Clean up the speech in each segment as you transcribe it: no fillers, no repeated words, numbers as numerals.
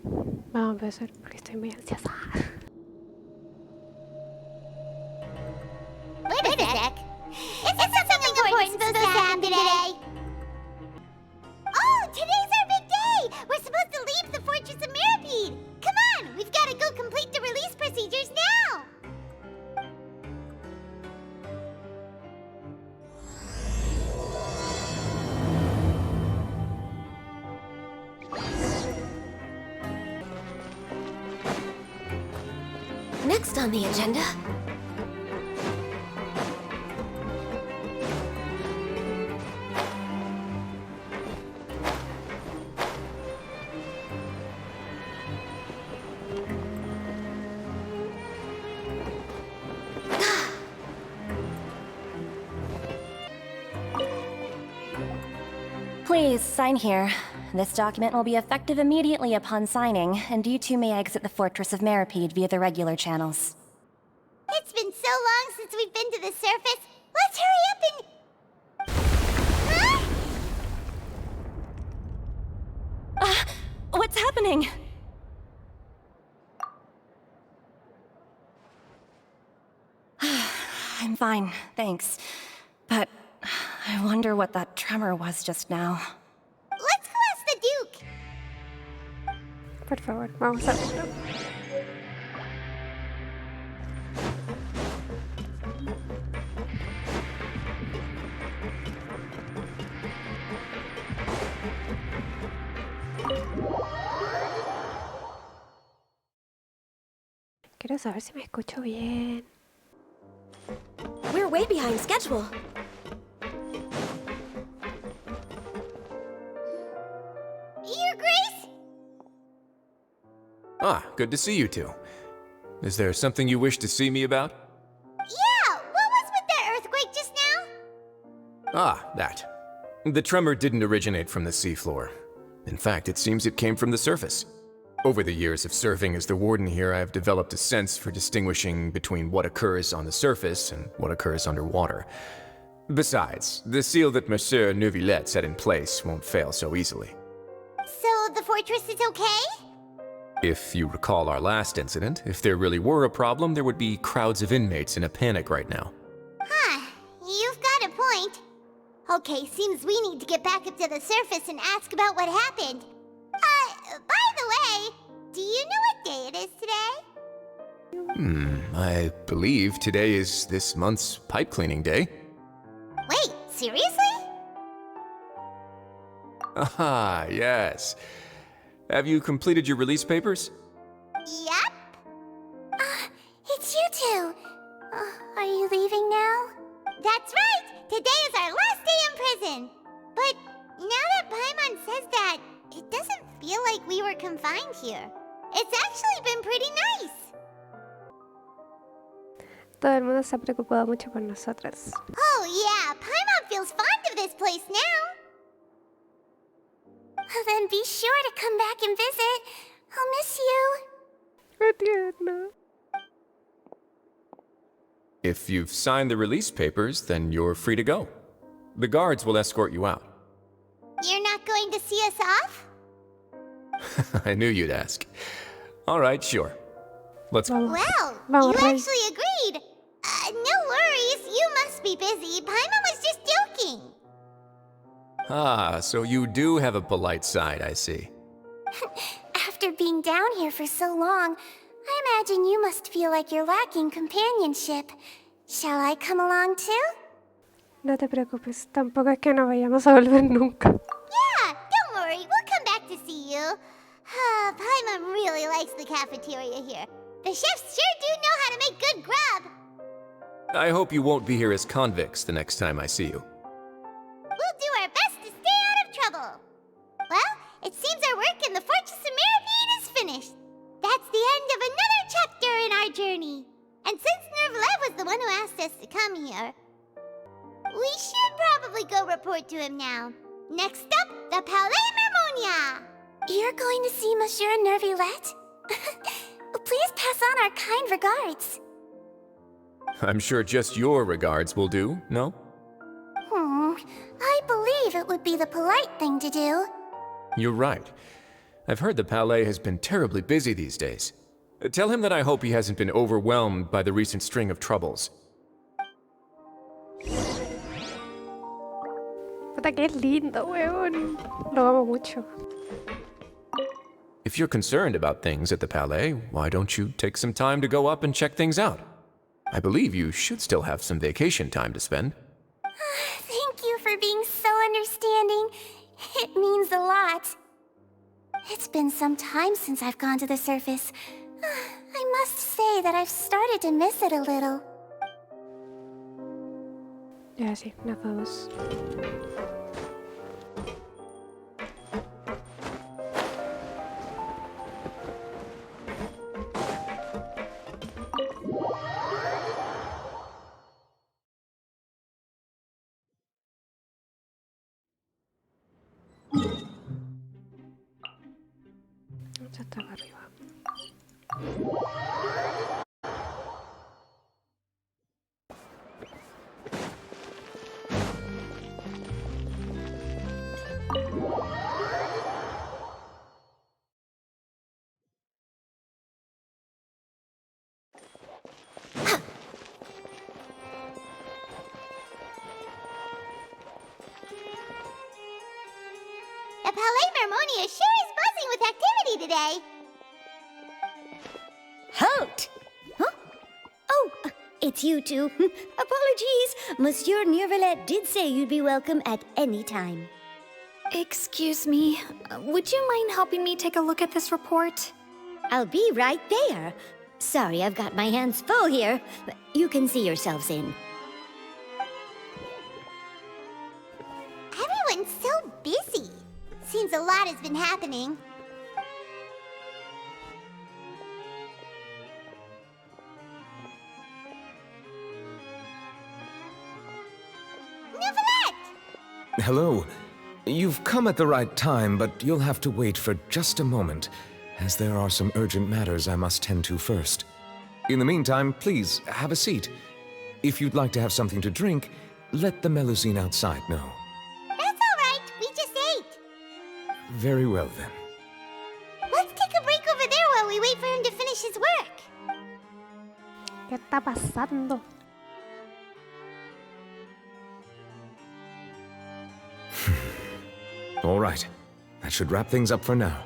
Vamos a empezar porque estoy muy ansiosa. Wait a sec. Isn't something important supposed to happen today? Oh, today's our big day! We're supposed to leave the Fortress of Mirapede! Come on, we've got to go complete the release procedures now! Next on the agenda... Please, sign here. This document will be effective immediately upon signing, and you two may exit the Fortress of Mirapede via the regular channels. It's been so long since we've been to the surface. Let's hurry up and... Huh? What's happening? I'm fine, thanks. But I wonder what that tremor was just now. Let's go ask the Duke. Por favor, vamos a verlo. Quiero saber si me escucho bien. We're way behind schedule. Your Grace? Ah, good to see you two. Is there something you wish to see me about? Yeah, what was with that earthquake just now? Ah, that. The tremor didn't originate from the seafloor. In fact, it seems it came from the surface. Over the years of serving as the warden here, I have developed a sense for distinguishing between what occurs on the surface and what occurs underwater. Besides, the seal that Monsieur Neuvillette set in place won't fail so easily. So the fortress is okay? If you recall our last incident, if there really were a problem, there would be crowds of inmates in a panic right now. Huh, you've got a point. Okay, seems we need to get back up to the surface and ask about what happened. By the way, do you know what day it is today? I believe today is this month's pipe cleaning day. Wait, seriously? Ah, yes. Have you completed your release papers? Yep. It's you two. Are you leaving now? That's right! Today is our last day in prison! But now that Paimon says that, it doesn't feel like we were confined here. It's actually been pretty nice. Todo el mundo se ha preocupado mucho por nosotras. Oh yeah, Paimon feels fond of this place now. Then be sure to come back and visit. I'll miss you. ¡Qué tierno! If you've signed the release papers, then you're free to go. The guards will escort you out. You're not going to see us off? I knew you'd ask. All right, sure. Let's go. Well, Vamos, you Rey. actually agreed. No worries, you must be busy. Paimon was just joking. Ah, so you do have a polite side, I see. After being down here for so long, I imagine you must feel like you're lacking companionship. Shall I come along too? No te preocupes, tampoco es que no vayamos a volver nunca. Yeah, don't worry, we'll come back to see you. Paimon really likes the cafeteria here. The chefs sure do know how to make good grub. I hope you won't be here as convicts the next time I see you. We'll do our best to stay out of trouble. Well, it seems our work in the Fortress of Mirapede is finished. That's the end of another chapter in our journey. And since Neuvillette was the one who asked us to come here, we should probably go report to him now. Next up, the Palais Mermonia. You're going to see Monsieur Neuvillette? Please pass on our kind regards. I'm sure just your regards will do, no? I believe it would be the polite thing to do. You're right. I've heard the Palais has been terribly busy these days. Tell him that I hope he hasn't been overwhelmed by the recent string of troubles. Puta, qué lindo, weón. Lo amo mucho. If you're concerned about things at the Palais, why don't you take some time to go up and check things out? I believe you should still have some vacation time to spend. Thank you for being so understanding. It means a lot. It's been some time since I've gone to the surface. I must say that I've started to miss it a little. Ya, sí, nos vamos. Ya está acá arriba. The Palais Mermonia sure is buzzing with activity today. Halt! Huh? Oh, it's you two. Apologies. Monsieur Neuvillette did say you'd be welcome at any time. Excuse me, would you mind helping me take a look at this report? I'll be right there. Sorry, I've got my hands full here. You can see yourselves in. Everyone's so busy. Seems a lot has been happening. Neuvillette! Hello. You've come at the right time, but you'll have to wait for just a moment, as there are some urgent matters I must tend to first. In the meantime, please, have a seat. If you'd like to have something to drink, let the Melusine outside know. That's all right. We just ate. Very well, then. Let's take a break over there while we wait for him to finish his work. ¿Qué está pasando? All right. That should wrap things up for now.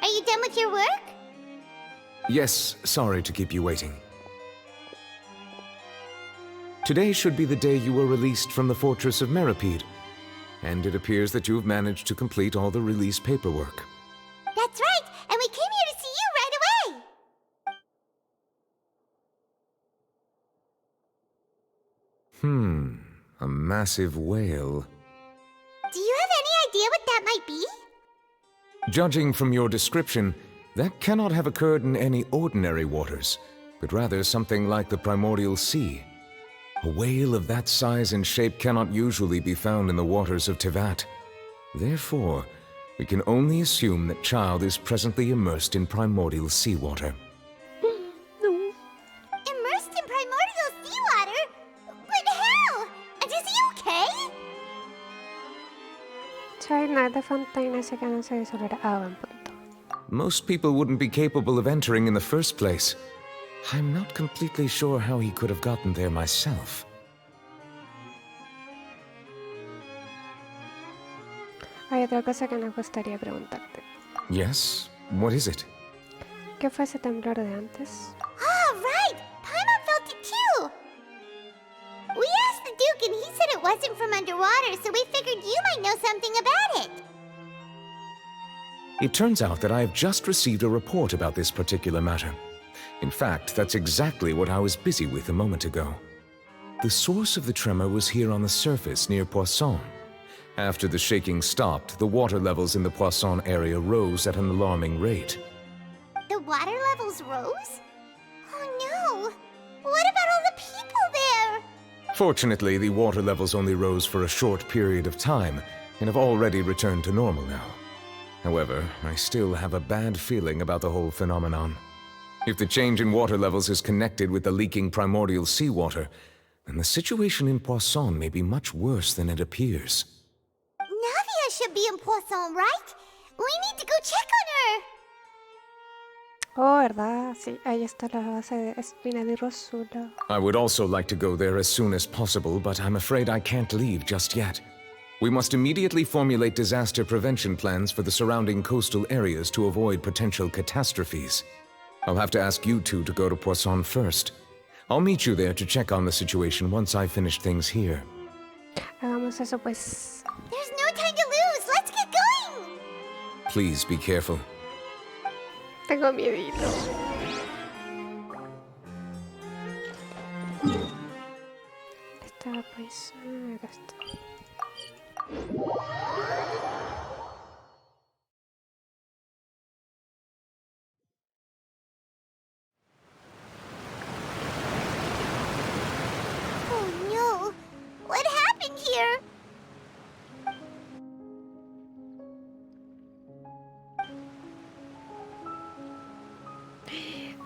Are you done with your work? Yes, sorry to keep you waiting. Today should be the day you were released from the Fortress of Meripede, and it appears that you have managed to complete all the release paperwork. That's right, and we came here to see you right away. A massive whale. Do you have any idea what that might be? Judging from your description, that cannot have occurred in any ordinary waters, but rather something like the primordial sea. A whale of that size and shape cannot usually be found in the waters of Tevat. Therefore, we can only assume that Child is presently immersed in primordial seawater. Immersed in primordial seawater? But how? And is he okay? Soy nada fontaine así que no sé disolver agua en punto. Most people wouldn't be capable of entering in the first place. I'm not completely sure how he could have gotten there myself. Hay otra cosa que nos gustaría preguntarte. Yes? What is it? ¿Qué fue ese temblor de antes? Oh, right! Paimon felt it too! We asked the Duke and he said it wasn't from underwater, so we figured you might know something about it. It turns out that I have just received a report about this particular matter. In fact, that's exactly what I was busy with a moment ago. The source of the tremor was here on the surface near Poisson. After the shaking stopped, the water levels in the Poisson area rose at an alarming rate. The water levels rose? Oh no! What about all the people there? Fortunately, the water levels only rose for a short period of time and have already returned to normal now. However, I still have a bad feeling about the whole phenomenon. If the change in water levels is connected with the leaking primordial seawater, then the situation in Poisson may be much worse than it appears. Navia should be in Poisson, right? We need to go check on her! Oh, ¿verdad? Sí, ahí está la base de Espina di Rosula. I would also like to go there as soon as possible, but I'm afraid I can't leave just yet. We must immediately formulate disaster prevention plans for the surrounding coastal areas to avoid potential catastrophes. I'll have to ask you two to go to Poisson first. I'll meet you there to check on the situation once I've finished things here. Hagamos eso, pues. There's no time to lose! Let's get going! Please be careful. Tengo miedito. Estaba pues. Acá está. Oh no! What happened here?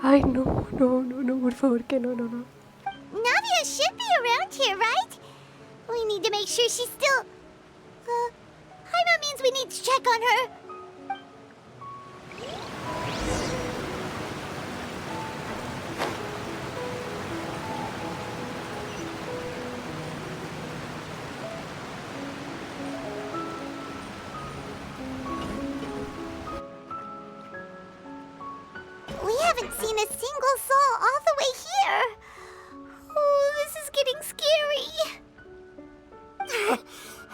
Ay, no, por favor, que no. Navia should be around here, right? We need to make sure she's still... Jaime means we need to check on her. We haven't seen a single soul all the way here. Oh, this is getting scary.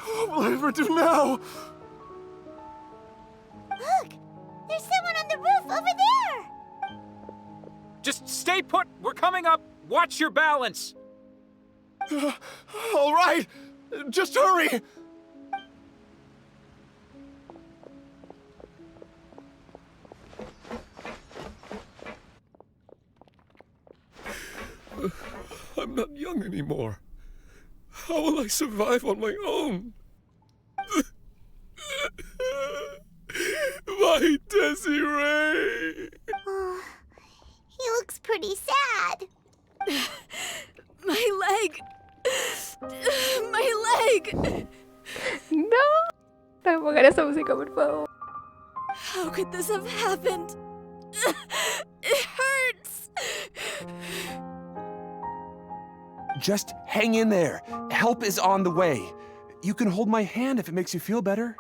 What will I ever do now? Look, there's someone on the roof over there. Just stay put! We're coming up! Watch your balance! All right, just hurry! I'm not young anymore. How will I survive on my own? My Desiree! Oh, he looks pretty sad. My leg! My leg! No. No me pongan esa música, por favor. How could this have happened? It hurts! Just hang in there. Help is on the way. You can hold my hand if it makes you feel better.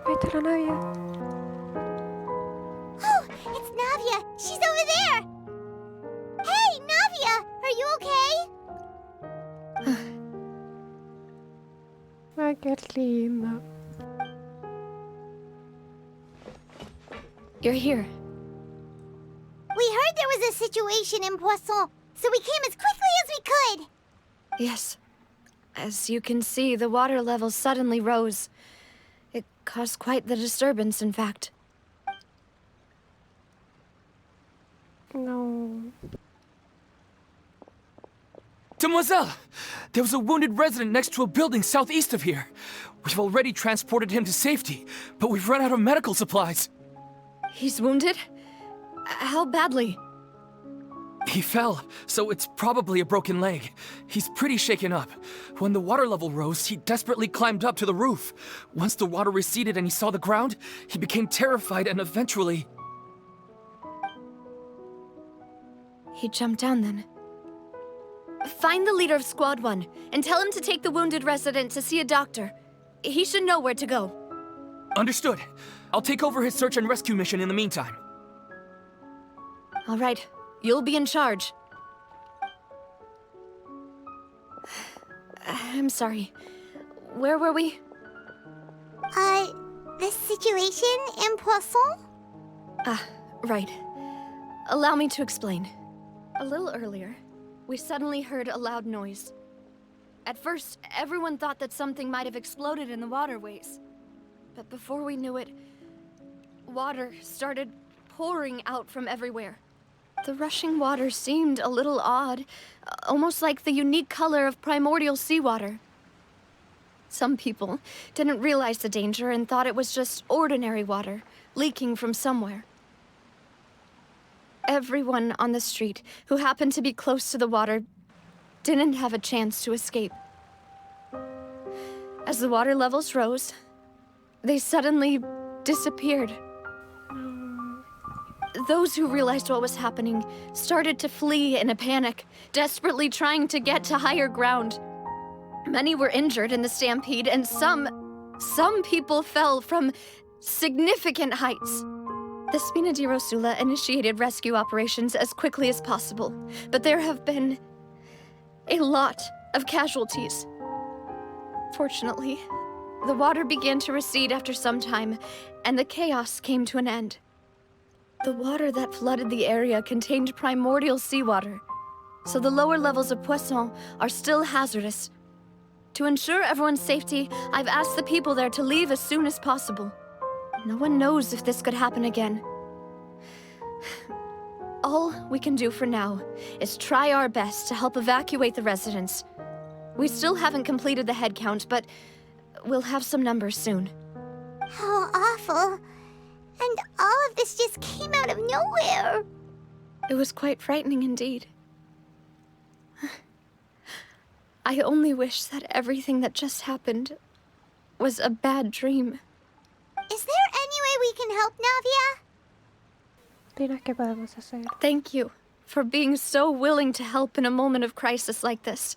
Ahí está la Navia. Oh, it's Navia. She's over there. Hey, Navia, are you okay? Ay, qué linda. You're here. We heard there was a situation in Poisson, so we came as quickly as we could. Yes. As you can see, the water level suddenly rose. It caused quite the disturbance, in fact. No. Demoiselle! There was a wounded resident next to a building southeast of here. We've already transported him to safety, but we've run out of medical supplies. He's wounded? How badly? He fell, so it's probably a broken leg. He's pretty shaken up. When the water level rose, he desperately climbed up to the roof. Once the water receded and he saw the ground, he became terrified and eventually... He jumped down then. Find the leader of Squad 1 and tell him to take the wounded resident to see a doctor. He should know where to go. Understood. I'll take over his search and rescue mission in the meantime. All right. You'll be in charge. I'm sorry. Where were we? The situation in Poisson? Ah, right. Allow me to explain. A little earlier, we suddenly heard a loud noise. At first, everyone thought that something might have exploded in the waterways. But before we knew it, water started pouring out from everywhere. The rushing water seemed a little odd, almost like the unique color of primordial seawater. Some people didn't realize the danger and thought it was just ordinary water, leaking from somewhere. Everyone on the street who happened to be close to the water didn't have a chance to escape. As the water levels rose, they suddenly disappeared. Those who realized what was happening started to flee in a panic, desperately trying to get to higher ground. Many were injured in the stampede, and some people fell from significant heights. The Spina di Rosula initiated rescue operations as quickly as possible, but there have been a lot of casualties. Fortunately, the water began to recede after some time, and the chaos came to an end. The water that flooded the area contained primordial seawater, so the lower levels of Poisson are still hazardous. To ensure everyone's safety, I've asked the people there to leave as soon as possible. No one knows if this could happen again. All we can do for now is try our best to help evacuate the residents. We still haven't completed the head count, but we'll have some numbers soon. How awful. And all of this just came out of nowhere. It was quite frightening indeed. I only wish that everything that just happened was a bad dream. Is there any way we can help, Navia? Dinos qué podemos hacer. Thank you for being so willing to help in a moment of crisis like this.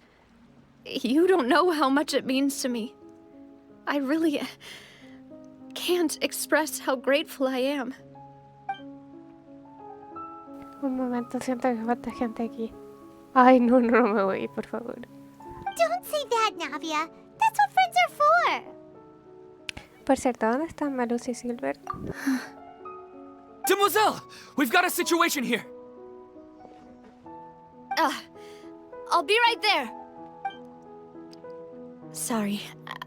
You don't know how much it means to me. I really can't express how grateful I am. Un momento, siento que falta gente aquí. Ay, no me voy, por favor. Don't say that, Navia. That's what friends are for. Por cierto, ¿dónde están Malus y Silver? Demoiselle! We've got a situation here! I'll be right there. Sorry,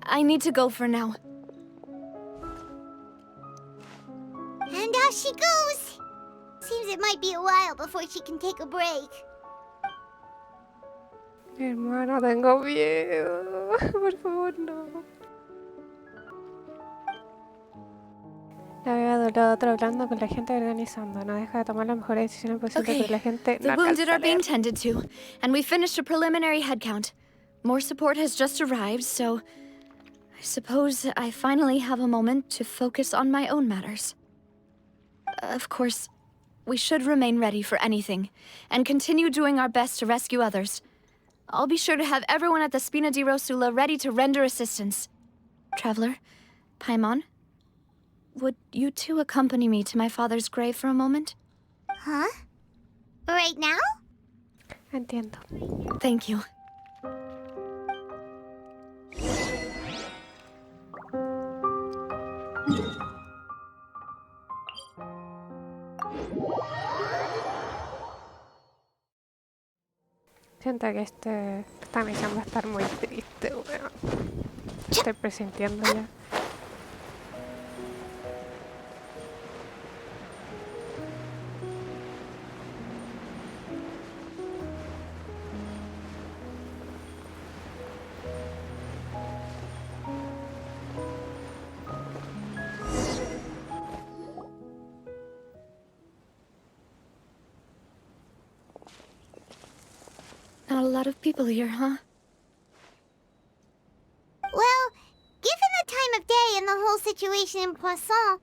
I need to go for now. And out she goes. Seems it might be a while before she can take a break. Hermano, tengo miedo. Por favor, no. La veo del lado otro hablando con la gente organizando. No deja de tomar las mejores decisiones posibles Okay, porque la gente the no wounded alcanza a are being leer. tended to, and we finished a preliminary head count. More support has just arrived, so I suppose I finally have a moment to focus on my own matters. Of course, we should remain ready for anything, and continue doing our best to rescue others. I'll be sure to have everyone at the Spina di Rosula ready to render assistance. Traveler, Paimon, would you two accompany me to my father's grave for a moment? Huh? Right now? Entiendo. Thank you. Siento que esta misión va a estar muy triste, weón. Estoy presintiendo ya. Not a lot of people here, huh? Well, given the time of day and the whole situation in Poisson,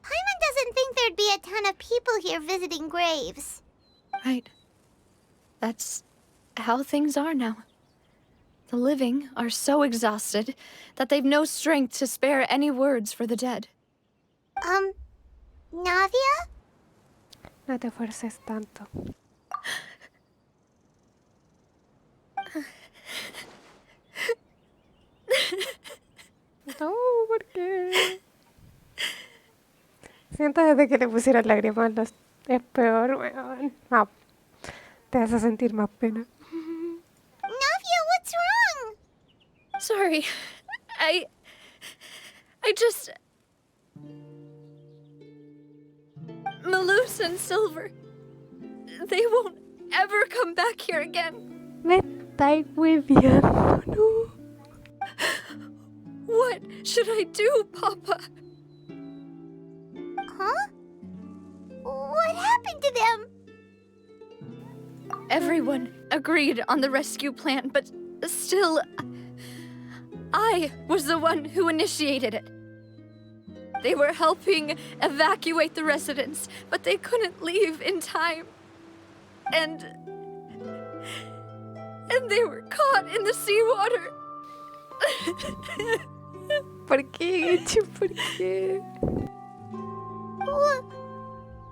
Paimon doesn't think there'd be a ton of people here visiting graves. Right. That's how things are now. The living are so exhausted that they've no strength to spare any words for the dead. Navia? No te fuerces tanto. No, ¿por qué? Siento desde que le pusieron lágrimas es peor, weón. No, te vas a sentir más pena. Navia, what's wrong? Sorry. I just... Malus and Silver, they won't ever come back here again. Me estáis hueviando, no. What should I do, Papa? Huh? What happened to them? Everyone agreed on the rescue plan, but still, I was the one who initiated it. They were helping evacuate the residents, but they couldn't leave in time. And they were caught in the seawater. ¿Por qué, Genshin? ¿Por qué?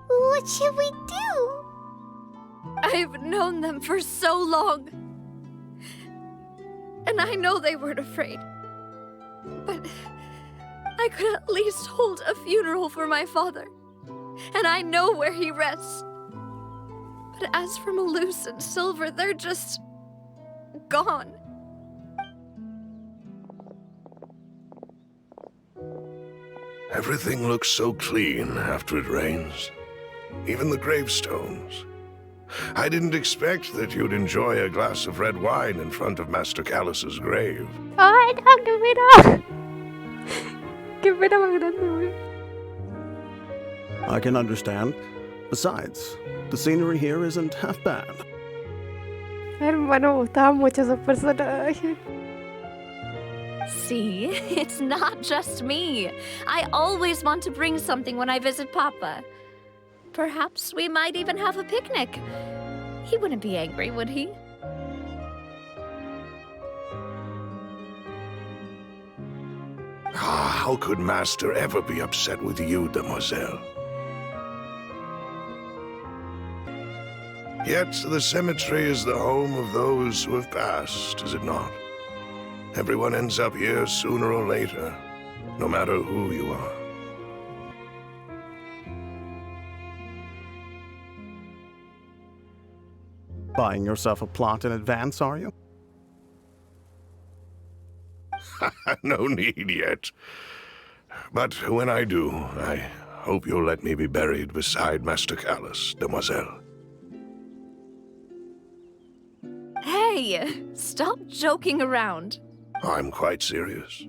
What should we do? I've known them for so long. And I know they weren't afraid. But I could at least hold a funeral for my father. And I know where he rests. But as for Malus and Silver, they're just gone. Everything looks so clean after it rains. Even the gravestones. I didn't expect that you'd enjoy a glass of red wine in front of Master Callus's grave. ¡Ay, no! ¡Qué pena! ¡Qué pena más grande, güey! I can understand. Besides, the scenery here isn't half bad. Hermano, me gustaban mucho esos personajes. See, it's not just me. I always want to bring something when I visit Papa. Perhaps we might even have a picnic. He wouldn't be angry, would he? How could Master ever be upset with you, demoiselle? Yet the cemetery is the home of those who have passed, is it not? Everyone ends up here sooner or later, no matter who you are. Buying yourself a plot in advance, are you? No need yet. But when I do, I hope you'll let me be buried beside Master Callus, demoiselle. Hey, stop joking around. I'm quite serious.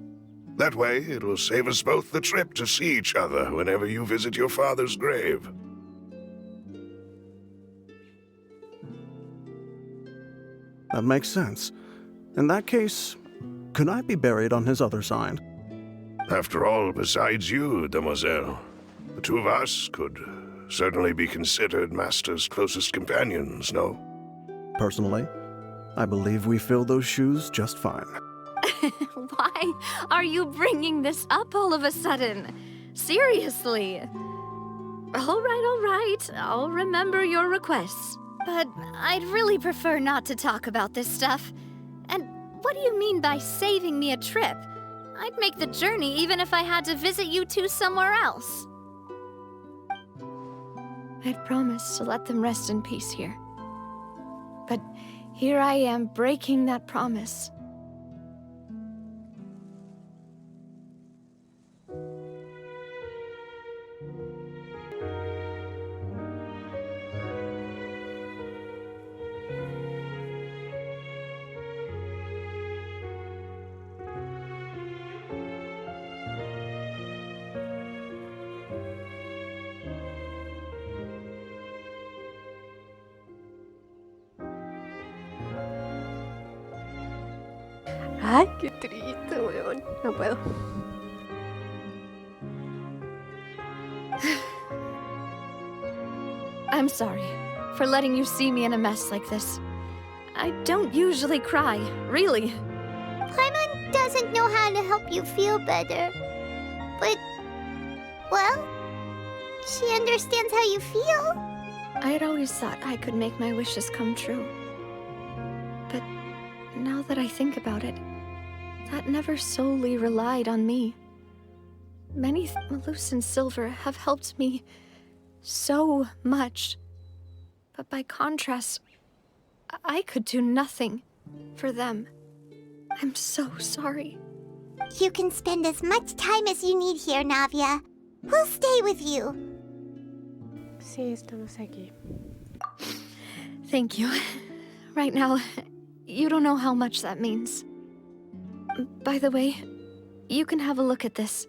That way, it'll save us both the trip to see each other whenever you visit your father's grave. That makes sense. In that case, could I be buried on his other side? After all, besides you, demoiselle, the two of us could certainly be considered Master's closest companions, no? Personally, I believe we fill those shoes just fine. Why are you bringing this up all of a sudden? Seriously. All right. I'll remember your requests. But I'd really prefer not to talk about this stuff. And what do you mean by saving me a trip? I'd make the journey even if I had to visit you two somewhere else. I'd promised to let them rest in peace here. But here I am breaking that promise. Ay, qué triste, weón. No puedo. I'm sorry for letting you see me in a mess like this. I don't usually cry, really. Paimon doesn't know how to help you feel better. But, well, she understands how you feel. I had always thought I could make my wishes come true. But now that I think about it, that never solely relied on me. Many Malus and Silver have helped me so much. But by contrast, I could do nothing for them. I'm so sorry. You can spend as much time as you need here, Navia. We'll stay with you. Sí, estamos aquí. Thank you. Right now, you don't know how much that means. By the way, you can have a look at this.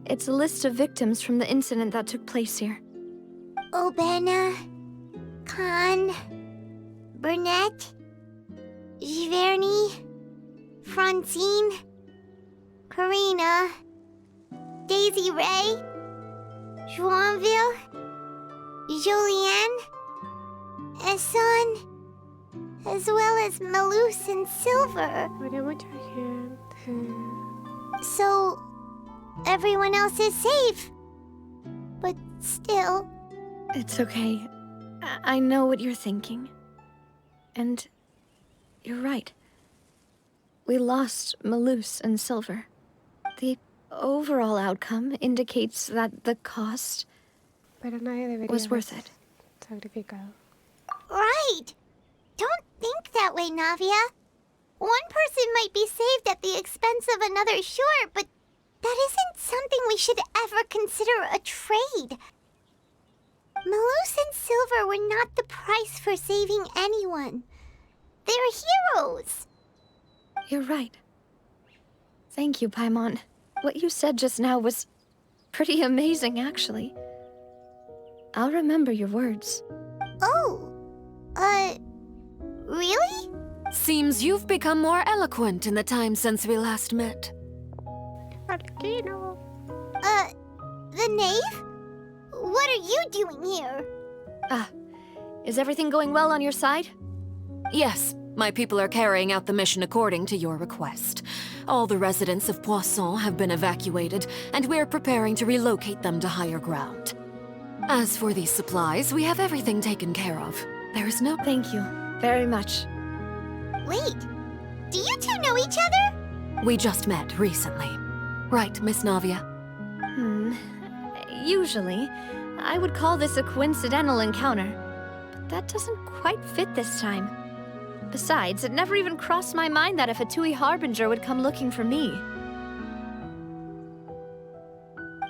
It's a list of victims from the incident that took place here. Obena, Khan, Burnett, Giverny, Francine, Karina, Daisy Ray, Joinville, Julianne, Esson, as well as Malus and Silver. Habría mucha gente. So, everyone else is safe. But still... It's okay. I know what you're thinking. And you're right. We lost Malus and Silver. The overall outcome indicates that the cost Pero nadie debería was worth it. sacrificado. Right! Don't think that way, Navia. One person might be saved at the expense of another, sure, but that isn't something we should ever consider a trade. Malus and Silver were not the price for saving anyone. They're heroes. You're right. Thank you, Paimon. What you said just now was pretty amazing, actually. I'll remember your words. Oh, really? Seems you've become more eloquent in the time since we last met. Arquino. The knave? What are you doing here? Is everything going well on your side? Yes, my people are carrying out the mission according to your request. All the residents of Poisson have been evacuated, and we're preparing to relocate them to higher ground. As for these supplies, we have everything taken care of. There is no... Thank you very much. Wait, do you two know each other? We just met recently. Right, Miss Navia? Usually, I would call this a coincidental encounter. But that doesn't quite fit this time. Besides, it never even crossed my mind that a Fatui Harbinger would come looking for me.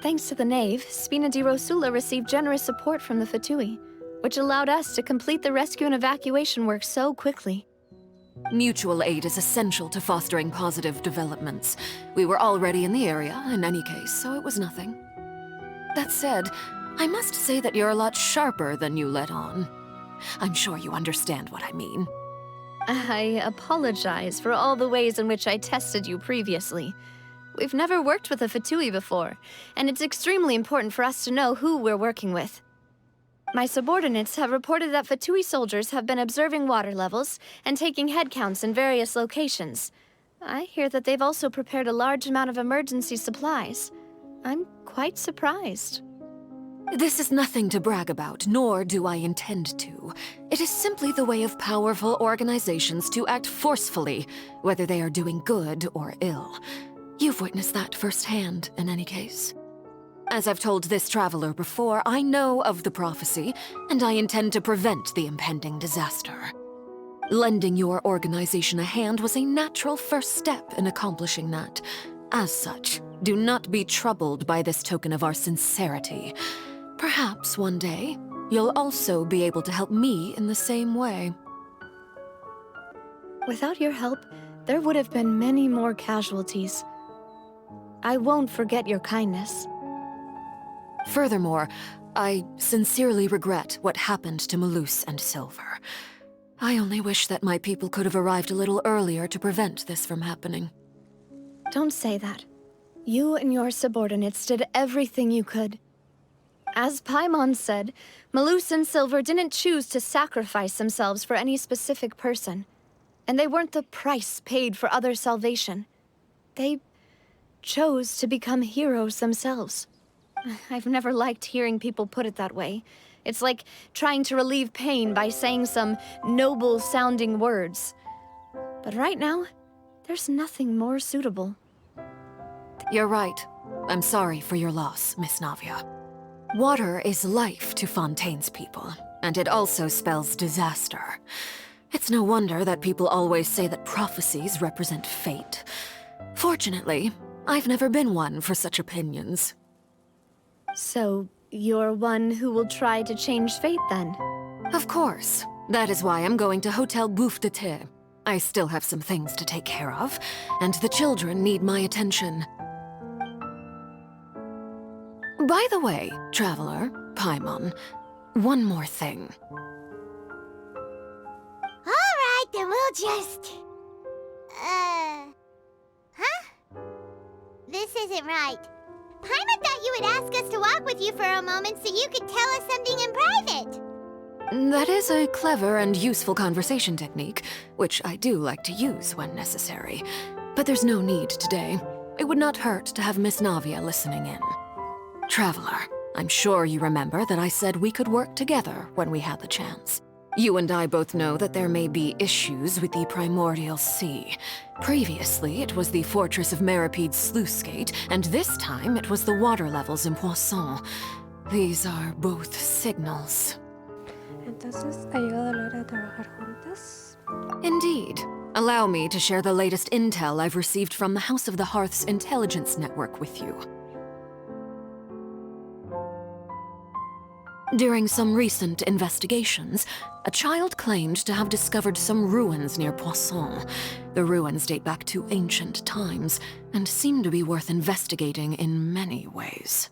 Thanks to the Knave, Spina di Rosula received generous support from the Fatui, which allowed us to complete the rescue and evacuation work so quickly. Mutual aid is essential to fostering positive developments. We were already in the area, in any case, so it was nothing. That said, I must say that you're a lot sharper than you let on. I'm sure you understand what I mean. I apologize for all the ways in which I tested you previously. We've never worked with a Fatui before, and it's extremely important for us to know who we're working with. My subordinates have reported that Fatui soldiers have been observing water levels and taking head counts in various locations. I hear that they've also prepared a large amount of emergency supplies. I'm quite surprised. This is nothing to brag about, nor do I intend to. It is simply the way of powerful organizations to act forcefully, whether they are doing good or ill. You've witnessed that firsthand, in any case. As I've told this traveler before, I know of the prophecy, and I intend to prevent the impending disaster. Lending your organization a hand was a natural first step in accomplishing that. As such, do not be troubled by this token of our sincerity. Perhaps one day, you'll also be able to help me in the same way. Without your help, there would have been many more casualties. I won't forget your kindness. Furthermore, I sincerely regret what happened to Malus and Silver. I only wish that my people could have arrived a little earlier to prevent this from happening. Don't say that. You and your subordinates did everything you could. As Paimon said, Malus and Silver didn't choose to sacrifice themselves for any specific person. And they weren't the price paid for other salvation. They chose to become heroes themselves. I've never liked hearing people put it that way. It's like trying to relieve pain by saying some noble-sounding words. But right now, there's nothing more suitable. You're right. I'm sorry for your loss, Miss Navia. Water is life to Fontaine's people, and it also spells disaster. It's no wonder that people always say that prophecies represent fate. Fortunately, I've never been one for such opinions. So, you're one who will try to change fate then? Of course. That is why I'm going to Hotel Bouffe de Thé. I still have some things to take care of, and the children need my attention. By the way, Traveler, Paimon, one more thing. Alright, then we'll just... Huh? This isn't right. Paimon thought you would ask us to walk with you for a moment so you could tell us something in private. That is a clever and useful conversation technique, which I do like to use when necessary. But there's no need today. It would not hurt to have Miss Navia listening in. Traveler, I'm sure you remember that I said we could work together when we had the chance. You and I both know that there may be issues with the Primordial Sea. Previously, it was the Fortress of Meripede's sluice gate, and this time it was the water levels in Poisson. These are both signals. Entonces, ¿ha llegado la hora de trabajar juntas? Indeed. Allow me to share the latest intel I've received from the House of the Hearth's intelligence network with you. During some recent investigations, a child claimed to have discovered some ruins near Poisson. The ruins date back to ancient times, and seem to be worth investigating in many ways.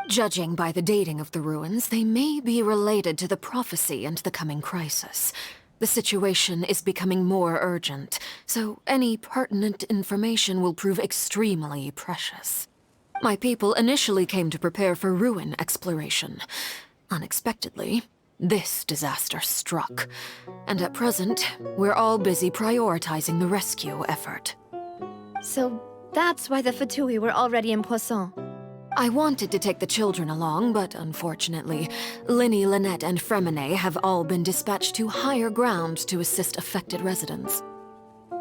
Judging by the dating of the ruins, they may be related to the prophecy and the coming crisis. The situation is becoming more urgent, so any pertinent information will prove extremely precious. My people initially came to prepare for ruin exploration. Unexpectedly, this disaster struck, and at present, we're all busy prioritizing the rescue effort. So that's why the Fatui were already in Poisson. I wanted to take the children along, but unfortunately, Linny, Lynette, and Fremine have all been dispatched to higher ground to assist affected residents.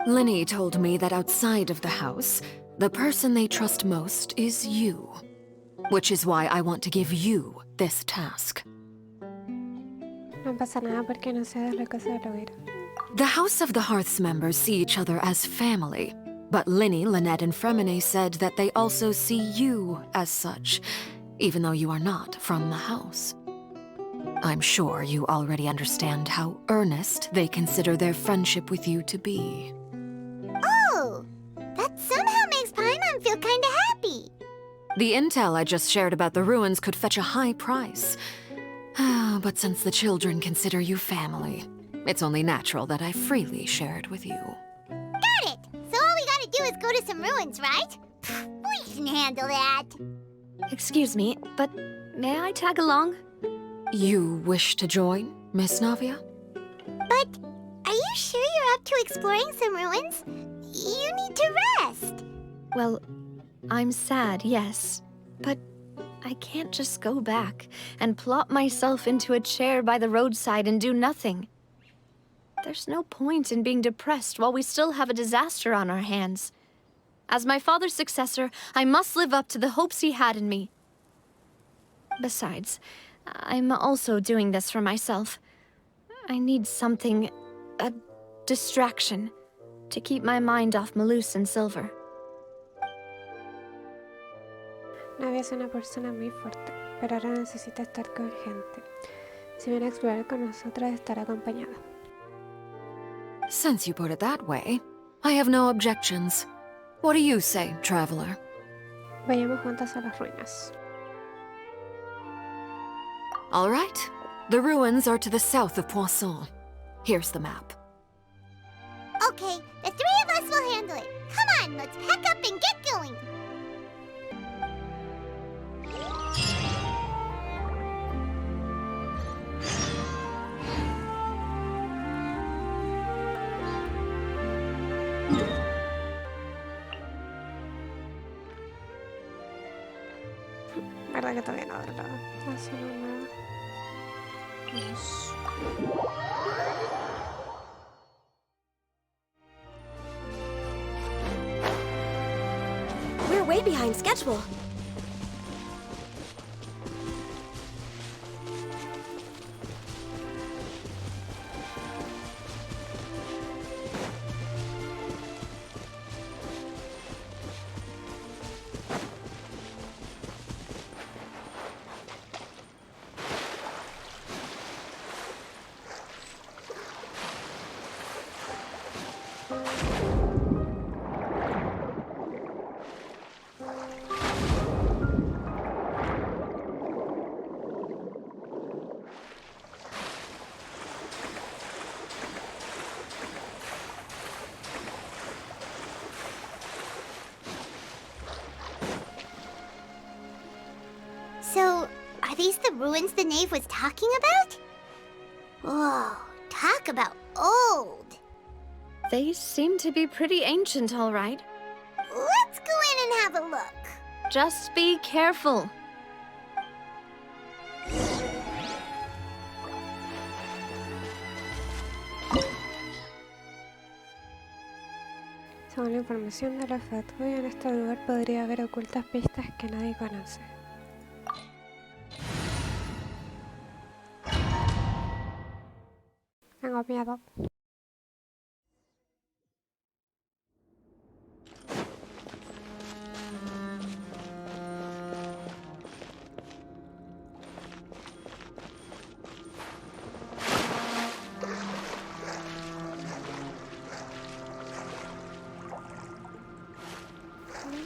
Linny told me that outside of the house, the person they trust most is you. Which is why I want to give you this task. No pasa nada porque no sea de la casa de la hoguera. The House of the Hearth's members see each other as family, but Linny, Lynette, and Fremine said that they also see you as such, even though you are not from the house. I'm sure you already understand how earnest they consider their friendship with you to be. Oh! That somehow makes Paimon feel kinda happy. The intel I just shared about the ruins could fetch a high price. But since the children consider you family, it's only natural that I freely share it with you. Got it! So all we gotta do is go to some ruins, right? We can handle that. Excuse me, but may I tag along? You wish to join, Miss Navia? But are you sure you're up to exploring some ruins? You need to rest. Well, I'm sad, yes, but I can't just go back and plop myself into a chair by the roadside and do nothing. There's no point in being depressed while we still have a disaster on our hands. As my father's successor, I must live up to the hopes he had in me. Besides, I'm also doing this for myself. I need something, a distraction, to keep my mind off Malus and Silver. Navia es una persona muy fuerte, pero ahora necesita estar con gente. Si viene a explorar con nosotras, estará acompañada. Since you put it that way, I have no objections. What do you say, Traveler? Vayamos juntas a las ruinas. All right. The ruins are to the south of Poisson. Here's the map. Okay, the three of us will handle it. Come on, let's pack up and get going. ¿Verdad que todavía no habrá la zona nueva? We're way behind schedule. these the ruins the knave was talking about? Whoa, talk about old. They seem to be pretty ancient, all right. Let's go in and have a look. Just be careful. Según la información de la patrulla, en este lugar podría haber ocultas pistas que nadie conoce. Tengo miedo.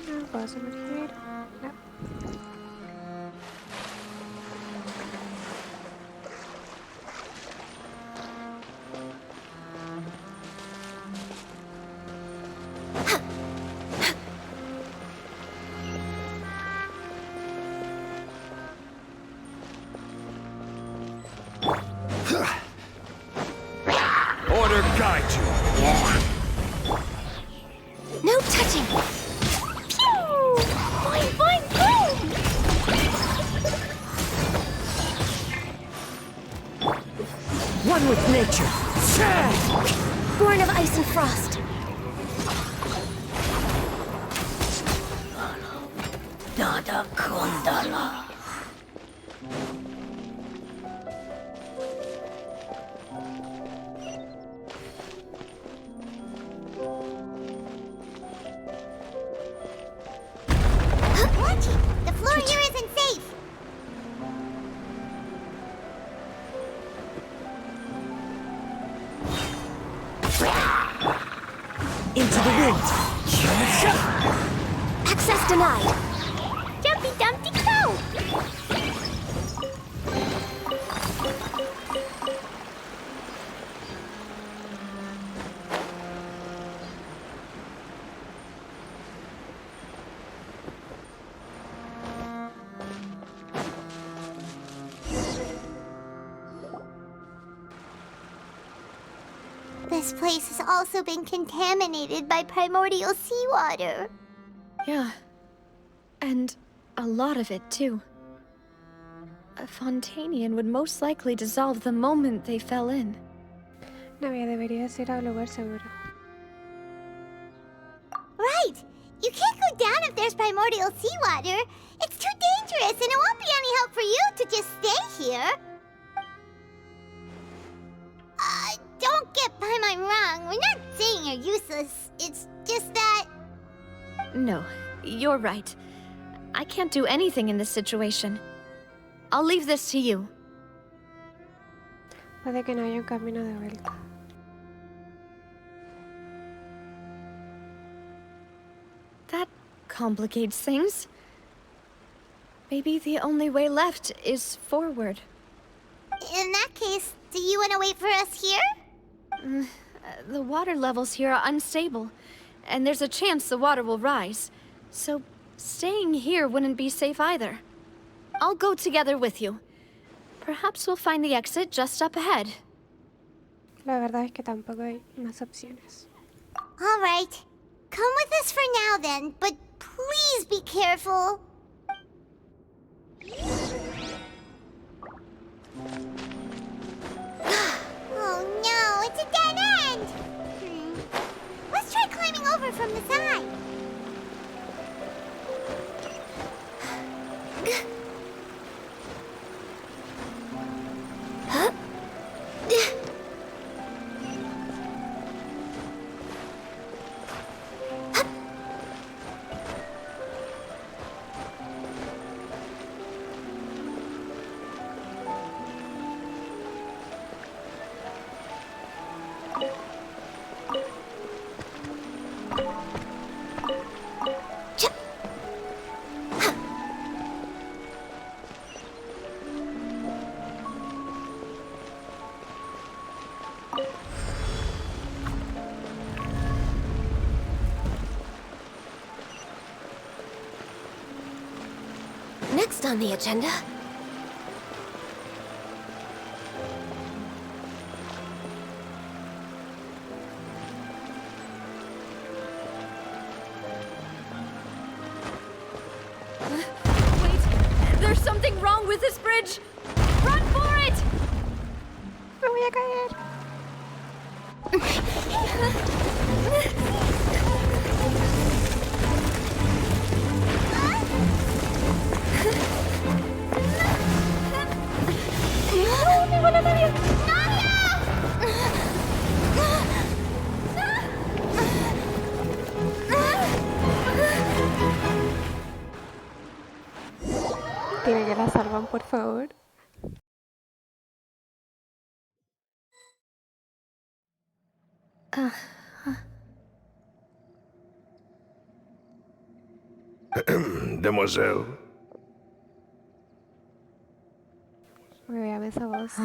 No puedo sumergir. No. Order guide you. No touching! Boing, boing, boom! One with nature. Born of ice and frost. Dada Kundala. Watch it! The floor here isn't safe! Into the wind. Access denied. Jumpy Dumpty Go! This place has also been contaminated by primordial seawater. Yeah. And a lot of it, too. A Fontanian would most likely dissolve the moment they fell in. Navia, deberías ir a un lugar seguro. Right! You can't go down if there's primordial seawater. It's too dangerous, and it won't be any help for you to just stay here. Don't get by my wrong. We're not saying you're useless. It's just that... No, you're right. I can't do anything in this situation. I'll leave this to you. Puede que no haya un camino de vuelta. That complicates things. Maybe the only way left is forward. In that case, do you want to wait for us here? The water levels here are unstable, and there's a chance the water will rise. So staying here wouldn't be safe either. I'll go together with you. Perhaps we'll find the exit just up ahead. La verdad es que tampoco hay más opciones. All right. Come with us for now then, but please be careful. Oh no, it's a dead end! Let's try climbing over from the side. Next on the agenda, something wrong with this bridge? Run for it! Me voy a caer. Dime que la salvan, por favor. Demoiselle, Veame esa voz.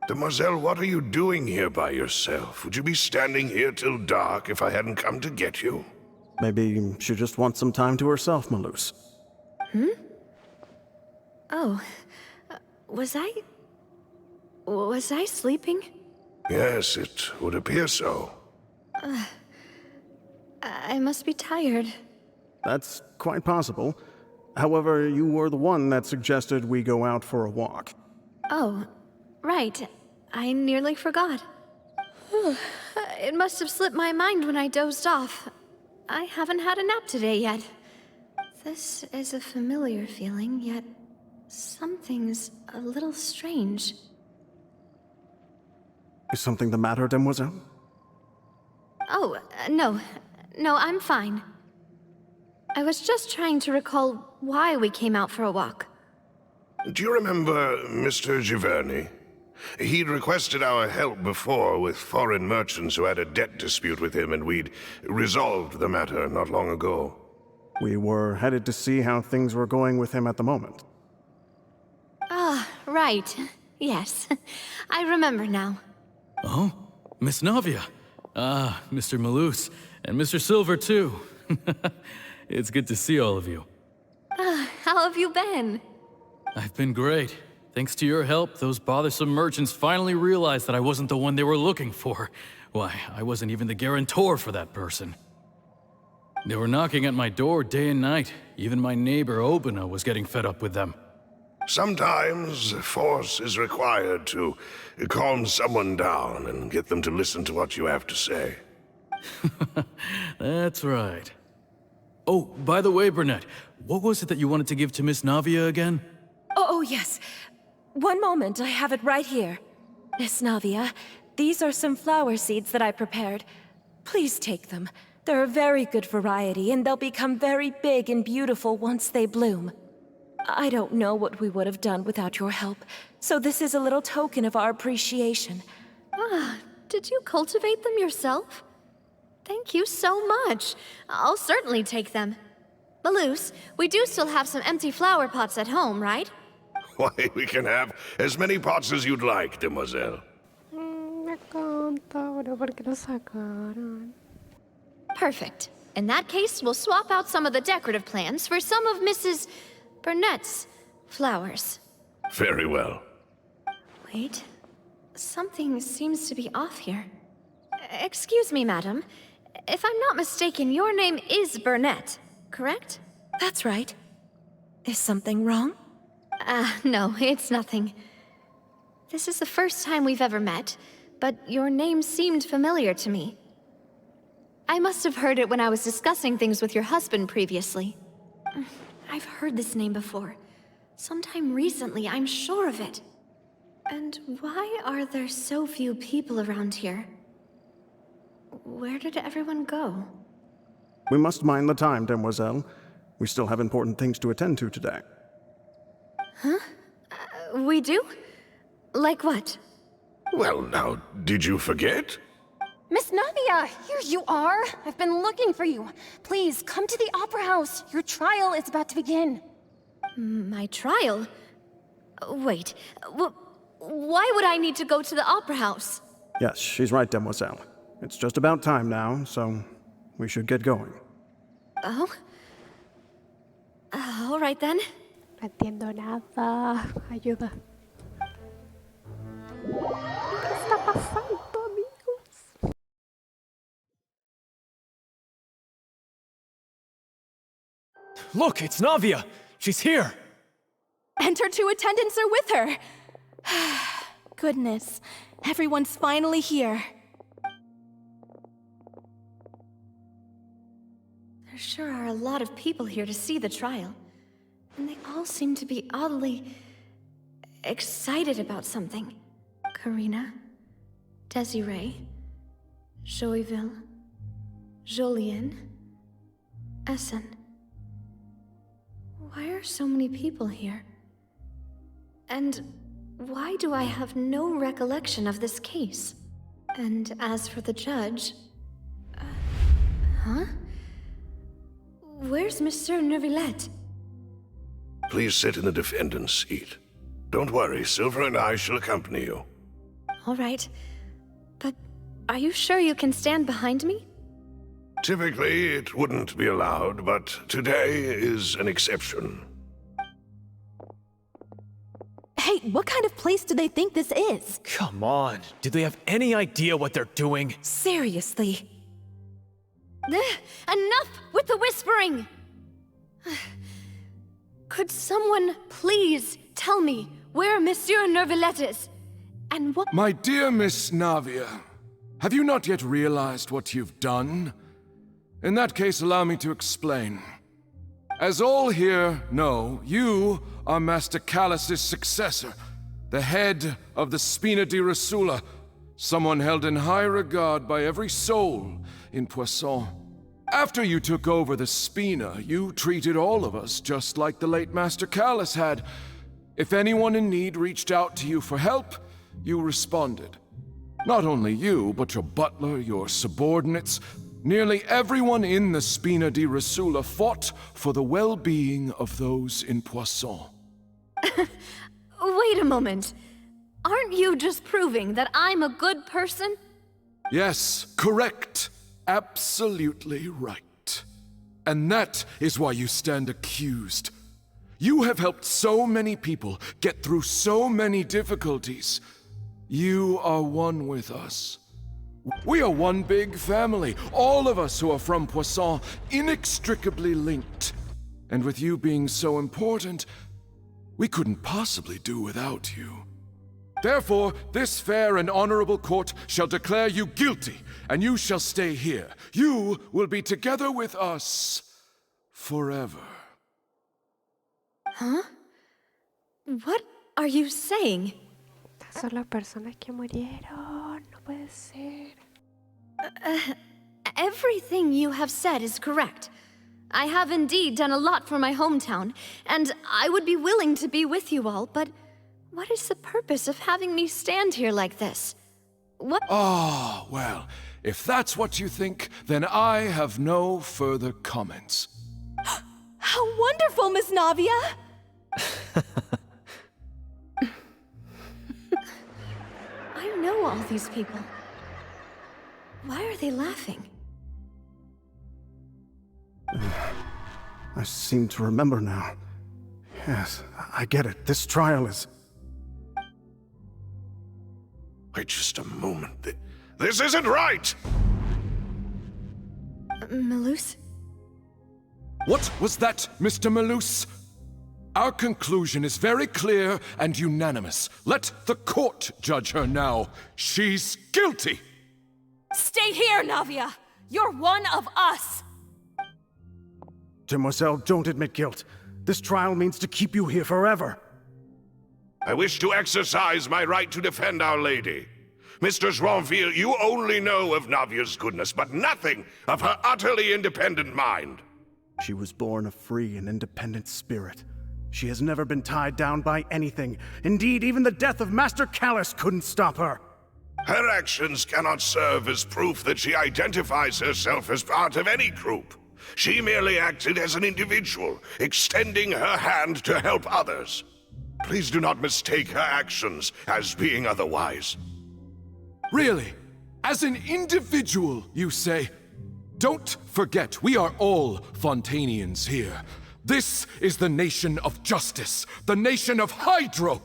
Demoiselle, what are you doing here by yourself? Would you be standing here till dark if I hadn't come to get you? Maybe she just wants some time to herself, Malus. Oh, was I sleeping? Yes, it would appear so. I must be tired. That's quite possible. However, you were the one that suggested we go out for a walk. Oh, right. I nearly forgot. It must have slipped my mind when I dozed off. I haven't had a nap today yet. This is a familiar feeling, yet something's a little strange. Is something the matter, Demoiselle? Oh, no. No, I'm fine. I was just trying to recall why we came out for a walk. Do you remember Mr. Giverny? He'd requested our help before with foreign merchants who had a debt dispute with him, and we'd resolved the matter not long ago. We were headed to see how things were going with him at the moment. Ah, right. Yes. I remember now. Oh, Miss Navia. Ah, Mr. Malus. And Mr. Silver, too. It's good to see all of you. How have you been? I've been great. Thanks to your help, those bothersome merchants finally realized that I wasn't the one they were looking for. Why, I wasn't even the guarantor for that person. They were knocking at my door day and night. Even my neighbor, Obina, was getting fed up with them. Sometimes force is required to calm someone down and get them to listen to what you have to say. That's right. Oh, by the way, Burnett, what was it that you wanted to give to Miss Navia again? Oh, yes. One moment, I have it right here. Miss Navia, these are some flower seeds that I prepared. Please take them. They're a very good variety, and they'll become very big and beautiful once they bloom. I don't know what we would have done without your help, so this is a little token of our appreciation. Did you cultivate them yourself? Thank you so much. I'll certainly take them. Malus, we do still have some empty flower pots at home, right? Why, we can have as many pots as you'd like, Demoiselle. Me encanta, pero ¿por qué lo sacaron? Perfect. In that case, we'll swap out some of the decorative plants for some of Mrs. Burnett's flowers. Very well. Wait. Something seems to be off here. Excuse me, madam. If I'm not mistaken, your name is Burnett, correct? That's right. Is something wrong? No, it's nothing. This is the first time we've ever met, but your name seemed familiar to me. I must have heard it when I was discussing things with your husband previously. I've heard this name before. Sometime recently, I'm sure of it. And why are there so few people around here? Where did everyone go? We must mind the time, Demoiselle. We still have important things to attend to today. Huh? We do? Like what? Well, now, did you forget? Miss Navia, here you are. I've been looking for you. Please, come to the Opera House. Your trial is about to begin. My trial? Wait, why would I need to go to the Opera House? Yes, she's right, Demoiselle. It's just about time now, so we should get going. Oh? All right then. No entiendo nada. Ayuda. ¿Qué está pasando, amigos? Look, it's Navia! She's here! And her two attendants are with her. Goodness, everyone's finally here. There sure are a lot of people here to see the trial. And they all seem to be oddly excited about something. Karina, Desiree, Joyville, Jolien, Essen. Why are so many people here? And why do I have no recollection of this case? And as for the judge... huh? Where's Monsieur Neuvillette? Please sit in the defendant's seat. Don't worry, Silver and I shall accompany you. All right. But are you sure you can stand behind me? Typically, it wouldn't be allowed, but today is an exception. Hey, what kind of place do they think this is? Come on, do they have any idea what they're doing? Seriously. Enough with the whispering! Could someone please tell me where Monsieur Neuvillette is? And what— My dear Miss Navia, have you not yet realized what you've done? In that case, allow me to explain. As all here know, you are Master Callus's successor, the head of the Spina di Rosula, someone held in high regard by every soul in Poisson. After you took over the Spina, you treated all of us just like the late Master Callus had. If anyone in need reached out to you for help, you responded. Not only you, but your butler, your subordinates, nearly everyone in the Spina di Rosula fought for the well-being of those in Poisson. Wait a moment. Aren't you just proving that I'm a good person? Yes, correct. Absolutely right. And that is why you stand accused. You have helped so many people get through so many difficulties. You are one with us. We are one big family, all of us who are from Poisson, inextricably linked. And with you being so important, we couldn't possibly do without you. Therefore, this fair and honorable court shall declare you guilty, and you shall stay here. You will be together with us forever. Huh? What are you saying? Son las personas que murieron. No puede ser. Everything you have said is correct. I have indeed done a lot for my hometown, and I would be willing to be with you all, but what is the purpose of having me stand here like this? What— Ah, well, if that's what you think, then I have no further comments. How wonderful, Miss Navia! I know all these people. Why are they laughing? I seem to remember now. Yes, I get it. This trial is... Wait just a moment. This isn't right! Malus? What was that, Mr. Malus? Our conclusion is very clear and unanimous. Let the court judge her now. She's guilty! Stay here, Navia! You're one of us! Demoiselle, don't admit guilt. This trial means to keep you here forever. I wish to exercise my right to defend Our Lady. Mr. Joinville, you only know of Navia's goodness, but nothing of her utterly independent mind. She was born a free and independent spirit. She has never been tied down by anything. Indeed, even the death of Master Callus couldn't stop her. Her actions cannot serve as proof that she identifies herself as part of any group. She merely acted as an individual, extending her hand to help others. Please do not mistake her actions as being otherwise. Really? As an individual, you say? Don't forget, we are all Fontanians here. This is the nation of justice, the nation of Hydro!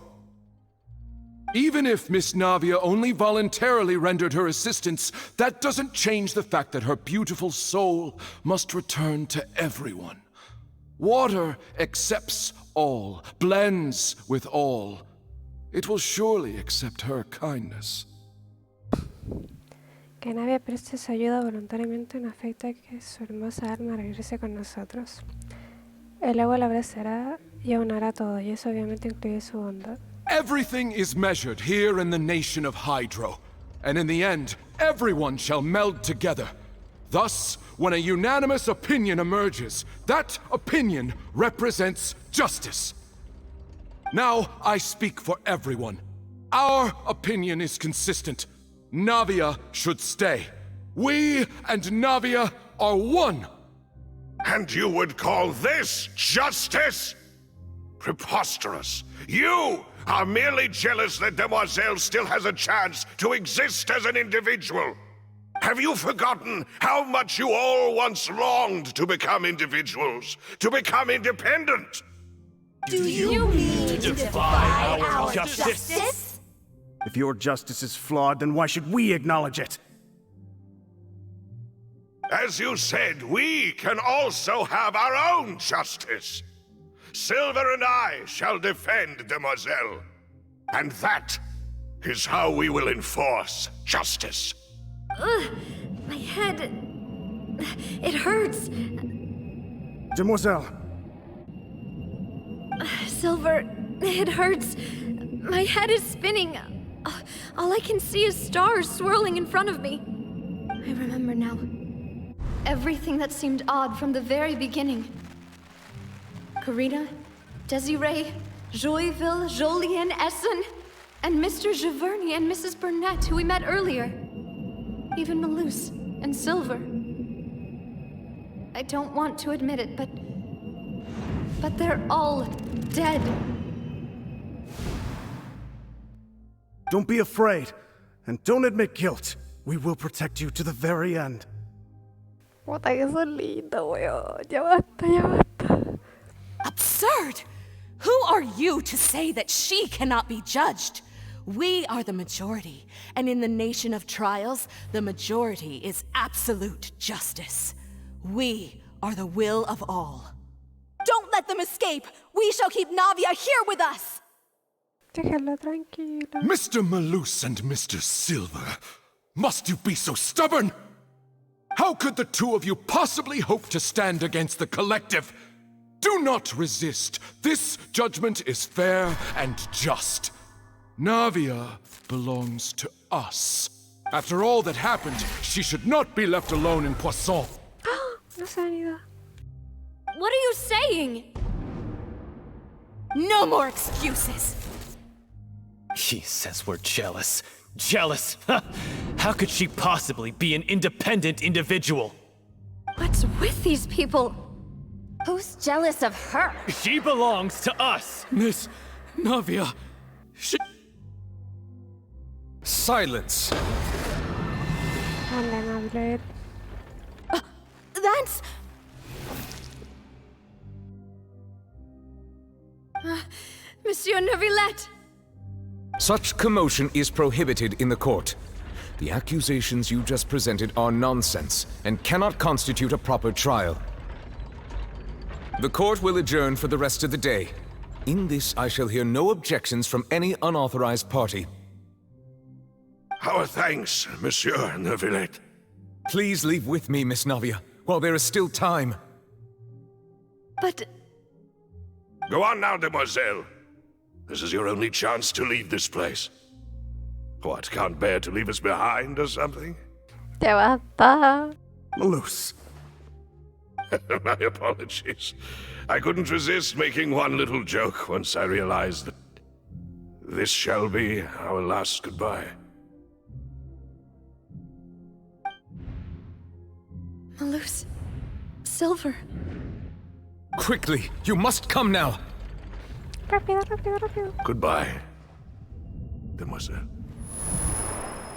Even if Miss Navia only voluntarily rendered her assistance, that doesn't change the fact that her beautiful soul must return to everyone. Water accepts all, blends with all. It will surely accept her kindness. Que Navia preste su ayuda voluntariamente no afecta que su hermosa alma regrese con nosotros. El agua la abrazará y aunará todo, y eso obviamente incluye su bondad. Everything is measured here in the nation of Hydro, and in the end, everyone shall meld together. Thus, when a unanimous opinion emerges, that opinion represents justice. Now I speak for everyone. Our opinion is consistent. Navia should stay. We and Navia are one. And you would call this justice? Preposterous. You are merely jealous that Demoiselle still has a chance to exist as an individual. Have you forgotten how much you all once longed to become individuals, to become independent? Do you mean to defy our justice? If your justice is flawed, then why should we acknowledge it? As you said, we can also have our own justice. Silver and I shall defend Demoiselle. And that is how we will enforce justice. Ugh, my head... It hurts. Demoiselle. Silver, it hurts. My head is spinning. All I can see is stars swirling in front of me. I remember now. Everything that seemed odd from the very beginning. Karina, Desiree, Joyville, Jolien, Essen, and Mr. Giverny and Mrs. Burnett, who we met earlier. Even Malus and Silver. I don't want to admit it, but they're all dead. Don't be afraid, and don't admit guilt. We will protect you to the very end. Puta que son lindos, weón. Ya basta, ya basta. Absurd! Who are you to say that she cannot be judged? We are the majority, and in the nation of trials, the majority is absolute justice. We are the will of all. Don't let them escape! We shall keep Navia here with us! Déjalo tranquilo. Mr. Malus and Mr. Silver, must you be so stubborn? How could the two of you possibly hope to stand against the collective? Do not resist. This judgment is fair and just. Navia belongs to us. After all that happened, she should not be left alone in Poisson. No se han ido. What are you saying? No more excuses! She says we're jealous. Jealous? How could she possibly be an independent individual? What's with these people? Who's jealous of her? She belongs to us! Miss Navia, Silence! That's... Monsieur Neuvillette! Such commotion is prohibited in the court. The accusations you just presented are nonsense and cannot constitute a proper trial. The court will adjourn for the rest of the day. In this, I shall hear no objections from any unauthorized party. Our thanks, Monsieur Neuvillette. Please leave with me, Miss Navia, while there is still time. But... Go on now, Demoiselle. This is your only chance to leave this place. What, can't bear to leave us behind or something? Ya basta. Malus. My apologies. I couldn't resist making one little joke once I realized that this shall be our last goodbye. Malus... Silver... Quickly, you must come now! Rápido, rápido, rápido. Goodbye, Demoiselle.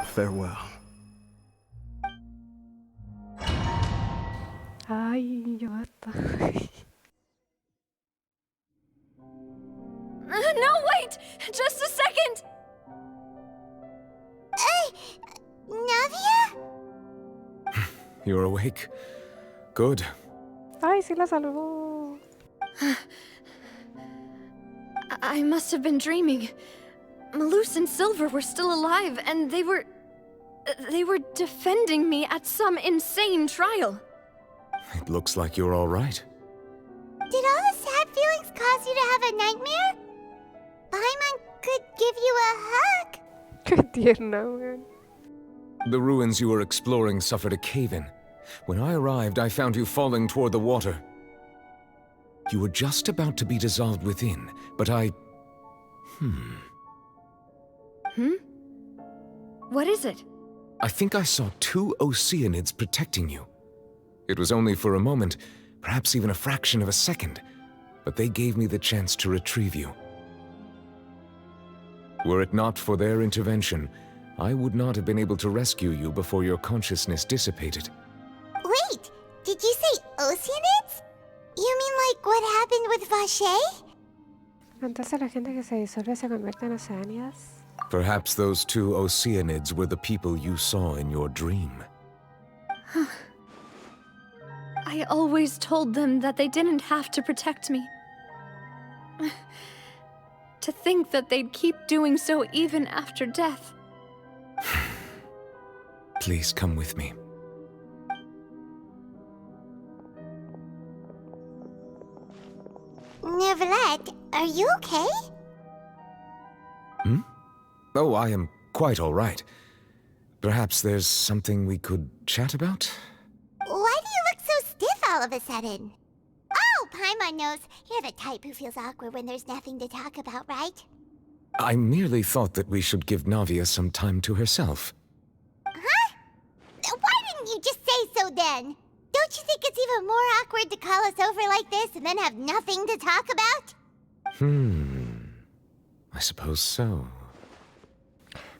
Farewell. Ay, ya basta. No, wait! Just a second! Navia? You're awake. Good. Ay, sí la salvó. I must have been dreaming. Malus and Silver were still alive, and they were defending me at some insane trial. It looks like you're all right. Did all the sad feelings cause you to have a nightmare? Paimon could give you a hug. Qué tierno, weón. The ruins you were exploring suffered a cave-in. When I arrived, I found you falling toward the water. You were just about to be dissolved within, but I... What is it? I think I saw 2 Oceanids protecting you. It was only for a moment, perhaps even a fraction of a second, but they gave me the chance to retrieve you. Were it not for their intervention, I would not have been able to rescue you before your consciousness dissipated. Wait, did you say Oceanids? You mean like what happened with Vache? Entonces la gente que se disuelve se convierte en oceánidas. Perhaps those 2 Oceanids were the people you saw in your dream. I always told them that they didn't have to protect me. To think that they'd keep doing so even after death. Please come with me. Neuvillette, are you okay? Oh, I am quite all right. Perhaps there's something we could chat about? Why do you look so stiff all of a sudden? Oh, Paimon knows. You're the type who feels awkward when there's nothing to talk about, right? I merely thought that we should give Navia some time to herself. Huh? Why didn't you just say so then? Don't you think it's even more awkward to call us over like this and then have nothing to talk about? I suppose so.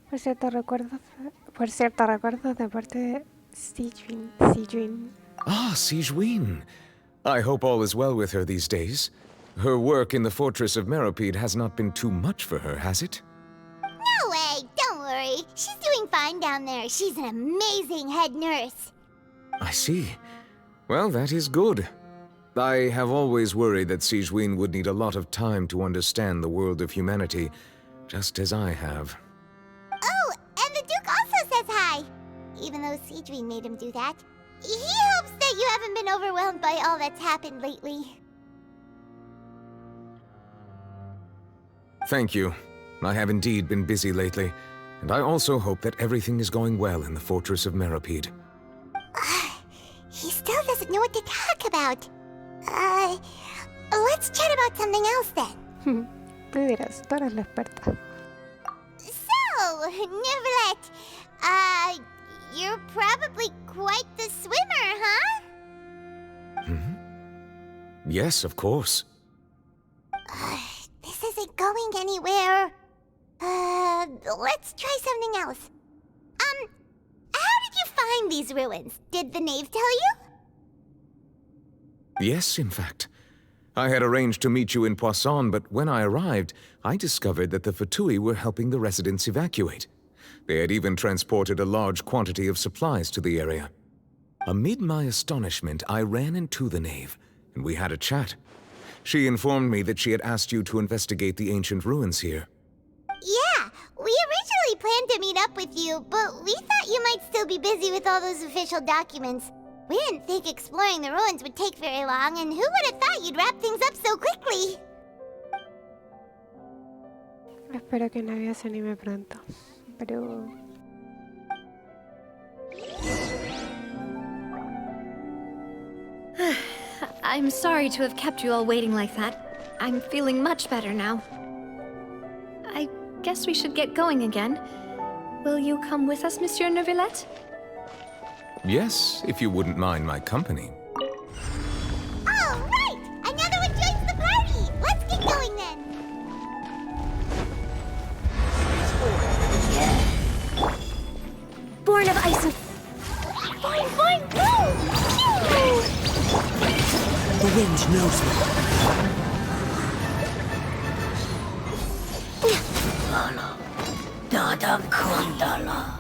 Por cierto, recuerdos de parte de Sijin. Ah, Sijin. I hope all is well with her these days. Her work in the Fortress of Meropide has not been too much for her, has it? No way, don't worry. She's doing fine down there. She's an amazing head nurse. I see. Well, that is good. I have always worried that Sijin would need a lot of time to understand the world of humanity, just as I have. Oh, and the Duke also says hi. Even though Sijin made him do that. He hopes that you haven't been overwhelmed by all that's happened lately. Thank you. I have indeed been busy lately, and I also hope that everything is going well in the Fortress of Meropide. He still doesn't know what to talk about. Let's chat about something else then. Tú dirás, tú eres la experta. So, Neuvillette, you're probably quite the swimmer, huh? Yes, of course. This isn't going anywhere. Let's try something else. How did you find these ruins? Did the knave tell you? Yes, in fact. I had arranged to meet you in Poisson, but when I arrived, I discovered that the Fatui were helping the residents evacuate. They had even transported a large quantity of supplies to the area. Amid my astonishment, I ran into the knave, and we had a chat. She informed me that she had asked you to investigate the ancient ruins here. Yeah, we originally planned to meet up with you, but we thought you might still be busy with all those official documents. We didn't think exploring the ruins would take very long, and who would have thought you'd wrap things up so quickly? Espero que Navia se anime pronto. Pero... I'm sorry to have kept you all waiting like that. I'm feeling much better now. I guess we should get going again. Will you come with us, Monsieur Neuvillette? Yes, if you wouldn't mind my company. All right! Another one joins the party! Let's get going then! Born of ice and... Fine, fine, go! The wind knows me. Dada Kundala.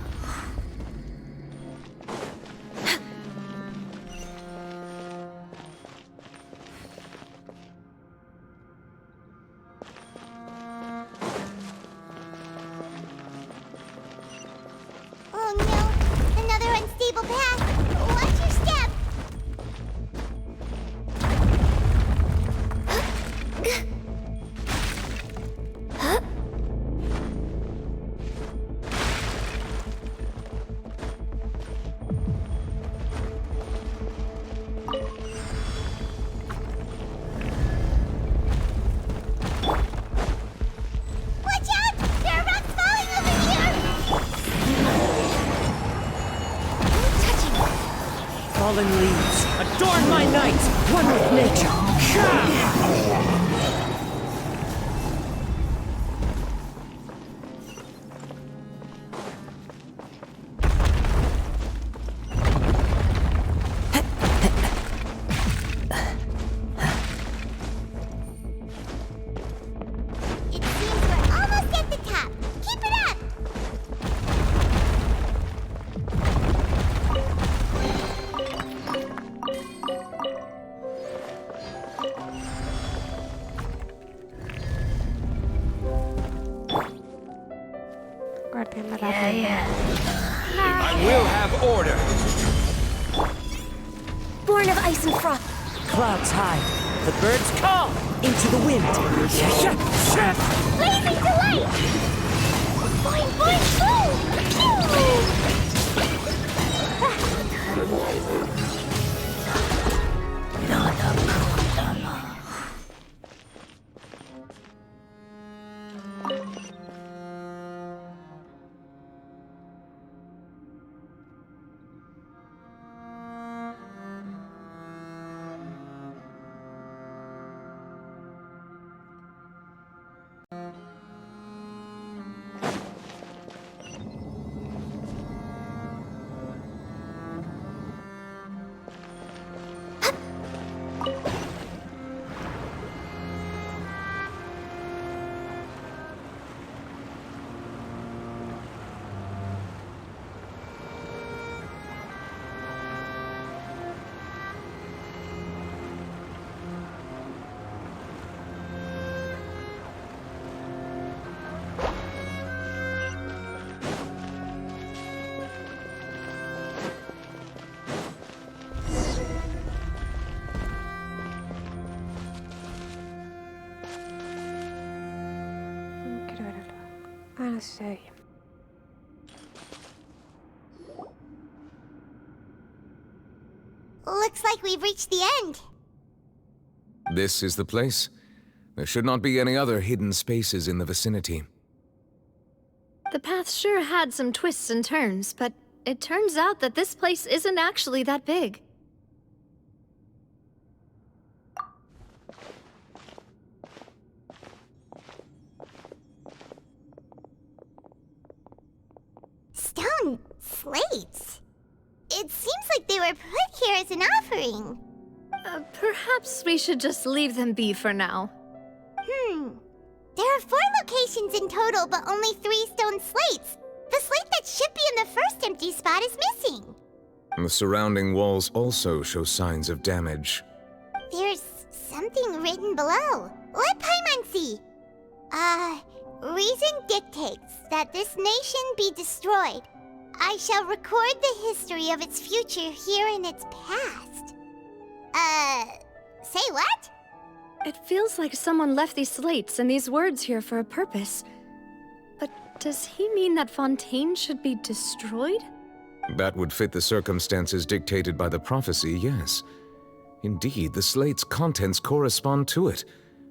fallen leaves, adorn my night, one with nature. It seems we're almost at the top. Keep it up! Guardián de la Luna. I will have order. Born of ice and frost. Clouds high, the birds call into the wind. Blazing delight! Boing, boing, Quiero ver algo. Ah, no sé. Looks like we've reached the end. This is the place. There should not be any other hidden spaces in the vicinity. The path sure had some twists and turns, but it turns out that this place isn't actually that big. Stone slates. It seems like they were put here as an offering. Perhaps we should just leave them be for now. There are 4 locations in total, but only 3 stone slates. The slate that should be in the first empty spot is missing. The surrounding walls also show signs of damage. There's something written below. Let Paimon see. Reason dictates that this nation be destroyed. I shall record the history of its future here in its past. Say what? It feels like someone left these slates and these words here for a purpose. But does he mean that Fontaine should be destroyed? That would fit the circumstances dictated by the prophecy, yes. Indeed, the slate's contents correspond to it.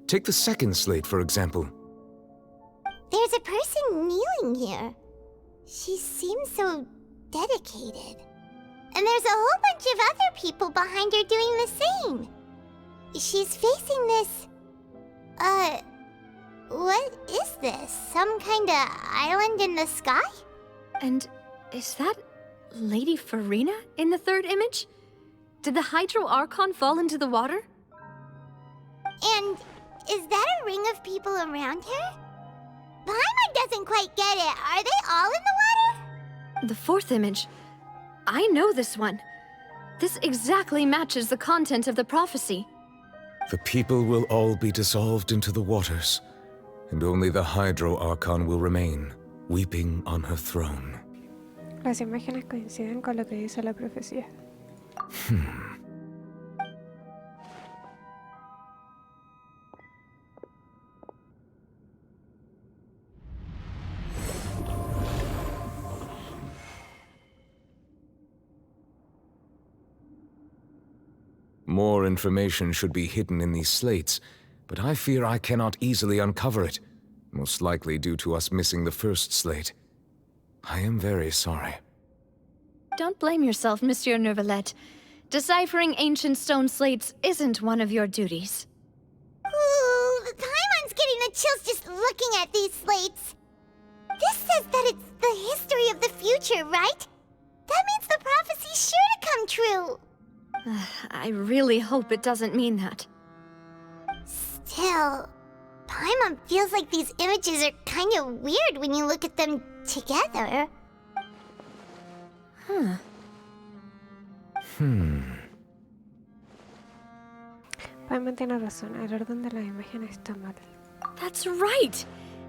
Take the second slate, for example. There's a person kneeling here. She seems so dedicated. And there's a whole bunch of other people behind her doing the same. She's facing this... what is this? Some kind of island in the sky? And is that Lady Farina in the third image? Did the Hydro Archon fall into the water? And is that a ring of people around her? Paimon doesn't quite get it. Are they all in the water? The fourth image. I know this one. This exactly matches the content of the prophecy. The people will all be dissolved into the waters, and only the Hydro Archon will remain, weeping on her throne. Las imágenes coinciden con lo que dice la profecía. More information should be hidden in these slates, but I fear I cannot easily uncover it, most likely due to us missing the first slate. I am very sorry. Don't blame yourself, Monsieur Neuvillette. Deciphering ancient stone slates isn't one of your duties. Ooh, Paimon's getting the chills just looking at these slates. This says that it's the history of the future, right? That means the prophecy's sure to come true. I really hope it doesn't mean that. Still, Paimon feels like these images are kind of weird when you look at them together. Paimon tiene razón, el orden de las imágenes está mal. That's right!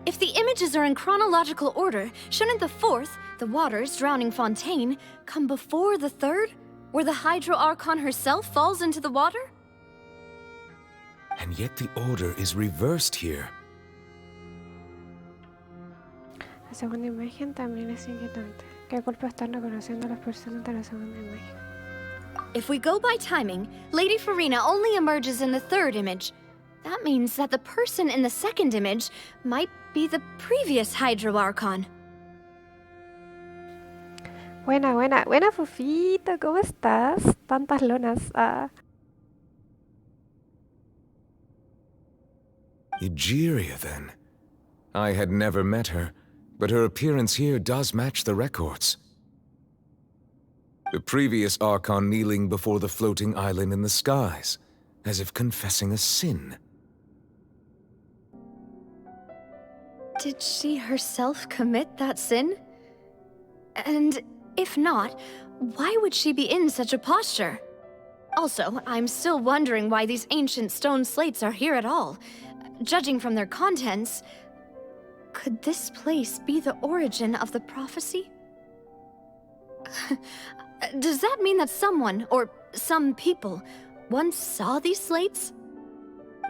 If the images are in chronological order, shouldn't the fourth, the waters drowning Fontaine, come before the third, where the Hydro Archon herself falls into the water? And yet the order is reversed here. La segunda imagen también es inquietante. ¿Qué culpa están reconociendo a las personas de la segunda imagen? If we go by timing, Lady Farina only emerges in the third image. That means that the person in the second image might be the previous Hydro Archon. Buena, Fufito, ¿cómo estás? Tantas lonas. Egeria, then. I had never met her, but her appearance here does match the records. The previous Archon kneeling before the floating island in the skies, as if confessing a sin. Did she herself commit that sin? And if not, why would she be in such a posture? Also, I'm still wondering why these ancient stone slates are here at all. Judging from their contents, could this place be the origin of the prophecy? Does that mean that someone, or some people, once saw these slates?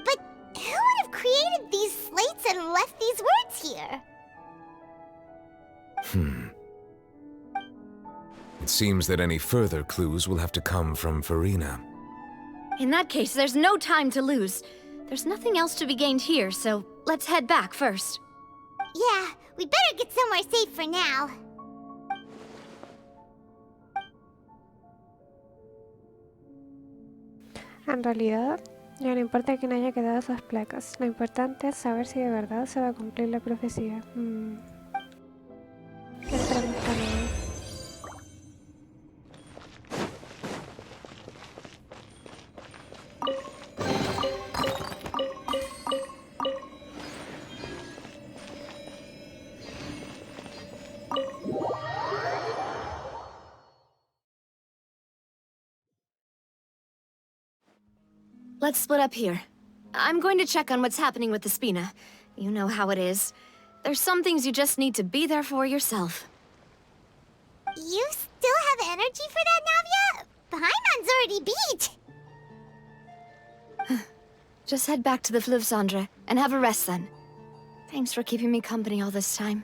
But who would have created these slates and left these words here? It seems that any further clues will have to come from Farina. In that case, there's no time to lose. There's nothing else to be gained here, so let's head back first. Yeah, we better get somewhere safe for now. En realidad, ya no importa quién haya quedado esas placas. Lo importante es saber si de verdad se va a cumplir la profecía. Entramos también. Let's split up here. I'm going to check on what's happening with the Spina. You know how it is. There's some things you just need to be there for yourself. You still have energy for that, Navia? Paimon's already beat. Just head back to the Fleuve Cendre and have a rest then. Thanks for keeping me company all this time.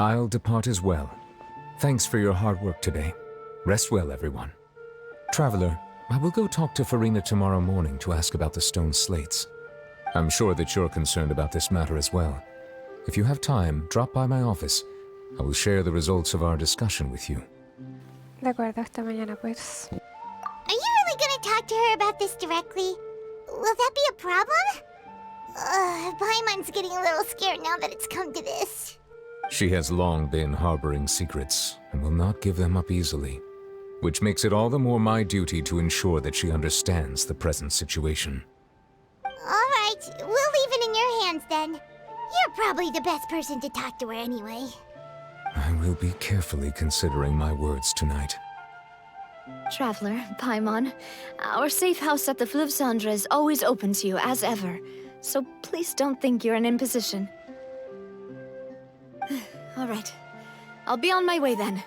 I'll depart as well. Thanks for your hard work today. Rest well, everyone. Traveler, I will go talk to Farina tomorrow morning to ask about the stone slates. I'm sure that you're concerned about this matter as well. If you have time, drop by my office. I will share the results of our discussion with you. De acuerdo, hasta mañana pues. Are you really gonna talk to her about this directly? Will that be a problem? Paimon's getting a little scared now that it's come to this. She has long been harboring secrets and will not give them up easily, which makes it all the more my duty to ensure that she understands the present situation. Alright, we'll leave it in your hands then. You're probably the best person to talk to her anyway. I will be carefully considering my words tonight. Traveler, Paimon, our safe house at the Fleuve Cendre is always open to you as ever, so please don't think you're an imposition. Alright, I'll be on my way then.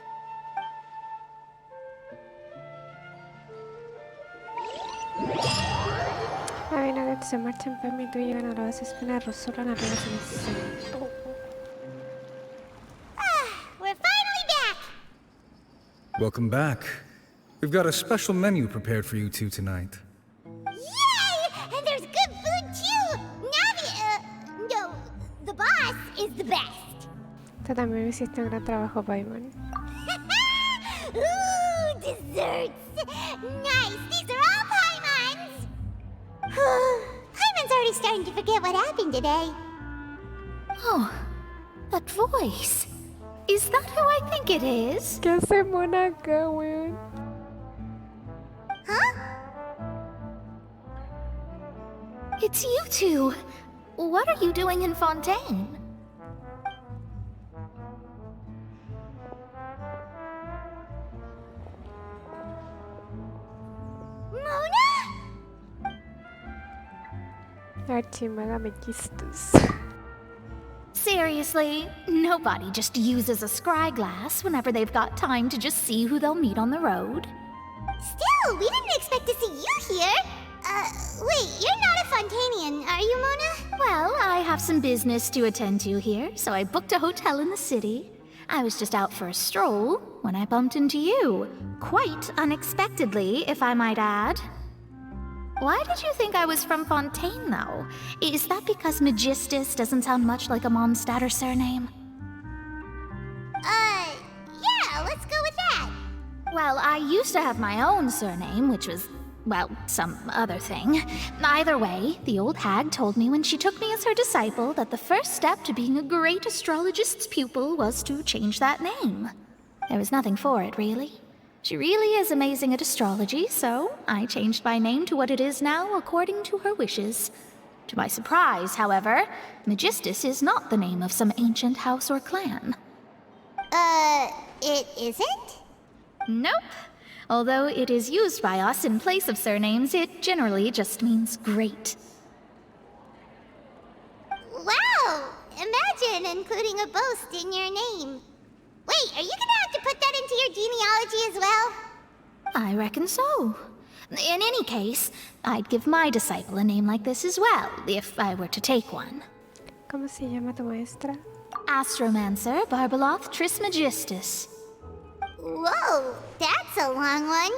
Ay, no, que se marchen por mí, tú llegan a la base espina Rosola en la Misión. We're finally back! Welcome back. We've got a special menu prepared for you two tonight. Yay! And there's good food too! Navi, no, the boss is the best. Tú también hiciste un gran trabajo, Paimon. Ooh, desserts! Nice! These are all Paimon's! Paimon's already starting to forget what happened today. Oh, that voice. Is that who I think it is? ¿Qué hace Mona acá, weón? Huh? It's you two. What are you doing in Fontaine? Mona? Archimagamechistus. Seriously, nobody just uses a scry glass whenever they've got time to just see who they'll meet on the road. Still, we didn't expect to see you here. Wait, you're not a Fontanian, are you, Mona? Well, I have some business to attend to here, so I booked a hotel in the city. I was just out for a stroll when I bumped into you. Quite unexpectedly, if I might add. Why did you think I was from Fontaine, though? Is that because Magistus doesn't sound much like a Mondstadter surname? Yeah, let's go with that. Well, I used to have my own surname, which was, well, some other thing. Either way, the old hag told me when she took me as her disciple that the first step to being a great astrologist's pupil was to change that name. There was nothing for it, really. She really is amazing at astrology, so I changed my name to what it is now according to her wishes. To my surprise, however, Magistus is not the name of some ancient house or clan. It isn't? Nope. Although it is used by us in place of surnames, it generally just means great. Wow! Imagine including a boast in your name. Wait, are you gonna have to put that into your genealogy as well? I reckon so. In any case, I'd give my disciple a name like this as well, if I were to take one. ¿Cómo se llama tu maestra? Astromancer Barbaloth Trismegistus. Whoa, that's a long one.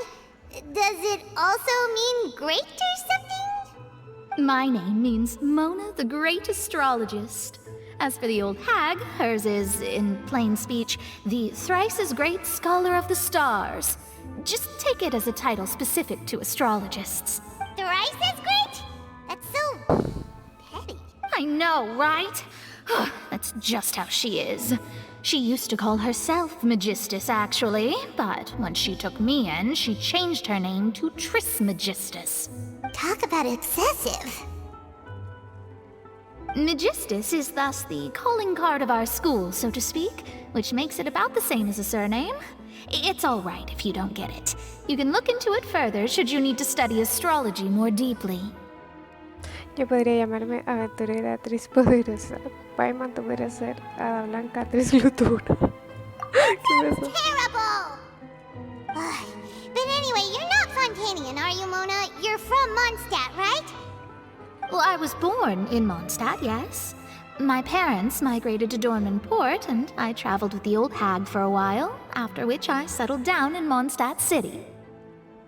Does it also mean great or something? My name means Mona the Great Astrologist. As for the old hag, hers is, in plain speech, the thrice-as-great Scholar of the Stars. Just take it as a title specific to astrologists. Thrice as great? That's so petty. I know, right? That's just how she is. She used to call herself Magistus, actually, but when she took me in, she changed her name to Trismegistus. Talk about excessive. Magistus is thus the calling card of our school, so to speak, which makes it about the same as a surname. It's all right if you don't get it. You can look into it further should you need to study astrology more deeply. Yo podría llamarme Aventurera Tris Poderosa. Paimon, tú podrías ser Hada Blanca Tris Glutura. Terrible! But anyway, you're not Fontanian, are you, Mona? You're from Mondstadt, right? Well, I was born in Mondstadt, yes. My parents migrated to Dorman Port, and I traveled with the old hag for a while, after which I settled down in Mondstadt City.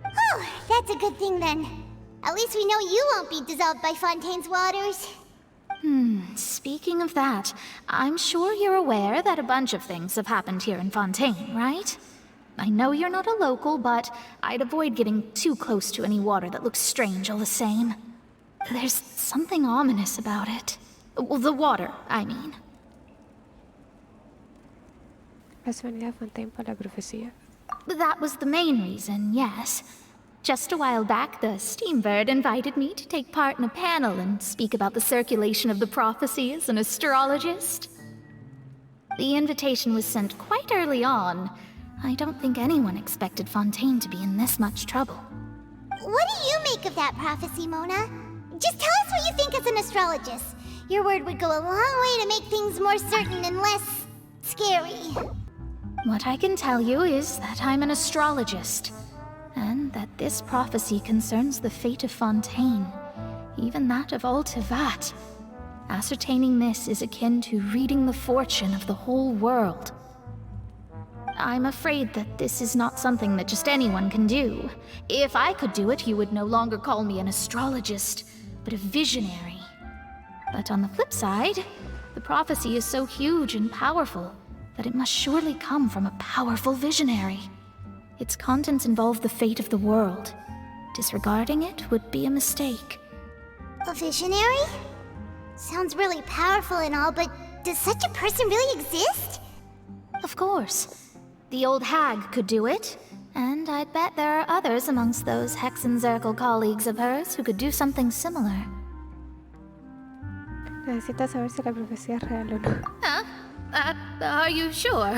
Oh, that's a good thing then. At least we know you won't be dissolved by Fontaine's waters. Speaking of that, I'm sure you're aware that a bunch of things have happened here in Fontaine, right? I know you're not a local, but I'd avoid getting too close to any water that looks strange all the same. There's something ominous about it. Well, the water, I mean. Has venido a Fontaine por la profecía. That was the main reason, yes. Just a while back, the Steambird invited me to take part in a panel and speak about the circulation of the prophecy as an astrologist. The invitation was sent quite early on. I don't think anyone expected Fontaine to be in this much trouble. What do you make of that prophecy, Mona? Just tell us what you think as an astrologist. Your word would go a long way to make things more certain and less scary. What I can tell you is that I'm an astrologist, and that this prophecy concerns the fate of Fontaine, even that of all Tevat. Ascertaining this is akin to reading the fortune of the whole world. I'm afraid that this is not something that just anyone can do. If I could do it, you would no longer call me an astrologist, but a visionary. But on the flip side, the prophecy is so huge and powerful that it must surely come from a powerful visionary. Its contents involve the fate of the world. Disregarding it would be a mistake. A visionary? Sounds really powerful and all, but does such a person really exist? Of course. The old hag could do it. And I'd bet there are others amongst those Hexenzirkel colleagues of hers who could do something similar. Necesita saber si la profecía es real o no. Are you sure?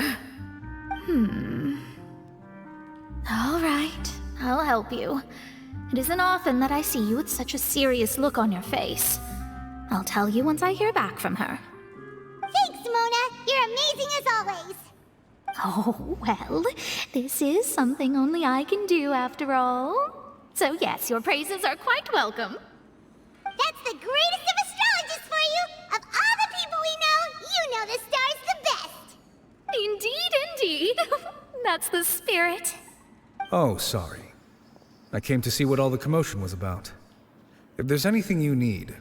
All right, I'll help you. It isn't often that I see you with such a serious look on your face. I'll tell you once I hear back from her. Thanks, Mona. You're amazing as always. Oh, well, this is something only I can do after all. So yes, your praises are quite welcome. That's the greatest of astrologists for you! Of all the people we know, you know the star's the best! Indeed. That's the spirit. Oh, sorry. I came to see what all the commotion was about. If there's anything you need,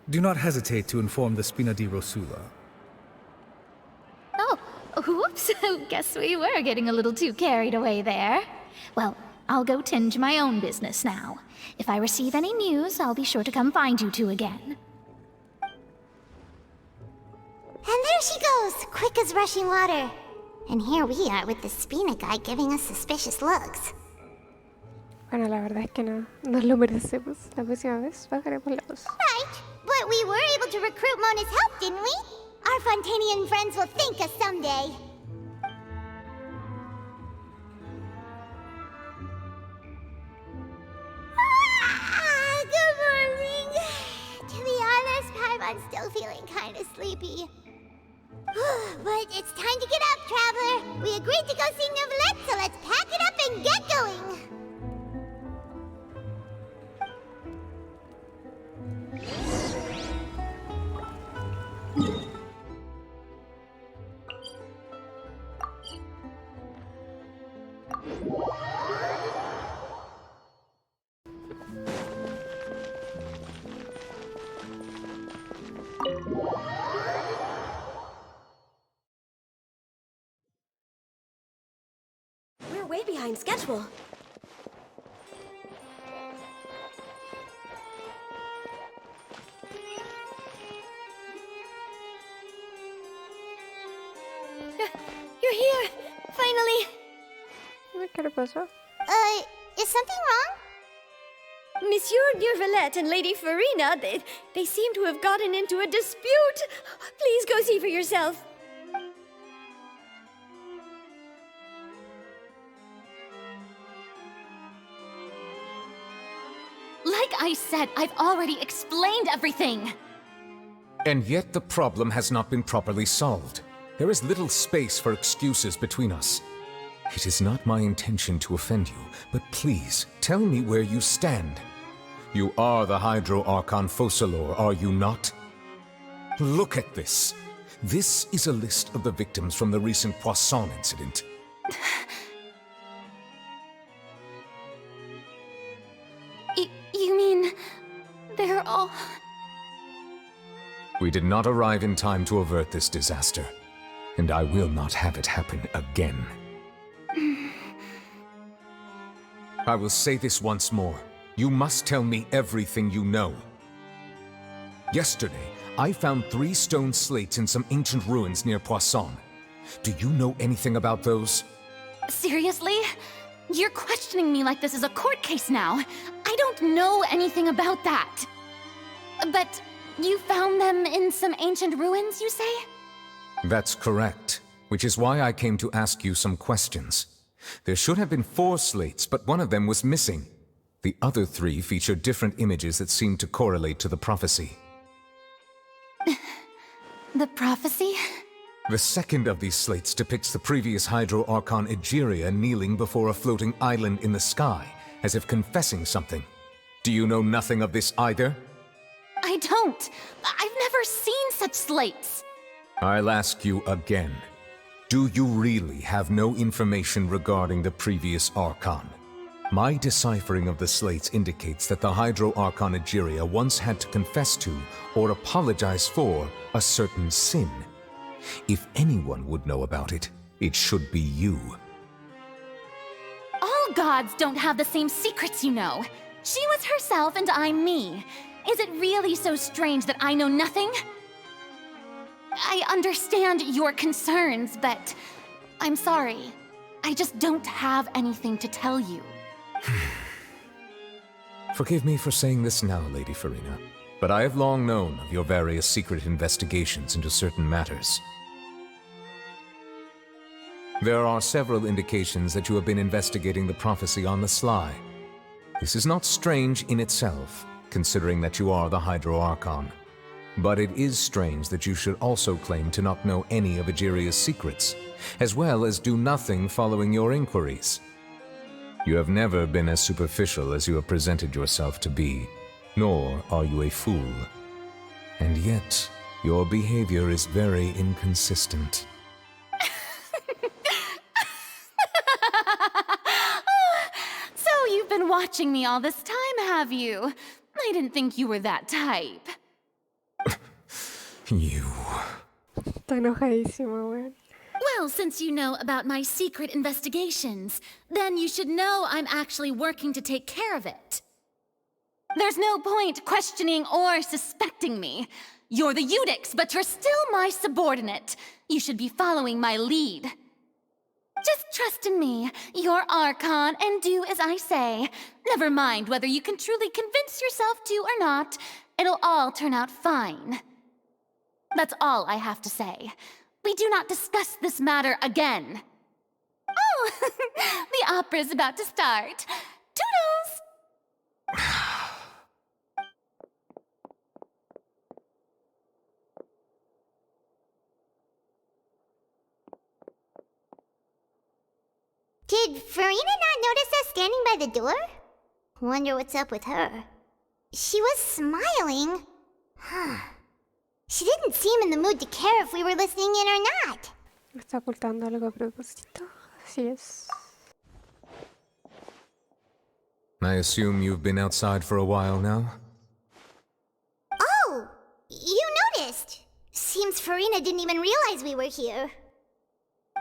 do not hesitate to inform the Spina di Rosula. Oh, whoops. Guess we were getting a little too carried away there. Well, I'll go tend to my own business now. If I receive any news, I'll be sure to come find you two again. And there she goes, quick as rushing water. And here we are with the Spina guy giving us suspicious looks. Bueno, la verdad es que no nos lo merecemos. La próxima vez bajaremos la voz. Right, but we were able to recruit Mona's help, didn't we? Our Fontanian friends will thank us someday. Good morning. To be honest, Paimon's still feeling kind of sleepy. But it's time to get up, Traveler. We agreed to go see Neuvillette, so let's pack it up and get going. We're way behind schedule. You're here! Finally! ¿Qué pasó? Is something wrong? Monsieur Neuvillette and Lady Farina, they seem to have gotten into a dispute. Please go see for yourself. Like I said, I've already explained everything. And yet the problem has not been properly solved. There is little space for excuses between us. It is not my intention to offend you, but please, tell me where you stand. You are the Hydro Archon Focalor, are you not? Look at this. This is a list of the victims from the recent Poisson incident. You mean... they're all... We did not arrive in time to avert this disaster, and I will not have it happen again. I will say this once more. You must tell me everything you know. Yesterday, I found 3 stone slates in some ancient ruins near Poisson. Do you know anything about those? Seriously? You're questioning me like this is a court case now. I don't know anything about that. But you found them in some ancient ruins, you say? That's correct, which is why I came to ask you some questions. There should have been 4 slates, but one of them was missing. The other 3 featured different images that seemed to correlate to the prophecy. The prophecy? The second of these slates depicts the previous Hydro Archon Egeria kneeling before a floating island in the sky, as if confessing something. Do you know nothing of this either? I don't. I've never seen such slates. I'll ask you again. Do you really have no information regarding the previous Archon? My deciphering of the slates indicates that the Hydro Archon Egeria once had to confess to, or apologize for, a certain sin. If anyone would know about it, it should be you. All All gods don't have the same secrets, you know. She was herself and I'm me. Is it really so strange that I know nothing? I understand your concerns, but I'm sorry. I just don't have anything to tell you. Forgive me for saying this now, Lady Farina, but I have long known of your various secret investigations into certain matters. There are several indications that you have been investigating the prophecy on the sly. This is not strange in itself, considering that you are the Hydro Archon. But it is strange that you should also claim to not know any of Egeria's secrets, as well as do nothing following your inquiries. You have never been as superficial as you have presented yourself to be, nor are you a fool. And yet, your behavior is very inconsistent. So you've been watching me all this time, have you? I didn't think you were that type. You... Está enojadísimo, weón. Well, since you know about my secret investigations, then you should know I'm actually working to take care of it. There's no point questioning or suspecting me. You're the Eudix, but you're still my subordinate. You should be following my lead. Just trust in me, you're Archon, and do as I say. Never mind whether you can truly convince yourself to or not. It'll all turn out fine. That's all I have to say. We do not discuss this matter again. Oh, the opera's about to start. Toodles! Did Farina not notice us standing by the door? Wonder what's up with her. She was smiling. Huh. She didn't seem in the mood to care if we were listening in or not. Está ocultando algo a propósito. Así es. I assume you've been outside for a while now? Oh! You noticed! Seems Farina didn't even realize we were here.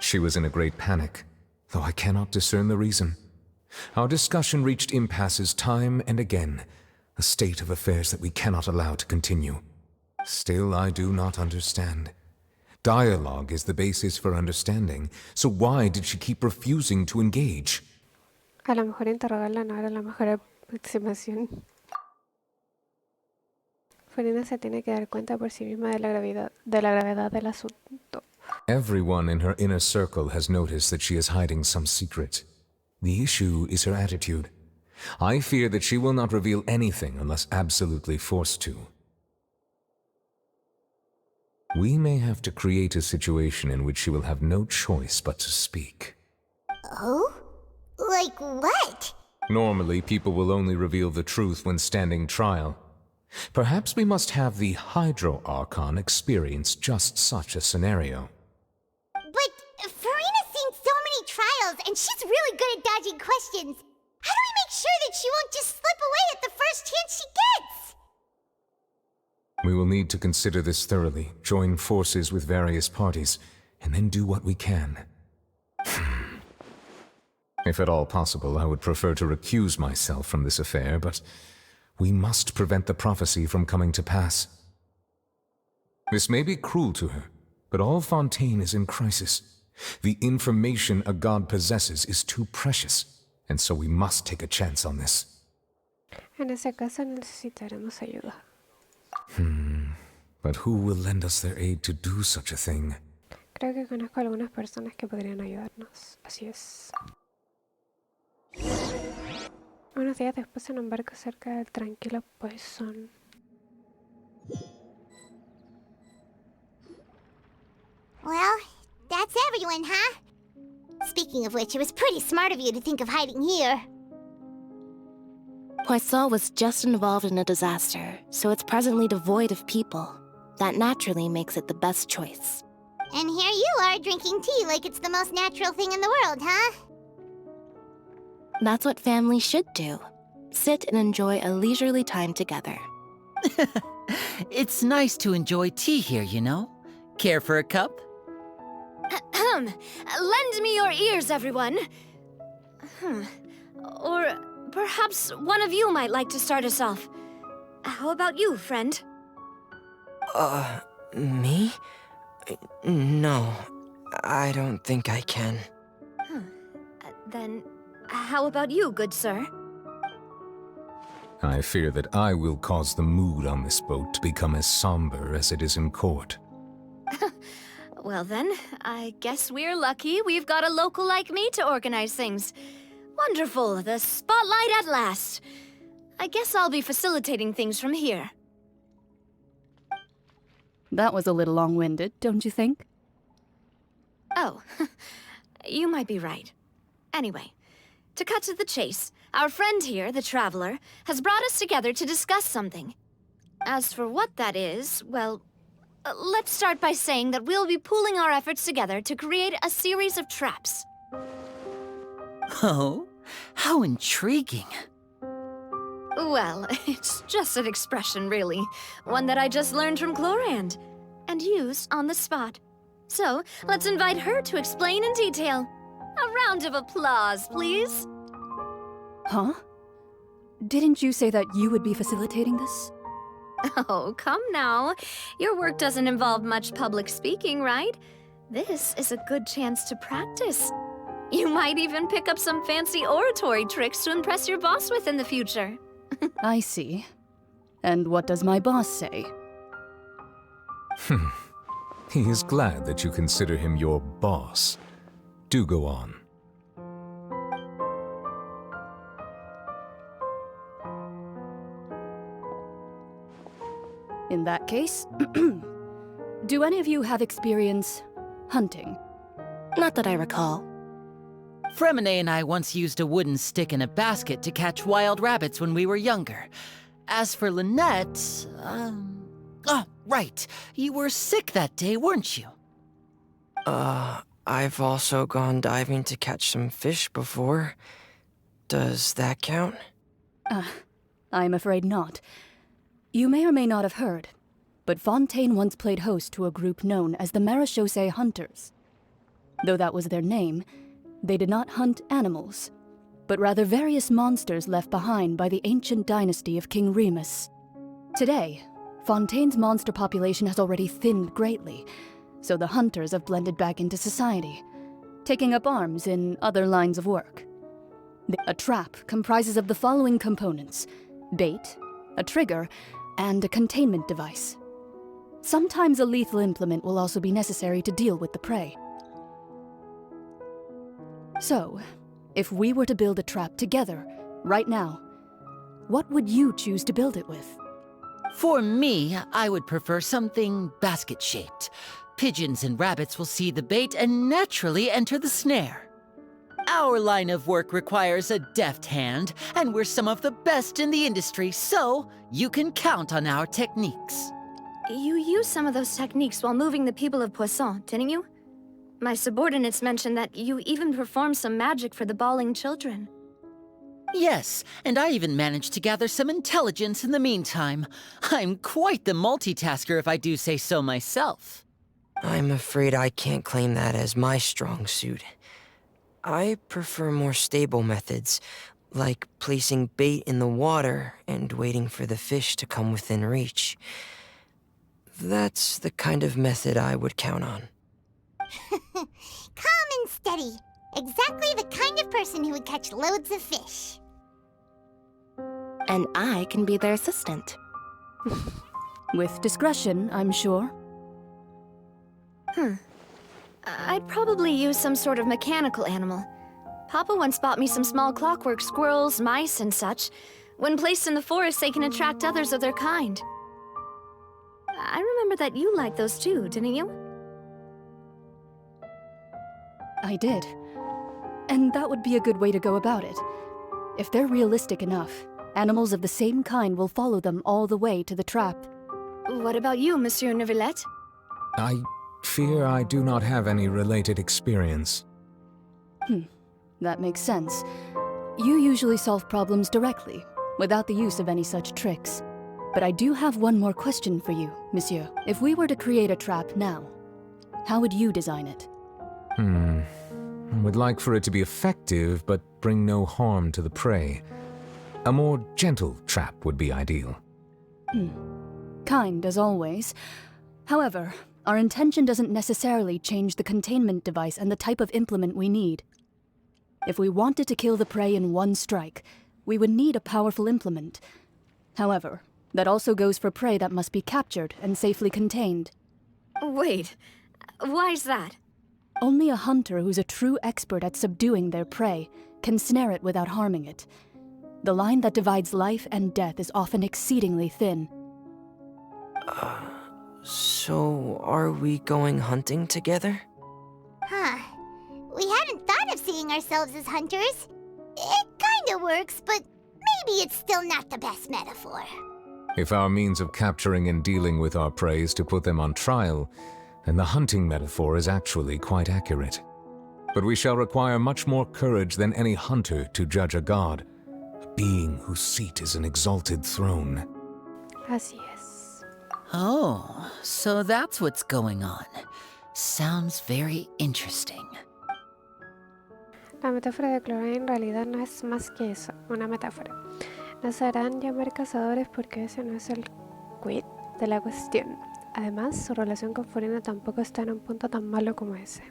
She was in a great panic, though I cannot discern the reason. Our discussion reached impasses time and again, a state of affairs that we cannot allow to continue. Still, I do not understand. Dialogue is the basis for understanding, so why did she keep refusing to engage? A lo mejor interrogarla no era la mejor aproximación. Farina se tiene que dar cuenta por sí misma de la gravedad del asunto. Everyone in her inner circle has noticed that she is hiding some secret. The issue is her attitude. I fear that she will not reveal anything unless absolutely forced to. We may have to create a situation in which she will have no choice but to speak. Oh? Like what? Normally, people will only reveal the truth when standing trial. Perhaps we must have the Hydro Archon experience just such a scenario. But Farina's seen so many trials, and she's really good at dodging questions. How do we make sure that she won't just slip away at the first chance she gets? We will need to consider this thoroughly, join forces with various parties, and then do what we can. If at all possible, I would prefer to recuse myself from this affair, but we must prevent the prophecy from coming to pass. This may be cruel to her, but all Fontaine is in crisis. The information a god possesses is too precious, and so we must take a chance on this. En ese caso necesitaremos ayuda. But who will lend us their aid to do such a thing? Creo que conozco algunas personas que podrían ayudarnos. Así es. Unos días después en un barco cerca del tranquilo Poisson. Well, that's everyone, huh? Speaking of which, it was pretty smart of you to think of hiding here. Poisson was just involved in a disaster, so it's presently devoid of people. That naturally makes it the best choice. And here you are drinking tea like it's the most natural thing in the world, huh? That's what families should do. Sit and enjoy a leisurely time together. It's nice to enjoy tea here, you know? Care for a cup? Lend me your ears, everyone. Or perhaps one of you might like to start us off. How about you, friend? Me? No, I don't think I can. Then, how about you, good sir? I fear that I will cause the mood on this boat to become as somber as it is in court. Well then, I guess we're lucky we've got a local like me to organize things. Wonderful, the spotlight at last. I guess I'll be facilitating things from here. That was a little long-winded, don't you think? Oh, you might be right. Anyway, to cut to the chase, our friend here, the Traveler, has brought us together to discuss something. As for what that is, well, let's start by saying that we'll be pooling our efforts together to create a series of traps. Oh, how intriguing. Well, it's just an expression, really. One that I just learned from Chlorand, and used on the spot. So, let's invite her to explain in detail. A round of applause, please. Huh? Didn't you say that you would be facilitating this? Oh, come now. Your work doesn't involve much public speaking, right? This is a good chance to practice. You might even pick up some fancy oratory tricks to impress your boss with in the future. I see. And what does my boss say? He is glad that you consider him your boss. Do go on. In that case, do any of you have experience hunting? Not that I recall. Fremine and I once used a wooden stick in a basket to catch wild rabbits when we were younger. As for Lynette, oh, right. You were sick that day, weren't you? I've also gone diving to catch some fish before. Does that count? I'm afraid not. You may or may not have heard, but Fontaine once played host to a group known as the Marechaussee Hunters. Though that was their name, they did not hunt animals, but rather various monsters left behind by the ancient dynasty of King Remus. Today, Fontaine's monster population has already thinned greatly, so the hunters have blended back into society, taking up arms in other lines of work. A trap comprises of the following components: bait, a trigger, and a containment device. Sometimes a lethal implement will also be necessary to deal with the prey. So, if we were to build a trap together, right now, what would you choose to build it with? For me, I would prefer something basket-shaped. Pigeons and rabbits will see the bait and naturally enter the snare. Our line of work requires a deft hand, and we're some of the best in the industry, so you can count on our techniques. You used some of those techniques while moving the people of Poisson, didn't you? My subordinates mentioned that you even performed some magic for the bawling children. Yes, and I even managed to gather some intelligence in the meantime. I'm quite the multitasker if I do say so myself. I'm afraid I can't claim that as my strong suit. I prefer more stable methods, like placing bait in the water and waiting for the fish to come within reach. That's the kind of method I would count on. Calm and steady. Exactly the kind of person who would catch loads of fish. And I can be their assistant. With discretion, I'm sure. I'd probably use some sort of mechanical animal. Papa once bought me some small clockwork squirrels, mice, and such. When placed in the forest, they can attract others of their kind. I remember that you liked those too, didn't you? I did. And that would be a good way to go about it. If they're realistic enough, animals of the same kind will follow them all the way to the trap. What about you, Monsieur Neuvillette? I fear I do not have any related experience. That makes sense. You usually solve problems directly, without the use of any such tricks. But I do have one more question for you, Monsieur. If we were to create a trap now, how would you design it? would like for it to be effective, but bring no harm to the prey. A more gentle trap would be ideal. Kind, as always. However, our intention doesn't necessarily change the containment device and the type of implement we need. If we wanted to kill the prey in one strike, we would need a powerful implement. However, that also goes for prey that must be captured and safely contained. Wait, why's that? Only a hunter who's a true expert at subduing their prey can snare it without harming it. The line that divides life and death is often exceedingly thin. So are we going hunting together? Huh. We hadn't thought of seeing ourselves as hunters. It kinda works, but maybe it's still not the best metaphor. If our means of capturing and dealing with our prey is to put them on trial, then the hunting metaphor is actually quite accurate. But we shall require much more courage than any hunter to judge a god, a being whose seat is an exalted throne. Así es. Oh, so that's what's going on. Sounds very interesting. La metáfora de Chlorine en realidad no es más que eso, una metáfora. Nos harán llamar cazadores porque ese no es el quid de la cuestión. Además, su relación con Furina tampoco está en un punto tan malo como ese.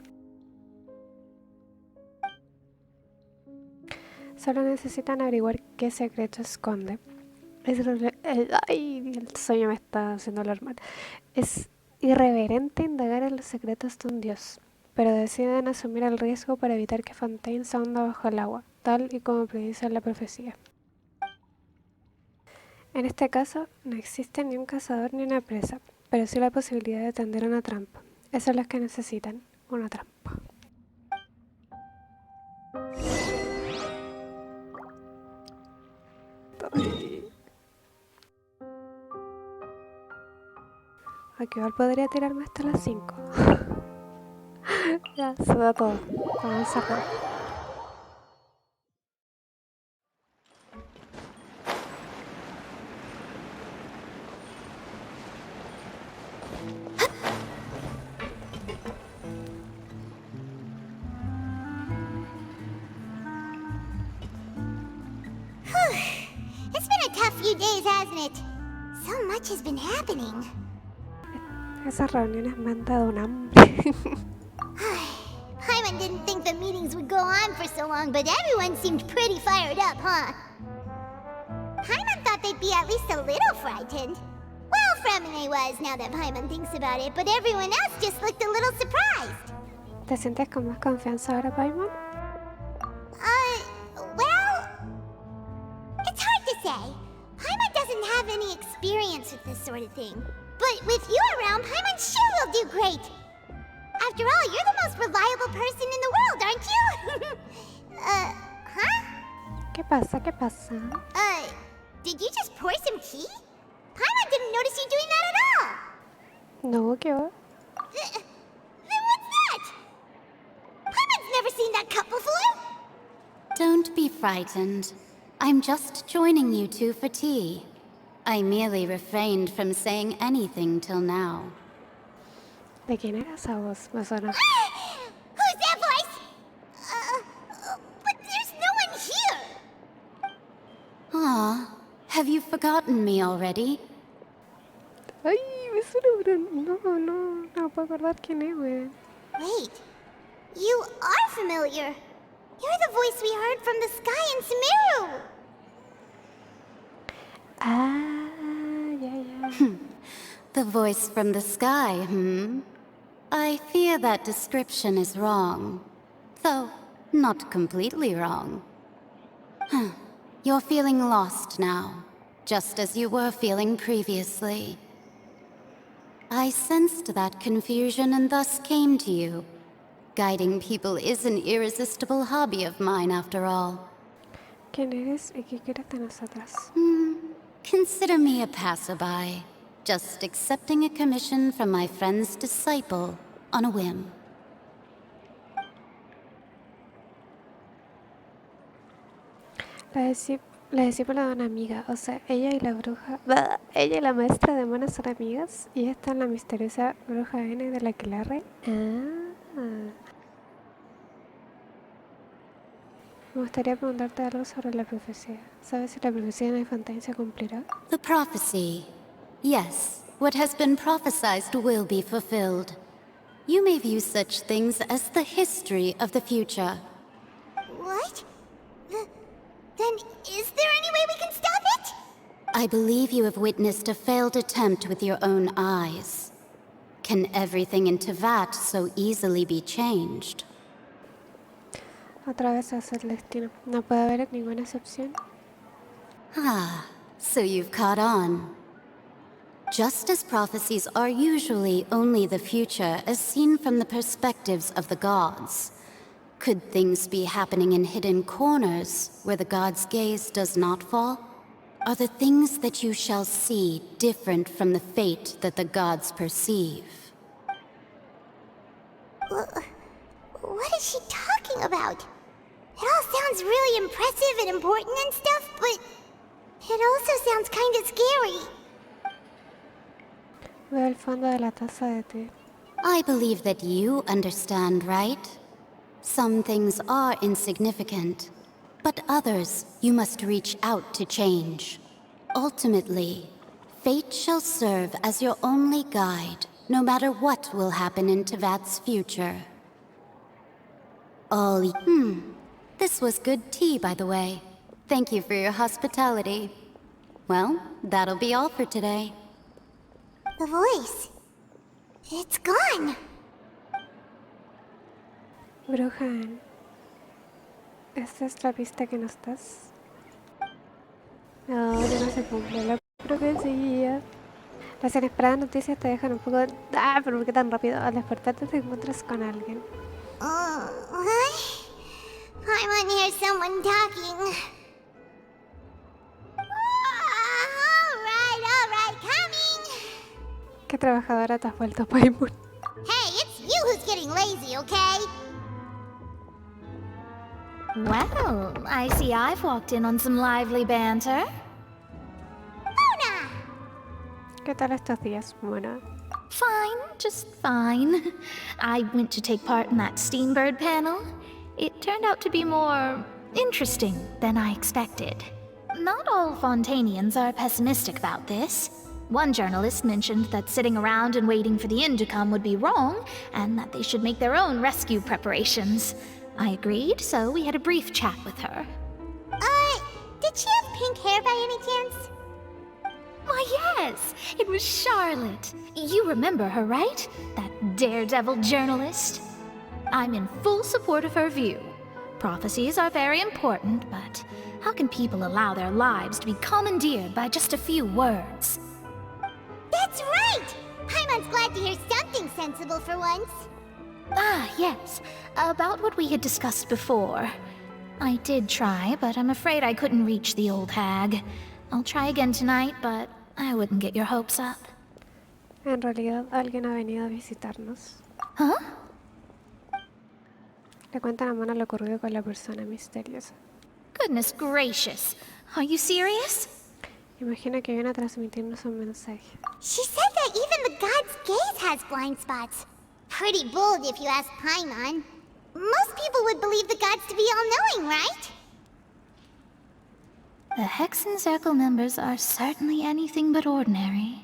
Solo necesitan averiguar qué secreto esconde. El sueño me está haciendo alarmar. Es irreverente indagar en los secretos de un dios, pero deciden asumir el riesgo para evitar que Fontaine se hunda bajo el agua, tal y como predice la profecía. En este caso, no existe ni un cazador ni una presa, pero sí la posibilidad de tender una trampa. Eso es lo que necesitan, una trampa. Aquí igual podría tirarme hasta las 5. Ya, se da todo. Vamos a cerrar. It's been a tough few days, hasn't it? So much has been happening. Esas reuniones me han dado un hambre. Paimon didn't think the meetings would go on for so long, but everyone seemed pretty fired up, huh? Paimon thought they'd be at least a little frightened. Well, Fremine was, now that Paimon thinks about it, but everyone else just looked a little surprised. ¿Te sientes con más confianza ahora, Paimon? Well, it's hard to say. Paimon doesn't have any experience with this sort of thing. But with you around, Paimon sure will do great. After all, you're the most reliable person in the world, aren't you? Huh? ¿Qué pasa? ¿Qué pasa? Did you just pour some tea? Paimon didn't notice you doing that at all. No, ¿qué va? Then what's that? Paimon's never seen that cup before. Don't be frightened. I'm just joining you two for tea. I merely refrained from saying anything till now. ¿De quién era esa voz? Me suena. Who's that voice? But there's no one here. Ah, have you forgotten me already? Ay, me suena, no puedo acordar quién es, güey. Wait, you are familiar. You're the voice we heard from the sky in Sumeru. Yeah. The voice from the sky, I fear that description is wrong. Though, not completely wrong. You're feeling lost now, just as you were feeling previously. I sensed that confusion and thus came to you. Guiding people is an irresistible hobby of mine, after all. ¿Quién eres y qué quieres de nosotras? Consider me a passerby, just accepting a commission from my friend's disciple on a whim. La discípula de una amiga, o sea, ella y la bruja... Ella y la maestra de monas son amigas, y esta es la misteriosa bruja N de la Aquelarre. Me gustaría preguntarte algo sobre la profecía. ¿Sabes si la profecía de Fontaine se cumplirá? The prophecy. Yes, what has been prophesied will be fulfilled. You may view such things as the history of the future. What? Then is there any way we can stop it? I believe you have witnessed a failed attempt with your own eyes. Can everything in Tevat so easily be changed? Otra vez es el destino. No puede haber ninguna excepción. Ah, so you've caught on. Just as prophecies are usually only the future as seen from the perspectives of the gods, could things be happening in hidden corners where the gods' gaze does not fall? Are the things that you shall see different from the fate that the gods perceive? What is she talking about? It all sounds really impressive and important and stuff, but it also sounds kind of scary. Veo el fondo de la taza de té. I believe that you understand, right? Some things are insignificant, but others you must reach out to change. Ultimately, fate shall serve as your only guide, no matter what will happen in Tevat's future. This was good tea, by the way. Thank you for your hospitality. Well, that'll be all for today. The voice. It's gone. Bruja, ¿esta es la pista que nos das? No, ya no se cumple la profecía. Las inesperadas noticias te dejan un poco de... pero ¿por qué tan rápido? Al despertarte te encuentras con alguien. Paimon hears someone talking. Alright, coming. ¿Qué trabajadora te has vuelto, Paimon? Hey, it's you who's getting lazy, okay? Well, I see I've walked in on some lively banter. ¿Qué tal estos días, Mona? Fine, just fine. I went to take part in that Steambird panel. It turned out to be more interesting than I expected. Not all Fontainians are pessimistic about this. One journalist mentioned that sitting around and waiting for the end to come would be wrong, and that they should make their own rescue preparations. I agreed, so we had a brief chat with her. Did she have pink hair by any chance? Why, yes! It was Charlotte. You remember her, right? That daredevil journalist? I'm in full support of her view. Prophecies are very important, but how can people allow their lives to be commandeered by just a few words? That's right! Paimon's glad to hear something sensible for once. Ah, yes. About what we had discussed before. I did try, but I'm afraid I couldn't reach the old hag. I'll try again tonight, but I wouldn't get your hopes up. En realidad, alguien ha venido a visitarnos. Huh? Le cuentan a Mona lo ocurrido con la persona misteriosa. Goodness gracious. Are you serious? Imagino que viene a transmitirnos un mensaje. She said that even the god's gaze has blind spots. Pretty bold if you ask Paimon. Most people would believe the gods to be all-knowing, right? The Hexen Circle members are certainly anything but ordinary.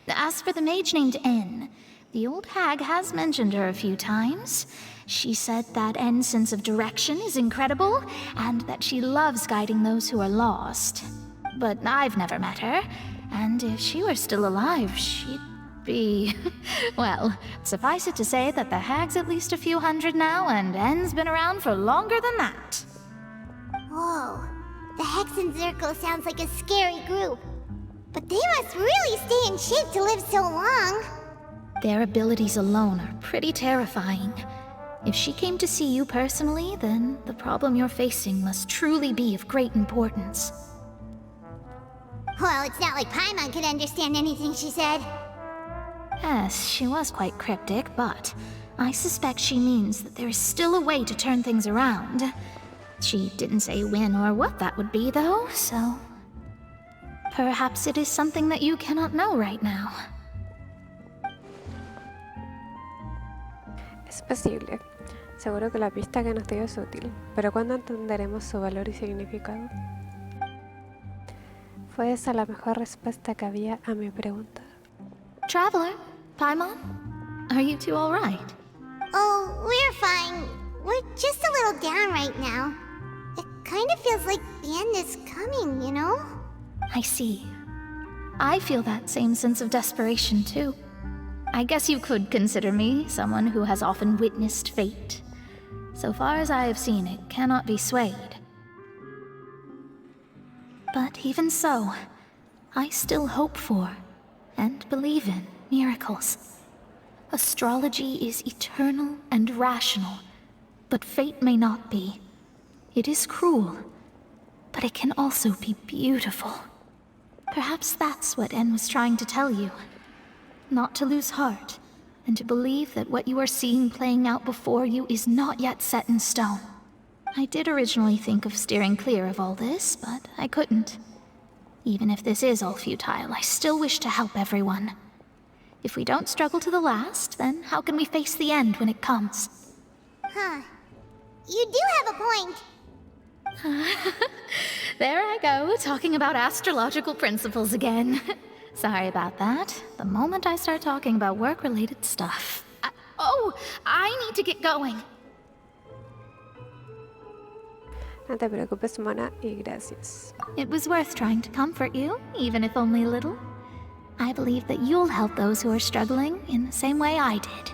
As for the mage named N, the old hag has mentioned her a few times. She said that N's sense of direction is incredible, and that she loves guiding those who are lost. But I've never met her, and if she were still alive, she'd be... well, suffice it to say that the hag's at least a few hundred now, and N's been around for longer than that. Whoa. The Hexen Circle sounds like a scary group. But they must really stay in shape to live so long. Their abilities alone are pretty terrifying. If she came to see you personally, then the problem you're facing must truly be of great importance. Well, it's not like Paimon could understand anything she said. Yes, she was quite cryptic, but I suspect she means that there is still a way to turn things around. She didn't say when or what that would be, though, so... perhaps it is something that you cannot know right now. Es posible. Seguro que la pista que nos dio es útil, pero ¿cuándo entenderemos su valor y significado? Fue esa la mejor respuesta que había a mi pregunta. Traveler, Paimon, are you two all right? Oh, we're fine. We're just a little down right now. It kind of feels like the end is coming, you know? I see. I feel that same sense of desperation, too. I guess you could consider me someone who has often witnessed fate. So far as I have seen, it cannot be swayed. But even so, I still hope for, and believe in, miracles. Astrology is eternal and rational, but fate may not be. It is cruel, but it can also be beautiful. Perhaps that's what En was trying to tell you. Not to lose heart, and to believe that what you are seeing playing out before you is not yet set in stone. I did originally think of steering clear of all this, but I couldn't. Even if this is all futile, I still wish to help everyone. If we don't struggle to the last, then how can we face the end when it comes? Huh. You do have a point. There I go, talking about astrological principles again. Sorry about that. The moment I start talking about work-related stuff... I need to get going. No te preocupes, Mona, y gracias. It was worth trying to comfort you, even if only a little. I believe that you'll help those who are struggling in the same way I did.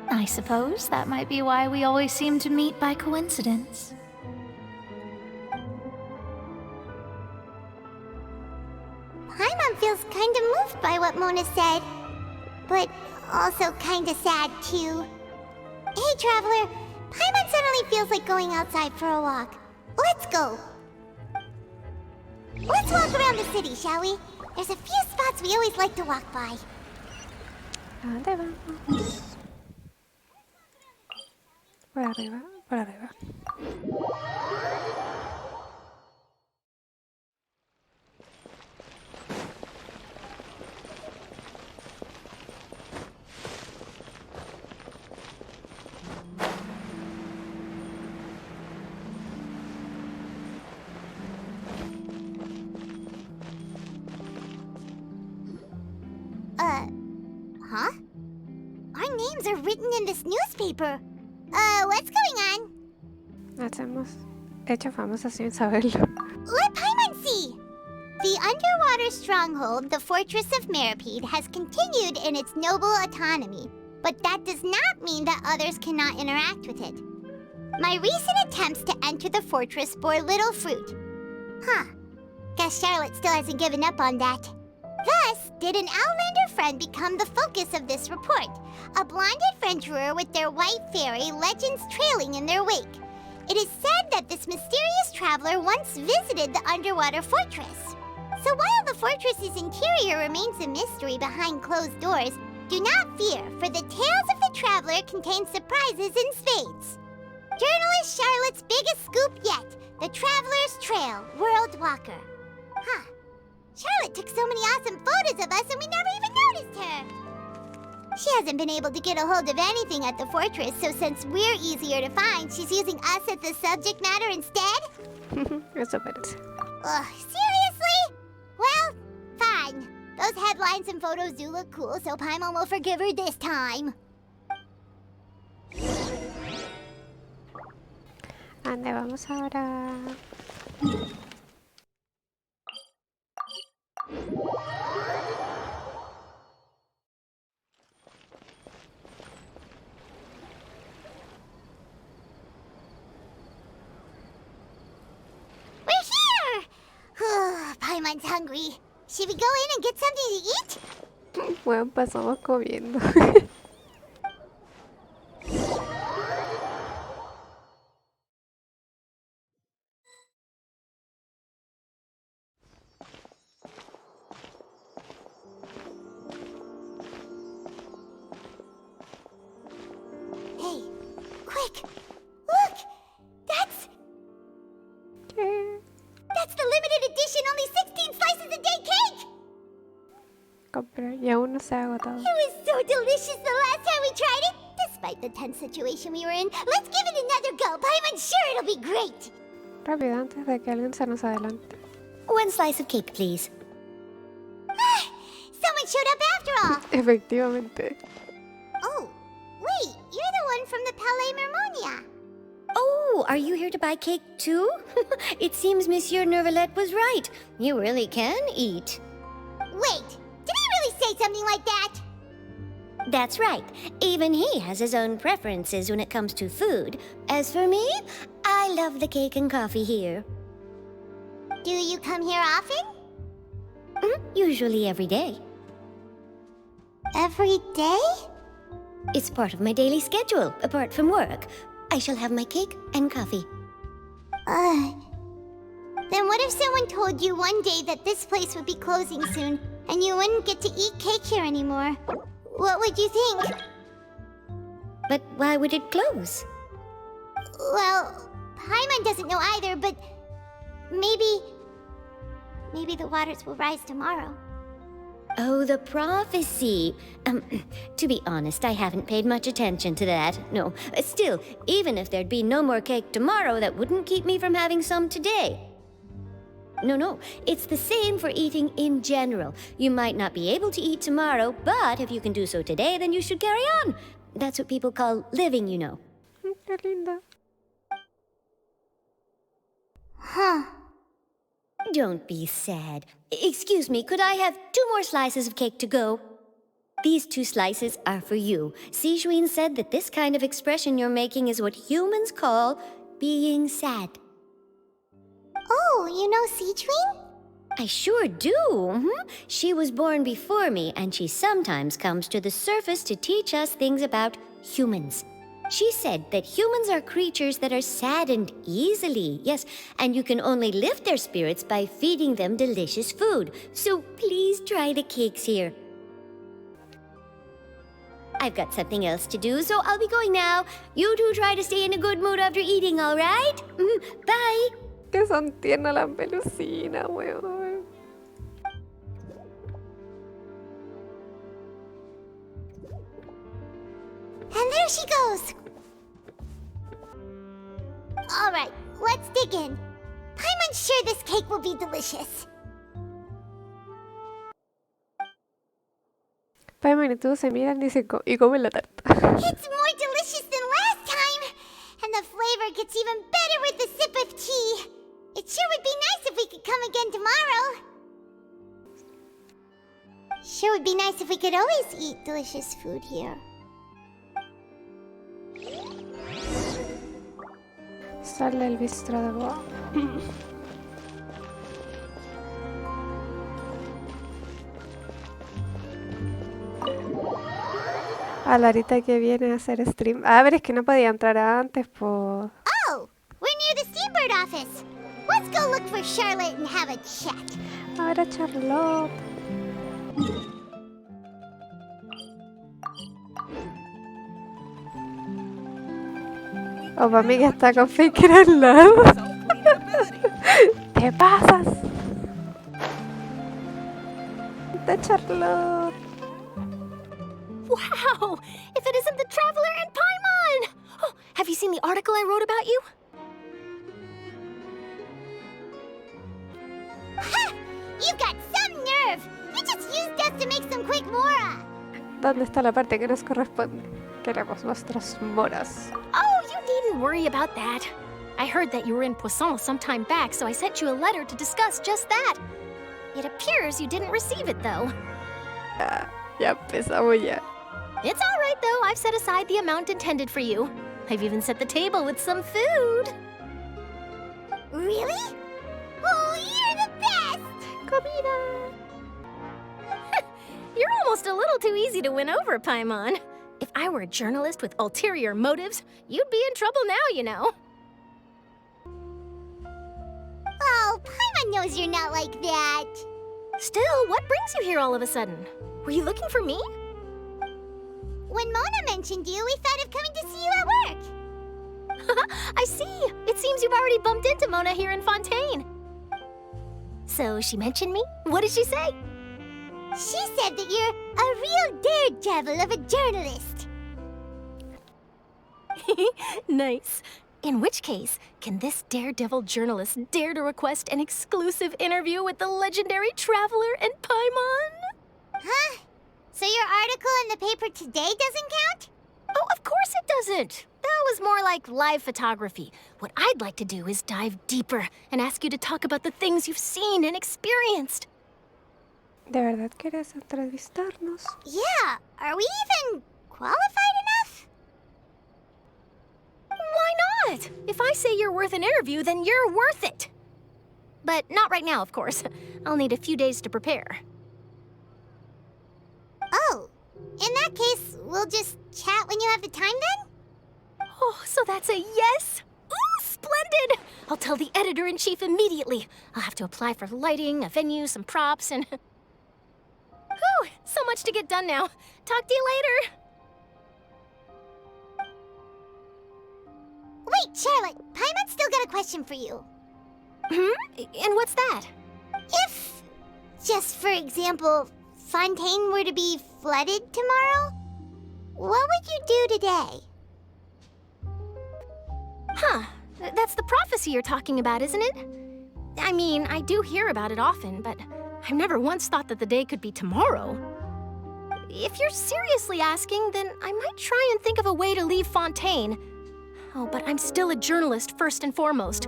I suppose that might be why we always seem to meet by coincidence. Paimon feels kind of moved by what Mona said, but also kind of sad too. Hey, Traveler, Paimon suddenly feels like going outside for a walk. Let's go. Let's walk around the city, shall we? There's a few spots we always like to walk by. ¿A dónde vamos? Por arriba, por arriba. Huh? Our names are written in this newspaper. What's going on? Nos hemos hecho famosos sin saberlo. Let Paimon see! The underwater stronghold, the Fortress of Meripede, has continued in its noble autonomy, but that does not mean that others cannot interact with it. My recent attempts to enter the fortress bore little fruit. Huh. Guess Charlotte still hasn't given up on that. Thus, did an Outlander friend become the focus of this report, a blonde adventurer with their white fairy legends trailing in their wake. It is said that this mysterious traveler once visited the underwater fortress. So while the fortress's interior remains a mystery behind closed doors, do not fear, for the tales of the traveler contain surprises in spades. Journalist Charlotte's biggest scoop yet, the Traveler's Trail, World Walker. Huh. Charlotte took so many awesome photos of us and we never even noticed her. She hasn't been able to get a hold of anything at the fortress, so since we're easier to find, she's using us as the subject matter instead? Eso parece. Ugh, seriously? Well, fine. Those headlines and photos do look cool, so Paimon will forgive her this time. ¿A dónde vamos ahora? We're here! Paimon's hungry. Should we go in and get something to eat? Bueno, pasamos comiendo. Hey, quick! Look! That's... That's the limited edition only 16 slices a day cake! comprar y aún no se ha agotado. It was so delicious the last time we tried it. Despite the tense situation we were in, let's give it another go. I'm sure it'll be great. Rápido, antes de que alguien se nos adelante. One slice of cake, please. Someone showed up after all. Efectivamente. Oh, wait, you're the one from the Palais Mermonia. Oh, are you here to buy cake too? It seems Monsieur Nervalette was right. You really can eat. Wait, did he really say something like that? That's right. Even he has his own preferences when it comes to food. As for me, I love the cake and coffee here. Do you come here often? Usually every day. Every day? It's part of my daily schedule, apart from work. I shall have my cake and coffee. Then what if someone told you one day that this place would be closing soon, and you wouldn't get to eat cake here anymore? What would you think? But why would it close? Well, Paimon doesn't know either, but maybe the waters will rise tomorrow. Oh, the prophecy. To be honest, I haven't paid much attention to that. No, still, even if there'd be no more cake tomorrow, that wouldn't keep me from having some today. No, it's the same for eating in general. You might not be able to eat tomorrow, but if you can do so today, then you should carry on. That's what people call living, you know. Qué linda. Huh. Don't be sad. Excuse me, could I have 2 more slices of cake to go? These 2 slices are for you. Sijuin said that this kind of expression you're making is what humans call being sad. Oh, you know Sijuin? I sure do. She was born before me, and she sometimes comes to the surface to teach us things about humans. She said that humans are creatures that are saddened easily, yes, and you can only lift their spirits by feeding them delicious food. So please try the cakes here. I've got something else to do, so I'll be going now. You two try to stay in a good mood after eating, all right? Bye. Que son tiernas las pelucinas, weón. And there she goes. All right, let's dig in. I'm unsure this cake will be delicious. Paimon y tú se miran y comen la tarta. It's more delicious than last time. And the flavor gets even better with a sip of tea. It sure would be nice if we could come again tomorrow. Sure would be nice if we could always eat delicious food here. Sale el bistro de boa. A la horita que viene a hacer stream. A ver, es que no podía entrar antes por... Oh, we're near the Steambird office. Let's go look for Charlotte and have a chat. Ahora Charlotte. O para mí que está con Faker al lado. ¿Te pasas? De Charlotte. Wow! If it isn't the Traveler and Paimon! Oh, have you seen the article I wrote about you? Ha! You've got some nerve! You just used us to make some quick mora! ¿Dónde está la parte que nos corresponde? Queremos nuestras moras. Oh, you needn't worry about that. I heard that you were in Poisson some time back, so I sent you a letter to discuss just that. It appears you didn't receive it, though. Ya empezamos ya. It's all right, though. I've set aside the amount intended for you. I've even set the table with some food. Really? Oh, you're the best! Comida! You're almost a little too easy to win over, Paimon. If I were a journalist with ulterior motives, you'd be in trouble now, you know. Oh, Paimon knows you're not like that. Still, what brings you here all of a sudden? Were you looking for me? When Mona mentioned you, we thought of coming to see you at work. I see. It seems you've already bumped into Mona here in Fontaine. So she mentioned me? What did she say? She said that you're a real daredevil of a journalist. Nice. In which case, can this daredevil journalist dare to request an exclusive interview with the legendary traveler and Paimon? Huh? So your article in the paper today doesn't count? Oh, of course it doesn't. That was more like live photography. What I'd like to do is dive deeper and ask you to talk about the things you've seen and experienced. ¿De verdad quieres entrevistarnos? Yeah, are we even qualified enough? Why not? If I say you're worth an interview, then you're worth it. But not right now, of course. I'll need a few days to prepare. Oh, in that case, we'll just chat when you have the time then? Oh, so that's a yes? Ooh, splendid! I'll tell the editor-in-chief immediately. I'll have to apply for lighting, a venue, some props, and... Whew, so much to get done now. Talk to you later. Wait, Charlotte, Paimon's still got a question for you. And what's that? If, just for example, Fontaine were to be flooded tomorrow, what would you do today? Huh, that's the prophecy you're talking about, isn't it? I mean, I do hear about it often, but I've never once thought that the day could be tomorrow. If you're seriously asking, then I might try and think of a way to leave Fontaine. Oh, but I'm still a journalist first and foremost.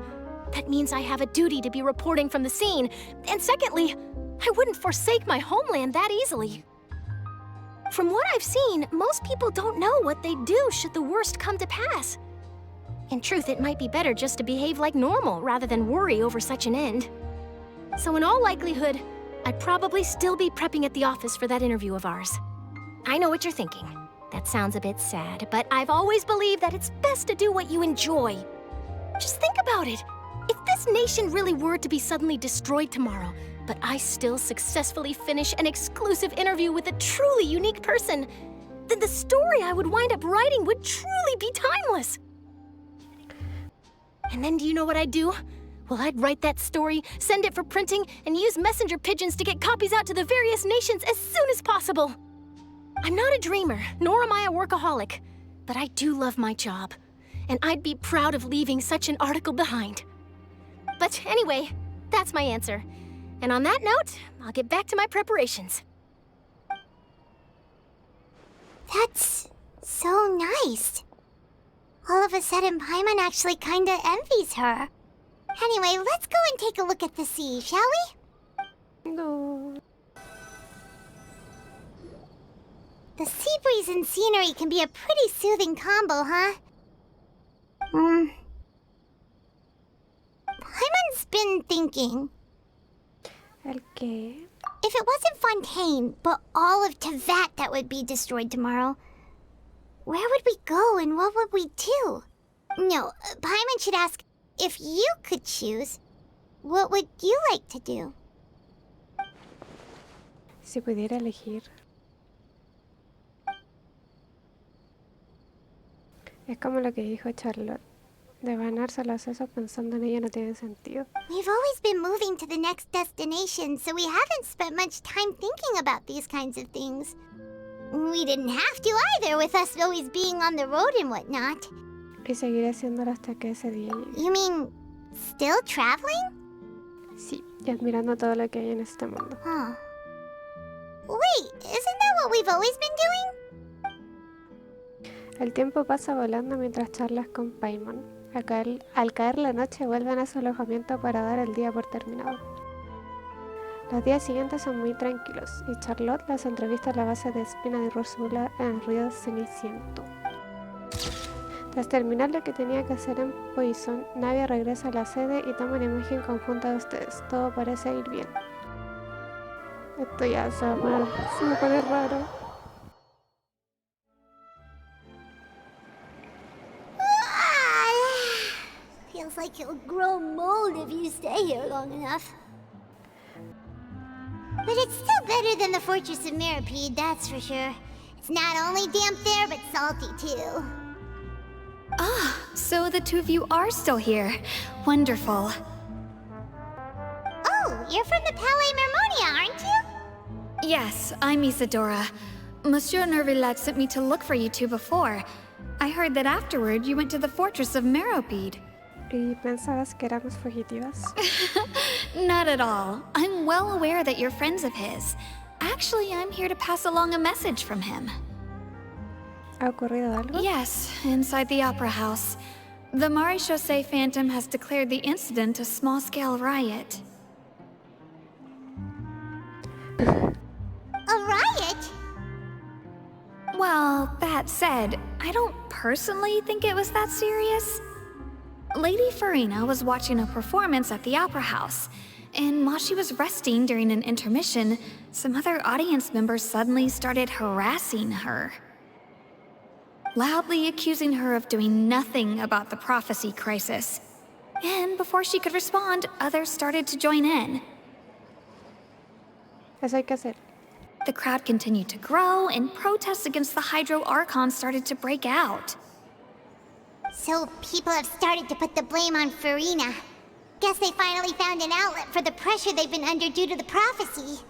That means I have a duty to be reporting from the scene. And secondly, I wouldn't forsake my homeland that easily. From what I've seen, most people don't know what they'd do should the worst come to pass. In truth, it might be better just to behave like normal rather than worry over such an end. So in all likelihood, I'd probably still be prepping at the office for that interview of ours. I know what you're thinking. That sounds a bit sad, but I've always believed that it's best to do what you enjoy. Just think about it. If this nation really were to be suddenly destroyed tomorrow, but I still successfully finish an exclusive interview with a truly unique person, then the story I would wind up writing would truly be timeless. And then do you know what I'd do? Well, I'd write that story, send it for printing, and use messenger pigeons to get copies out to the various nations as soon as possible. I'm not a dreamer, nor am I a workaholic, but I do love my job, and I'd be proud of leaving such an article behind. But anyway, that's my answer. And on that note, I'll get back to my preparations. That's so nice. All of a sudden, Paimon actually kinda envies her. Anyway, let's go and take a look at the sea, shall we? No. The sea breeze and scenery can be a pretty soothing combo, huh? Paimon's been thinking. ¿El qué? If it wasn't Fontaine, but all of Tevat that would be destroyed tomorrow, where would we go and what would we do? No, Paimon should ask, if you could choose, what would you like to do? Si pudiera elegir. Es como lo que dijo Charlotte. Devanarse los sesos pensando en ella no tiene sentido. We've always been moving to the next destination, so we haven't spent much time thinking about these kinds of things. We didn't have to either, with us always being on the road and whatnot. Y seguiré haciéndolo hasta que ese día llegue. You mean, still traveling? Sí, y admirando todo lo que hay en este mundo. Huh. Wait, isn't that what we've always been doing? El tiempo pasa volando mientras charlas con Paimon. Al caer la noche vuelven a su alojamiento para dar el día por terminado. Los días siguientes son muy tranquilos y Charlotte las entrevista a la base de Espina de Rosula en el río Ceniciento. Tras terminar lo que tenía que hacer en Poison, Navia regresa a la sede y toma una imagen conjunta de ustedes. Todo parece ir bien. Esto ya se me pone raro. Feels like you'll grow mold if you stay here long enough. But it's still better than the Fortress of Meripede, that's for sure. It's not only damp there, but salty too. Ah, so the two of you are still here. Wonderful. Oh, you're from the Palais Mermonia, aren't you? Yes, I'm Isadora. Monsieur Nervillet sent me to look for you two before. I heard that afterward you went to the fortress of Meropide. ¿Y pensabas que éramos fugitivas? Not at all. I'm well aware that you're friends of his. Actually, I'm here to pass along a message from him. ¿Ha ocurrido algo? Yes, inside the Opera House. The Maréchaussée Phantom has declared the incident a small-scale riot. A riot? Well, that said, I don't personally think it was that serious. Lady Farina was watching a performance at the Opera House, and while she was resting during an intermission, some other audience members suddenly started harassing her, loudly accusing her of doing nothing about the prophecy crisis. And before she could respond, others started to join in. Eso hay que hacer. The crowd continued to grow, and protests against the Hydro Archon started to break out. So people have started to put the blame on Farina. Guess they finally found an outlet for the pressure they've been under due to the prophecy.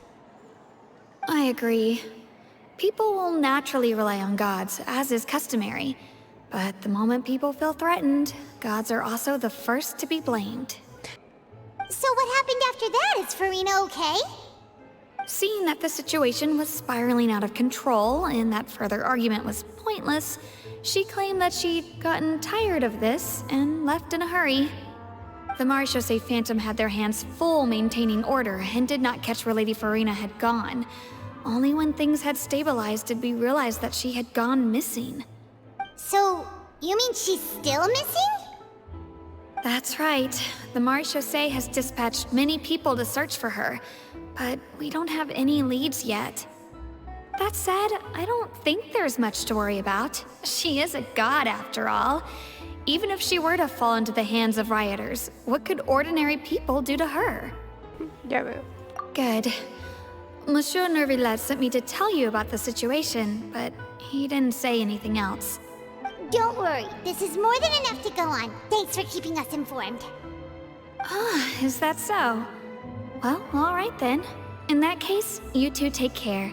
I agree. People will naturally rely on gods, as is customary. But the moment people feel threatened, gods are also the first to be blamed. So what happened after that? Is Farina okay? Seeing that the situation was spiraling out of control and that further argument was pointless, she claimed that she'd gotten tired of this and left in a hurry. The Maréchaussée Phantom had their hands full maintaining order and did not catch where Lady Farina had gone. Only when things had stabilized did we realize that she had gone missing. So, you mean she's still missing? That's right. The Maréchaussée has dispatched many people to search for her, but we don't have any leads yet. That said, I don't think there's much to worry about. She is a god after all. Even if she were to fall into the hands of rioters, what could ordinary people do to her? Ya veo. Good. Monsieur Nervillet sent me to tell you about the situation, but he didn't say anything else. Don't worry, this is more than enough to go on. Thanks for keeping us informed. Ah, is that so? Well, all right then. In that case, you two take care.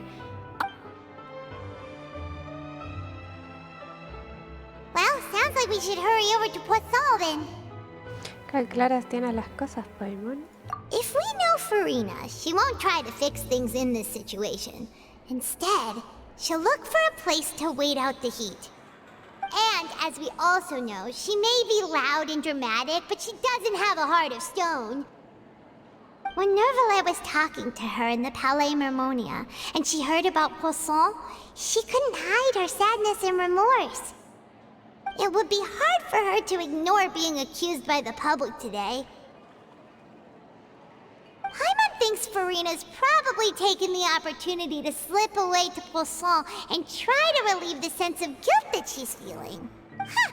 Well, sounds like we should hurry over to Poisson then. Qué claras tiene las cosas, Paimon. If we know Farina, she won't try to fix things in this situation. Instead, she'll look for a place to wait out the heat. And, as we also know, she may be loud and dramatic, but she doesn't have a heart of stone. When Nervillet was talking to her in the Palais Mermonia, and she heard about Poisson, she couldn't hide her sadness and remorse. It would be hard for her to ignore being accused by the public today. Paimon thinks Farina's probably taken the opportunity to slip away to Poisson and try to relieve the sense of guilt that she's feeling. Huh.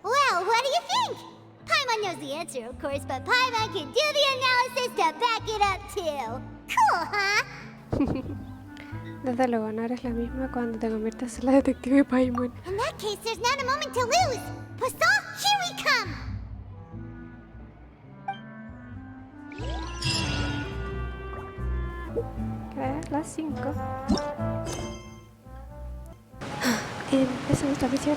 Well, what do you think? Paimon knows the answer, of course, but Paimon can do the analysis to back it up too. Cool, huh? Desde luego, no eres la misma cuando te conviertes en la detective Paimon. In that case, there's not a moment to lose. Poisson, here we come! Las 5. Empezamos la misión.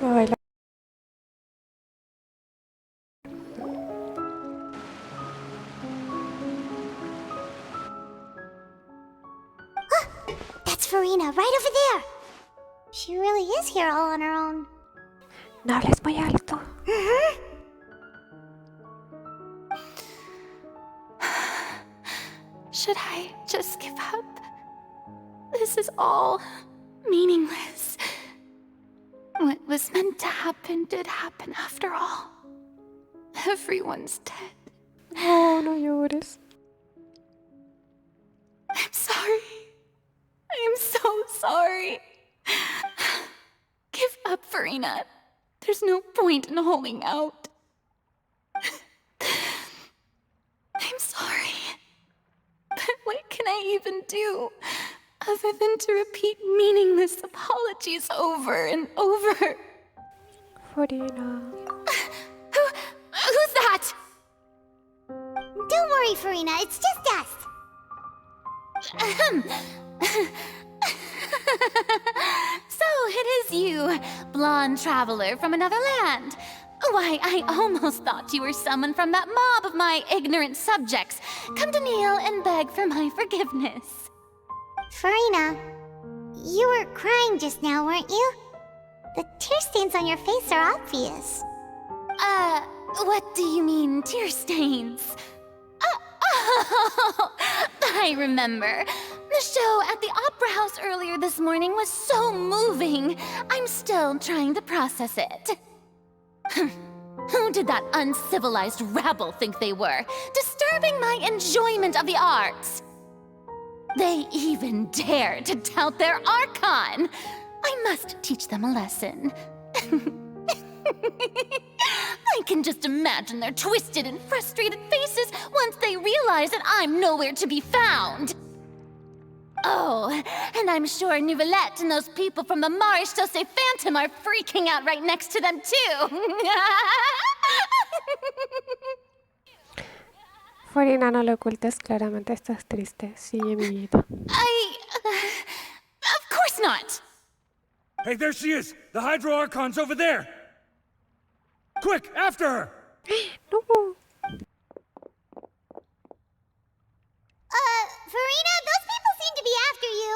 Voy a bailar. That's Farina, right over there. She really is here all on her own. No hables muy alto. Should I just give up? This is all meaningless. What was meant to happen did happen after all. Everyone's dead. Oh, no llores. I'm sorry. I am so sorry. Give up, Farina. There's no point in holding out. I even do? Other than to repeat meaningless apologies over and over. Furina. Who's that? Don't worry, Farina, it's just us. So it is you, blonde traveler from another land. Why, I almost thought you were someone from that mob of my ignorant subjects, come to kneel and beg for my forgiveness. Farina, you were crying just now, weren't you? The tear stains on your face are obvious. What do you mean, tear stains? Oh, I remember. The show at the Opera House earlier this morning was so moving. I'm still trying to process it. Who did that uncivilized rabble think they were, disturbing my enjoyment of the arts? They even dared to tout their Archon. I must teach them a lesson. I can just imagine their twisted and frustrated faces once they realize that I'm nowhere to be found. Oh, and I'm sure Nouvellette and those people from the Maréchaussée Phantom are freaking out right next to them, too. Furina, no lo ocultes, claramente estás triste. Sigue, amiguito. Of course not. Hey, there she is! The Hydro Archon's over there! Quick, after her! No. Farina, those people seem to be after you.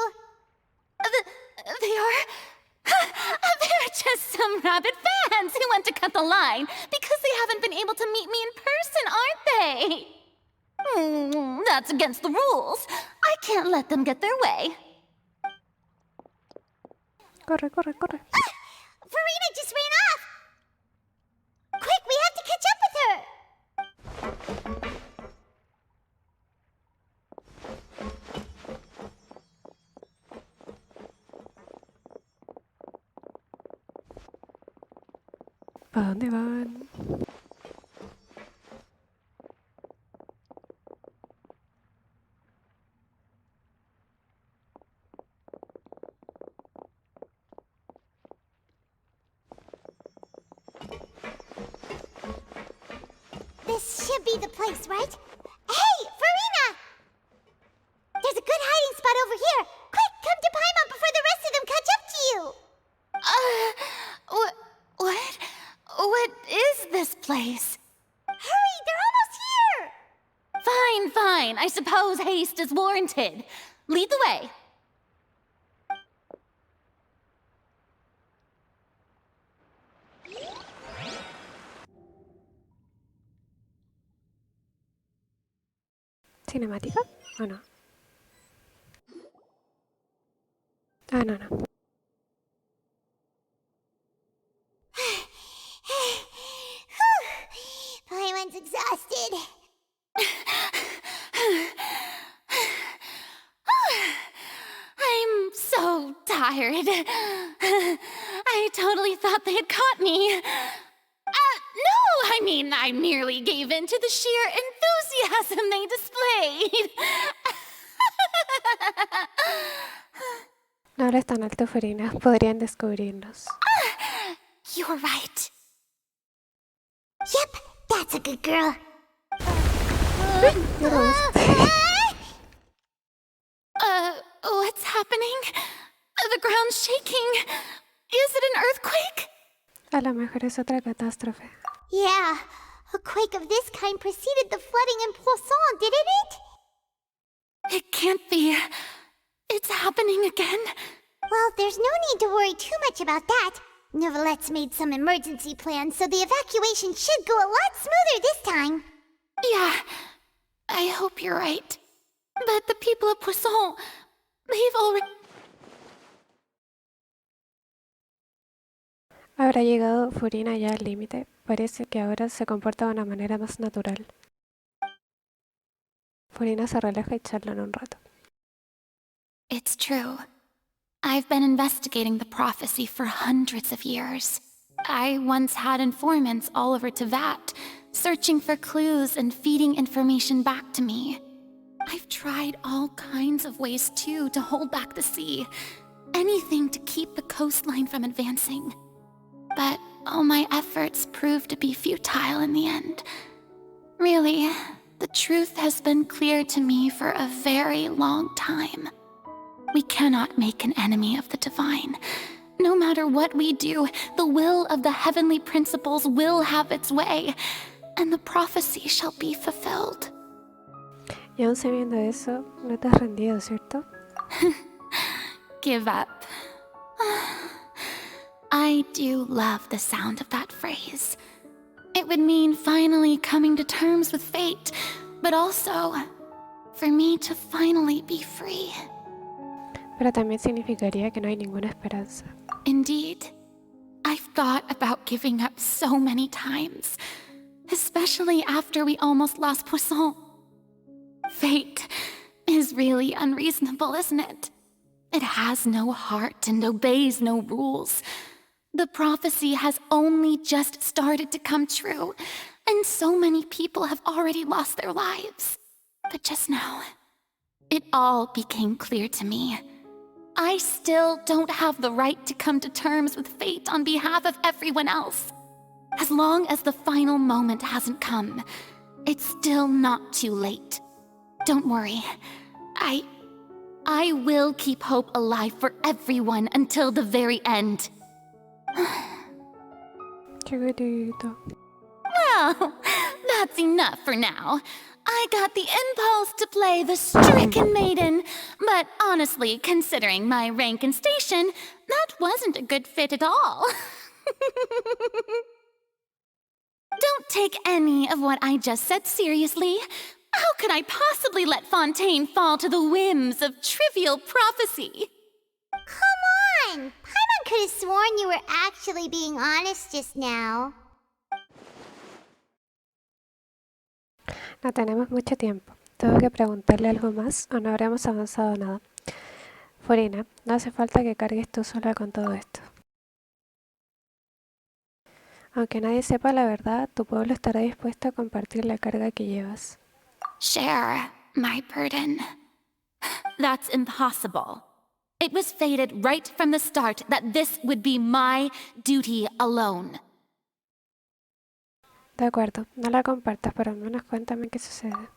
They are? They're just some rabid fans who want to cut the line because they haven't been able to meet me in person, aren't they? That's against the rules. I can't let them get their way. Corre, corre, corre. Farina just ran off! Quick, we have to catch up with her! ¿Para dónde van? This should be the place, right? Hey, Farina! There's a good hiding spot over here. Quick, come to Paimon before the rest of them catch up to you. What? What is this place? Hurry, they're almost here! Fine, fine. I suppose haste is warranted. Lead the way. ¿Cinemática? ¿O no? Ah, no, no. Paimon's exhausted. I'm so tired. I totally thought they had caught me. No, I mean, I merely gave in to the sheer enthusiasm they displayed. No eres tan alto, Furina. Podrían descubrirnos. You're right. Yep, that's a good girl. What's happening? The ground's shaking. Is it an earthquake? A lo mejor es otra catástrofe. Yeah, a quake of this kind preceded the flooding in Poisson, didn't it? It can't be. It's happening again. Well, there's no need to worry too much about that. Nouvellette's made some emergency plans, so the evacuation should go a lot smoother this time. Yeah, I hope you're right. But the people of Poisson, they've already... Habrá llegado Furina ya al límite. Parece que ahora se comporta de una manera más natural. Furina se relaja y charlan un rato. It's true. I've been investigating the prophecy for hundreds of years. I once had informants all over Tevat, searching for clues and feeding information back to me. I've tried all kinds of ways too to hold back the sea. Anything to keep the coastline from advancing. But all my efforts proved to be futile in the end. Really, the truth has been clear to me for a very long time. We cannot make an enemy of the divine. No matter what we do, the will of the heavenly principles will have its way, and the prophecy shall be fulfilled. Y aún sabiendo eso, no te has rendido, ¿cierto? Give up. I do love the sound of that phrase. It would mean finally coming to terms with fate, but also for me to finally be free. Pero también significaría que no hay ninguna esperanza. Indeed. I've thought about giving up so many times, especially after we almost lost Poisson. Fate is really unreasonable, isn't it? It has no heart and obeys no rules. The prophecy has only just started to come true, and so many people have already lost their lives. But just now, it all became clear to me. I still don't have the right to come to terms with fate on behalf of everyone else. As long as the final moment hasn't come, it's still not too late. Don't worry. I will keep hope alive for everyone until the very end. Chiquitito. Well, that's enough for now. I got the impulse to play the stricken maiden, but honestly, considering my rank and station, that wasn't a good fit at all. Don't take any of what I just said seriously. How could I possibly let Fontaine fall to the whims of trivial prophecy? Come on! Paimon could have sworn you were actually being honest just now. No tenemos mucho tiempo. Tengo que preguntarle algo más o no habremos avanzado nada. Furina, no hace falta que cargues tú sola con todo esto. Aunque nadie sepa la verdad, tu pueblo estará dispuesto a compartir la carga que llevas. Share my burden. That's impossible. It was fated right from the start that this would be my duty alone. De acuerdo, no la compartas, pero al menos cuéntame qué sucede.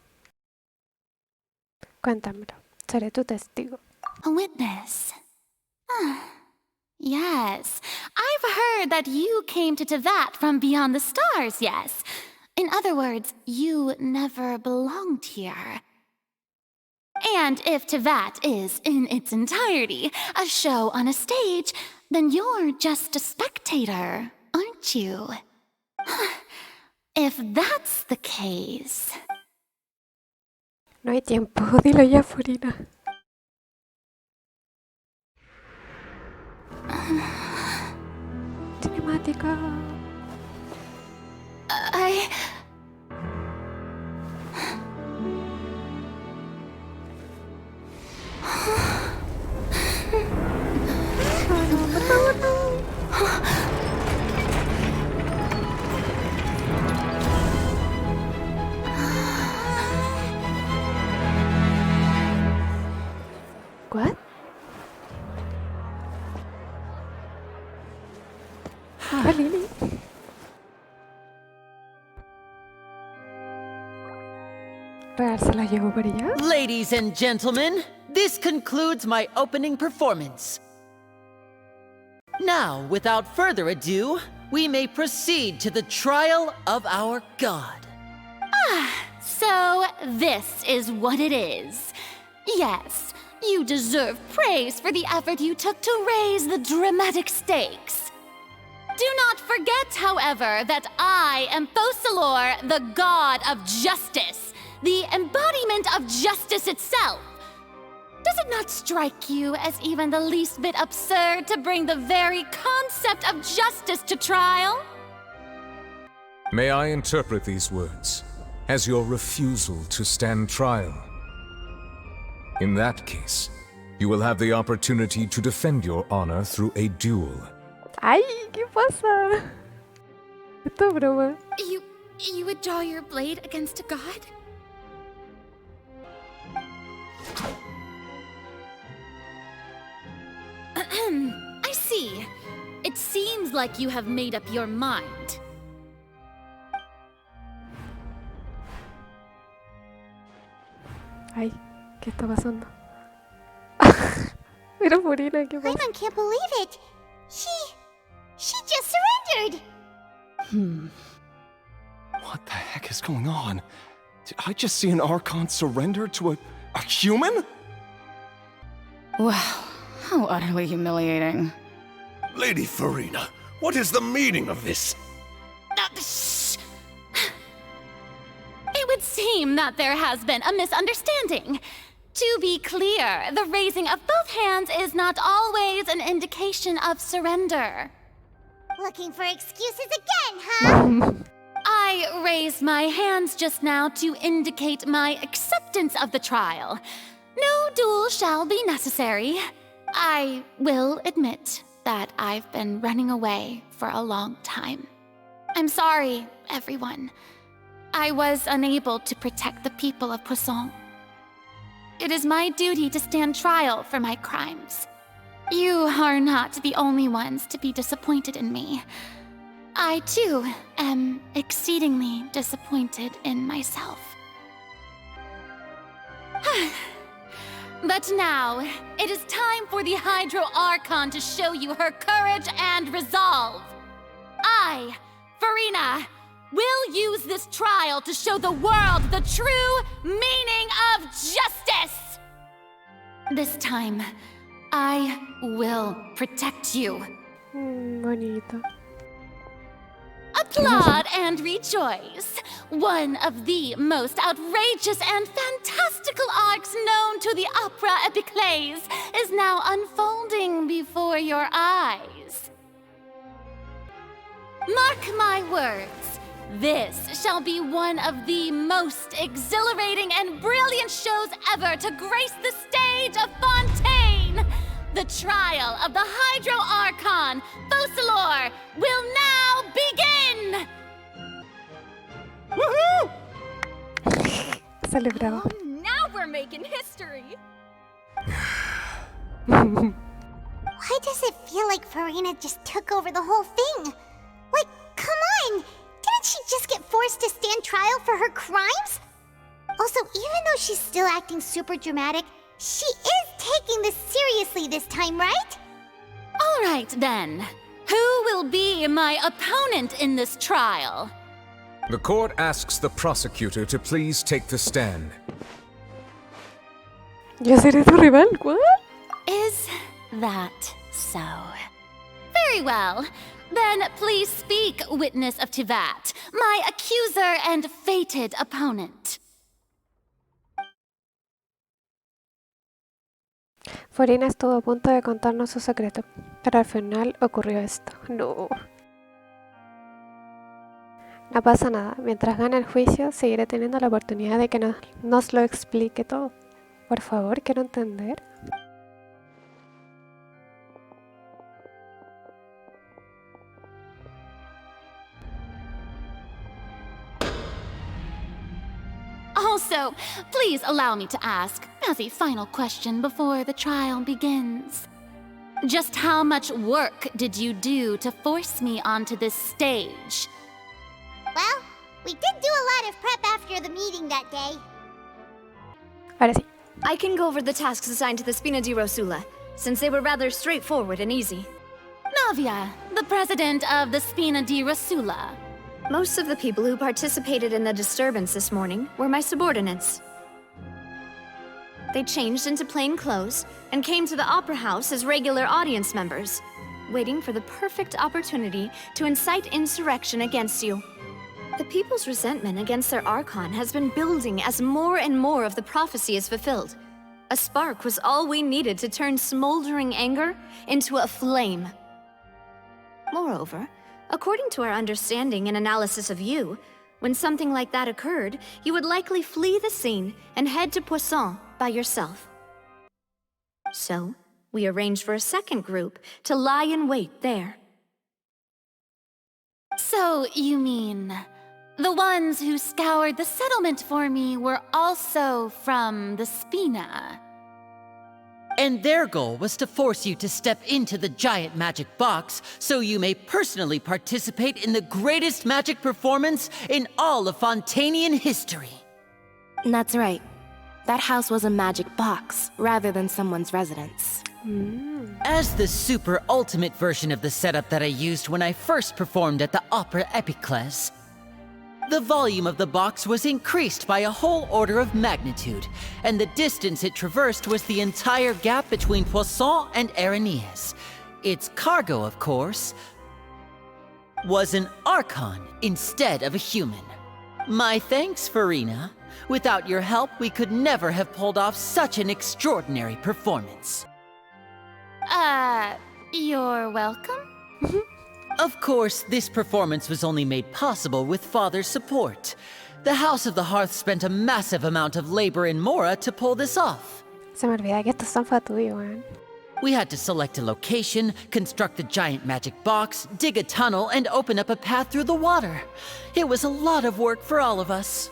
Cuéntamelo, seré tu testigo. A witness. Yes, I've heard that you came to Tevat from beyond the stars, yes. In other words, you never belonged here. And if Tevat is, in its entirety, a show on a stage, then you're just a spectator, aren't you? If that's the case... No hay tiempo, dilo ya, Furina. Cinemática. What? Lily. ¿Real se la llevó para allá? Ladies and gentlemen, this concludes my opening performance. Now, without further ado, we may proceed to the trial of our god. So this is what it is. Yes, you deserve praise for the effort you took to raise the dramatic stakes. Do not forget, however, that I am Focalor, the god of justice, the embodiment of justice itself. Does it not strike you as even the least bit absurd to bring the very concept of justice to trial? May I interpret these words as your refusal to stand trial? In that case, you will have the opportunity to defend your honor through a duel. Ay, ¿qué pasa? Esto es broma. You would draw your blade against a god? like you have made up your mind. Ay, ¿qué está pasando? Mira, Furina, ¿qué pasa? Paimon can't believe it. She just surrendered. What the heck is going on? Did I just see an Archon surrender to a human? Wow, how utterly humiliating. Lady Farina, what is the meaning of this? Shh! It would seem that there has been a misunderstanding. To be clear, the raising of both hands is not always an indication of surrender. Looking for excuses again, huh? I raised my hands just now to indicate my acceptance of the trial. No duel shall be necessary. I will admit that I've been running away for a long time. I'm sorry, everyone. I was unable to protect the people of Poisson. It is my duty to stand trial for my crimes. You are not the only ones to be disappointed in me. I, too, am exceedingly disappointed in myself. But now, it is time for the Hydro Archon to show you her courage and resolve. I, Farina, will use this trial to show the world the true meaning of justice! This time, I will protect you. Bonito. Applaud and rejoice! One of the most outrageous and fantastical arcs known to the opera epiclese is now unfolding before your eyes. Mark my words, this shall be one of the most exhilarating and brilliant shows ever to grace the stage of Fontaine! The trial of the Hydro Archon, Focalor, will now begin! Woohoo! Celebraba. Oh, now we're making history! Why does it feel like Farina just took over the whole thing? Like, come on! Didn't she just get forced to stand trial for her crimes? Also, even though she's still acting super dramatic, she is taking this seriously this time, right? All right, then. Who will be my opponent in this trial? The court asks the prosecutor to please take the stand. ¿Yo seré tu rival? What? Is that so? Very well. Then please speak, witness of Tivat, my accuser and fated opponent. Farina estuvo a punto de contarnos su secreto, pero al final ocurrió esto. No. No pasa nada. Mientras gane el juicio, seguiré teniendo la oportunidad de que nos lo explique todo. Por favor, quiero entender. Also, please allow me to ask, as a final question before the trial begins. Just how much work did you do to force me onto this stage? Well, we did do a lot of prep after the meeting that day. Ahora sí. I can go over the tasks assigned to the Spina di Rosula, since they were rather straightforward and easy. Navia, the president of the Spina di Rosula. Most of the people who participated in the disturbance this morning were my subordinates. They changed into plain clothes and came to the Opera House as regular audience members, waiting for the perfect opportunity to incite insurrection against you. The people's resentment against their Archon has been building as more and more of the prophecy is fulfilled. A spark was all we needed to turn smoldering anger into a flame. Moreover, according to our understanding and analysis of you, when something like that occurred, you would likely flee the scene and head to Poisson by yourself. So, we arranged for a second group to lie in wait there. So, you mean, the ones who scoured the settlement for me were also from the Spina? And their goal was to force you to step into the giant magic box so you may personally participate in the greatest magic performance in all of Fontanian history. That's right. That house was a magic box, rather than someone's residence. As the super ultimate version of the setup that I used when I first performed at the Opera Epiclese, the volume of the box was increased by a whole order of magnitude, and the distance it traversed was the entire gap between Poisson and Araneas. Its cargo, of course, was an Archon instead of a human. My thanks, Farina. Without your help, we could never have pulled off such an extraordinary performance. You're welcome? Of course, this performance was only made possible with Father's support. The House of the Hearth spent a massive amount of labor in Mora to pull this off. Se me olvida que esto son fue tuyo, weón. We had to select a location, construct the giant magic box, dig a tunnel, and open up a path through the water. It was a lot of work for all of us.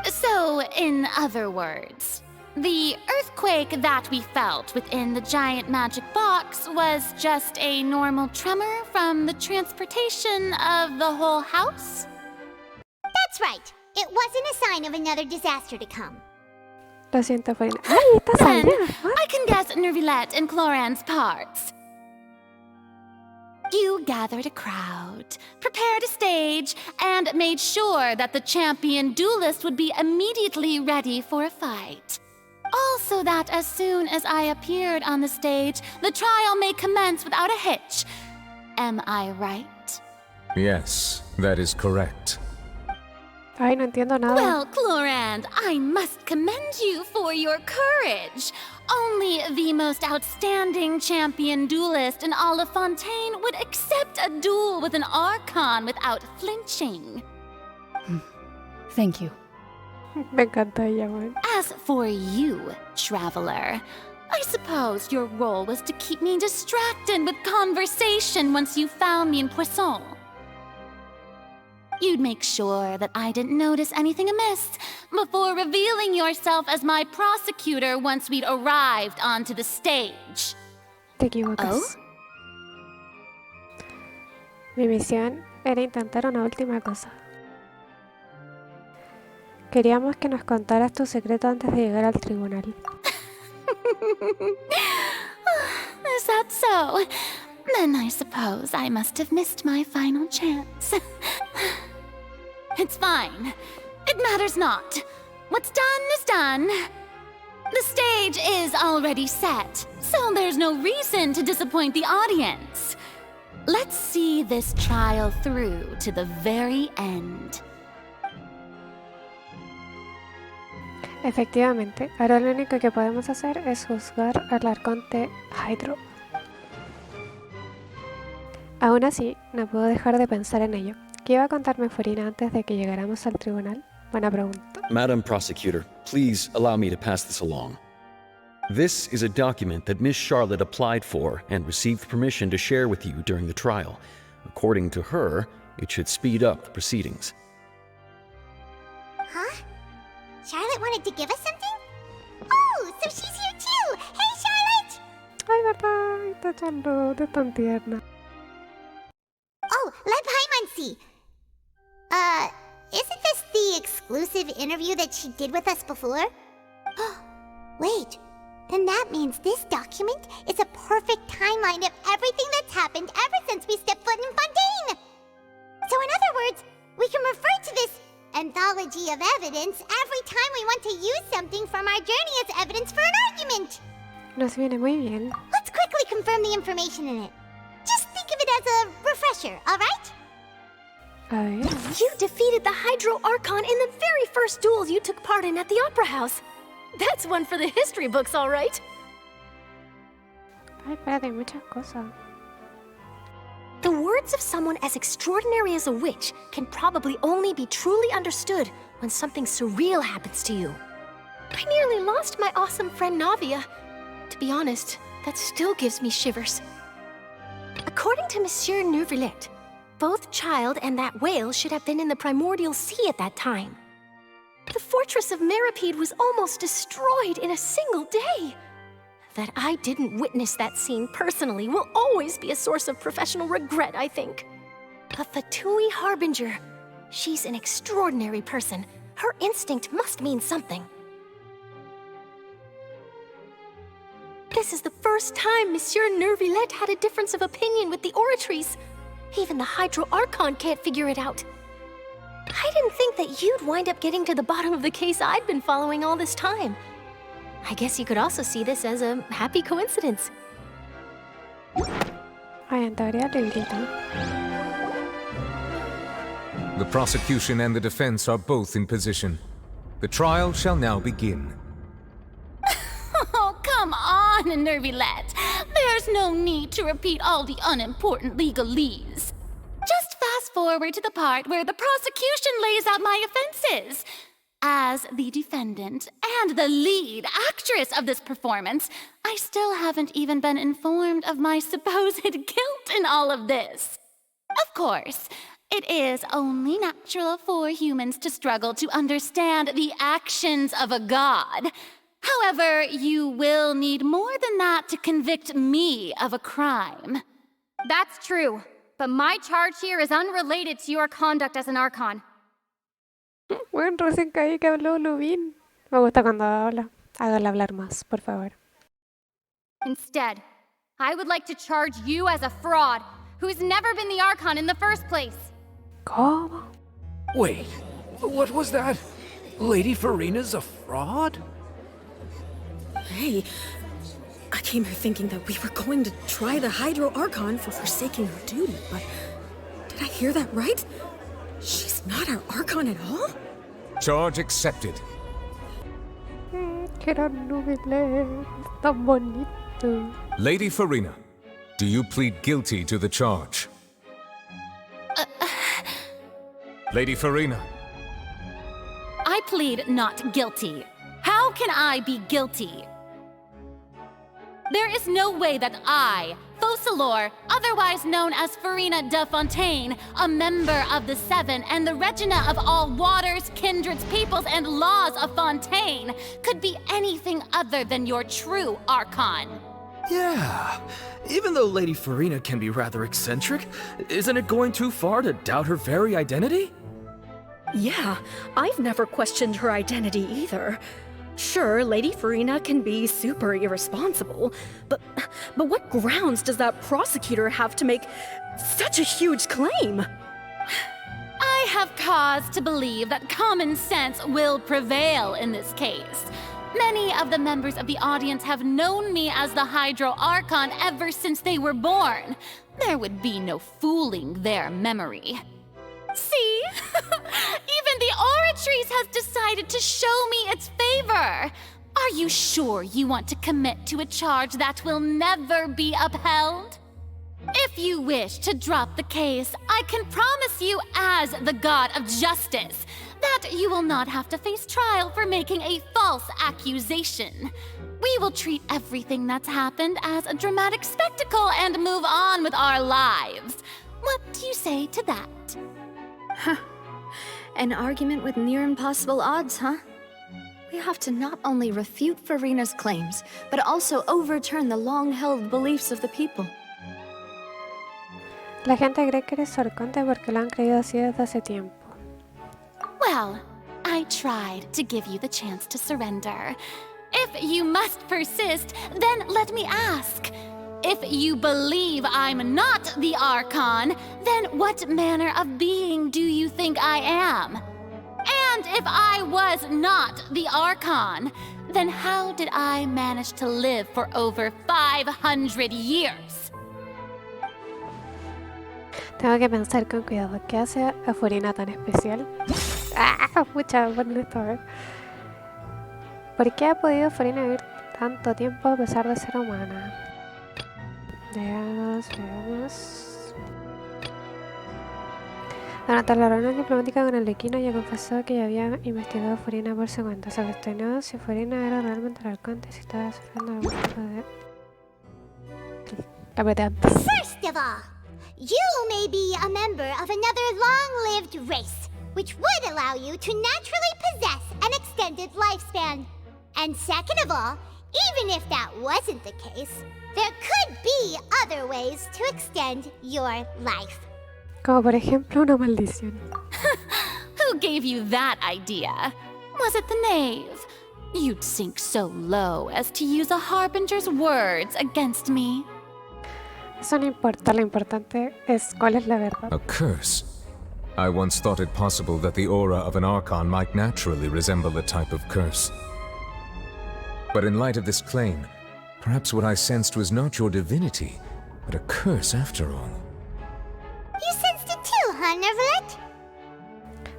So, in other words, the earthquake that we felt within the giant magic box was just a normal tremor from the transportation of the whole house? That's right. It wasn't a sign of another disaster to come. Lo siento, Farina. ¡Ay, está Then, saliendo! I can guess Nervilette and Cloran's parts. You gathered a crowd, prepared a stage, and made sure that the champion duelist would be immediately ready for a fight. Also that as soon as I appeared on the stage, the trial may commence without a hitch. Am I right? Yes, that is correct. Ay, no entiendo nada. Well, Clorand, I must commend you for your courage. Only the most outstanding champion duelist in all of Fontaine would accept a duel with an Archon without flinching. Thank you. Me encanta ella, weón. As for you, Traveler, I suppose your role was to keep me distracted with conversation once you found me in Poisson. You'd make sure that I didn't notice anything amiss before revealing yourself as my prosecutor once we'd arrived onto the stage. Te equivocas. Oh? Mi misión era intentar una última cosa. Queríamos que nos contaras tu secreto antes de llegar al tribunal. Is that so? Then I suppose I must have missed my final chance. It's fine. It matters not. What's done is done. The stage is already set, so there's no reason to disappoint the audience. Let's see this trial through to the very end. Efectivamente, ahora lo único que podemos hacer es juzgar al Arconte Hydro. Aún así, no puedo dejar de pensar en ello. ¿Qué iba a contarme Farina antes de que llegáramos al tribunal? Buena pregunta. Madam Prosecutor, please allow me to pass this along. This is a document that Miss Charlotte applied for and received permission to share with you during the trial. According to her, it should speed up the proceedings. Huh? Charlotte wanted to give us something? Oh, so she's here too! Hey, Charlotte! Ay, verdad, está Charlotte, es tan tierna. Oh, let Paimon see. Isn't this the exclusive interview that she did with us before? Wait, then that means this document is a perfect timeline of everything that's happened ever since we stepped foot in Fontaine! So in other words, we can refer to this anthology of evidence every time we want to use something from our journey as evidence for an argument! Nos viene muy bien. Let's quickly confirm the information in it. Just think of it as a refresher, alright? A ver. You defeated the Hydro Archon in the very first duel you took part in at the Opera House. That's one for the history books, all right. Ay, espérate, hay muchas cosas. The words of someone as extraordinary as a witch can probably only be truly understood when something surreal happens to you. I nearly lost my awesome friend Navia. To be honest, that still gives me shivers. According to Monsieur Neuvillette, both Child and that whale should have been in the primordial sea at that time. The fortress of Meripede was almost destroyed in a single day. That I didn't witness that scene personally will always be a source of professional regret, I think. A Fatui Harbinger. She's an extraordinary person. Her instinct must mean something. This is the first time Monsieur Nervillette had a difference of opinion with the Oratries. Even the Hydro Archon can't figure it out. I didn't think that you'd wind up getting to the bottom of the case I'd been following all this time. I guess you could also see this as a happy coincidence. Ay, en teoría el librito. The prosecution and the defense are both in position. The trial shall now begin. Oh, come on, Nervillette. There's no need to repeat all the unimportant legalese. Just fast forward to the part where the prosecution lays out my offenses. As the defendant and the lead actress of this performance, I still haven't even been informed of my supposed guilt in all of this. Of course, it is only natural for humans to struggle to understand the actions of a god. However, you will need more than that to convict me of a crime. That's true, but my charge here is unrelated to your conduct as an Archon. Bueno, recién caí que habló Lubin. Me gusta cuando habla. Hágala hablar más, por favor. Instead, I would like to charge you as a fraud who's never been the Archon in the first place. ¿Cómo? Wait, what was that? Lady Farina's a fraud? Hey, I came here thinking that we were going to try the Hydro Archon for forsaking her duty, but did I hear that right? She's not our Archon at all? Charge accepted. Que era Nervillette, tan bonito. Lady Farina, do you plead guilty to the charge? Lady Farina. I plead not guilty. How can I be guilty? There is no way that I, Focalor, otherwise known as Farina de Fontaine, a member of the Seven and the Regina of all waters, kindreds, peoples, and laws of Fontaine, could be anything other than your true Archon. Yeah, even though Lady Farina can be rather eccentric, isn't it going too far to doubt her very identity? Yeah, I've never questioned her identity either. Sure, Lady Farina can be super irresponsible, but what grounds does that prosecutor have to make such a huge claim? I have cause to believe that common sense will prevail in this case. Many of the members of the audience have known me as the Hydro Archon ever since they were born. There would be no fooling their memory. See? Even the Oratries has decided to show me its favor. Are you sure you want to commit to a charge that will never be upheld? If you wish to drop the case, I can promise you as the God of Justice that you will not have to face trial for making a false accusation. We will treat everything that's happened as a dramatic spectacle and move on with our lives. What do you say to that? Huh. An argument with near impossible odds, huh? We have to not only refute Farina's claims, but also overturn the long-held beliefs of the people. La gente cree que eres Arconte porque lo han creído así desde hace tiempo. Well, I tried to give you the chance to surrender. If you must persist, then let me ask. If you believe I'm not the Archon, then what manner of being do you think I am? And if I was not the Archon, then how did I manage to live for over 500 years? Tengo que pensar con cuidado. ¿Qué hace a Farina tan especial? ¡Ah! Pucha, ponen esto a ver. ¿Por qué ha podido Farina vivir tanto tiempo a pesar de ser humana? Veamos. Durante la reunión diplomática con el Equino, ella confesó que ya había investigado a Farina por su cuenta. Se cuestionó si Farina era realmente el Arconte y si estaba sufriendo algún tipo de... La apreté antes. First of all, you may be a member of another long-lived race, which would allow you to naturally possess an extended lifespan. And second of all, Even if that wasn't the case, there could be other ways to extend your life. Como por ejemplo una maldición. Who gave you that idea? Was it the knave? You'd sink so low as to use a harbinger's words against me. Eso no importa, lo importante es cuál es la verdad. A curse? I once thought it possible that the aura of an Archon might naturally resemble a type of curse. But in light of this claim, perhaps what I sensed was not your divinity, but a curse after all. You sensed it too, huh, Neverlet?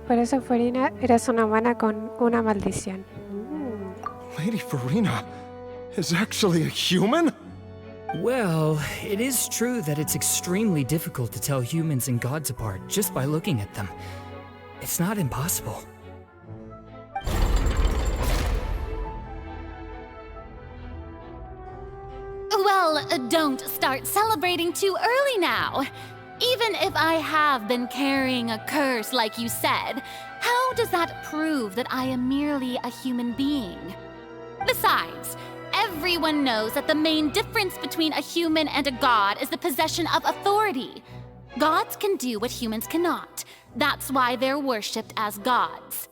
Por eso, Furina, eres una humana con una maldición. Lady Farina is actually a human? Well, it is true that it's extremely difficult to tell humans and gods apart just by looking at them. It's not impossible. Well, don't start celebrating too early now. Even if I have been carrying a curse like you said, how does that prove that I am merely a human being? Besides, everyone knows that the main difference between a human and a god is the possession of authority. Gods can do what humans cannot. That's why they're worshipped as gods.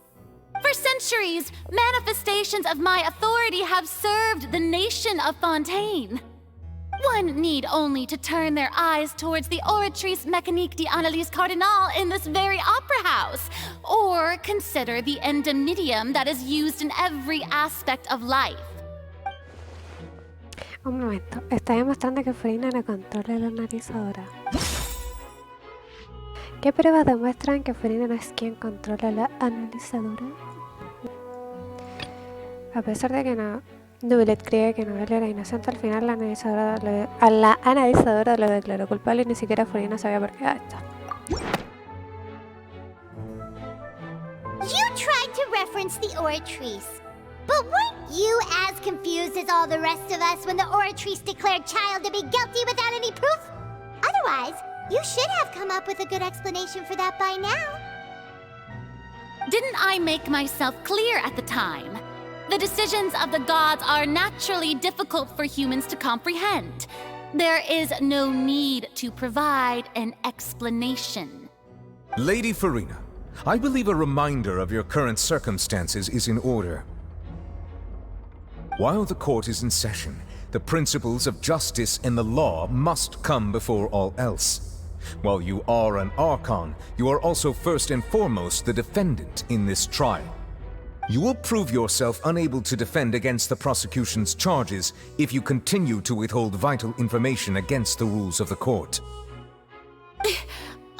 For centuries, manifestations of my authority have served the nation of Fontaine. One need only to turn their eyes towards the Oratrice Mécanique d'Analyse Cardinal in this very opera house, or consider the endemnitium that is used in every aspect of life. Un momento, está demostrando que Furina no controla la analizadora. ¿Qué pruebas demuestran que Furina no es quien controla la analizadora? A pesar de que Nublet cree que Noel era inocente, al final la analizadora lo declaró culpable y ni siquiera Furina sabía por qué esto. You tried to reference the Oratrice, but weren't you as confused as all the rest of us when the Oratrice declared Child to be guilty without any proof? Otherwise, you should have come up with a good explanation for that by now. Didn't I make myself clear at the time? The decisions of the gods are naturally difficult for humans to comprehend. There is no need to provide an explanation. Lady Farina, I believe a reminder of your current circumstances is in order. While the court is in session, the principles of justice and the law must come before all else. While you are an Archon, you are also first and foremost the defendant in this trial. You will prove yourself unable to defend against the prosecution's charges if you continue to withhold vital information against the rules of the court.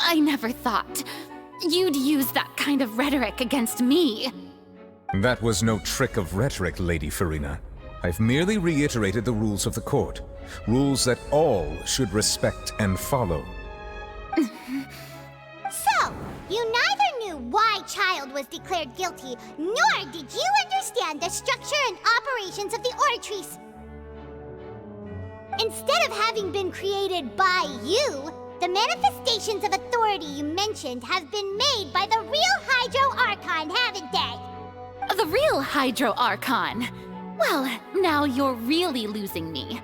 I never thought you'd use that kind of rhetoric against me. That was no trick of rhetoric, Lady Farina. I've merely reiterated the rules of the court. Rules that all should respect and follow. So, you neither knew why Child was declared guilty, nor did you understand the structure and operations of the Oratrice. Instead of having been created by you, the manifestations of authority you mentioned have been made by the real Hydro Archon, haven't they? The real Hydro Archon? Well, now you're really losing me.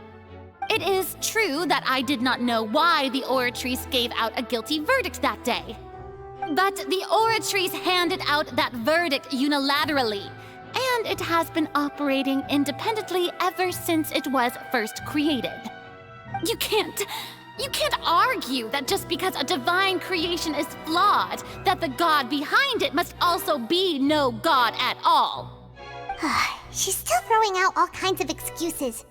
It is true that I did not know why the Oratrice gave out a guilty verdict that day. But the Oratrice handed out that verdict unilaterally, and it has been operating independently ever since it was first created. You can't argue that just because a divine creation is flawed, that the god behind it must also be no god at all. She's still throwing out all kinds of excuses.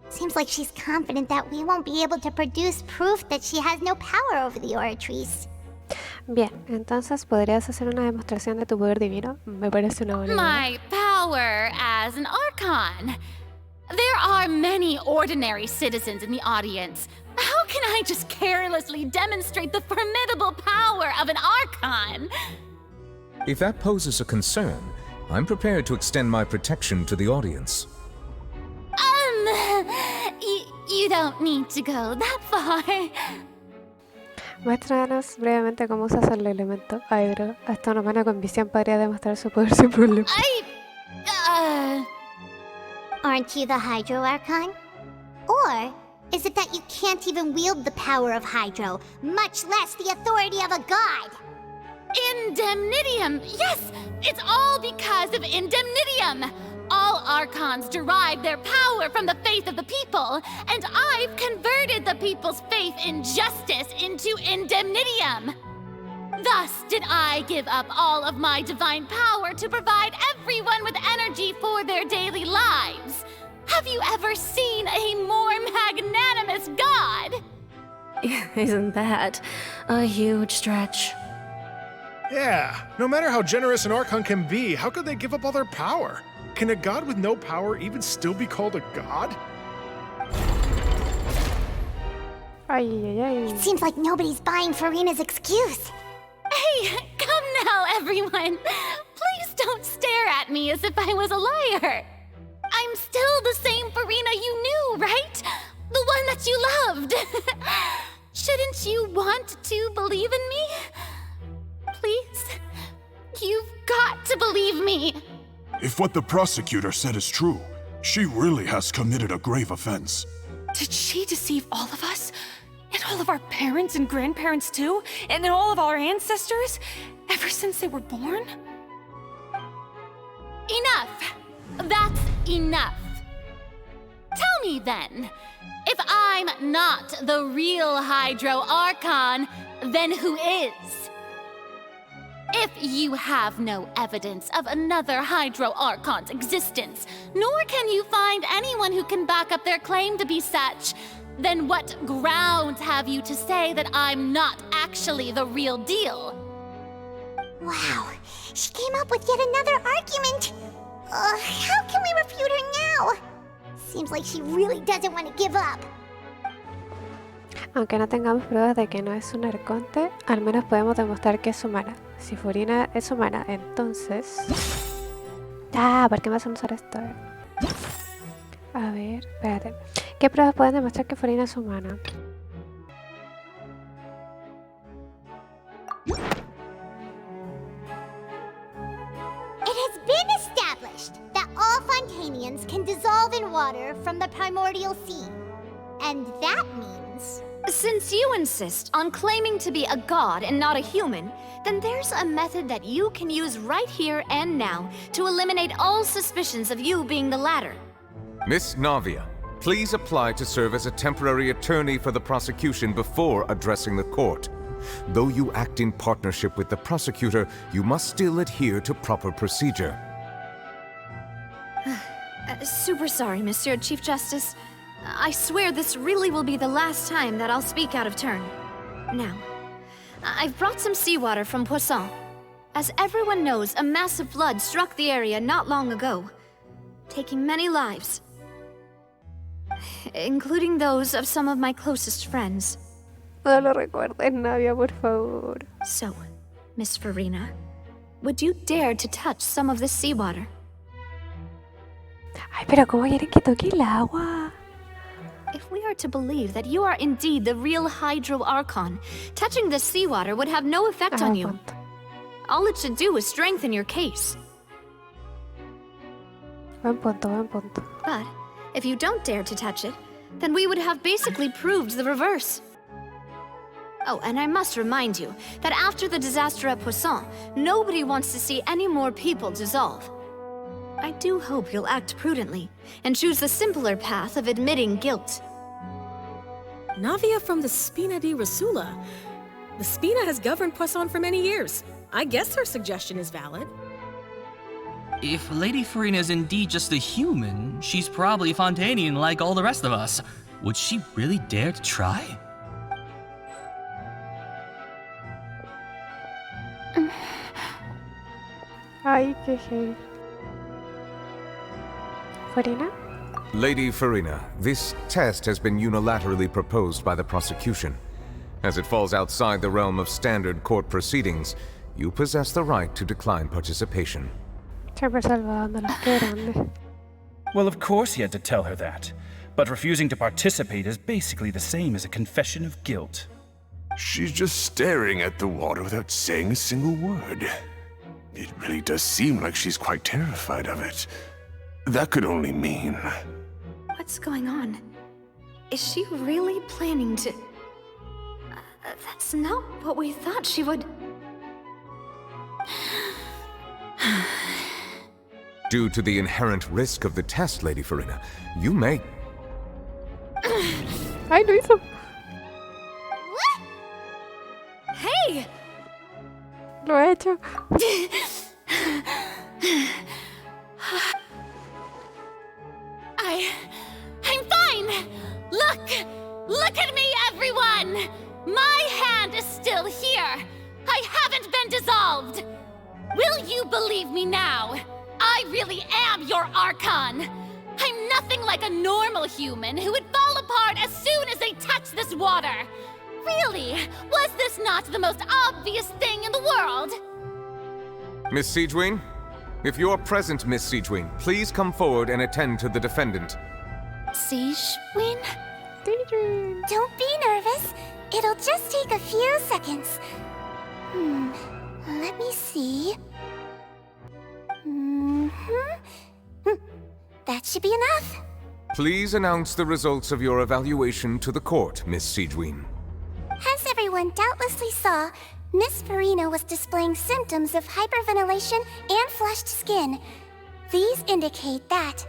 Seems like she's confident that we won't be able to produce proof that she has no power over the Oratrice. Bien, entonces ¿podrías hacer una demostración de tu poder divino? Me parece una buena idea. My power as an Archon. There are many ordinary citizens in the audience. How can I just carelessly demonstrate the formidable power of an Archon? If that poses a concern, I'm prepared to extend my protection to the audience. You don't need to go that far. Muéstranos brevemente cómo usas el elemento Hydro. Hasta una humana con visión podría demostrar su poder sin problema. Aren't you the Hydro Archon? Or is it that you can't even wield the power of Hydro, much less the authority of a god? Indemnitium! Yes! It's all because of Indemnitium! All Archons derive their power from the faith of the people, and I've converted the people's faith in justice into Indemnitium! Thus did I give up all of my divine power to provide everyone with energy for their daily lives. Have you ever seen a more magnanimous god? Isn't that a huge stretch? Yeah, no matter how generous an Archon can be, how could they give up all their power? Can a god with no power even still be called a god? It seems like nobody's buying Furina's excuse. Hey, come now, everyone. Please don't stare at me as if I was a liar. I'm still the same Furina you knew, right? The one that you loved. Shouldn't you want to believe in me? Please, you've got to believe me. If what the prosecutor said is true, she really has committed a grave offense. Did she deceive all of us? And all of our parents and grandparents too? And then all of our ancestors? Ever since they were born? Enough! That's enough. Tell me then, if I'm not the real Hydro Archon, then who is? If you have no evidence of another Hydro Archon's existence, nor can you find anyone who can back up their claim to be such, then what grounds have you to say that I'm not actually the real deal? Wow, she came up with yet another argument. How can we refute her now? Seems like she really doesn't want to give up. Aunque no tengamos pruebas de que no es un arconte, al menos podemos demostrar que es humana. Si Furina es humana, entonces... ¿por qué me hacen usar esto? A ver, espérate. ¿Qué pruebas pueden demostrar que Furina es humana? It has been established that all Fontanians can dissolve in water from the primordial sea. And that means... Since you insist on claiming to be a god and not a human, then there's a method that you can use right here and now to eliminate all suspicions of you being the latter. Miss Navia, please apply to serve as a temporary attorney for the prosecution before addressing the court. Though you act in partnership with the prosecutor, you must still adhere to proper procedure. Super sorry, Monsieur Chief Justice. I swear this really will be the last time that I'll speak out of turn. Now, I've brought some seawater from Poisson. As everyone knows, a massive flood struck the area not long ago, taking many lives, including those of some of my closest friends. No lo recuerdes, Navia, por favor. So, Miss Furina, would you dare to touch some of this seawater? Ay, pero ¿cómo quieren que toque el agua? If we are to believe that you are indeed the real Hydro Archon, touching this seawater would have no effect on you. All it should do is strengthen your case. Buen punto, buen punto. But if you don't dare to touch it, then we would have basically proved the reverse. Oh, and I must remind you that after the disaster at Poisson, nobody wants to see any more people dissolve. I do hope you'll act prudently and choose the simpler path of admitting guilt. Navia from the Spina di Rasula. The Spina has governed Poisson for many years. I guess her suggestion is valid. If Lady Furina is indeed just a human, she's probably Fontanian like all the rest of us. Would she really dare to try? Ay, qué heavy. Furina? Lady Furina, this test has been unilaterally proposed by the prosecution. As it falls outside the realm of standard court proceedings, you possess the right to decline participation. Siempre salvándola, qué grande. Well, of course he had to tell her that. But refusing to participate is basically the same as a confession of guilt. She's just staring at the water without saying a single word. It really does seem like she's quite terrified of it. That could only mean... What's going on? Is she really planning to... that's not what we thought she would... Due to the inherent risk of the test, Lady Farina, you may... ¡Ay, lo hizo! Hey! Lo he hecho. I'm fine! Look at me, everyone! My hand is still here! I haven't been dissolved! Will you believe me now? I really am your Archon! I'm nothing like a normal human who would fall apart as soon as they touch this water! Really? Was this not the most obvious thing in the world? Miss Siegewin? If you're present, Miss Siegewin, please come forward and attend to the defendant. Siegewin? Don't be nervous. It'll just take a few seconds. Let me see. That should be enough. Please announce the results of your evaluation to the court, Miss Siegewin. As everyone doubtlessly saw, Miss Farina was displaying symptoms of hyperventilation and flushed skin. These indicate that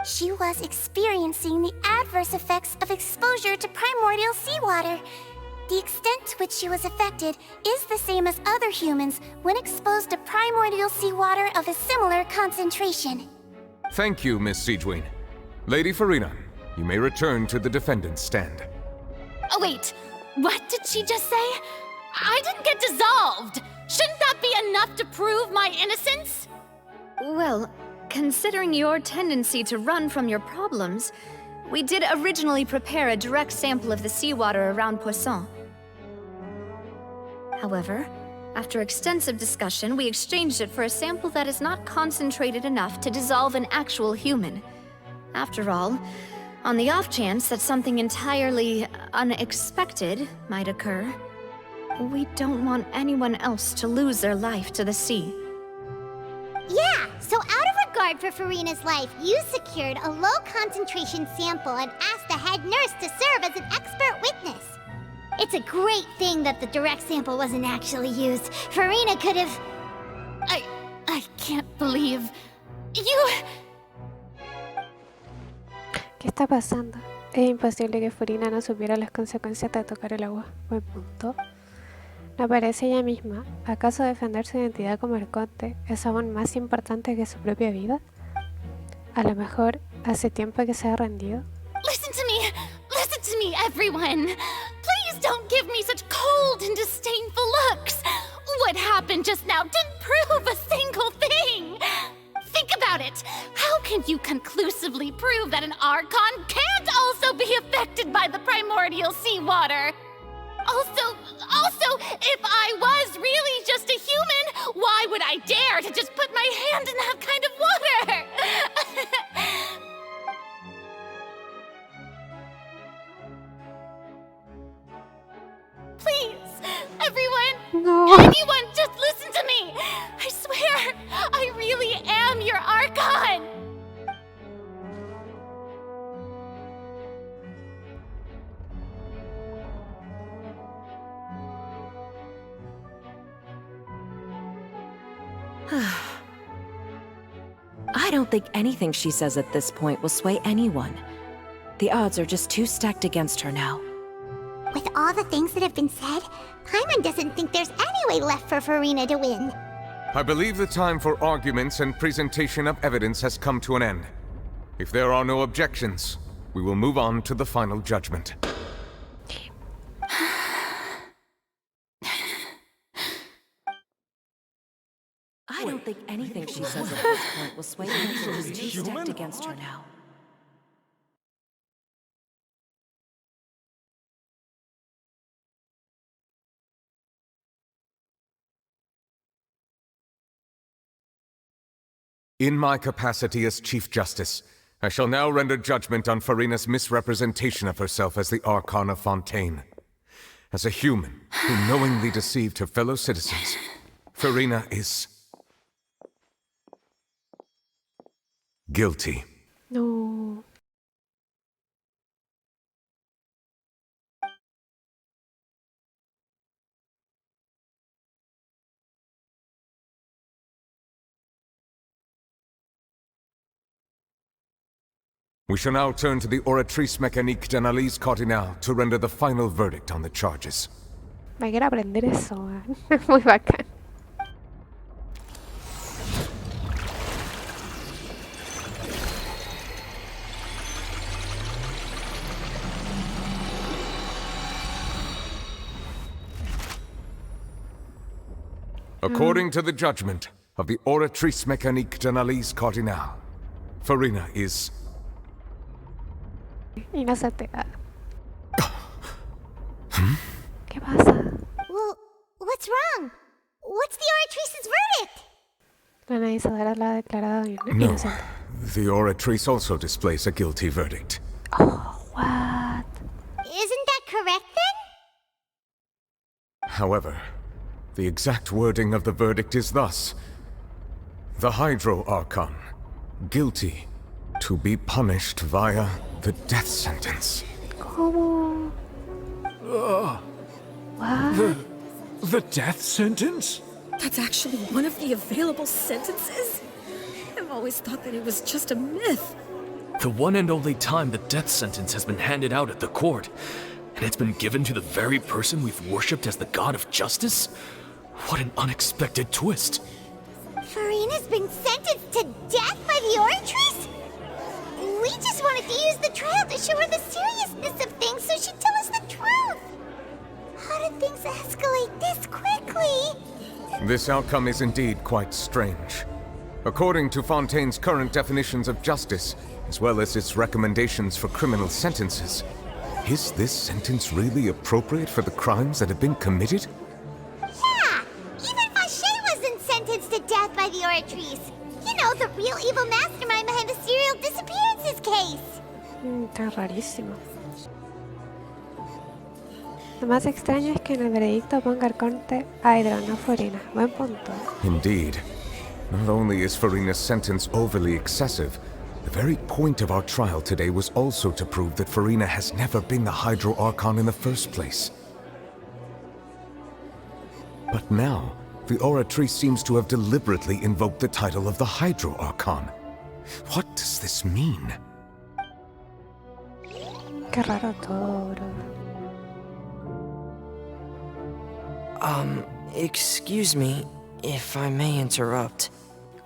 she was experiencing the adverse effects of exposure to primordial seawater. The extent to which she was affected is the same as other humans when exposed to primordial seawater of a similar concentration. Thank you, Miss Siegewin. Lady Farina, you may return to the defendant's stand. Oh, wait. What did she just say? I didn't get dissolved! Shouldn't that be enough to prove my innocence? Well, considering your tendency to run from your problems, we did originally prepare a direct sample of the seawater around Poisson. However, after extensive discussion, we exchanged it for a sample that is not concentrated enough to dissolve an actual human. After all, on the off chance that something entirely unexpected might occur, we don't want anyone else to lose their life to the sea. Yeah, so out of regard for Farina's life, you secured a low-concentration sample and asked the head nurse to serve as an expert witness. It's a great thing that the direct sample wasn't actually used. Farina could have... I can't believe... You... ¿Qué está pasando? Es imposible que Farina no supiera las consecuencias de tocar el agua. Buen punto. ¿No parece ella misma? ¿Acaso defender su identidad como Arconte es aún más importante que su propia vida? A lo mejor hace tiempo que se ha rendido. Listen to me, everyone! Please don't give me such cold and disdainful looks! What happened just now didn't prove a single thing! Think about it! How can you conclusively prove that an Archon can't also be affected by the primordial seawater? Also, if I was really just a human, why would I dare to just put my hand in that kind of water? Please, everyone, No. anyone, just listen to me! I swear, I really am your Archon! I don't think anything she says at this point will sway anyone. The odds are just too stacked against her now. With all the things that have been said, Paimon doesn't think there's any way left for Farina to win. I believe the time for arguments and presentation of evidence has come to an end. If there are no objections, we will move on to the final judgment. I don't think anything she says at this point will sway anyone. She's too stacked against her now. In my capacity as Chief Justice, I shall now render judgment on Farina's misrepresentation of herself as the Archon of Fontaine. As a human who knowingly deceived her fellow citizens, Farina is Guilty. No. We shall now turn to the oratrice mécanique d'analyse cardinale to render the final verdict on the charges. Me quiero aprender eso, man. Muy bacán. According to the judgment of the oratrice mécanique d'analyse cardinale, Farina is... Inocente. ¿Qué pasa? Well, what's wrong? What's the oratrice's verdict? La analizadora la ha declarado No, inocente. the oratrice also displays a guilty verdict. What? Isn't that correct then? However, the exact wording of the verdict is thus. The Hydro Archon, guilty, to be punished via the death sentence. ¿Cómo? What? The death sentence? That's actually one of the available sentences? I've always thought that it was just a myth. The one and only time the death sentence has been handed out at the court, and it's been given to the very person we've worshipped as the god of justice? What an unexpected twist. Farina's been sentenced to death by the oratrice? We just wanted to use the trial to show her the seriousness of things so she'd tell us the truth. How did things escalate this quickly? This outcome is indeed quite strange. According to Fontaine's current definitions of justice, as well as its recommendations for criminal sentences, is this sentence really appropriate for the crimes that have been committed? Yeah! Even Fache wasn't sentenced to death by the oratrice. You know, the real evil mastermind behind the serial disappearances case. Está rarísimo. Lo más extraño es que en el veredicto ponga Arconte a Hydro, no Farina. Buen punto. Indeed. Not only is Farina's sentence overly excessive, the very point of our trial today was also to prove that Farina has never been the Hydro Archon in the first place. But now, the oratrice seems to have deliberately invoked the title of the Hydro Archon. What does this mean? Qué raro todo, bro. Excuse me, if I may interrupt.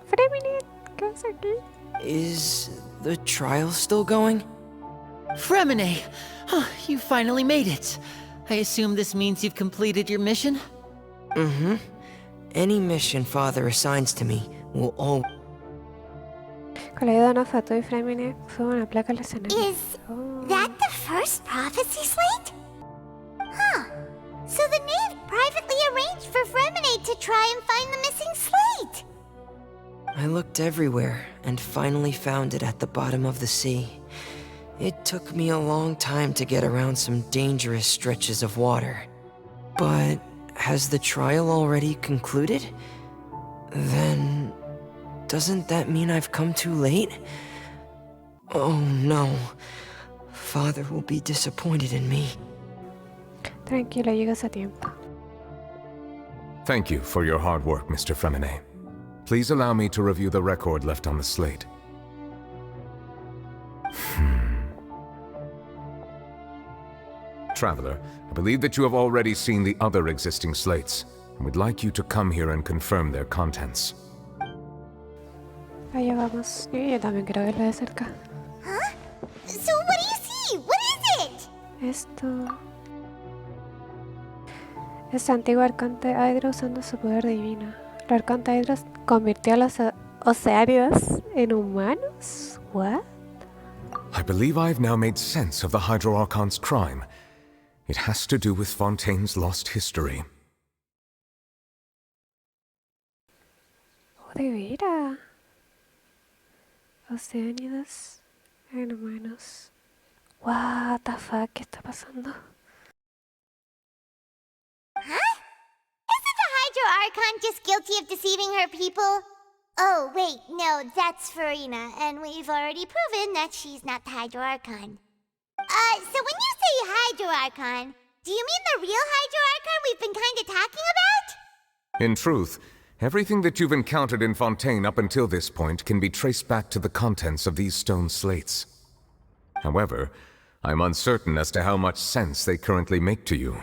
Fremine, ¿qué haces aquí? Is the trial still going? Fremine! You finally made it. I assume this means you've completed your mission? Mm-hmm. Any mission Father assigns to me will always... Con la ayuda de Nofato y Fremine fue una placa al escenario. Is that the first prophecy slate? Huh. So the knave privately arranged for Fremine to try and find the missing slate. I looked everywhere and finally found it at the bottom of the sea. It took me a long time to get around some dangerous stretches of water. But has the trial already concluded? Then... doesn't that mean I've come too late? Oh no. Father will be disappointed in me. Tranquilo, llegas a tiempo. Thank you for your hard work, Mr. Fremine. Please allow me to review the record left on the slate. Traveler, I believe that you have already seen the other existing slates, and would like you to come here and confirm their contents. Allá vamos. Yo también quiero verla de cerca. Huh? So what do you see? What is it? Esto... Este antiguo Arconte Hydro usando su poder divino. El Arconte Hydro convirtió a los oceánidos en humanos? What? I believe I've now made sense of the Hydro Archon's crime. It has to do with Fontaine's lost history. Oh, de veras. Oceánidos en humanos. What the fuck, ¿qué está pasando? Huh? Isn't the Hydro Archon just guilty of deceiving her people? Oh, wait, no, that's Farina, and we've already proven that she's not the Hydro Archon. So when you say Hydro Archon, do you mean the real Hydro Archon we've been kinda talking about? In truth, everything that you've encountered in Fontaine up until this point can be traced back to the contents of these stone slates. However, I'm uncertain as to how much sense they currently make to you.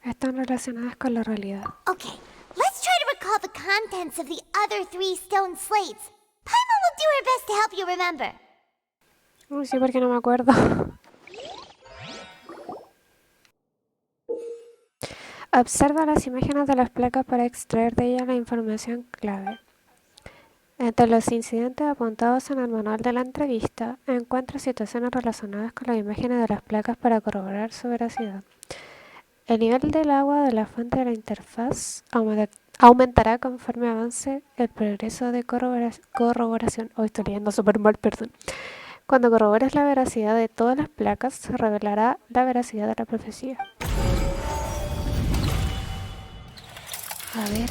Están relacionadas con la realidad. Okay, let's try to recall the contents of the other 3 stone slates. Paimon will do her best to help you remember. Uy, sí, porque no me acuerdo. Observa las imágenes de las placas para extraer de ellas la información clave. Entre los incidentes apuntados en el manual de la entrevista, encuentra situaciones relacionadas con las imágenes de las placas para corroborar su veracidad. El nivel del agua de la fuente de la interfaz aumentará conforme avance el progreso de corroboración. Hoy estoy leyendo súper mal, perdón. Cuando corrobores la veracidad de todas las placas, se revelará la veracidad de la profecía. A ver.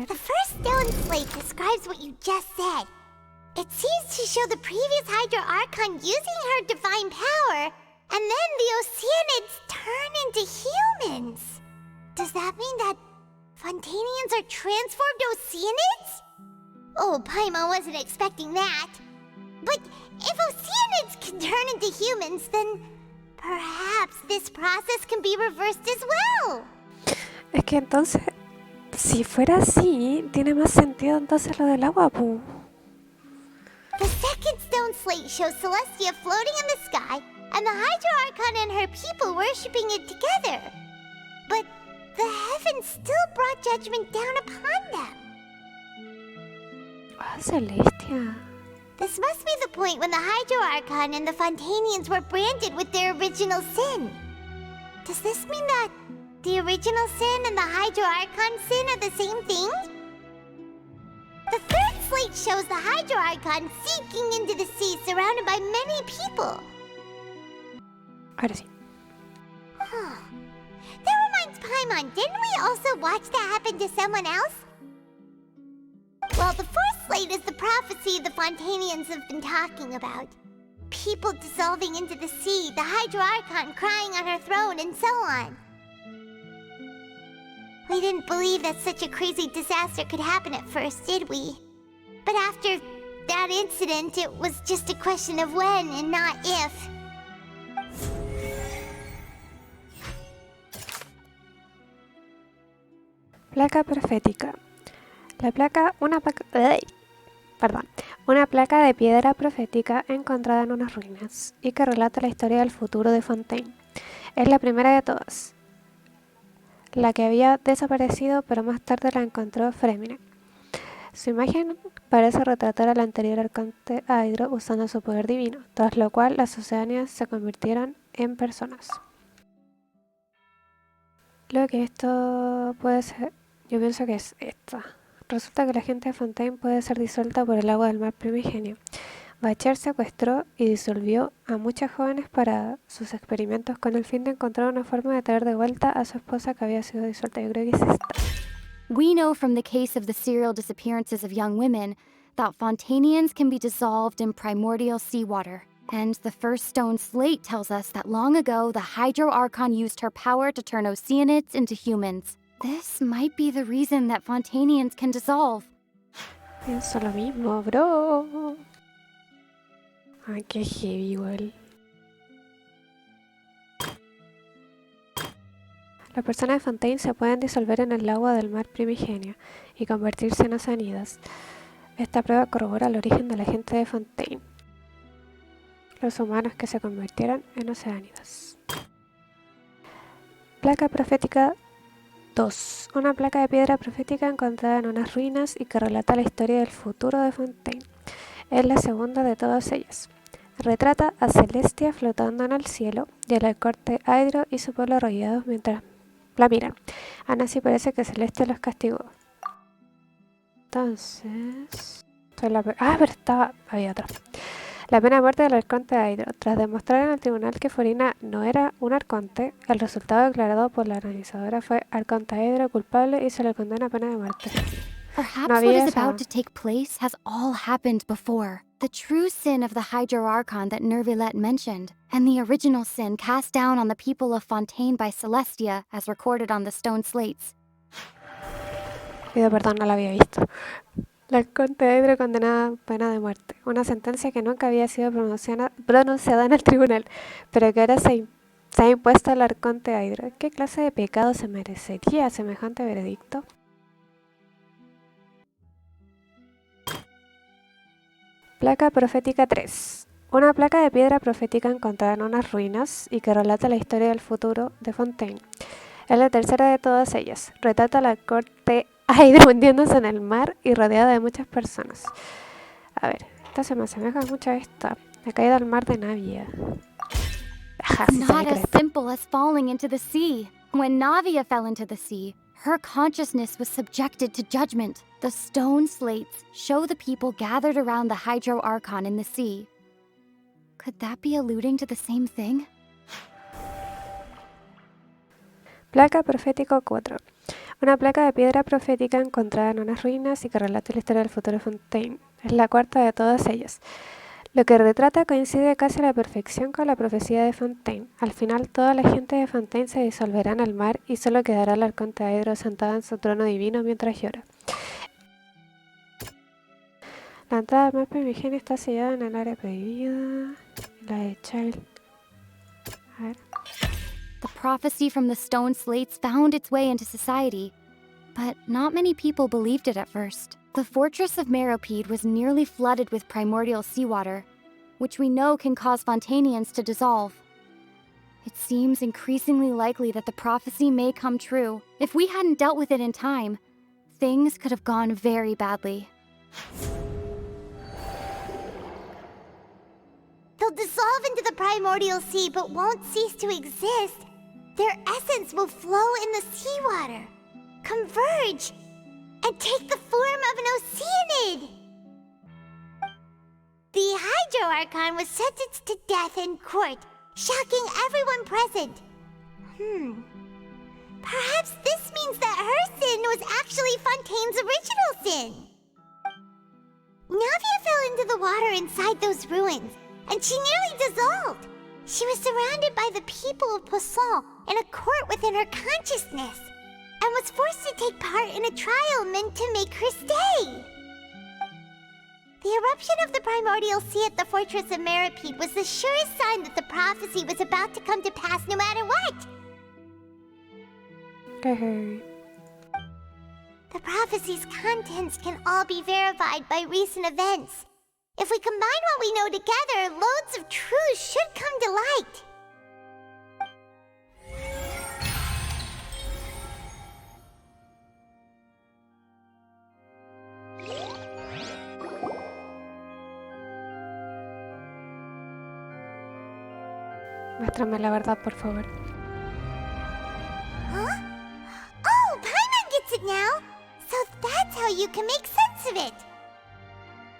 The first stone slate describes what you just said. It seems to show the previous Hydro Archon using her divine power, and then the Oceanids turn into humans. Does that mean that Fontanians are transformed Oceanids? Oh, Paimon wasn't expecting that. But if Oceanids can turn into humans, then perhaps this process can be reversed as well. Es que entonces, si fuera así, tiene más sentido entonces lo del agua, pu. The second stone slate shows Celestia floating in the sky, and the Hydro Archon and her people worshipping it together. But the heavens still brought judgment down upon them. Ah, Celestia. This must be the point when the Hydro Archon and the Fontanians were branded with their original sin. Does this mean that the original sin and the Hydro Archon sin are the same thing? The third slate shows the Hydro Archon sinking into the sea surrounded by many people. Ahora sí. Huh. That reminds Paimon, didn't we also watch that happen to someone else? Well, the fourth slate is the prophecy the Fontanians have been talking about. People dissolving into the sea, the Hydro Archon crying on her throne, and so on. We didn't believe that such a crazy disaster could happen at first, did we? But after that incident, it was just a question of when and not if. Placa profética. Una placa de piedra profética encontrada en unas ruinas y que relata la historia del futuro de Fontaine. Es la primera de todas, la que había desaparecido, pero más tarde la encontró Fremine. Su imagen parece retratar al anterior Arconte Hydro usando su poder divino, tras lo cual las Oceanias se convirtieron en personas. Lo que esto puede ser, yo pienso que es esta. Resulta que la gente de Fontaine puede ser disuelta por el agua del mar primigenio. Bacher secuestró y disolvió a muchas jóvenes para sus experimentos con el fin de encontrar una forma de traer de vuelta a su esposa que había sido disuelta. Yo creo que es esta. We know from the case of the serial disappearances of young women that Fontanians can be dissolved in primordial seawater. And the first stone slate tells us that long ago the Hydro Archon used her power to turn Oceanids into humans. This might be the reason that Fontanians can dissolve. Pienso lo mismo, bro. Ay, qué heavy igual. Las personas de Fontaine se pueden disolver en el agua del mar primigenio y convertirse en oceanidas. Esta prueba corrobora el origen de la gente de Fontaine, los humanos que se convirtieron en oceánidas. Placa profética 2. Una placa de piedra profética encontrada en unas ruinas y que relata la historia del futuro de Fontaine. Es la segunda de todas ellas. Retrata a Celestia flotando en el cielo y el Arconte Hydro y su pueblo arrollados mientras la miran. Aún así parece que Celestia los castigó. Entonces... había otra. La pena de muerte del Arconte Hydro. Tras demostrar en el tribunal que Farina no era un Arconte, el resultado declarado por la organizadora fue Arconte Hydro culpable y se le condena a pena de muerte. Perhaps No what había is eso. about to take place has all happened before. The true sin of the Hydro Archon that Nervilette mentioned, and the original sin cast down on the people of Fontaine by Celestia, as recorded on the stone slates. Pido perdón, no la había visto. La Arconte de Hydro condenada a pena de muerte. Una sentencia que nunca había sido pronunciada en el tribunal, pero que ahora se ha impuesto al Arconte de Hydro. ¿Qué clase de pecado se merecería semejante veredicto? Placa profética 3. Una placa de piedra profética encontrada en unas ruinas y que relata la historia del futuro de Fontaine. Es la tercera de todas ellas. Retrata la corte Hydro hundiéndose en el mar y rodeada de muchas personas. A ver, esta se me asemeja mucho a esta. La caída al mar de Navia. Ajá, sí Not as simple as falling into the sea. When Navia fell into the sea, her consciousness was subjected to judgment. The stone slates show the people gathered around the Hydro Archon in the sea. Could that be alluding to the same thing? Placa profético 4. Una placa de piedra profética encontrada en unas ruinas y que relata la historia del futuro de Fontaine. Es la cuarta de todas ellas. Lo que retrata coincide casi a la perfección con la profecía de Fontaine. Al final, toda la gente de Fontaine se disolverá en el mar y solo quedará el Arconte de Hydro sentada en su trono divino mientras llora. La entrada al mar primigenia está sellada en el área prohibida. La de Child. A ver. The prophecy from the stone slates found its way into society, but not many people believed it at first. The fortress of Meropide was nearly flooded with primordial seawater, which we know can cause Fontainians to dissolve. It seems increasingly likely that the prophecy may come true. If we hadn't dealt with it in time, things could have gone very badly. They'll dissolve into the primordial sea but won't cease to exist. Their essence will flow in the seawater, converge, and take the form of an oceanid. The Hydro Archon was sentenced to death in court, shocking everyone present. Perhaps this means that her sin was actually Fontaine's original sin. Navia fell into the water inside those ruins, and she nearly dissolved. She was surrounded by the people of Poisson in a court within her consciousness, and was forced to take part in a trial meant to make her stay. The eruption of the primordial sea at the fortress of Meropide was the surest sign that the prophecy was about to come to pass no matter what. The prophecy's contents can all be verified by recent events. If we combine what we know together, loads of truths should come to light. Muéstrame la verdad, por favor. Huh? Oh, Paimon gets it now! So that's how you can make sense of it!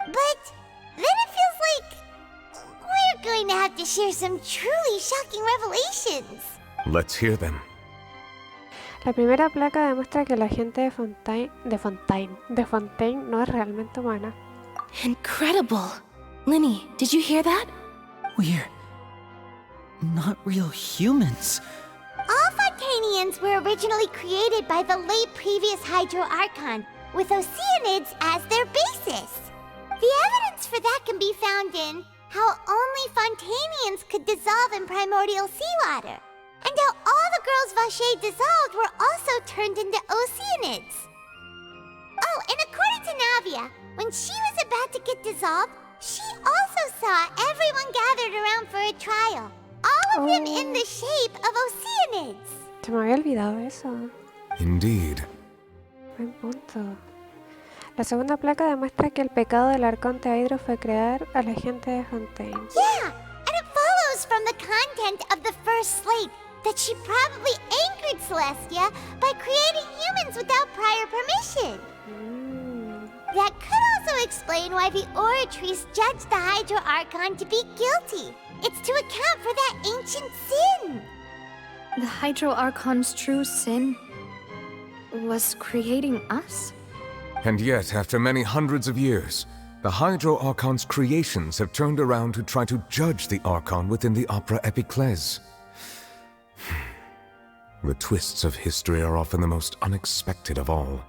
But then it feels like we're going to have to share some truly shocking revelations. Let's hear them. La primera placa demuestra que la gente de Fontaine no es realmente humana. Incredible! Linny, did you hear that? We're not real humans. All Fontainians were originally created by the late previous Hydro Archon, with Oceanids as their basis. The evidence for that can be found in how only Fontainians could dissolve in primordial seawater, and how all the girls Vacher dissolved were also turned into Oceanids. Oh, and according to Navia, when she was about to get dissolved, she also saw everyone gathered around for a trial, all of them in the shape of Oceanids. Se me había olvidado eso. Indeed. Buen punto. La segunda placa demuestra que el pecado del Arconte Hydro fue crear a la gente de Fontaine. Yeah, and it follows from the content of the first slate that she probably angered Celestia by creating humans without prior permission. That could also explain why the Oratrice judged the Hydro Archon to be guilty. It's to account for that ancient sin. The Hydro Archon's true sin was creating us? And yet, after many hundreds of years, the Hydro Archon's creations have turned around to try to judge the Archon within the Opera Epiclese. The twists of history are often the most unexpected of all.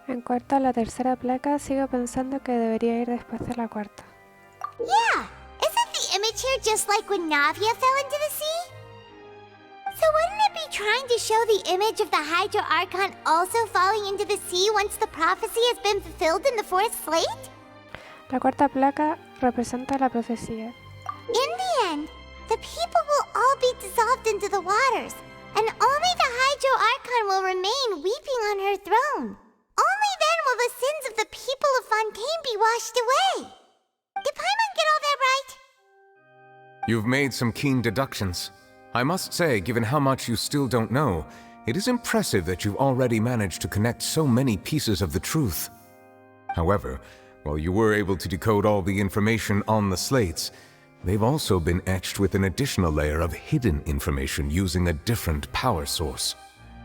En cuarto a la tercera placa, sigo pensando que debería ir después de la cuarta. Yeah, isn't the image here just like when Navia fell into the sea? So wouldn't it be trying to show the image of the Hydro Archon also falling into the sea once the prophecy has been fulfilled in the fourth slate? La cuarta placa representa la profecía. In the end, the people will all be dissolved into the waters, and only the Hydro Archon will remain weeping on her throne. Only then will the sins of the people of Fontaine be washed away. Did Paimon get all that right? You've made some keen deductions. I must say, given how much you still don't know, it is impressive that you've already managed to connect so many pieces of the truth. However, while you were able to decode all the information on the slates, they've also been etched with an additional layer of hidden information using a different power source.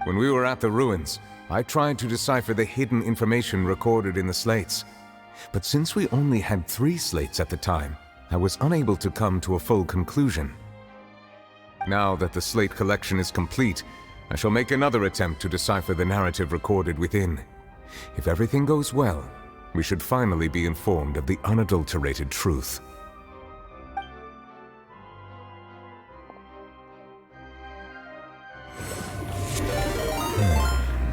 When we were at the ruins, I tried to decipher the hidden information recorded in the slates. But since we only had 3 slates at the time, I was unable to come to a full conclusion. Now that the slate collection is complete, I shall make another attempt to decipher the narrative recorded within. If everything goes well, we should finally be informed of the unadulterated truth.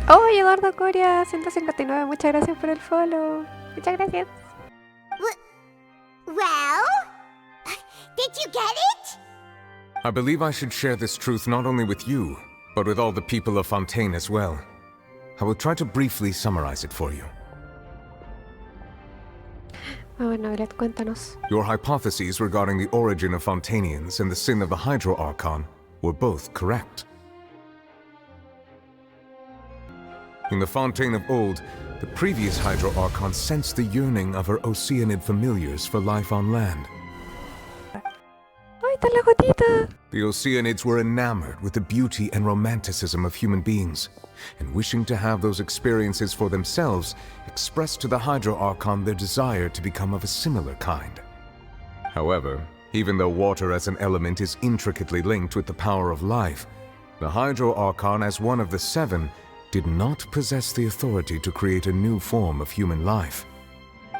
¡Oh, Eduardo Coria! 159, muchas gracias por el follow. Muchas gracias. Well? Did you get it? I believe I should share this truth not only with you, but with all the people of Fontaine as well. I will try to briefly summarize it for you. Bueno, Gret, cuéntanos. Your hypotheses regarding the origin of Fontainians and the sin of the Hydro Archon were both correct. In the Fontaine of old, the previous Hydro Archon sensed the yearning of her Oceanid familiars for life on land. ¡Ay, está la gotita! The Oceanids were enamored with the beauty and romanticism of human beings, and wishing to have those experiences for themselves, expressed to the Hydro Archon their desire to become of a similar kind. However, even though water as an element is intricately linked with the power of life, the Hydro Archon, as one of the 7, did not possess the authority to create a new form of human life.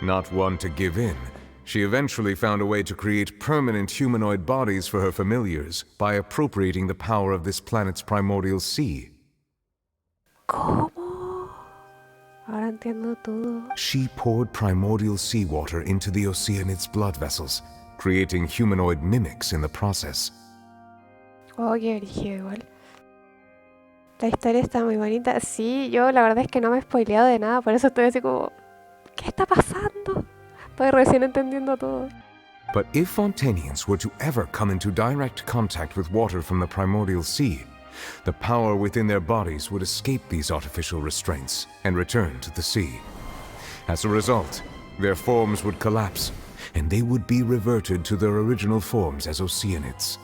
Not one to give in, she eventually found a way to create permanent humanoid bodies for her familiars by appropriating the power of this planet's primordial sea. ¿Cómo? Ahora entiendo todo. She poured primordial seawater into the Oceanids' blood vessels, creating humanoid mimics in the process. Oh, qué brígido igual. La historia está muy bonita. Sí, yo la verdad es que no me he spoileado de nada, por eso estoy así como... ¿Qué está pasando? Estoy recién entendiendo todo. But if Fontainians were to ever come into direct contact with water from the primordial sea, the power within their bodies would escape these artificial restraints and return to the sea. As a result, their forms would collapse, and they would be reverted to their original forms as Oceanids.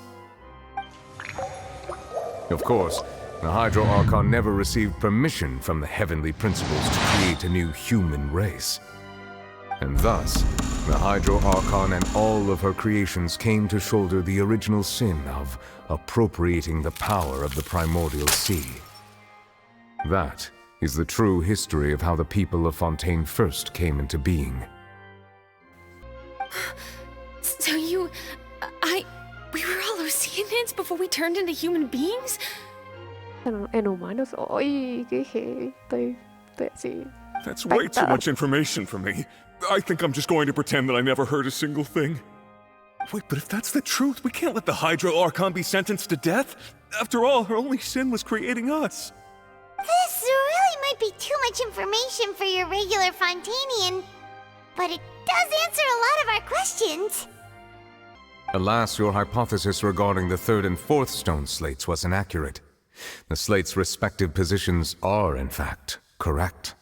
Of course, the Hydro Archon never received permission from the heavenly principles to create a new human race. And thus, the Hydro Archon and all of her creations came to shoulder the original sin of appropriating the power of the primordial sea. That is the true history of how the people of Fontaine first came into being. So we were all Oceanids before we turned into human beings? En humanos. Ay, qué heavy. Estoy así. That's way too much information for me. I think I'm just going to pretend that I never heard a single thing. Wait, but if that's the truth, we can't let the Hydro Archon be sentenced to death. After all, her only sin was creating us. This really might be too much information for your regular Fontainian, but it does answer a lot of our questions. Alas, your hypothesis regarding the 3rd and 4th stone slates was inaccurate. The slates' respective positions are, in fact, correct.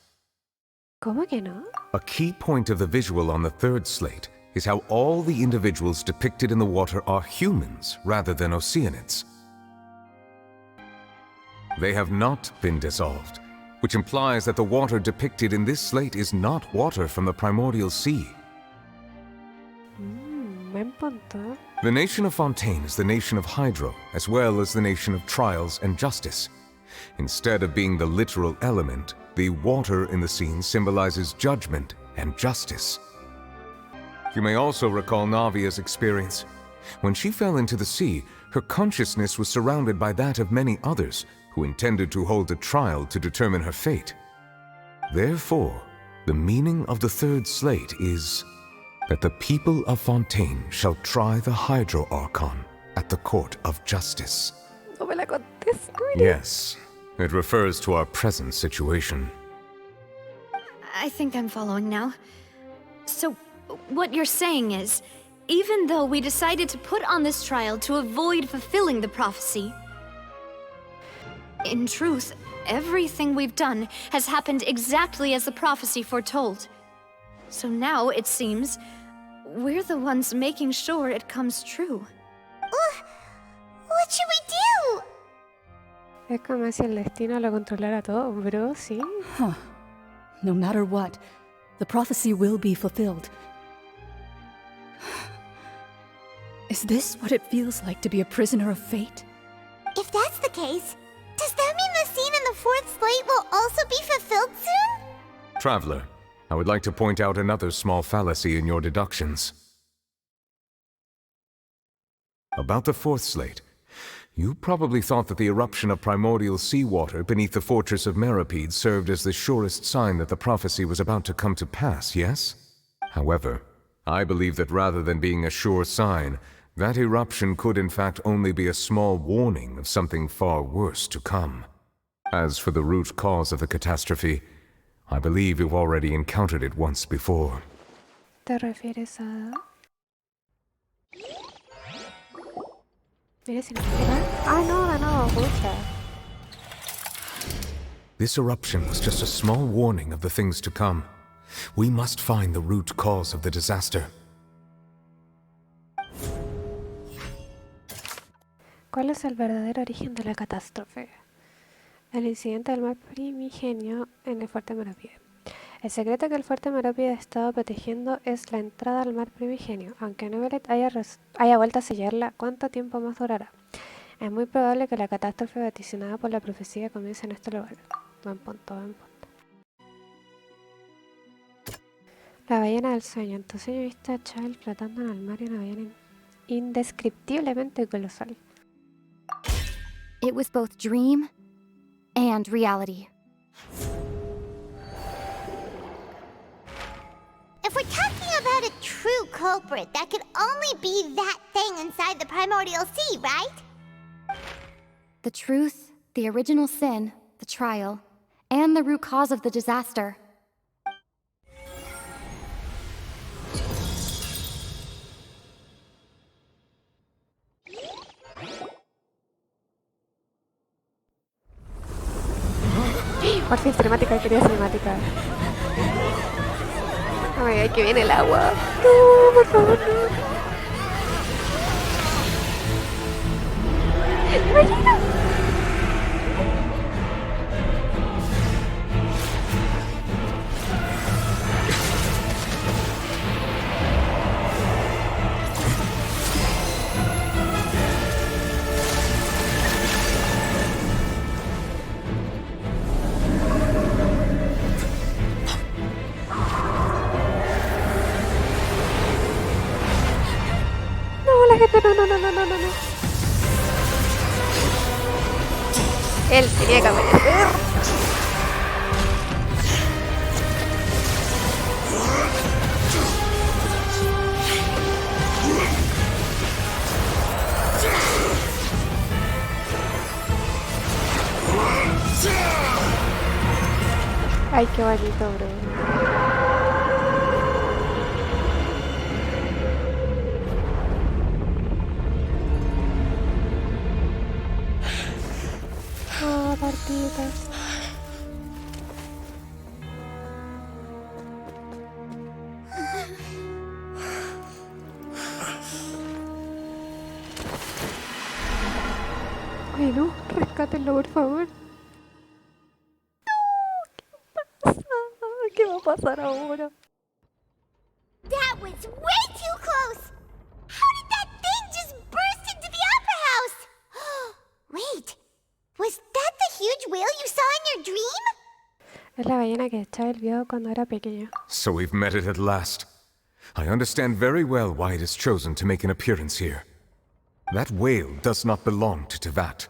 ¿Cómo que no? A key point of the visual on the 3rd slate is how all the individuals depicted in the water are humans rather than Oceanids. They have not been dissolved, which implies that the water depicted in this slate is not water from the primordial sea. Buen punto. The nation of Fontaine is the nation of Hydro, as well as the nation of trials and justice. Instead of being the literal element, the water in the scene symbolizes judgment and justice. You may also recall Navia's experience. When she fell into the sea, her consciousness was surrounded by that of many others who intended to hold a trial to determine her fate. Therefore, the meaning of the third slate is that the people of Fontaine shall try the Hydro Archon at the court of justice. No me la contes, Yes, it refers to our present situation. I think I'm following now. So, what you're saying is, even though we decided to put on this trial to avoid fulfilling the prophecy, in truth, everything we've done has happened exactly as the prophecy foretold. So now, it seems, we're the ones making sure it comes true. What should we do? Es como si el destino lo controlara todo, bro, sí. Huh. No matter what, the prophecy will be fulfilled. Is this what it feels like to be a prisoner of fate? If that's the case, does that mean the scene in the fourth slate will also be fulfilled soon? Traveler, I would like to point out another small fallacy in your deductions. About the fourth slate, you probably thought that the eruption of primordial seawater beneath the fortress of Meripede served as the surest sign that the prophecy was about to come to pass, yes? However, I believe that rather than being a sure sign, that eruption could in fact only be a small warning of something far worse to come. As for the root cause of the catastrophe, I believe you've already encountered it once before. ¿Te refieres a...? Mira si no no, pucha. This eruption was just a small warning of the things to come. We must find the root cause of the disaster. ¿Cuál es el verdadero origen de la catástrofe? El incidente del mar primigenio en el fuerte Meripede. El secreto que el fuerte Meripede ha estado protegiendo es la entrada al mar primigenio. Aunque Nevelet haya vuelto a sellarla, ¿cuánto tiempo más durará? Es muy probable que la catástrofe vaticinada por la profecía comience en este lugar. Buen punto, buen punto. La ballena del sueño. En tu sueño viste a Child flotando en el mar y una ballena indescriptiblemente colosal. It was both dream and reality. If we're talking about a true culprit, that could only be that thing inside the primordial sea, right? The truth, the original sin, the trial, and the root cause of the disaster. Por fin, cinemática, quería cinemática. Ay, que viene el agua. No, por favor, no. ¡Imagina! La gente, no. Él tenía que amanecer. Ay, qué bonito, bro. Partidas. Ay, no, rescátenlo, por favor. pasar ahora? That was way too close! How did that thing just burst into the Opera House? Wait, was that the huge whale you saw in your dream? Es la ballena que Chávez vio cuando era pequeño. So we've met it at last. I understand very well why it has chosen to make an appearance here. That whale does not belong to Tevat.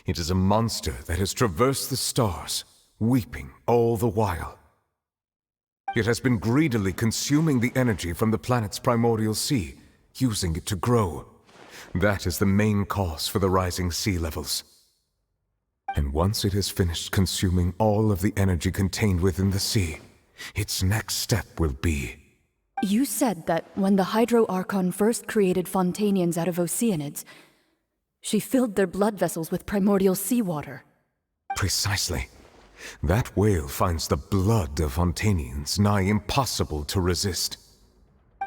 It is a monster that has traversed the stars, weeping all the while. It has been greedily consuming the energy from the planet's primordial sea, using it to grow. That is the main cause for the rising sea levels. And once it has finished consuming all of the energy contained within the sea, its next step will be... You said that when the Hydro Archon first created Fontanians out of Oceanids, she filled their blood vessels with primordial seawater. Precisely. That whale finds the blood of Fontanians nigh impossible to resist.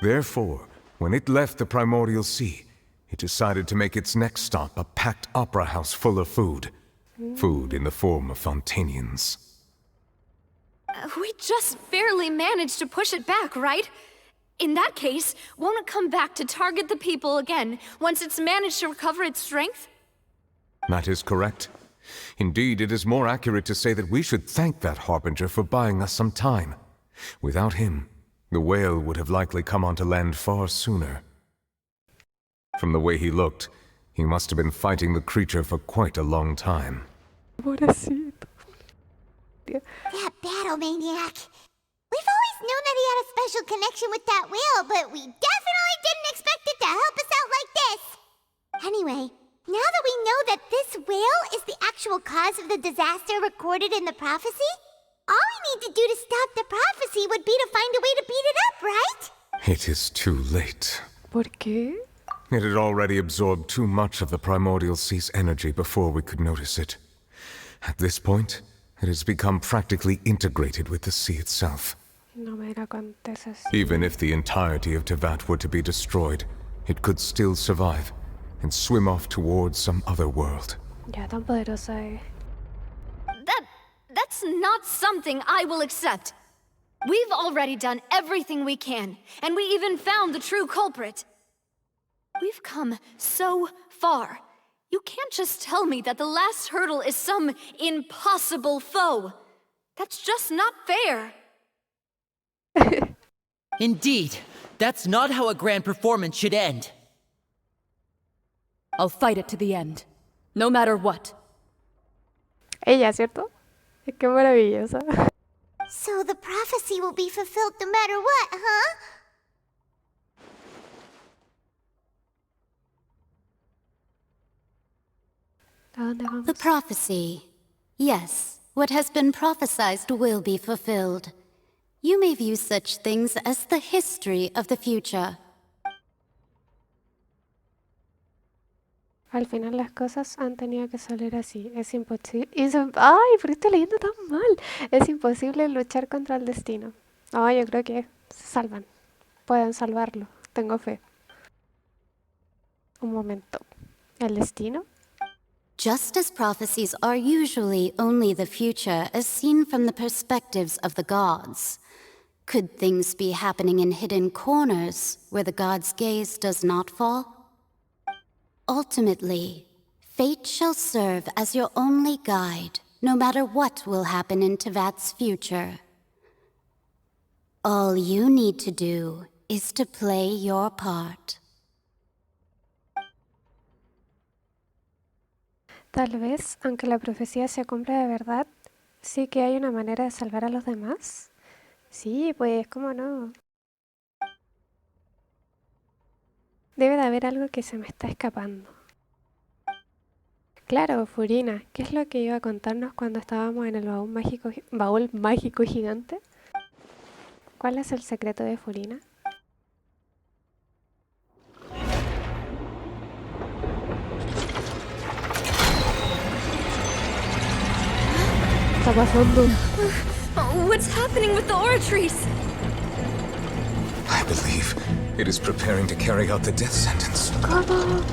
Therefore, when it left the primordial sea, it decided to make its next stop a packed opera house full of food. Food in the form of Fontanians. We just barely managed to push it back, right? In that case, won't it come back to target the people again once it's managed to recover its strength? That is correct. Indeed, it is more accurate to say that we should thank that Harbinger for buying us some time. Without him, the whale would have likely come onto land far sooner. From the way he looked, he must have been fighting the creature for quite a long time. That battle maniac. We've always known that he had a special connection with that whale, but we definitely didn't expect it to help us out like this. Anyway, now that we know that this whale is the actual cause of the disaster recorded in the prophecy, all we need to do to stop the prophecy would be to find a way to beat it up, right? It is too late. ¿Por qué? It had already absorbed too much of the primordial sea's energy before we could notice it. At this point, it has become practically integrated with the sea itself. No me la contes así. Even if the entirety of Tevat were to be destroyed, it could still survive and swim off towards some other world. Ya tan poderosa es. That's not something I will accept. We've already done everything we can, and we even found the true culprit. We've come so far. You can't just tell me that the last hurdle is some impossible foe. That's just not fair. Indeed, that's not how a grand performance should end. I'll fight it to the end, no matter what. Ella, ¿cierto? Es que maravillosa. So the prophecy will be fulfilled no matter what, huh? The prophecy. Yes, what has been prophesied will be fulfilled. You may view such things as the history of the future. Al final las cosas han tenido que salir así. Es imposible... ¡Ay! ¿Por qué estoy leyendo tan mal? Es imposible luchar contra el destino. No, yo creo que se salvan. Pueden salvarlo. Tengo fe. Un momento. ¿El destino? Just as prophecies are usually only the future as seen from the perspectives of the gods, could things be happening in hidden corners where the gods' gaze does not fall? Ultimately, fate shall serve as your only guide, no matter what will happen in Tevat's future. All you need to do is to play your part. Tal vez, aunque la profecía se cumpla de verdad, sí que hay una manera de salvar a los demás. Sí, pues, ¿cómo no? Debe de haber algo que se me está escapando. Claro, Furina, ¿qué es lo que iba a contarnos cuando estábamos en el baúl mágico gigante? ¿Cuál es el secreto de Furina? ¿Qué está pasando? What's happening with the oratories? I believe it is preparing to carry out the death sentence. ¿Cómo?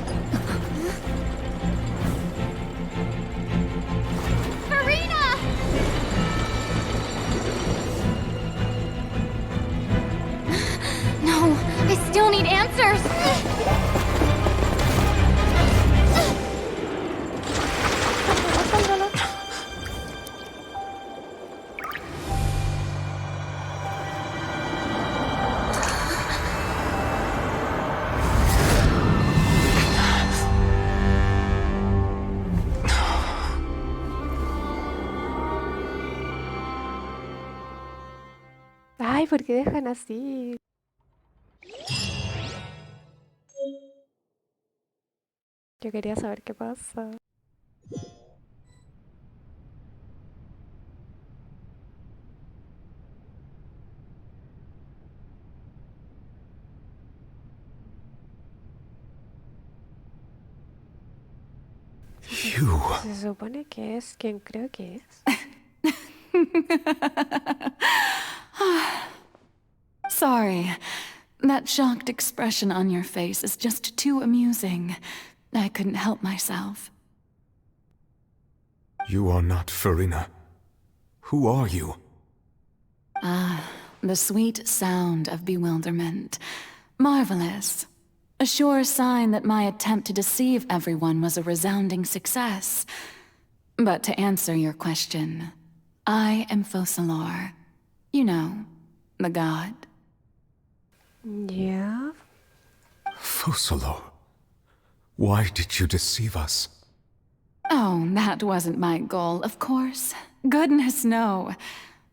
still need answers! Ay, ¿por qué dejan así? Yo quería saber qué pasa. You. Se supone que es quien creo que es. Sorry. That shocked expression on your face is just too amusing. I couldn't help myself. You are not Farina. Who are you? The sweet sound of bewilderment. Marvelous. A sure sign that my attempt to deceive everyone was a resounding success. But to answer your question, I am Focalor. You know, the god. Yeah. Focalor. Why did you deceive us? Oh, that wasn't my goal, of course. Goodness, no.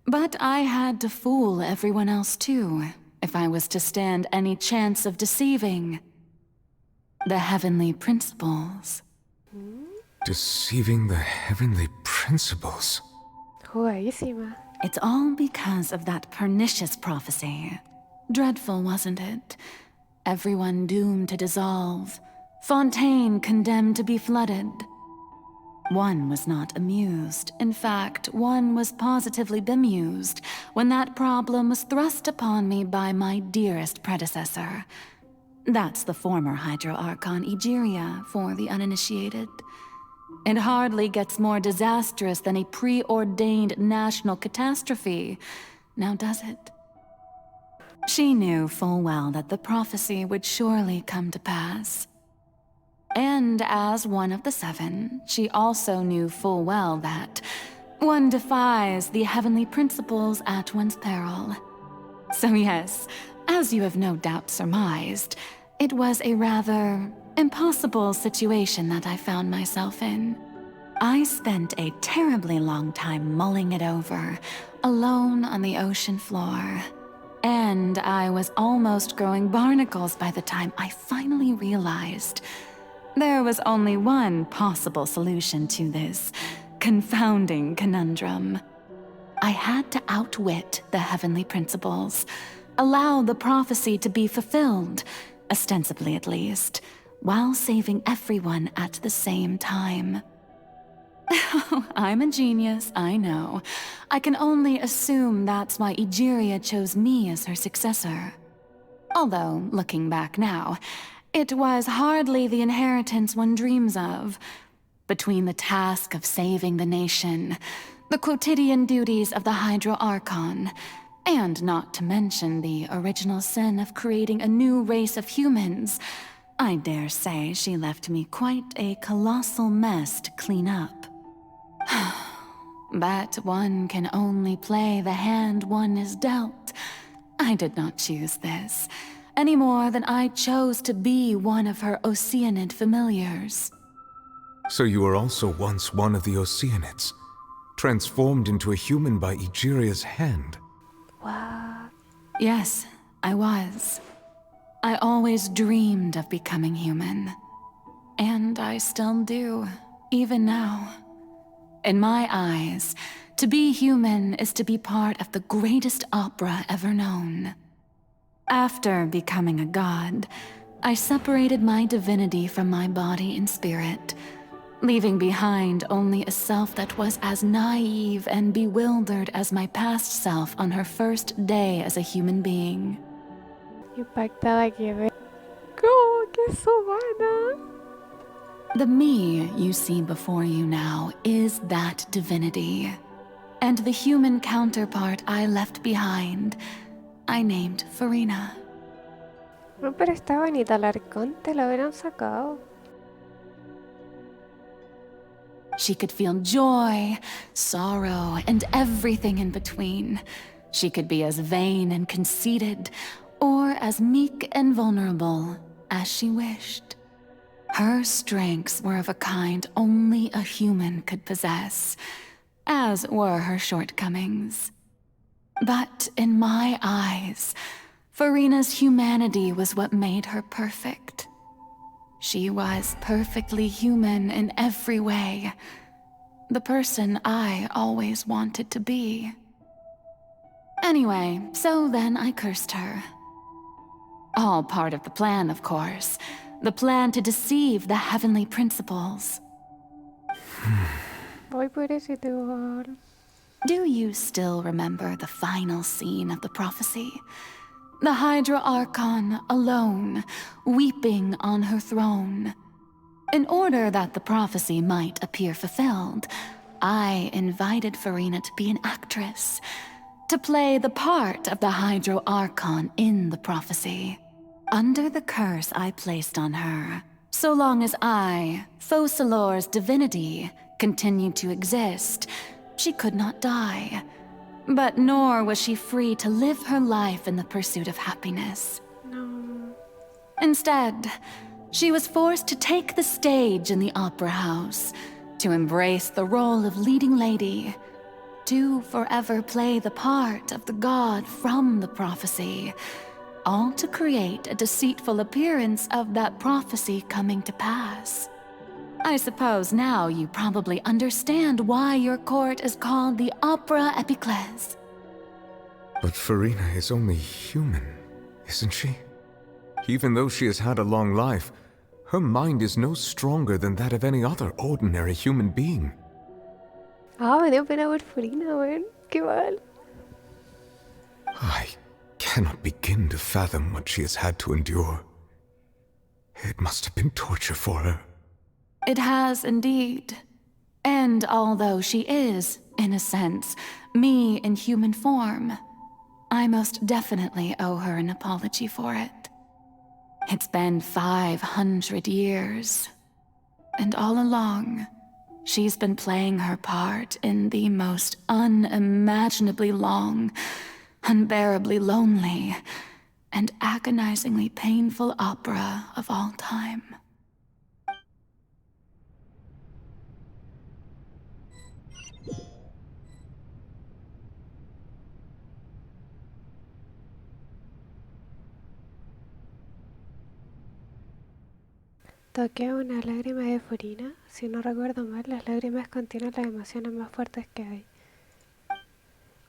But I had to fool everyone else too, if I was to stand any chance of deceiving the heavenly principles. Deceiving the heavenly principles? Jugadísima. It's all because of that pernicious prophecy. Dreadful, wasn't it? Everyone doomed to dissolve. Fontaine condemned to be flooded. One was not amused. In fact, one was positively bemused when that problem was thrust upon me by my dearest predecessor. That's the former Hydro Archon Egeria, for the uninitiated. It hardly gets more disastrous than a preordained national catastrophe, now does it? She knew full well that the prophecy would surely come to pass. And as one of the seven, she also knew full well that one defies the heavenly principles at one's peril. So yes, as you have no doubt surmised, it was a rather impossible situation that I found myself in. I spent a terribly long time mulling it over, alone on the ocean floor. And I was almost growing barnacles by the time I finally realized there was only one possible solution to this confounding conundrum. I had to outwit the heavenly principles, allow the prophecy to be fulfilled, ostensibly at least, while saving everyone at the same time. I'm a genius, I know. I can only assume that's why Egeria chose me as her successor. Although, looking back now, it was hardly the inheritance one dreams of. Between the task of saving the nation, the quotidian duties of the Hydro Archon, and not to mention the original sin of creating a new race of humans, I dare say she left me quite a colossal mess to clean up. But one can only play the hand one is dealt. I did not choose this, any more than I chose to be one of her Oceanid familiars. So you were also once one of the Oceanids, transformed into a human by Egeria's hand. What? Yes, I was. I always dreamed of becoming human. And I still do, even now. In my eyes, to be human is to be part of the greatest opera ever known. After becoming a god, I separated my divinity from my body and spirit, leaving behind only a self that was as naive and bewildered as my past self on her first day as a human being. Impactada quedé. ¿Cómo que es humana? The me you see before you now is that divinity. And the human counterpart I left behind, I named Farina. No, pero está bonita la Arconte, la hubieran sacado. She could feel joy, sorrow, and everything in between. She could be as vain and conceited, or as meek and vulnerable as she wished. Her strengths were of a kind only a human could possess, as were her shortcomings. But in my eyes, Furina's humanity was what made her perfect. She was perfectly human in every way. The person I always wanted to be. Anyway, so then I cursed her. All part of the plan, of course. The plan to deceive the heavenly principles. Ay, pobrecito igual. Do you still remember the final scene of the prophecy? The Hydra Archon alone, weeping on her throne. In order that the prophecy might appear fulfilled, I invited Furina to be an actress, to play the part of the Hydro Archon in the prophecy. Under the curse I placed on her, so long as I, Focalor's divinity, continued to exist, she could not die. But nor was she free to live her life in the pursuit of happiness. No. Instead, she was forced to take the stage in the opera house, to embrace the role of leading lady, to forever play the part of the god from the prophecy, all to create a deceitful appearance of that prophecy coming to pass. I suppose now you probably understand why your court is called the Opera Epiclese. But Furina is only human, isn't she? Even though she has had a long life, her mind is no stronger than that of any other ordinary human being. Ah, me dio pena por Furina, weón. Qué mal. I cannot begin to fathom what she has had to endure. It must have been torture for her. It has indeed. And although she is, in a sense, me in human form, I most definitely owe her an apology for it. It's been 500 years. And all along, she's been playing her part in the most unimaginably long, unbearably lonely, and agonizingly painful opera of all time. Toqué una lágrima de Furina. Si no recuerdo mal, las lágrimas contienen las emociones más fuertes que hay.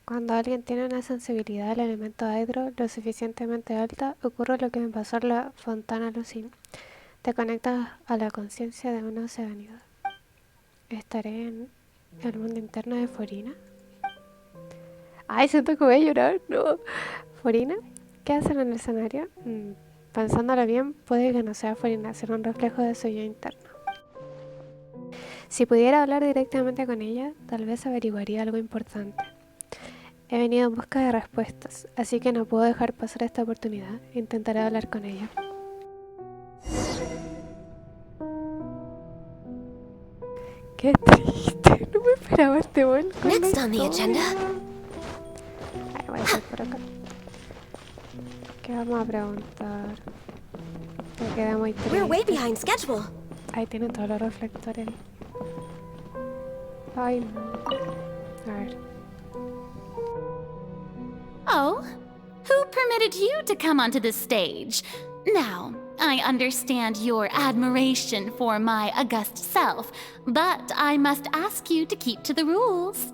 Cuando alguien tiene una sensibilidad al elemento hydro lo suficientemente alta, ocurre lo que me pasó en la Fontana Lucín. Te conectas a la conciencia de una oceanidad. ¿Estaré en el mundo interno de Furina? Ay, siento que voy a llorar, no. Furina, ¿qué hacen en el escenario? Pensándolo bien, puede que no sea Furina, será un reflejo de su yo interno. Si pudiera hablar directamente con ella, tal vez averiguaría algo importante. He venido en busca de respuestas, así que no puedo dejar pasar esta oportunidad. Intentaré hablar con ella. Qué triste, no me esperaba este vuelco. Next on the agenda. Ay, voy a ir por acá. ¿Qué vamos a preguntar? Me queda muy triste. We're way behind schedule. Ahí tienen todos los reflectores. Ay, no. A ver. Oh, who permitted you to come onto the stage? Now, I understand your admiration for my august self, but I must ask you to keep to the rules.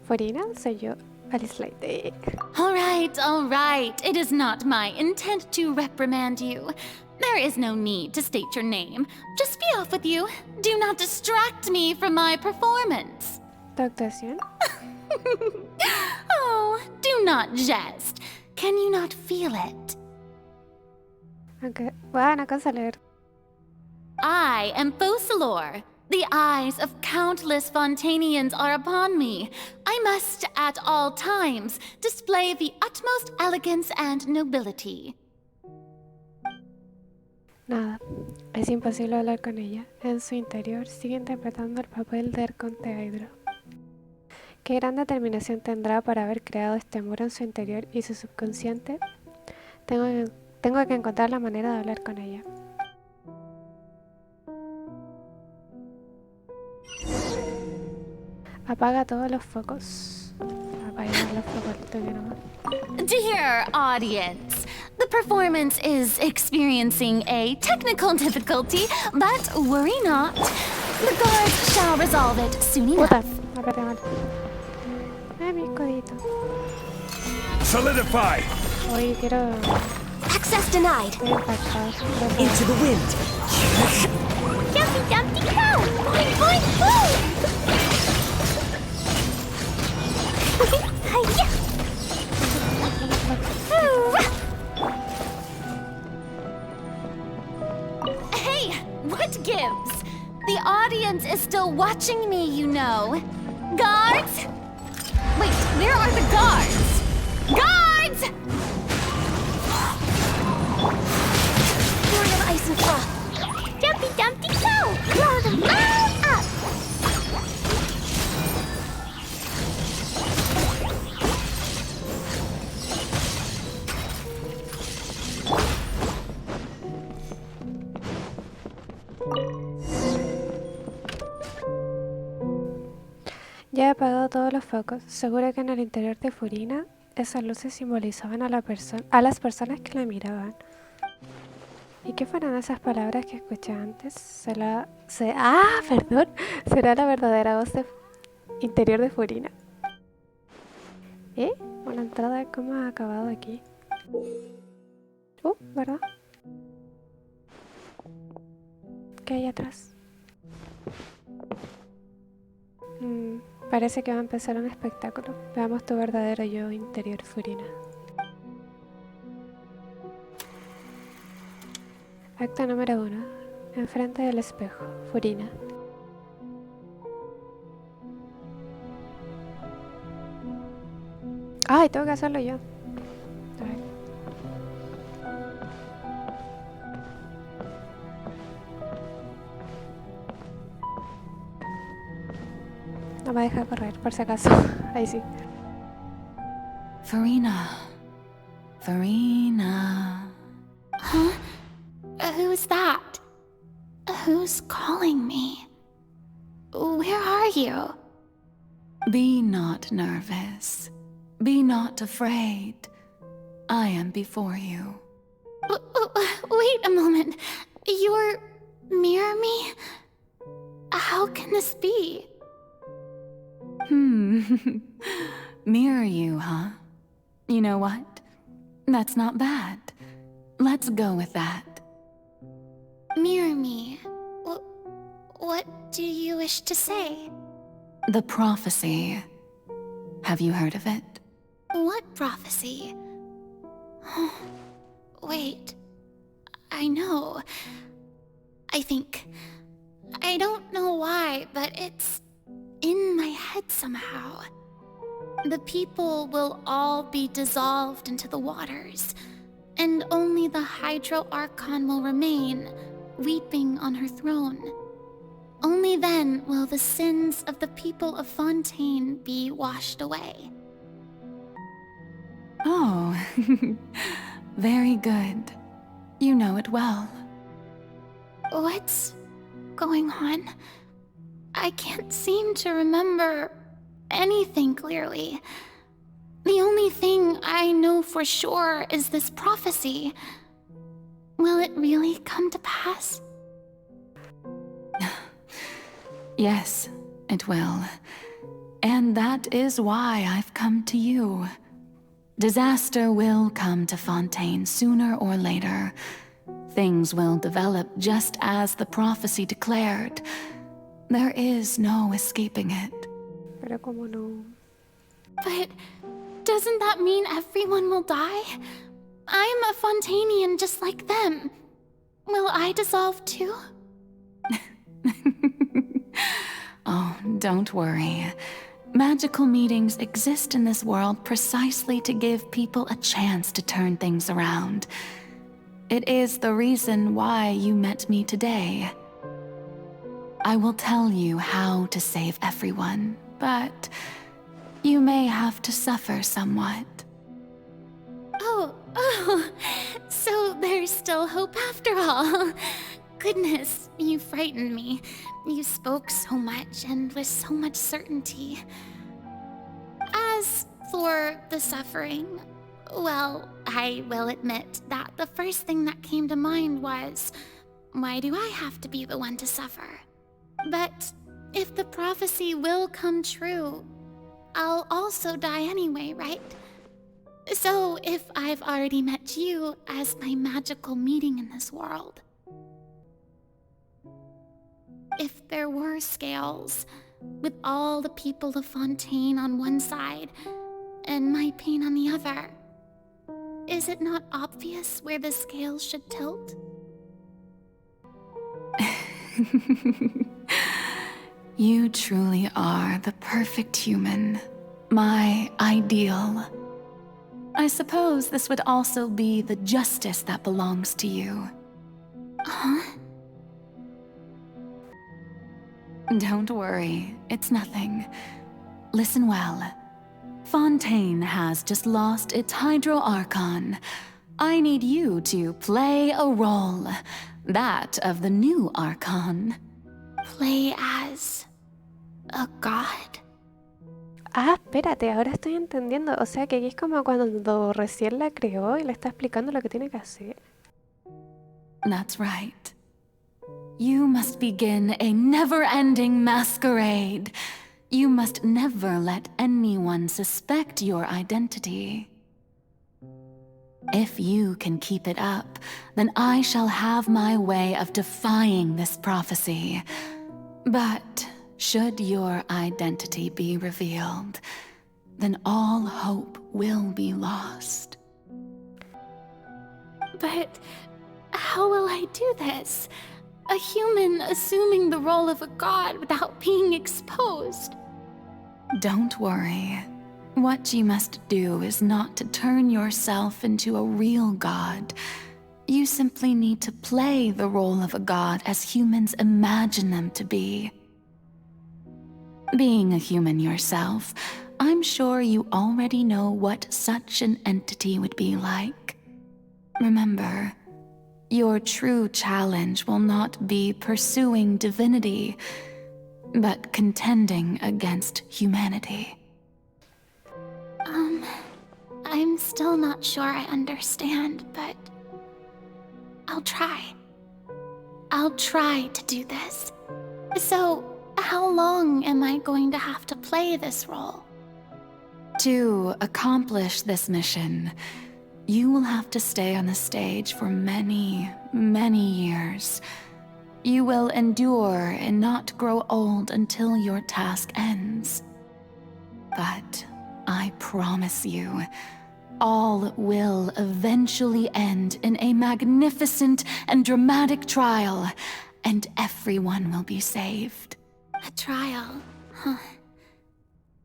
Furina, soy yo, Alice Light. All right. It is not my intent to reprimand you. There is no need to state your name. Just be off with you. Do not distract me from my performance. ¿Tu actuación? Oh, do not jest. Can you not feel it? Okay. Bueno, cosa leer. I am Focalor. The eyes of countless Fontanians are upon me. I must, at all times, display the utmost elegance and nobility. Nada, es imposible hablar con ella. En su interior sigue interpretando el papel de Arconte Hydro. ¿Qué gran determinación tendrá para haber creado este muro en su interior y su subconsciente? Tengo que encontrar la manera de hablar con ella. Apaga todos los focos. Apaga los focos, toque nomás. Dear audience, the performance is experiencing a technical difficulty, but worry not. The guards shall resolve it soon enough. Apreté mal. Mi codito. Solidify! Oye, quiero... Access denied. Into the wind. Jumpy Dumpty Go! Boing Boing Boom! Hiya! Hey, what gives? The audience is still watching me, you know. Guards? Wait, where are the guards? Guards! Fury of ice and froth. Jumpy Dumpty Go! Blow them all up! Ya he apagado todos los focos. Seguro que en el interior de Furina esas luces simbolizaban a las personas que la miraban. ¿Y qué fueron esas palabras que escuché antes? Perdón. ¿Será la verdadera voz interior de Furina? Una entrada, ¿cómo ha acabado aquí? ¿Verdad? ¿Qué hay atrás? Parece que va a empezar un espectáculo. Veamos tu verdadero yo interior, Furina. Acto número 1. Enfrente del espejo, Furina. ¡Ay, tengo que hacerlo yo! A ver. No me deja correr, por si acaso. Ahí sí. Furina. Huh? Who's that? Who's calling me? Where are you? Be not nervous. Be not afraid. I am before you. Wait a moment. You're near me? How can this be? Mirror you, huh? You know what? That's not bad. Let's go with that. Mirror me. What do you wish to say? The prophecy. Have you heard of it? What prophecy? Wait. I know. I think. I don't know why, but it's in my head somehow. The people will all be dissolved into the waters, and only the Hydro Archon will remain, weeping on her throne. Only then will the sins of the people of Fontaine be washed away. Oh, very good. You know it well. What's going on? I can't seem to remember anything clearly. The only thing I know for sure is this prophecy. Will it really come to pass? Yes, it will. And that is why I've come to you. Disaster will come to Fontaine sooner or later. Things will develop just as the prophecy declared. There is no escaping it. Pero como no. But doesn't that mean everyone will die? I'm a Fontainian just like them. Will I dissolve too? Oh, don't worry. Magical meetings exist in this world precisely to give people a chance to turn things around. it is the reason why you met me today. I will tell you how to save everyone, but you may have to suffer somewhat. Oh, so there's still hope after all. Goodness, you frightened me. You spoke so much and with so much certainty. As for the suffering, well, I will admit that the first thing that came to mind was, why do I have to be the one to suffer? But if the prophecy will come true, I'll also die anyway, right? So if I've already met you as my magical meeting in this world, if there were scales, with all the people of Fontaine on one side and my pain on the other, is it not obvious where the scales should tilt? You truly are the perfect human, my ideal. I suppose this would also be the justice that belongs to you. Huh? Don't worry, it's nothing. Listen well. Fontaine has just lost its Hydro Archon. I need you to play a role, that of the new Archon. Play as a god? Ah, espérate, ahora estoy entendiendo. O sea que aquí es como cuando recién la creó y le está explicando lo que tiene que hacer. That's right. You must begin a never-ending masquerade. You must never let anyone suspect your identity. If you can keep it up, then I shall have my way of defying this prophecy. But should your identity be revealed, then all hope will be lost. But how will I do this? A human assuming the role of a god without being exposed. Don't worry. What you must do is not to turn yourself into a real god. You simply need to play the role of a god as humans imagine them to be. Being a human yourself, I'm sure you already know what such an entity would be like. Remember, your true challenge will not be pursuing divinity, but contending against humanity. I'm still not sure I understand, but I'll try. I'll try to do this. So, how long am I going to have to play this role? To accomplish this mission, you will have to stay on the stage for many, many years. You will endure and not grow old until your task ends. But I promise you, all will eventually end in a magnificent and dramatic trial, and everyone will be saved. A trial? Huh.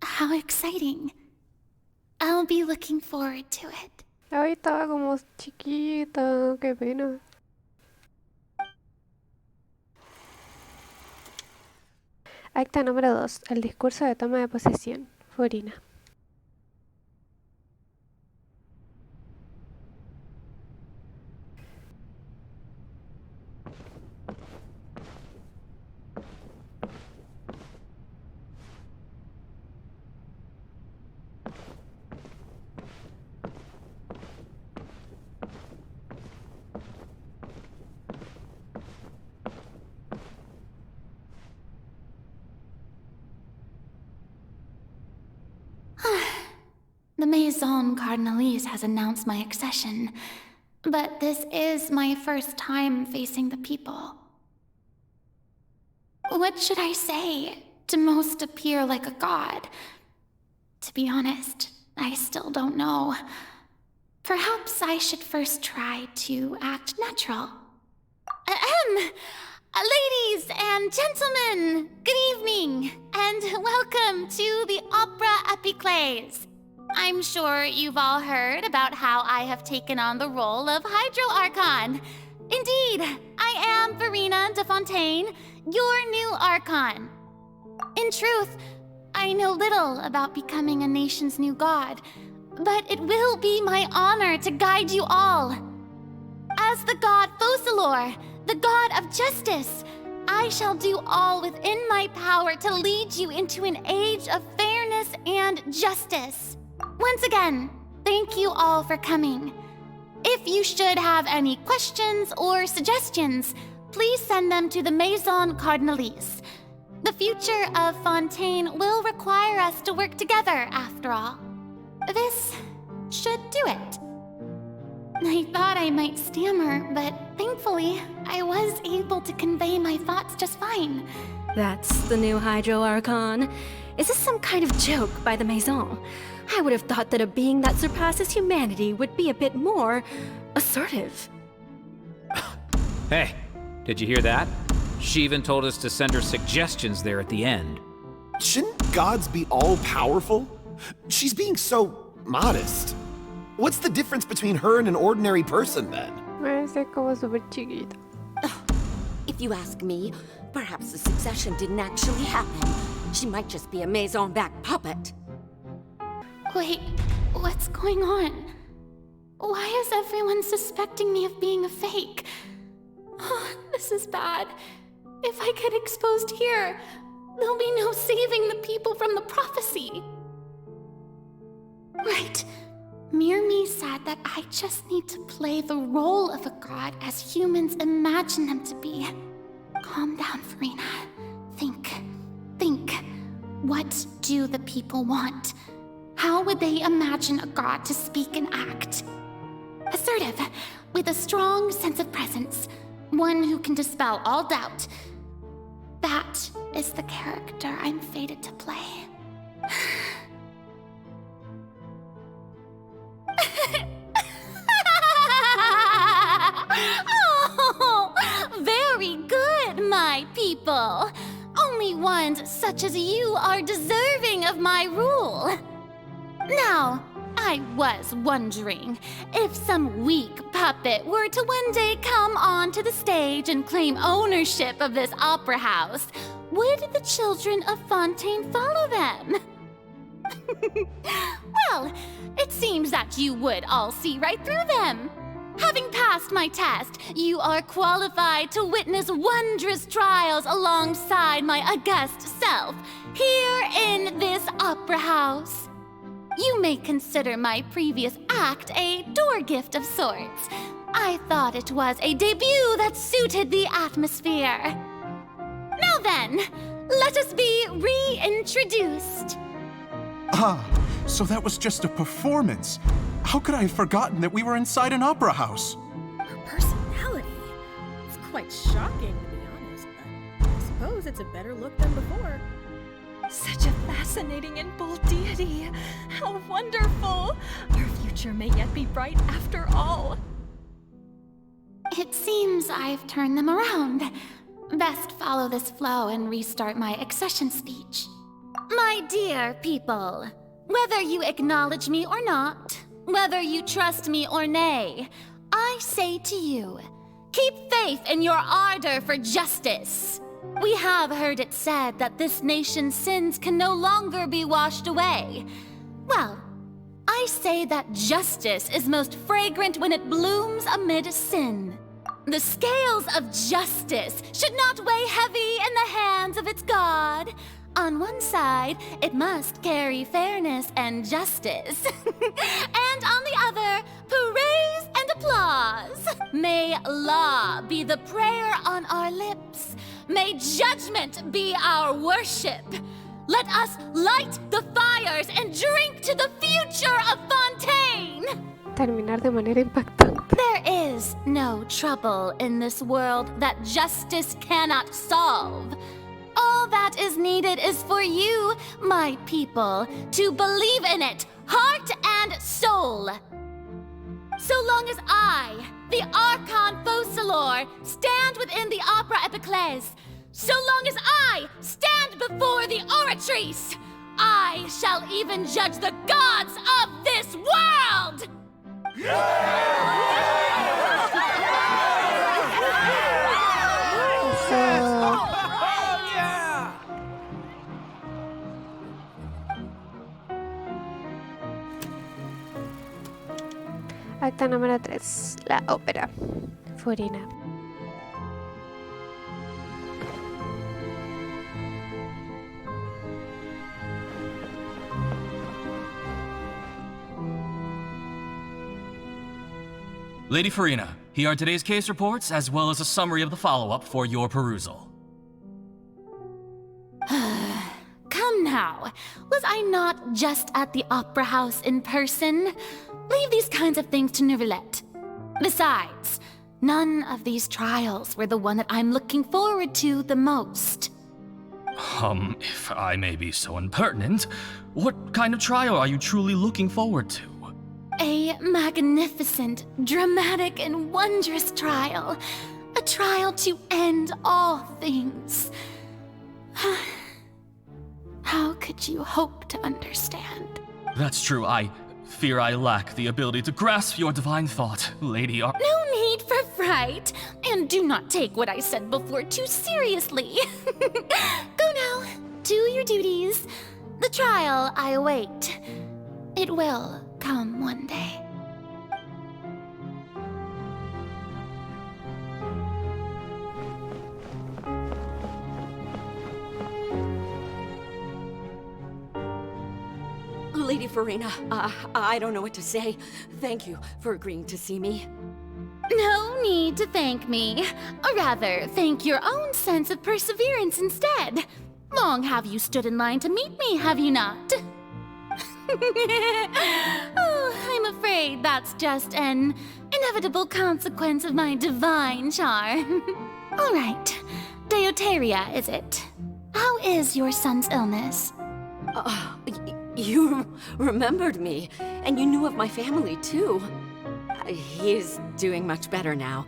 How exciting. I'll be looking forward to it. Ay, estaba como chiquita, qué pena. Acta número 2. El discurso de toma de posesión. Furina. The Maison Cardinalise has announced my accession, but this is my first time facing the people. What should I say to most appear like a god? To be honest, I still don't know. Perhaps I should first try to act natural. Ladies and gentlemen, good evening, and welcome to the Opera Epiclese. I'm sure you've all heard about how I have taken on the role of Hydro Archon. Indeed, I am Verena de Fontaine, your new Archon. In truth, I know little about becoming a nation's new god, but it will be my honor to guide you all. As the god Focalor, the god of justice, I shall do all within my power to lead you into an age of fairness and justice. Once again, thank you all for coming. If you should have any questions or suggestions, please send them to the Maison Cardinalise. The future of Fontaine will require us to work together, after all. This should do it. I thought I might stammer, but thankfully, I was able to convey my thoughts just fine. That's the new Hydro Archon. Is this some kind of joke by the Maison? I would have thought that a being that surpasses humanity would be a bit more assertive. Hey, did you hear that? She even told us to send her suggestions there at the end. Shouldn't gods be all-powerful? She's being so modest. What's the difference between her and an ordinary person, then? Parece como súper chiquita. If you ask me, perhaps the succession didn't actually happen. She might just be a Maison-back puppet. Wait, what's going on? Why is everyone suspecting me of being a fake? Oh, this is bad. If I get exposed here, there'll be no saving the people from the prophecy. Right. Mirmi said that I just need to play the role of a god as humans imagine them to be. Calm down, Verena. Think. What do the people want? How would they imagine a god to speak and act? Assertive, with a strong sense of presence. One who can dispel all doubt. That is the character I'm fated to play. Oh, very good, my people. Only ones such as you are deserving of my rule. Now, I was wondering if some weak puppet were to one day come onto the stage and claim ownership of this opera house, would the children of Fontaine follow them? Well, it seems that you would all see right through them. Having passed my test, you are qualified to witness wondrous trials alongside my august self, here in this opera house. You may consider my previous act a door gift of sorts. I thought it was a debut that suited the atmosphere. Now then, let us be reintroduced. Ah, so that was just a performance. How could I have forgotten that we were inside an opera house? Her personality? It's quite shocking, to be honest, but I suppose it's a better look than before. Such a fascinating and bold deity. How wonderful! Our future may yet be bright after all. It seems I've turned them around. Best follow this flow and restart my accession speech. My dear people, whether you acknowledge me or not, whether you trust me or nay, I say to you, keep faith in your ardor for justice. We have heard it said that this nation's sins can no longer be washed away. Well, I say that justice is most fragrant when it blooms amid sin. The scales of justice should not weigh heavy in the hands of its God. On one side, it must carry fairness and justice. And on the other, praise and applause. May law be the prayer on our lips. May judgment be our worship. Let us light the fires and drink to the future of Fontaine. Terminar de manera impactante. There is no trouble in this world that justice cannot solve. All that is needed is for you, my people, to believe in it, heart and soul. So long as I, the Archon Focalor, stand within the Opera Epiclese, so long as I stand before the Oratrice, I shall even judge the gods of this world! Acto número 3. La ópera. Furina. Lady Furina, here are today's case reports, as well as a summary of the follow-up for your perusal. Come now. Was I not just at the Opera House in person? Leave these kinds of things to Neuvillette. Besides, none of these trials were the one that I'm looking forward to the most. If I may be so impertinent, what kind of trial are you truly looking forward to? A magnificent, dramatic, and wondrous trial. A trial to end all things. How could you hope to understand? That's true, I fear I lack the ability to grasp your divine thought, Lady No need for fright, and do not take what I said before too seriously. Go now, do your duties. The trial I await. It will come one day. Lady Furina, I don't know what to say. Thank you for agreeing to see me. No need to thank me. Or rather, thank your own sense of perseverance instead. Long have you stood in line to meet me, have you not? Oh, I'm afraid that's just an inevitable consequence of my divine charm. All right, Deoteria, is it? How is your son's illness? You remembered me, and you knew of my family, too. He is doing much better now.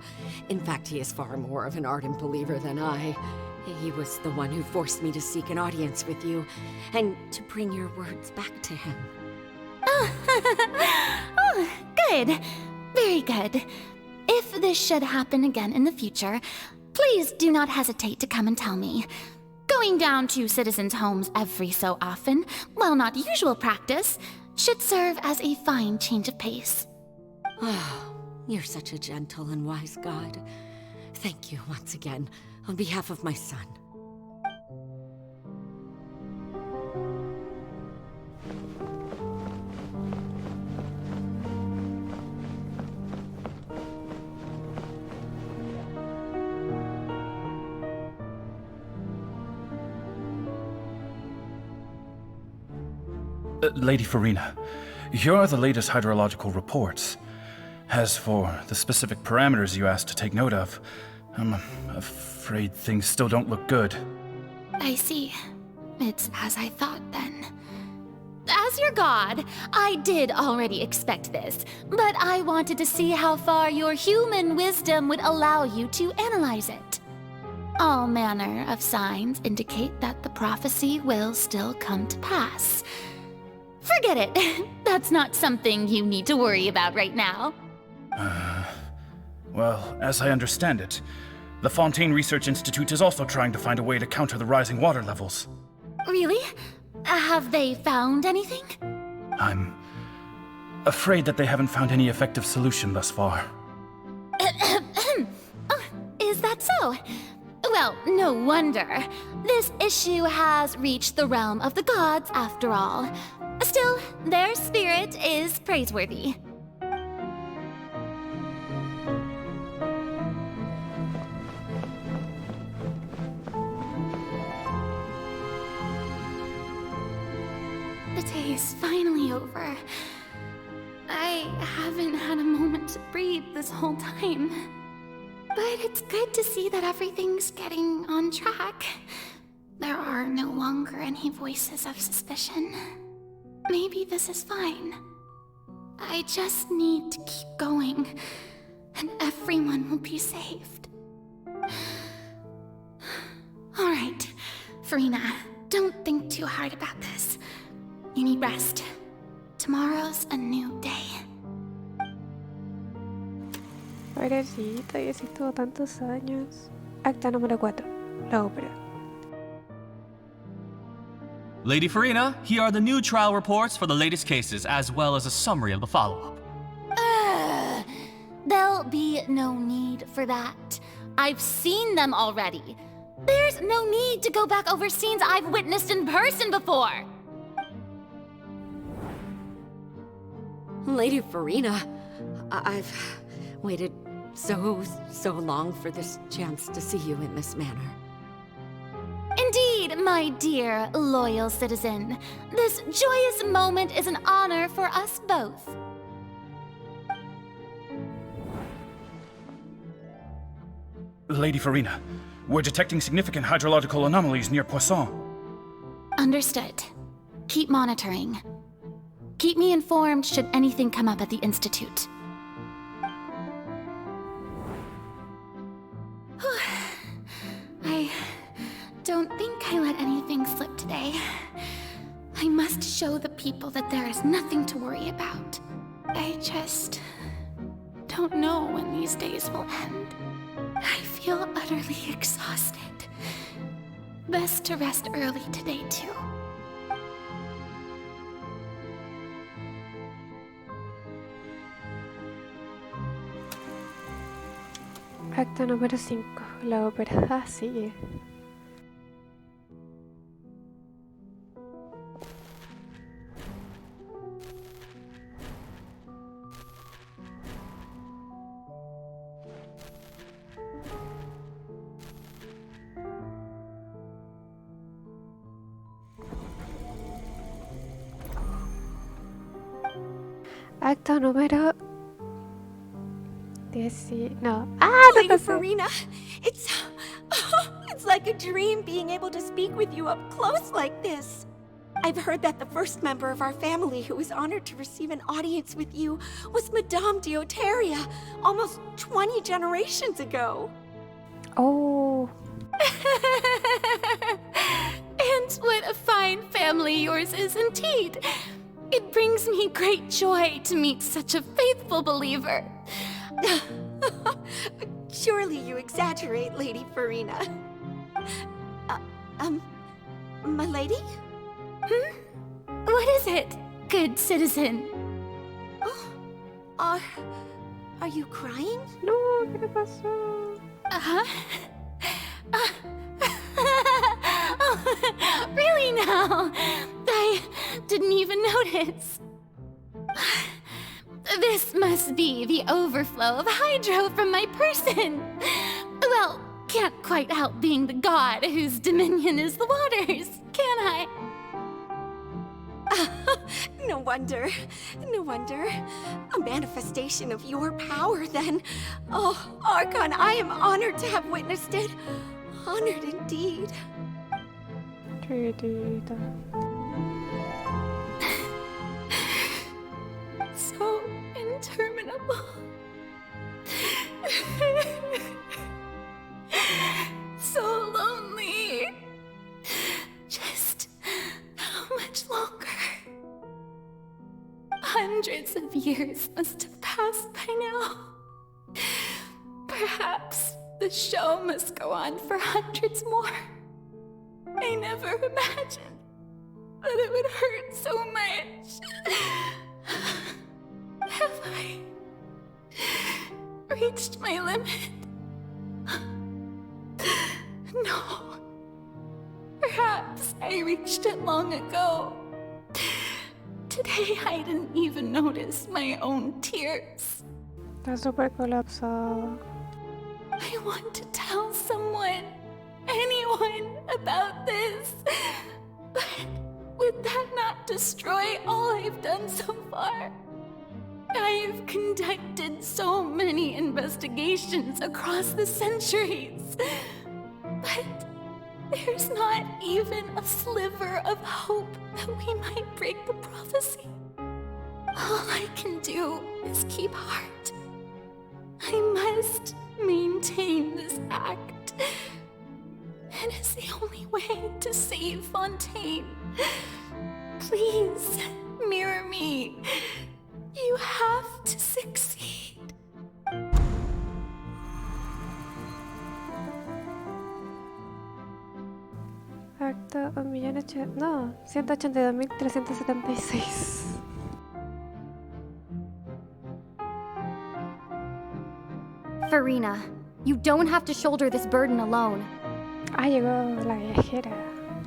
In fact, he is far more of an ardent believer than I. He was the one who forced me to seek an audience with you, and to bring your words back to him. Oh, good. Very good. If this should happen again in the future, please do not hesitate to come and tell me. Going down to citizens' homes every so often, while not usual practice, should serve as a fine change of pace. Oh, you're such a gentle and wise god. Thank you once again, on behalf of my son. Lady Furina, here are the latest hydrological reports. As for the specific parameters you asked to take note of, I'm afraid things still don't look good. I see. It's as I thought then. As your god, I did already expect this, but I wanted to see how far your human wisdom would allow you to analyze it. All manner of signs indicate that the prophecy will still come to pass. Forget it. That's not something you need to worry about right now. Well, as I understand it, the Fontaine Research Institute is also trying to find a way to counter the rising water levels. Really? Have they found anything? I'm afraid that they haven't found any effective solution thus far. Is that so? Well, no wonder. This issue has reached the realm of the gods, after all. Still, their spirit is praiseworthy. The day is finally over. I haven't had a moment to breathe this whole time. But it's good to see that everything's getting on track. There are no longer any voices of suspicion. Maybe this is fine. I just need to keep going, and everyone will be saved. All right, Furina, don't think too hard about this. You need rest. Tomorrow's a new day. Pobrecita, y así estuvo tantos años. Acta número 4. La ópera. Lady Farina, here are the new trial reports for the latest cases, as well as a summary of the follow-up. There'll be no need for that. I've seen them already. There's no need to go back over scenes I've witnessed in person before. Lady Farina, I've waited so long for this chance to see you in this manner. Indeed, my dear, loyal citizen. This joyous moment is an honor for us both. Lady Farina, we're detecting significant hydrological anomalies near Poisson. Understood. Keep monitoring. Keep me informed should anything come up at the Institute. I don't think I let anything slip today. I must show the people that there is nothing to worry about. I just don't know when these days will end. I feel utterly exhausted. Best to rest early today, too. Acta número 5. La ópera. Ah, sigue. Acto número 10. No. Ah, Lady Farina, it's like a dream being able to speak with you up close like this. I've heard that the first member of our family who was honored to receive an audience with you was Madame Dioteria, almost 20 generations ago. Oh. And what a fine family yours is indeed. It brings me great joy to meet such a faithful believer. Surely you exaggerate, Lady Farina. My lady? What is it, good citizen? Are you crying? No, ¿qué te pasó? Really now? I didn't even notice. This must be the overflow of hydro from my person. Well, can't quite help being the god whose dominion is the waters, can I? No wonder. No wonder. A manifestation of your power, then. Oh, Archon, I am honored to have witnessed it. Honored indeed. Querida. So interminable. So lonely. Just how much longer? Hundreds of years must have passed by now. Perhaps the show must go on for hundreds more. I never imagined that it would hurt so much. Have I reached my limit? No. Perhaps I reached it long ago. Today I didn't even notice my own tears. Está súper colapsado. I want to tell someone, anyone, about this. But would that not destroy all I've done so far? I've conducted so many investigations across the centuries. But there's not even a sliver of hope that we might break the prophecy. All I can do is keep heart. I must maintain this act. It is the only way to save Fontaine. Please, mirror me. You have to succeed. Acto 182.376. Farina, you don't have to shoulder this burden alone. Ah, llegó la viajera.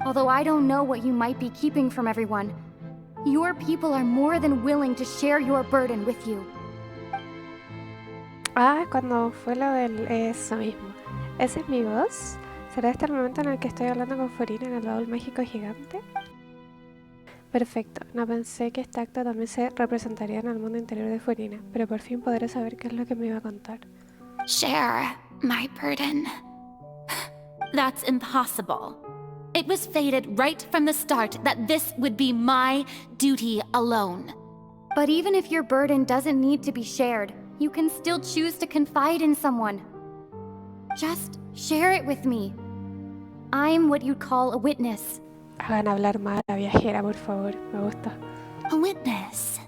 Although I don't know what you might be keeping from everyone, your people are more than willing to share your burden with you. Ah, cuando fue lo del... Eso mismo. ¿Esa es mi voz? ¿Será este el momento en el que estoy hablando con Farina en el baúl mágico gigante? Perfecto. No pensé que este acto también se representaría en el mundo interior de Farina, pero por fin podré saber qué es lo que me iba a contar. Share my burden. That's impossible. It was fated right from the start that this would be my duty alone. But even if your burden doesn't need to be shared, you can still choose to confide in someone. Just share it with me. I'm what you'd call a witness. Hagan hablar más a la viajera, por favor. Me gusta. A witness?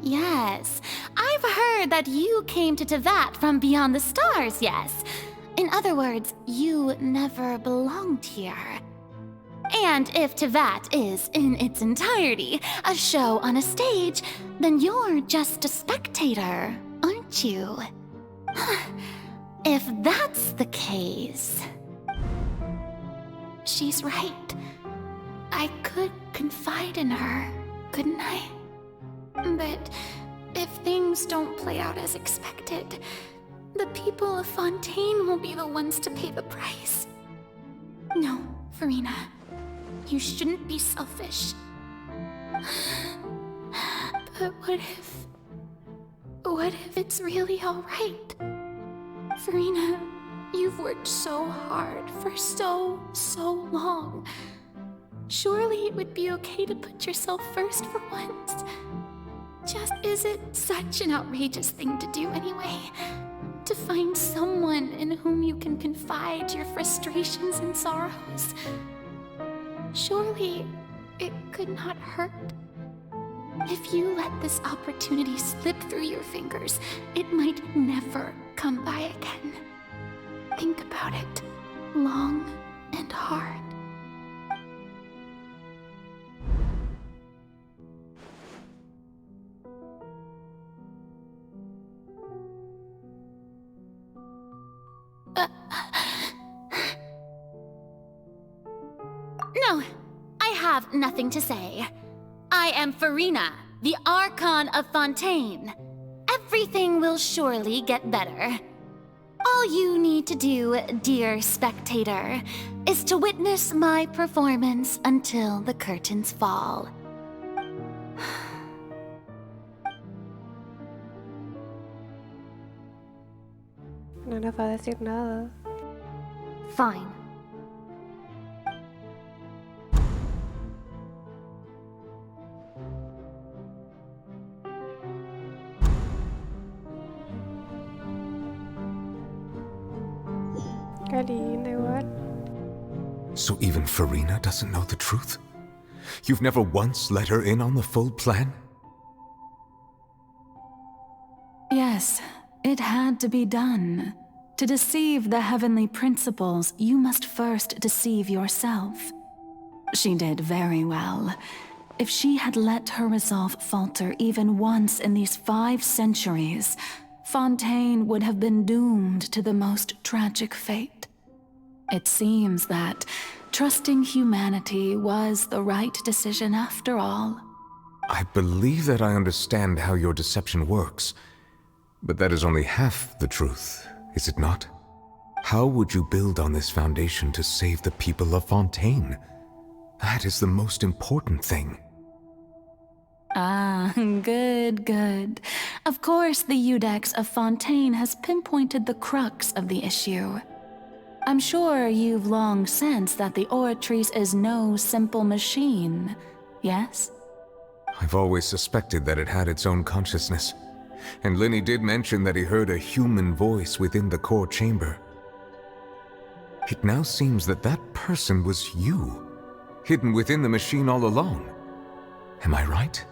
Yes. I've heard that you came to Tevat from beyond the stars, yes. In other words, you never belonged here. And if Tevat is, in its entirety, a show on a stage, then you're just a spectator, aren't you? If that's the case... She's right. I could confide in her, couldn't I? But if things don't play out as expected, the people of Fontaine will be the ones to pay the price. No, Farina. You shouldn't be selfish. But what if it's really alright? Farina, you've worked so hard for so long. Surely it would be okay to put yourself first for once. Just is it such an outrageous thing to do anyway? To find someone in whom you can confide your frustrations and sorrows. Surely it could not hurt. If you let this opportunity slip through your fingers, it might never come by again. Think about it long and hard. No, I have nothing to say. I am Farina, the Archon of Fontaine. Everything will surely get better. All you need to do, dear spectator, is to witness my performance until the curtains fall. No nos va a decir nada. Fine. Qué linda igual. So even Farina doesn't know the truth? You've never once let her in on the full plan? Yes, it had to be done. To deceive the heavenly principles, you must first deceive yourself. She did very well. If she had let her resolve falter even once in these 5 centuries, Fontaine would have been doomed to the most tragic fate. It seems that trusting humanity was the right decision after all. I believe that I understand how your deception works, but that is only half the truth, is it not? How would you build on this foundation to save the people of Fontaine? That is the most important thing. Ah, good. Of course, the Iudex of Fontaine has pinpointed the crux of the issue. I'm sure you've long sensed that the Oratrice is no simple machine, yes? I've always suspected that it had its own consciousness, and Linny did mention that he heard a human voice within the core chamber. It now seems that that person was you. hidden within the machine all along. Am I right?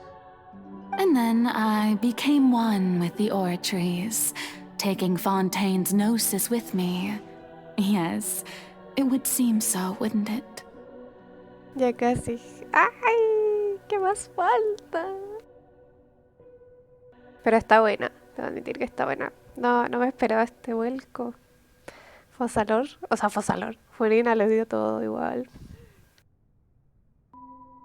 And then I became one with the Oratries, taking Fontaine's gnosis with me. Yes, it would seem so, wouldn't it? Ya casi. ¡Ay! ¿Qué más falta? Pero está buena. Debo admitir que está buena. No me esperaba este vuelco. Fosalor. Furina le dio todo igual.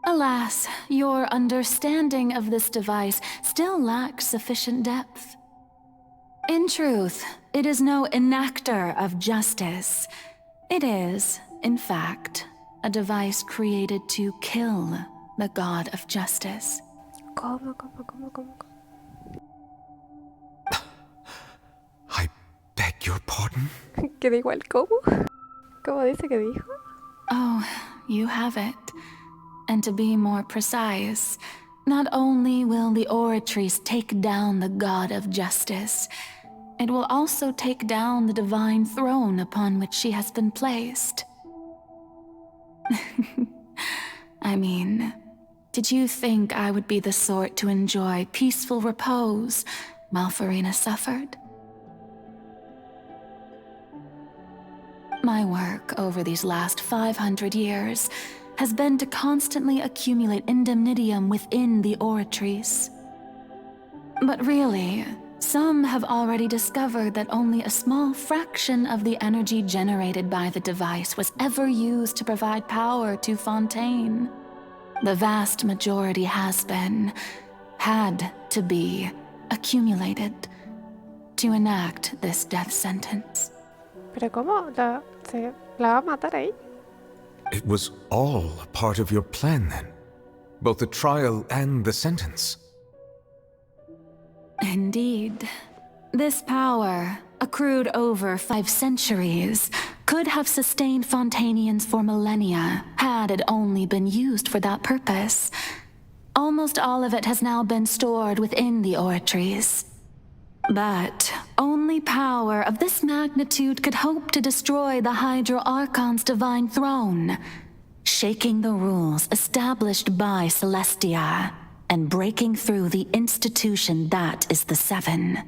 Alas, your understanding of this device still lacks sufficient depth. In truth, it is no enactor of justice. It is, in fact, a device created to kill the god of justice. ¿Cómo? I beg your pardon? ¿Qué digo el cómo? ¿Cómo dice que dijo? Oh, you have it. And to be more precise, not only will the Oratries take down the god of justice, it will also take down the divine throne upon which she has been placed. I mean, did you think I would be the sort to enjoy peaceful repose while Furina suffered? My work over these last 500 years has been to constantly accumulate indemnitium within the Oratries. But really, some have already discovered that only a small fraction of the energy generated by the device was ever used to provide power to Fontaine. The vast majority had to be, accumulated to enact this death sentence. ¿Pero cómo? ¿La va a matar ahí? It was all a part of your plan then? Both the trial and the sentence? Indeed. This power, accrued over 5 centuries, could have sustained Fontainians for millennia had it only been used for that purpose. Almost all of it has now been stored within the Oratries. But only power of this magnitude could hope to destroy the Hydro Archon's divine throne, shaking the rules established by Celestia and breaking through the institution that is the Seven.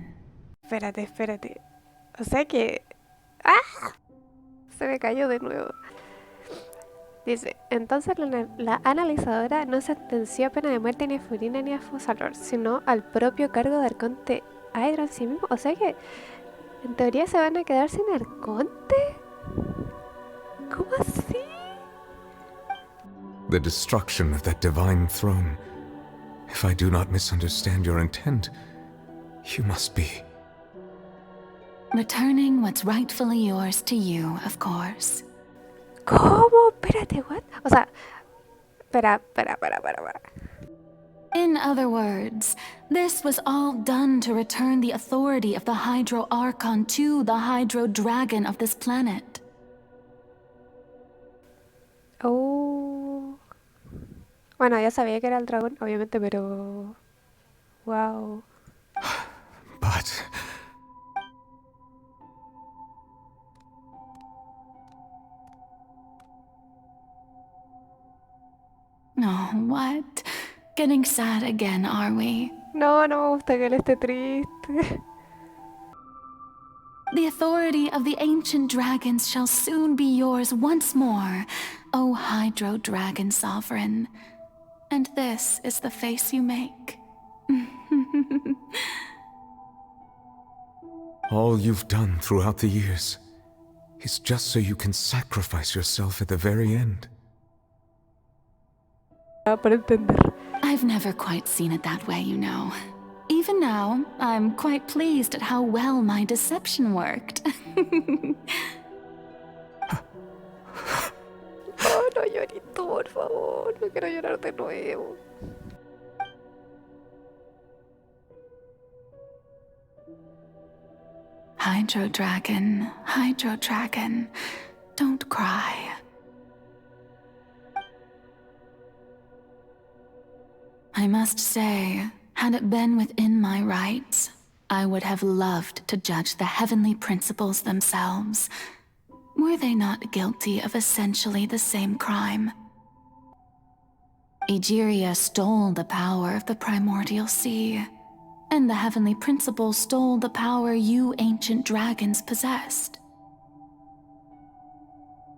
Espérate. O sea que... ¡Ah! Se me cayó de nuevo. Dice, entonces la analizadora no sentenció pena de muerte ni a Furina ni a Fosalor, sino al propio cargo de Arconte Hydro en sí mismo. O sea que, en teoría, se van a quedar sin Arconte. ¿Cómo así? The destruction of that divine throne. If I do not misunderstand your intent, you must be... Returning what's rightfully yours to you, of course. ¿Cómo? Espérate, what? O sea, espera. In other words, this was all done to return the authority of the Hydro Archon to the Hydro Dragon of this planet. Oh. Bueno, ya sabía que era el dragón, obviamente, pero... Wow. But... Oh, what? Getting sad again, are we? No me gusta que él esté triste. The authority of the ancient dragons shall soon be yours once more, O Hydro Dragon Sovereign. And this is the face you make. All you've done throughout the years is just so you can sacrifice yourself at the very end. I've never quite seen it that way, you know. Even now, I'm quite pleased at how well my deception worked. Oh, no llorito, por favor. No quiero llorar de nuevo. Hydro Dragon, don't cry. I must say, had it been within my rights, I would have loved to judge the heavenly principles themselves. Were they not guilty of essentially the same crime? Egeria stole the power of the primordial sea, and the heavenly principle stole the power you ancient dragons possessed.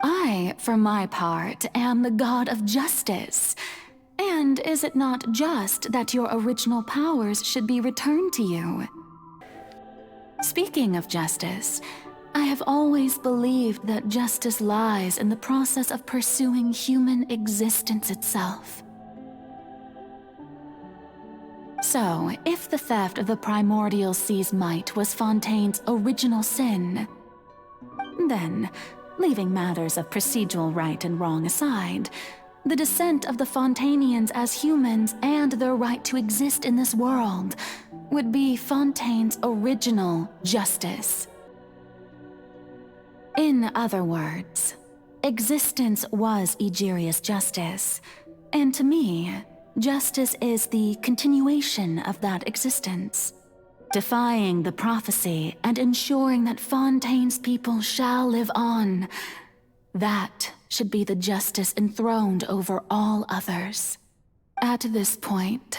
I, for my part, am the god of justice. And is it not just that your original powers should be returned to you? Speaking of justice, I have always believed that justice lies in the process of pursuing human existence itself. So, if the theft of the primordial sea's might was Fontaine's original sin, then, leaving matters of procedural right and wrong aside, the descent of the Fontanians as humans and their right to exist in this world would be Fontaine's original justice. In other words, existence was Egeria's justice, and to me, justice is the continuation of that existence, defying the prophecy and ensuring that Fontaine's people shall live on. That should be the justice enthroned over all others. At this point,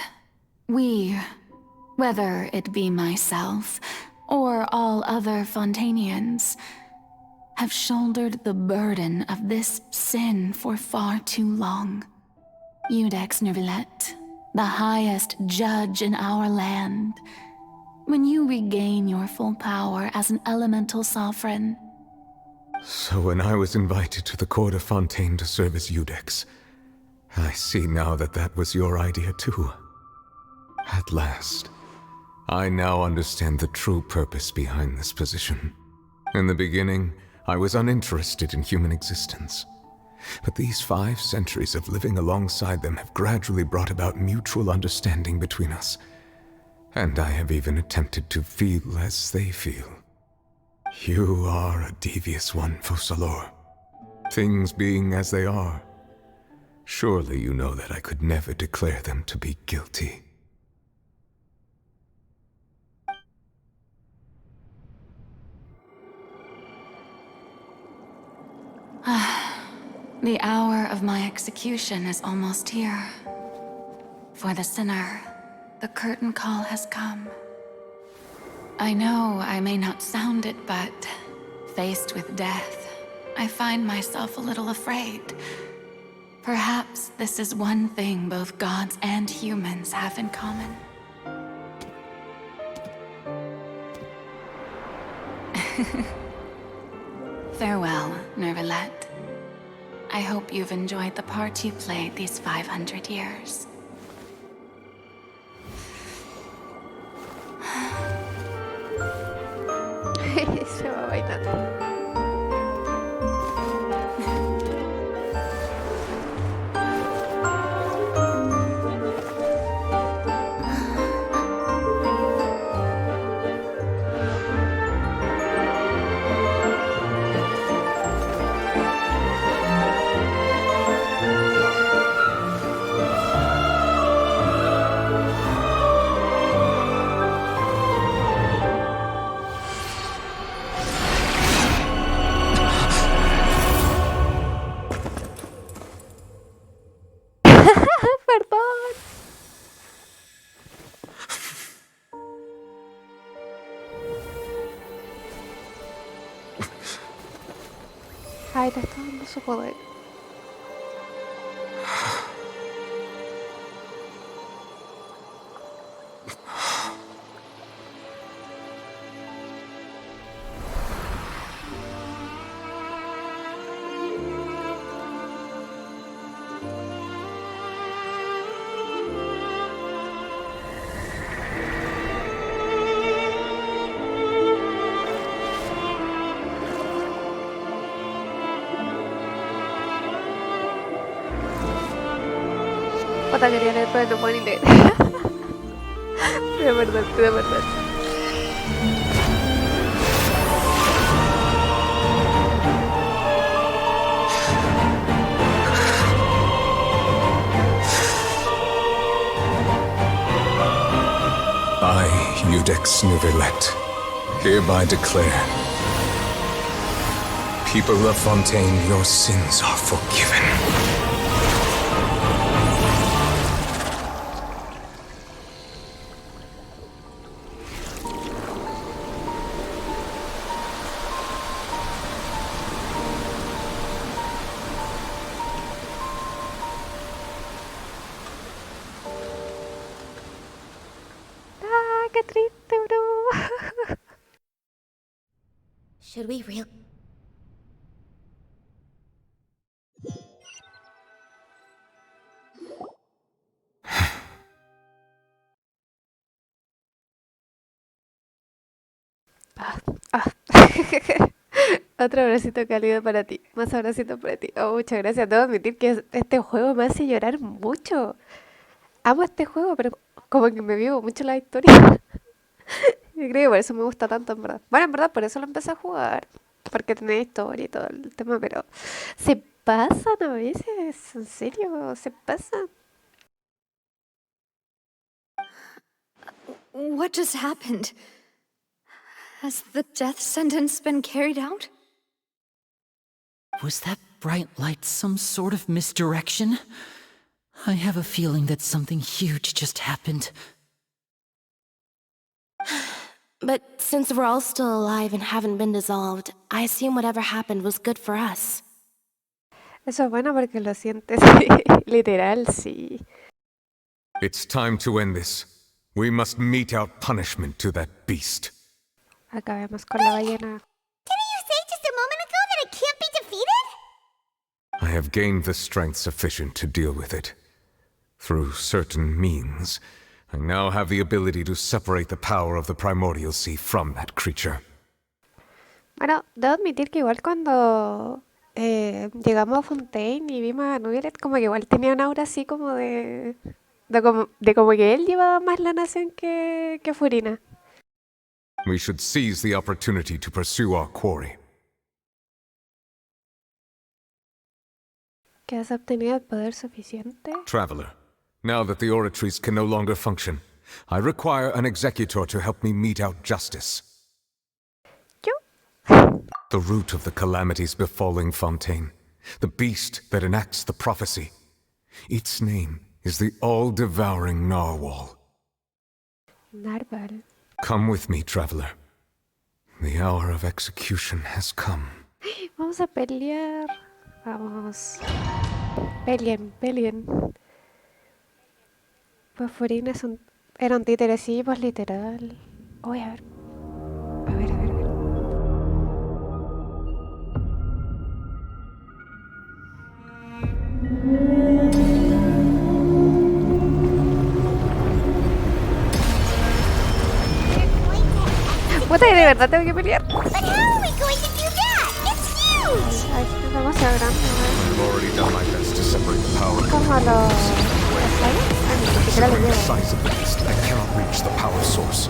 we, whether it be myself or all other Fontanians, have shouldered the burden of this sin for far too long. Iudex Neuvillette, the highest judge in our land, when you regain your full power as an elemental sovereign. So when I was invited to the court of Fontaine to serve as Iudex, I see now that that was your idea too. At last, I now understand the true purpose behind this position. In the beginning, I was uninterested in human existence. But these 5 centuries of living alongside them have gradually brought about mutual understanding between us. And I have even attempted to feel as they feel. You are a devious one, Focalors. Things being as they are, surely you know that I could never declare them to be guilty. The hour of my execution is almost here. For the sinner, the curtain call has come. I know I may not sound it, but faced with death, I find myself a little afraid. Perhaps this is one thing both gods and humans have in common. Farewell, Neuvillette. I hope you've enjoyed the part you played these 500 years. Se va bailando. Perdón. Ay, le está dando su poder. Puta, quería leer, pero no puedo ni leer. De verdad, de verdad. I, Iudex Neuvillette, hereby declare, people of Fontaine, your sins are forgiven. Should we really? Otro abracito cálido para ti. Más abracito para ti. Oh, muchas gracias. Debo admitir que este juego me hace llorar mucho. Amo este juego, pero como que me vivo mucho la historia. Yo creo que por eso me gusta tanto, en verdad. Bueno, en verdad, por eso lo empecé a jugar. Porque tiene historia y todo el tema, pero se pasan a veces. En serio, se pasan. What just happened? Has the death sentence been carried out? Was that bright light some sort of misdirection? I have a feeling that something huge just happened. But since we're all still alive and haven't been dissolved, I assume whatever happened was good for us. Eso es bueno porque lo sientes. Literal, sí. It's time to end this. We must mete out punishment to that beast. Acabemos con la ballena. Didn't you say just a moment ago that it can't be defeated? I have gained the strength sufficient to deal with it. Through certain means, I now have the ability to separate the power of the primordial sea from that creature. Bueno, debo admitir que igual cuando llegamos a Fontaine y vimos a Nubilet, como que igual tenía un aura así como de como que él llevaba más la nación que Furina. We should seize the opportunity to pursue our quarry. ¿Que has obtenido el poder suficiente? Traveler, now that the oratories can no longer function, I require an executor to help me mete out justice. The root of the calamities befalling Fontaine, the beast that enacts the prophecy. Its name is the all-devouring narwhal. Narwhal. Come with me, traveler. The hour of execution has come. Vamos a pelear. Vamos. Peleen. Pues Furina era un títere, sí, pues literal. Voy a ver. A ver. Puta, de verdad tengo que pelear. But how are we going to do that? It's huge! Ay, es demasiado grande, I've already done my best to separate the power. Como los... Ni siquiera lo Considering the llevo. size of the beast, I cannot reach the power source.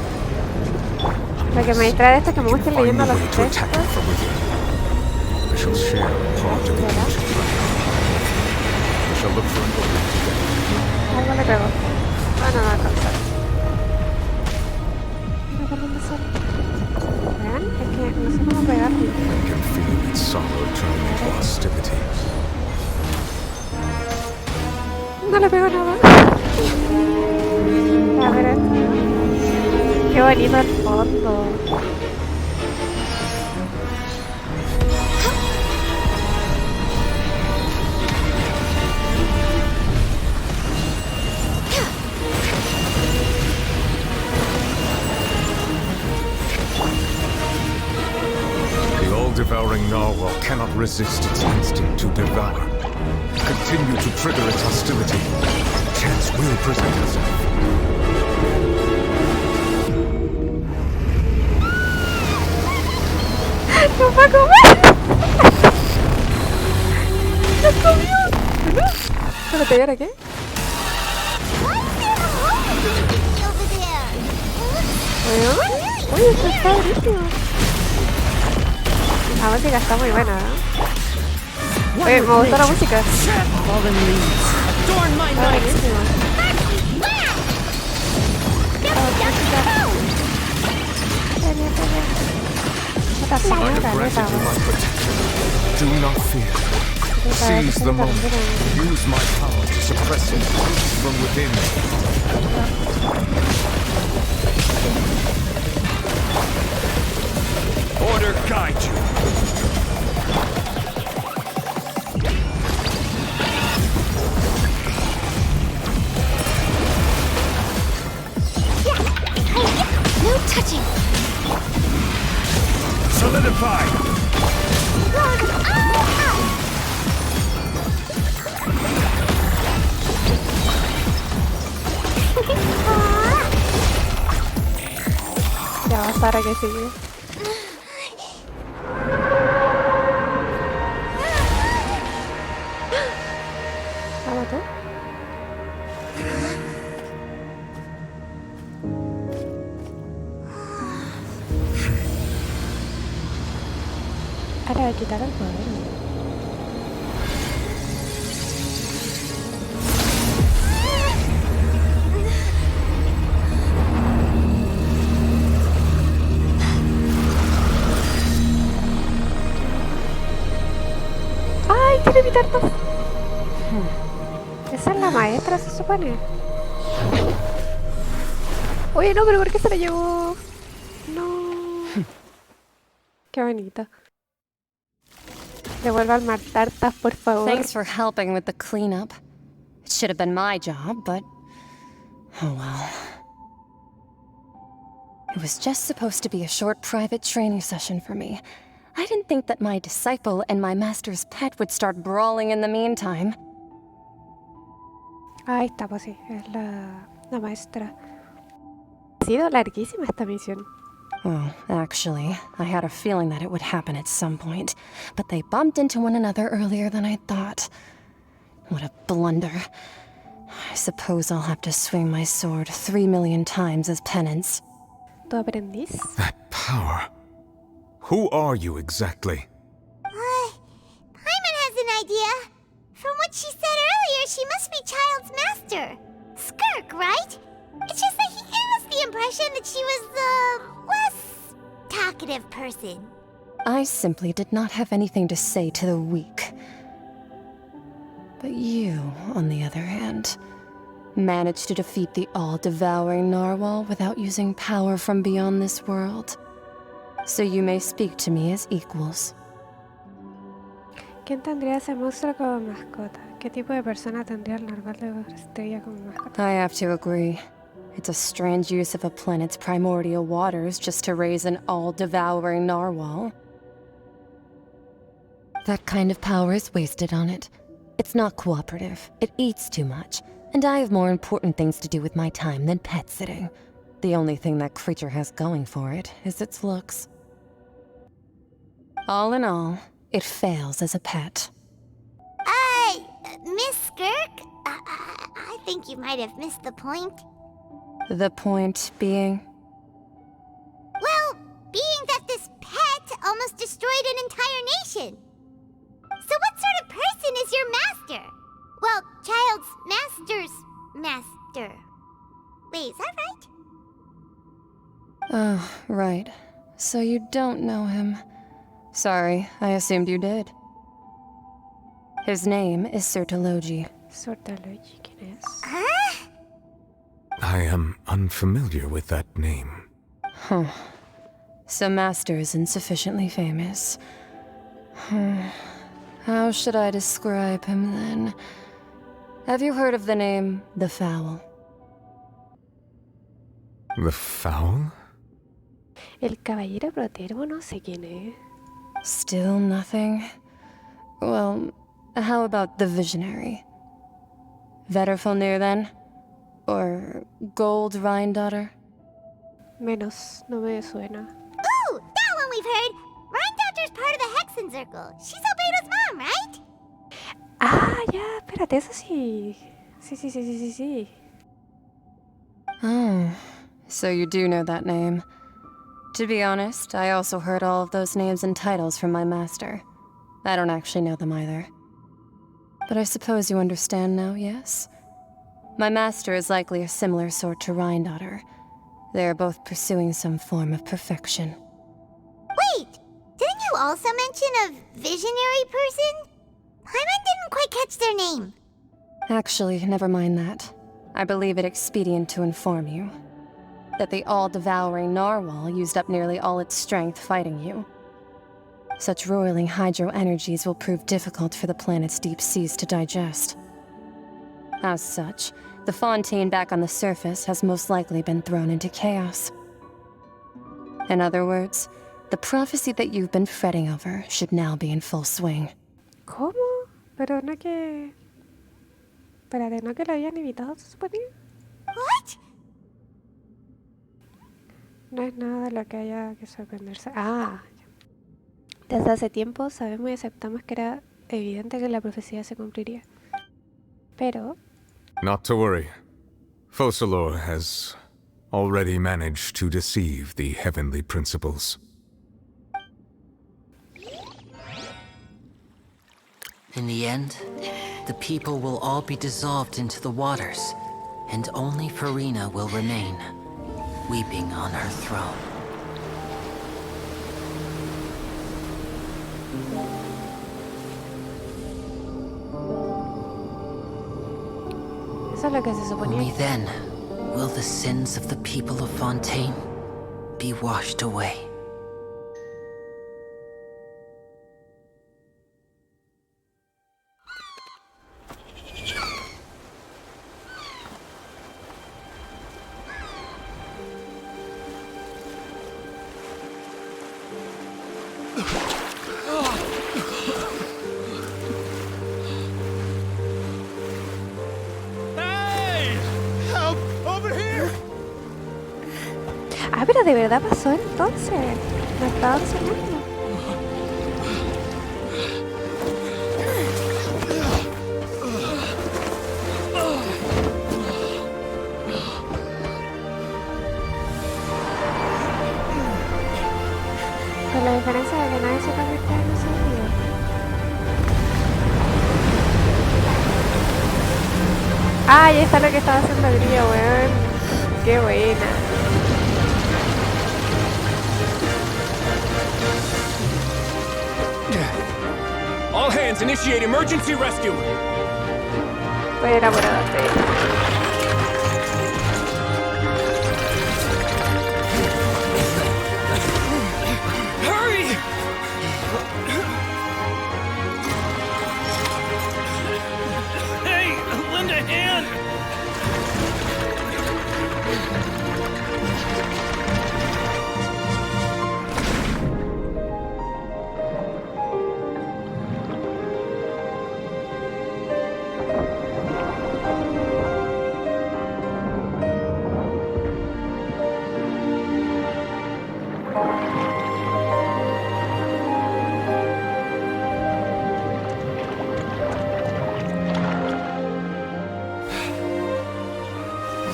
Lo que me distrae de esto es que me gusta ir leyendo los Find a way to textos. attack it from within. I shall share a part of the ancient power. I shall look for an opening together. Algo le pego. Bueno, no va a alcanzar. Mira por dónde sale. Vean, es que no sé cómo pegarle. I can feel its sorrow turning into hostility. No le pego nada. A ver esto. Qué bonito el fondo. The all-devouring narwhal cannot resist its instinct to devour. Continue to trigger its hostility. Chance will present itself. ¡Nos va a comer! ¡Nos comió! Espérate, ¿y ahora qué? Uy, esto está buenísimo. La música está muy buena, ¿no? Oye, me gustó la música. Está buenísimo. Esta I have señora, granted neta, you my protection. Do not fear. Seize the moment. Use my power to suppress it from within. Order guide you. No touching! Solidified! Ya va a estar a que sigue. ¿La mató? Ahora de quitar el poder. ¡Ay! ¡Quiero evitar todo! Esa es la maestra, se supone. Oye, no, pero ¿por qué se la llevó? No. Qué bonito. Devuelva al Martartas, por favor. Thanks for helping with the cleanup. It should have been my job, but... oh well. It was just supposed to be a short private training session for me. I didn't think that my disciple and my master's pet would start brawling in the meantime. Ahí está, pues sí, es la maestra. Ha sido larguísima esta misión. Well, actually, I had a feeling that it would happen at some point, but they bumped into one another earlier than I thought. What a blunder. I suppose I'll have to swing my sword 3 million times as penance. ¿Tu aprendiz? That power. Who are you exactly? Paimon has an idea. From what she said earlier, she must be Child's master. Skirk, right? It's just that he gave us the impression that she was the less talkative person. I simply did not have anything to say to the weak. But you, on the other hand, managed to defeat the all-devouring narwhal without using power from beyond this world. So you may speak to me as equals. ¿Quién tendría ese monstruo como mascota? ¿Qué tipo de persona tendría el narval de estrella como mascota? I have to agree. It's a strange use of a planet's primordial waters just to raise an all-devouring narwhal. That kind of power is wasted on it. It's not cooperative. It eats too much. And I have more important things to do with my time than pet sitting. The only thing that creature has going for it is its looks. All in all, it fails as a pet. Miss Skirk? I think you might have missed the point. The point being? Well, being that this pet almost destroyed an entire nation. So what sort of person is your master? Well, Child's master's master. Wait, is that right? Oh, right. So you don't know him. Sorry, I assumed you did. His name is Sertologi. Sertologi, ¿quién es? Huh? I am unfamiliar with that name. Huh. So Master isn't sufficiently famous. How should I describe him then? Have you heard of the name The Fowl? The Fowl? El caballero protervo, no sé quién es. Still nothing? Well, how about the Visionary? Vetterfulnir then? Or Gold Rhine-daughter? Menos, no me suena. Ooh, that one we've heard. Rhine-daughter's part of the Hexen Circle. She's Albedo's mom, right? Ah, ya, espérate, eso sí. Sí. Oh, so you do know that name. To be honest, I also heard all of those names and titles from my master. I don't actually know them either. But I suppose you understand now, yes? My master is likely a similar sort to Rhine-daughter. They are both pursuing some form of perfection. Wait, didn't you also mention a visionary person? Paimon didn't quite catch their name. Actually, never mind that. I believe it expedient to inform you that the all-devouring narwhal used up nearly all its strength fighting you. Such roiling hydro energies will prove difficult for the planet's deep seas to digest. As such, the fontaine back on the surface has most likely been thrown into chaos. In other words, The prophecy that you've been fretting over should now be in full swing. ¿Cómo? Pero no que... Espérate, ¿no que lo habían evitado, se suponía? What? No es nada de lo que haya que sorprenderse. Ah, desde hace tiempo sabemos y aceptamos que era evidente que la profecía se cumpliría. Pero... Not to worry. Focalor has already managed to deceive the heavenly principles. In the end, the people will all be dissolved into the waters, and only Furina will remain, weeping on her throne. Eso es lo que se suponía. Only then will the sins of the people of Fontaine be washed away. Ah, pero de verdad pasó entonces. Me estaba enseñando. Con la diferencia de que nadie se convierte en ese video. Ah, ya está lo que estaba haciendo el día, weón. Qué buena. All hands, initiate emergency rescue! Voy a ir a por adelante. Hurry! Hey, lend a hand!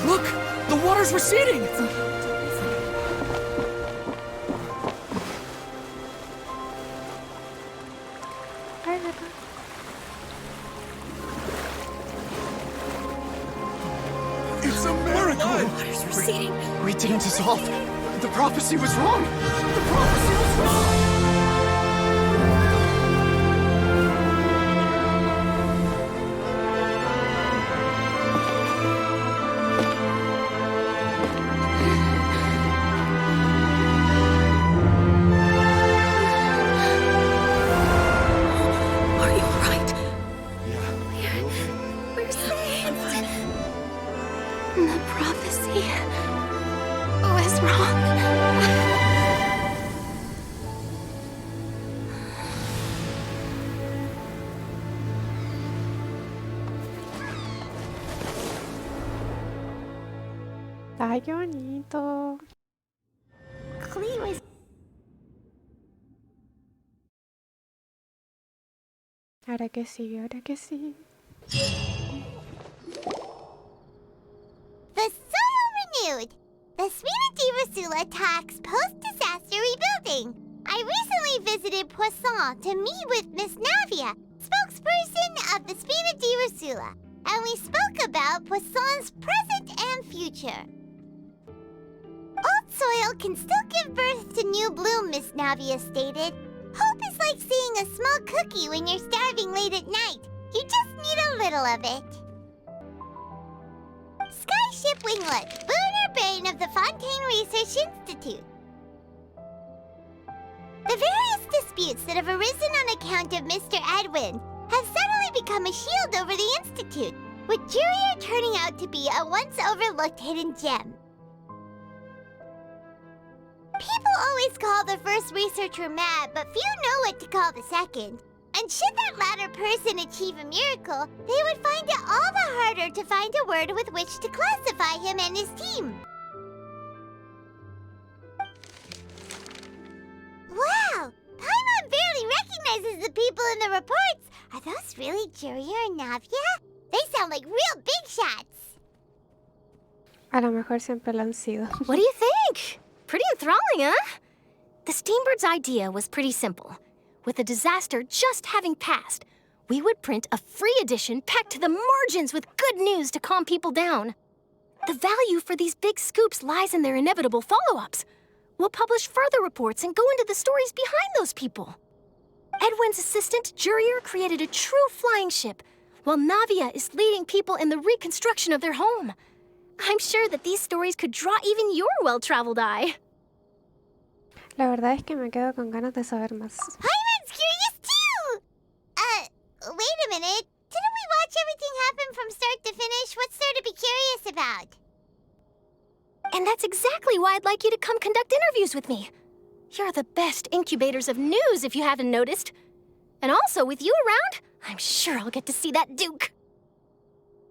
Look! The water's receding! It's a miracle! Water's receding. We didn't dissolve. The prophecy was wrong. The prophecy was wrong. Are you alright? We're saved. The prophecy was wrong. Ay, qué bonito. Clean was... Ahora que sí, ahora que sí. The soil renewed! The Smina di Rasula talks post-disaster rebuilding. I recently visited Poisson to meet with Miss Navia, spokesperson of the Smina di Rasula, and we spoke about Poisson's present and future. Old soil can still give birth to new bloom, Miss Navia stated. Hope is like seeing a small cookie when you're starving late at night. You just need a little of it. Skyship Winglet, boon or bane of the Fontaine Research Institute. The various disputes that have arisen on account of Mr. Edwin have suddenly become a shield over the Institute, with Jurier turning out to be a once overlooked hidden gem. People always always call the first researcher mad, but few know what to call the second. And should that latter person achieve a miracle, they would find it all the harder to find a word with which to classify him and his team. Wow! Paimon barely recognizes the people in the reports. Are those really Juria and Navia? They sound like real big shots. A lo mejor siempre lo han sido. What do you think? Pretty enthralling, huh? The Steambird's idea was pretty simple. With a disaster just having passed, we would print a free edition packed to the margins with good news to calm people down. The value for these big scoops lies in their inevitable follow-ups. We'll publish further reports and go into the stories behind those people. Edwin's assistant, Jurier, created a true flying ship, while Navia is leading people in the reconstruction of their home. I'm sure that these stories could draw even your well-traveled eye. La verdad es que me quedo con ganas de saber más. Paimon's curious too! Wait a minute. Didn't we watch everything happen from start to finish? What's there to be curious about? And that's exactly why I'd like you to come conduct interviews with me. You're the best incubators of news, if you haven't noticed. And also, with you around, I'm sure I'll get to see that Duke.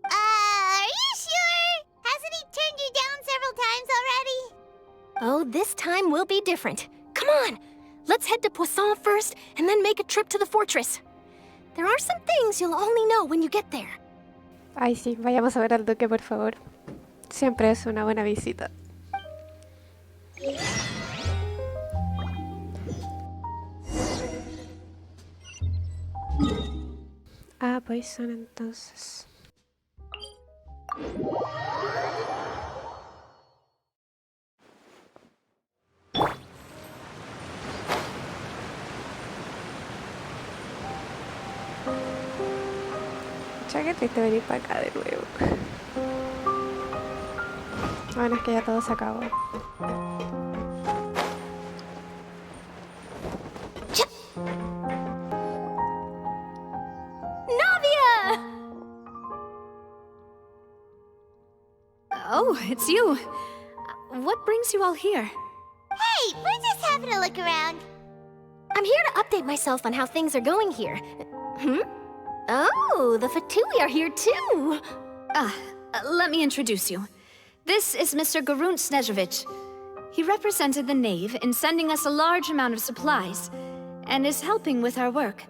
Are you sure? Hasn't he turned you down several times already? Oh, this time will be different. Come on, let's head to Poisson first, and then make a trip to the fortress. There are some things you'll only know when you get there. Ay, sí, vayamos a ver al duque, por favor. Siempre es una buena visita. Ah, Poisson entonces. Ya que triste venir para acá de nuevo. Bueno, es que ya todo se acabó. Navia! Oh, it's you. What brings you all here? Hey, we're just having a look around. I'm here to update myself on how things are going here. Oh, the Fatui are here too! Let me introduce you. This is Mr. Garunt Snezhevich. He represented the Knave in sending us a large amount of supplies, and is helping with our work.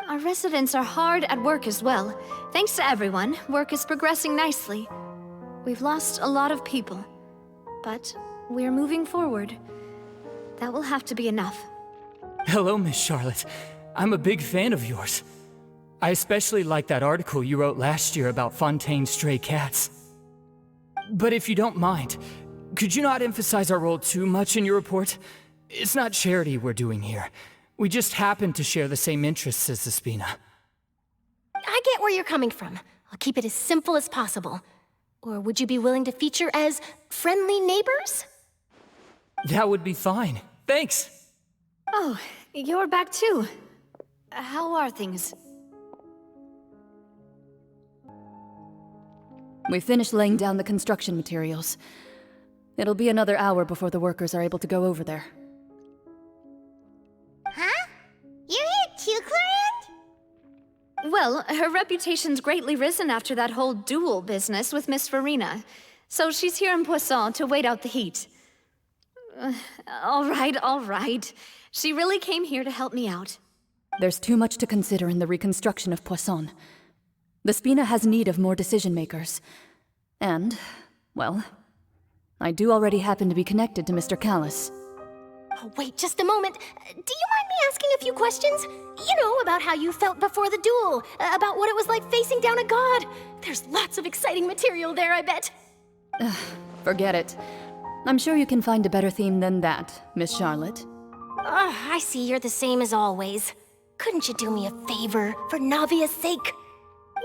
Our residents are hard at work as well. Thanks to everyone, work is progressing nicely. We've lost a lot of people, but we're moving forward. That will have to be enough. Hello, Miss Charlotte. I'm a big fan of yours. I especially like that article you wrote last year about Fontaine's stray cats. But if you don't mind, could you not emphasize our role too much in your report? It's not charity we're doing here. We just happen to share the same interests as the Spina. I get where you're coming from. I'll keep it as simple as possible. Or would you be willing to feature as friendly neighbors? That would be fine. Thanks! Oh, you're back too. How are things? We finished laying down the construction materials. It'll be another hour before the workers are able to go over there. Huh? You're here too, Clarant? Well, her reputation's greatly risen after that whole duel business with Miss Farina. So she's here in Poisson to wait out the heat. All right. She really came here to help me out. There's too much to consider in the reconstruction of Poisson. The Spina has need of more decision-makers. And, well, I do already happen to be connected to Mr. Callis. Oh, wait just a moment. Do you mind me asking a few questions? You know, about how you felt before the duel, about what it was like facing down a god. There's lots of exciting material there, I bet. Forget it. I'm sure you can find a better theme than that, Miss Charlotte. I see you're the same as always. Couldn't you do me a favor, for Navia's sake?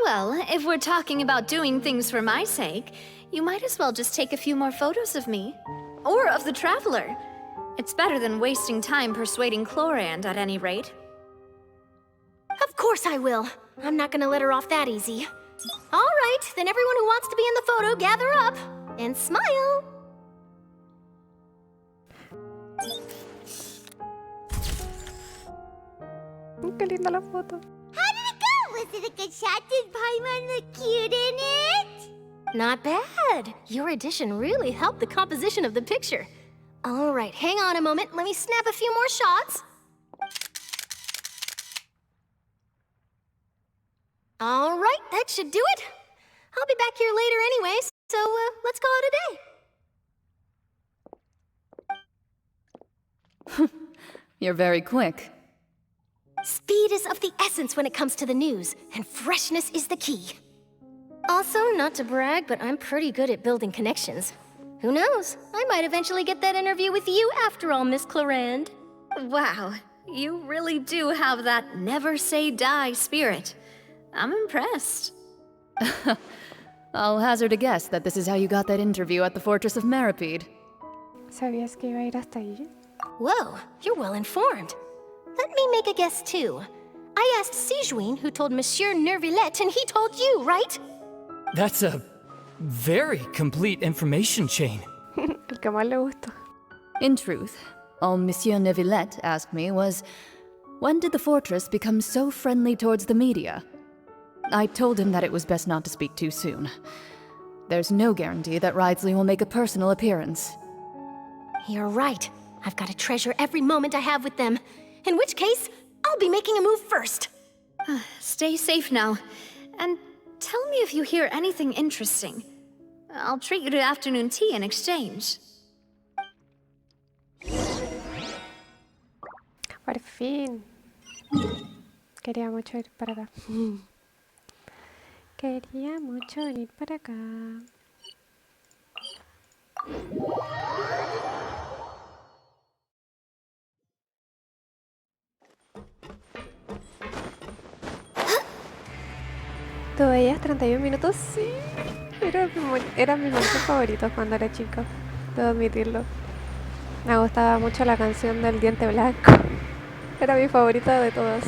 Well, if we're talking about doing things for my sake, you might as well just take a few more photos of me. Or of the Traveler. It's better than wasting time persuading Chlorand, at any rate. Of course I will. I'm not gonna let her off that easy. All right, then everyone who wants to be in the photo, gather up. And smile! Qué linda la foto. How did it go? Was it a good shot? Did Paimon look cute in it? Not bad. Your addition really helped the composition of the picture. All right, hang on a moment. Let me snap a few more shots. All right, that should do it. I'll be back here later anyways, so let's call it a day. You're very quick. Speed is of the essence when it comes to the news, and freshness is the key. Also, not to brag, but I'm pretty good at building connections. Who knows? I might eventually get that interview with you after all, Miss Clarand. Wow, you really do have that never say die spirit. I'm impressed. I'll hazard a guess that this is how you got that interview at the Fortress of Meripede. ¿Sabías que iba a ir hasta allí? Whoa, you're well informed. Let me make a guess too. I asked Sijuin, who told Monsieur Nervillette, and he told you, right? That's a very complete information chain. El que más le gustó. In truth, all Monsieur Nervillette asked me was, when did the fortress become so friendly towards the media? I told him that it was best not to speak too soon. There's no guarantee that Ridsley will make a personal appearance. You're right. I've got to treasure every moment I have with them. In which case, I'll be making a move first. Stay safe now. And tell me if you hear anything interesting. I'll treat you to afternoon tea in exchange. Por fin. Quería mucho ir para acá. Quería mucho venir para acá. ¿Tú veías 31 minutos? Sí. Era mi momento favorito cuando era chica. Debo admitirlo. Me gustaba mucho la canción del diente blanco. Era mi favorita de todas.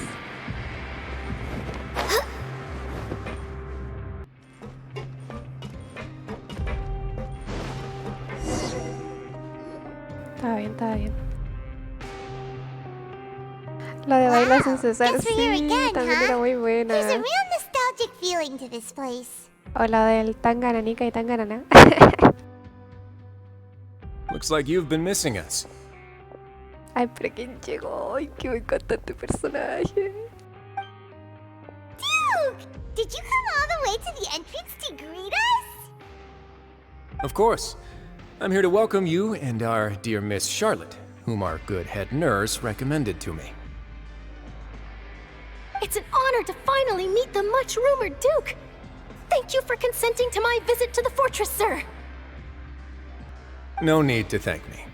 Estaba bien, estaba bien. La de bailar sin cesar, sí, también era muy buena. There's a real nostalgic feeling to this place. O la del Tangananica y Tangarana. Looks like you've been missing us. Ay, pero ¿quién llegó? Ay, que me encanta este personaje. Duke! Did you come all the way to the entrance to greet us? Of course. I'm here to welcome you and our dear Miss Charlotte, whom our good head nurse recommended to me. It's an honor to finally meet the much-rumored Duke. Thank you for consenting to my visit to the fortress, sir. No need to thank me.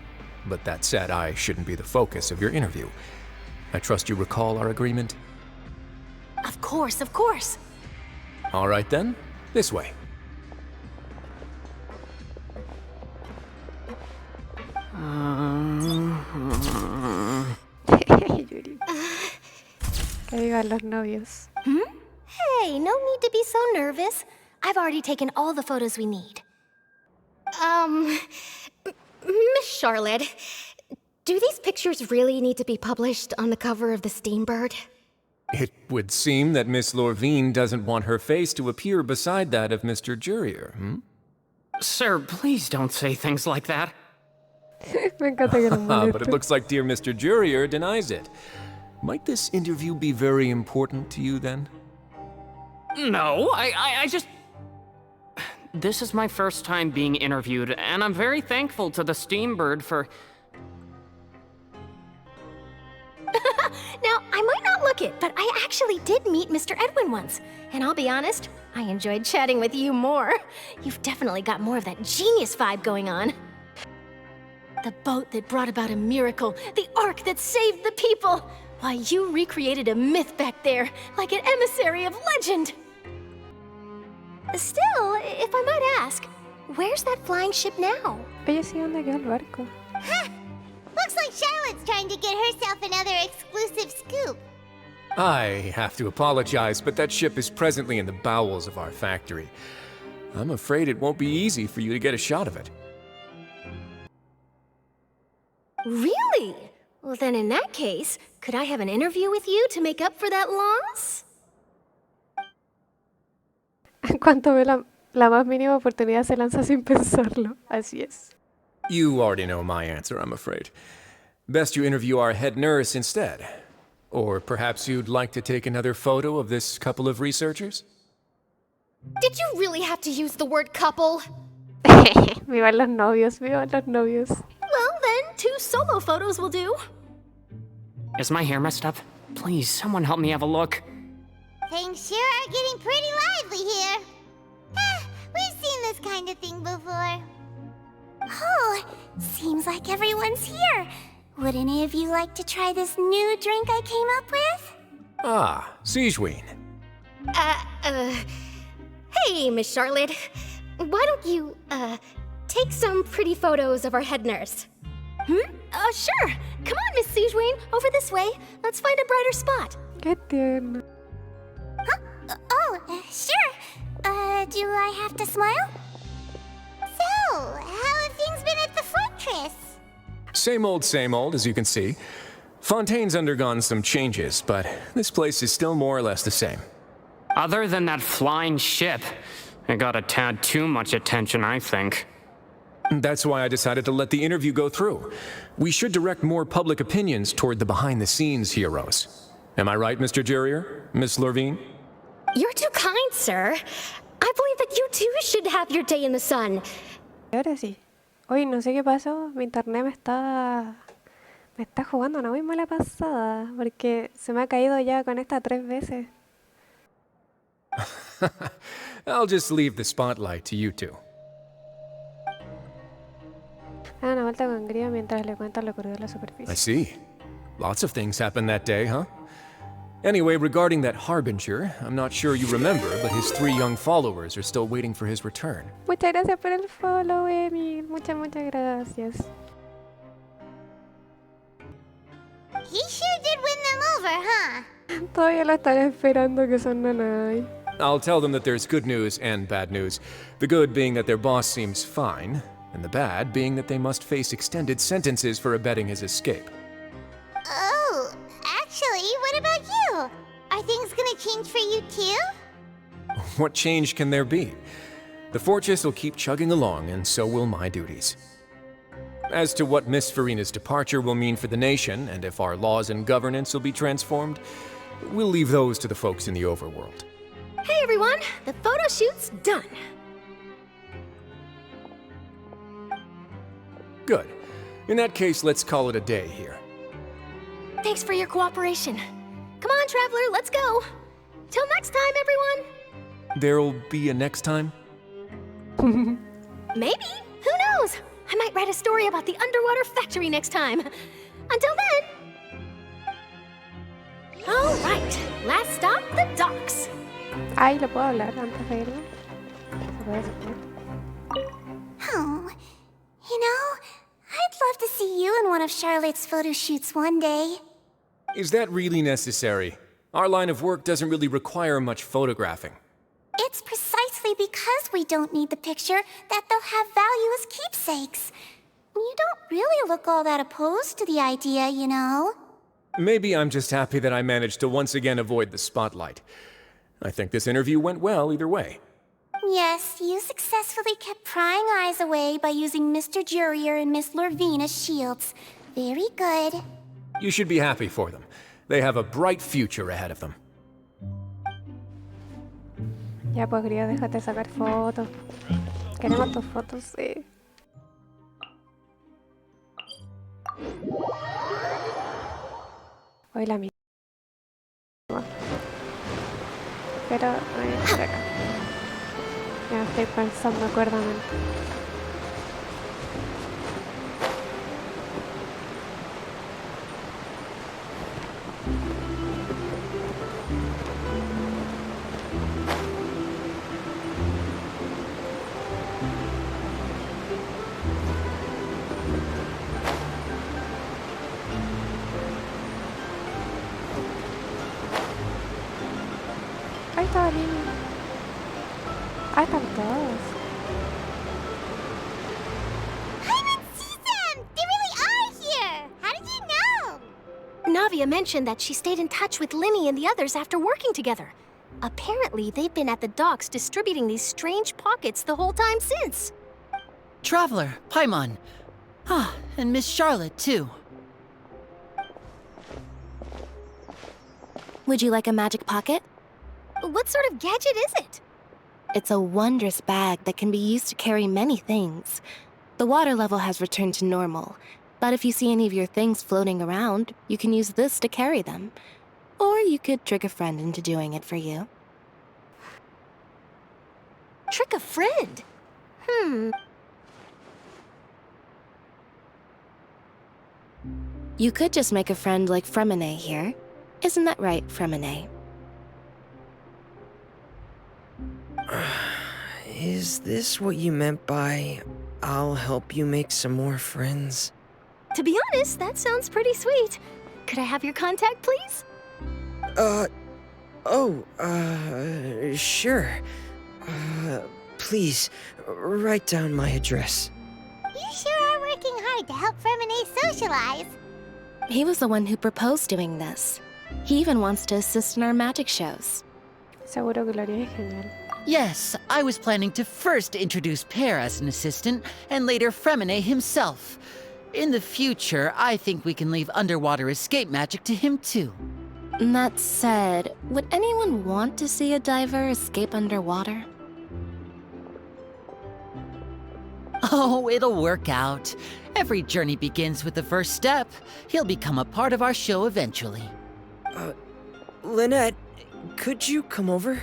But that said, I shouldn't be the focus of your interview. I trust you recall our agreement? Of course, of course. All right then, this way. Que vivan los novios. Hey, no need to be so nervous. I've already taken all the photos we need. Miss Charlotte, do these pictures really need to be published on the cover of the Steambird? It would seem that Miss Lorvine doesn't want her face to appear beside that of Mr. Jurier, hmm? Sir, please don't say things like that. Me encanta que lo moleste. But it looks like dear Mr. Jurier denies it. Might this interview be very important to you then? No, I just... This is my first time being interviewed, and I'm very thankful to the Steambird for... Now, I might not look it, but I actually did meet Mr. Edwin once. And I'll be honest, I enjoyed chatting with you more. You've definitely got more of that genius vibe going on. The boat that brought about a miracle, the ark that saved the people. Why, you recreated a myth back there, like an emissary of legend. Still, if I might ask, where's that flying ship now? Oye, sí, ¿dónde quedó el barco? Ha! Looks like Charlotte's trying to get herself another exclusive scoop. I have to apologize, but that ship is presently in the bowels of our factory. I'm afraid it won't be easy for you to get a shot of it. Really? Well, then in that case, could I have an interview with you to make up for that loss? En cuanto ve la más mínima oportunidad se lanza sin pensarlo. Así es. You already know my answer, I'm afraid. Best you interview our head nurse instead. Or perhaps you'd like to take another photo of this couple of researchers? Did you really have to use the word couple? Vivan los novios, vivan los novios. Well, then, 2 solo photos will do. Is my hair messed up? Please, someone help me have a look. Things sure are getting pretty lively here. We've seen this kind of thing before. Oh, seems like everyone's here. Would any of you like to try this new drink I came up with? Ah, Sigeween. Hey, Miss Charlotte. Why don't you, take some pretty photos of our head nurse? Sure. Come on, Miss Sigeween, over this way. Let's find a brighter spot. Qué tierno. Sure. Do I have to smile? So, how have things been at the fortress? Same old, as you can see. Fontaine's undergone some changes, but this place is still more or less the same. Other than that flying ship, it got a tad too much attention, I think. That's why I decided to let the interview go through. We should direct more public opinions toward the behind-the-scenes heroes. Am I right, Mr. Jurrier? Miss Lurvine? You're too kind, sir. I believe that you too should have your day in the sun. Ahora sí. Oye, no sé qué pasó. Mi internet me está jugando una muy mala pasada. Porque se me ha caído ya con esta 3 veces. I'll just leave the spotlight to you two. Da una vuelta con Gría mientras le cuenta lo ocurrido en la superficie. I see. Lots of things happened that day, huh? Anyway, regarding that Harbinger, I'm not sure you remember, but his 3 young followers are still waiting for his return. Muchas gracias por el follow, Emil. Muchas gracias. He sure did win them over, huh? Todavía la están esperando que son nanay. I'll tell them that there's good news and bad news. The good being that their boss seems fine, and the bad being that they must face extended sentences for abetting his escape. Oh, actually, what about you? Are things gonna change for you too? What change can there be? The fortress will keep chugging along, and so will my duties. As to what Miss Farina's departure will mean for the nation, and if our laws and governance will be transformed, we'll leave those to the folks in the overworld. Hey everyone, the photo shoot's done. Good. In that case, let's call it a day here. Thanks for your cooperation. Come on, Traveler, let's go. Till next time, everyone. There'll be a next time? Maybe. Who knows? I might write a story about the underwater factory next time. Until then. All right. Last stop, the docks. Ay, lo puedo hablar antes de irme. Se puede decir. Oh, you know, I'd love to see you in one of Charlotte's photo shoots one day. Is that really necessary? Our line of work doesn't really require much photographing. It's precisely because we don't need the picture that they'll have value as keepsakes. You don't really look all that opposed to the idea, you know. Maybe I'm just happy that I managed to once again avoid the spotlight. I think this interview went well either way. Yes, you successfully kept prying eyes away by using Mr. Jurrier and Miss Lurvine as shields. Very good. You should be happy for them. They have a bright future ahead of them. Ya pues, Gría, déjate sacar fotos. Queremos tus fotos, sí. Hoy la misma. Pero, por acá. Ya estoy pensando acuerdamente. Ahí estaba bien. Ahí están todos. I haven't seen them! They really are here! How did you know? Navia mentioned that she stayed in touch with Linny and the others after working together. Apparently, they've been at the docks distributing these strange pockets the whole time since. Traveler, Paimon. Ah, and Miss Charlotte, too. Would you like a magic pocket? What sort of gadget is it? It's a wondrous bag that can be used to carry many things. The water level has returned to normal, but if you see any of your things floating around, you can use this to carry them. Or you could trick a friend into doing it for you. Trick a friend? You could just make a friend like Fremine here. Isn't that right, Fremine? Is this what you meant by, I'll help you make some more friends? To be honest, that sounds pretty sweet. Could I have your contact, please? Sure. Please, write down my address. You sure are working hard to help Fremine socialize. He was the one who proposed doing this. He even wants to assist in our magic shows. Seguro que lo haría genial. Yes, I was planning to first introduce Pear as an assistant, and later Fremine himself. In the future, I think we can leave underwater escape magic to him too. That said, would anyone want to see a diver escape underwater? Oh, it'll work out. Every journey begins with the first step. He'll become a part of our show eventually. Lynette, could you come over?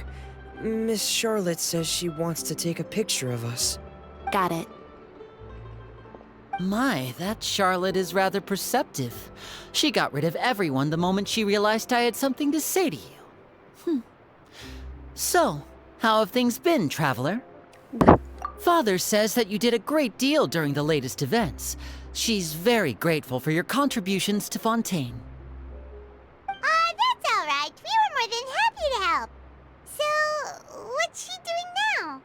Miss Charlotte says she wants to take a picture of us. Got it. My, that Charlotte is rather perceptive. She got rid of everyone the moment she realized I had something to say to you. So, how have things been, Traveler? Father says that you did a great deal during the latest events. She's very grateful for your contributions to Fontaine. That's all right. We were more than happy to help. So, what's she doing now?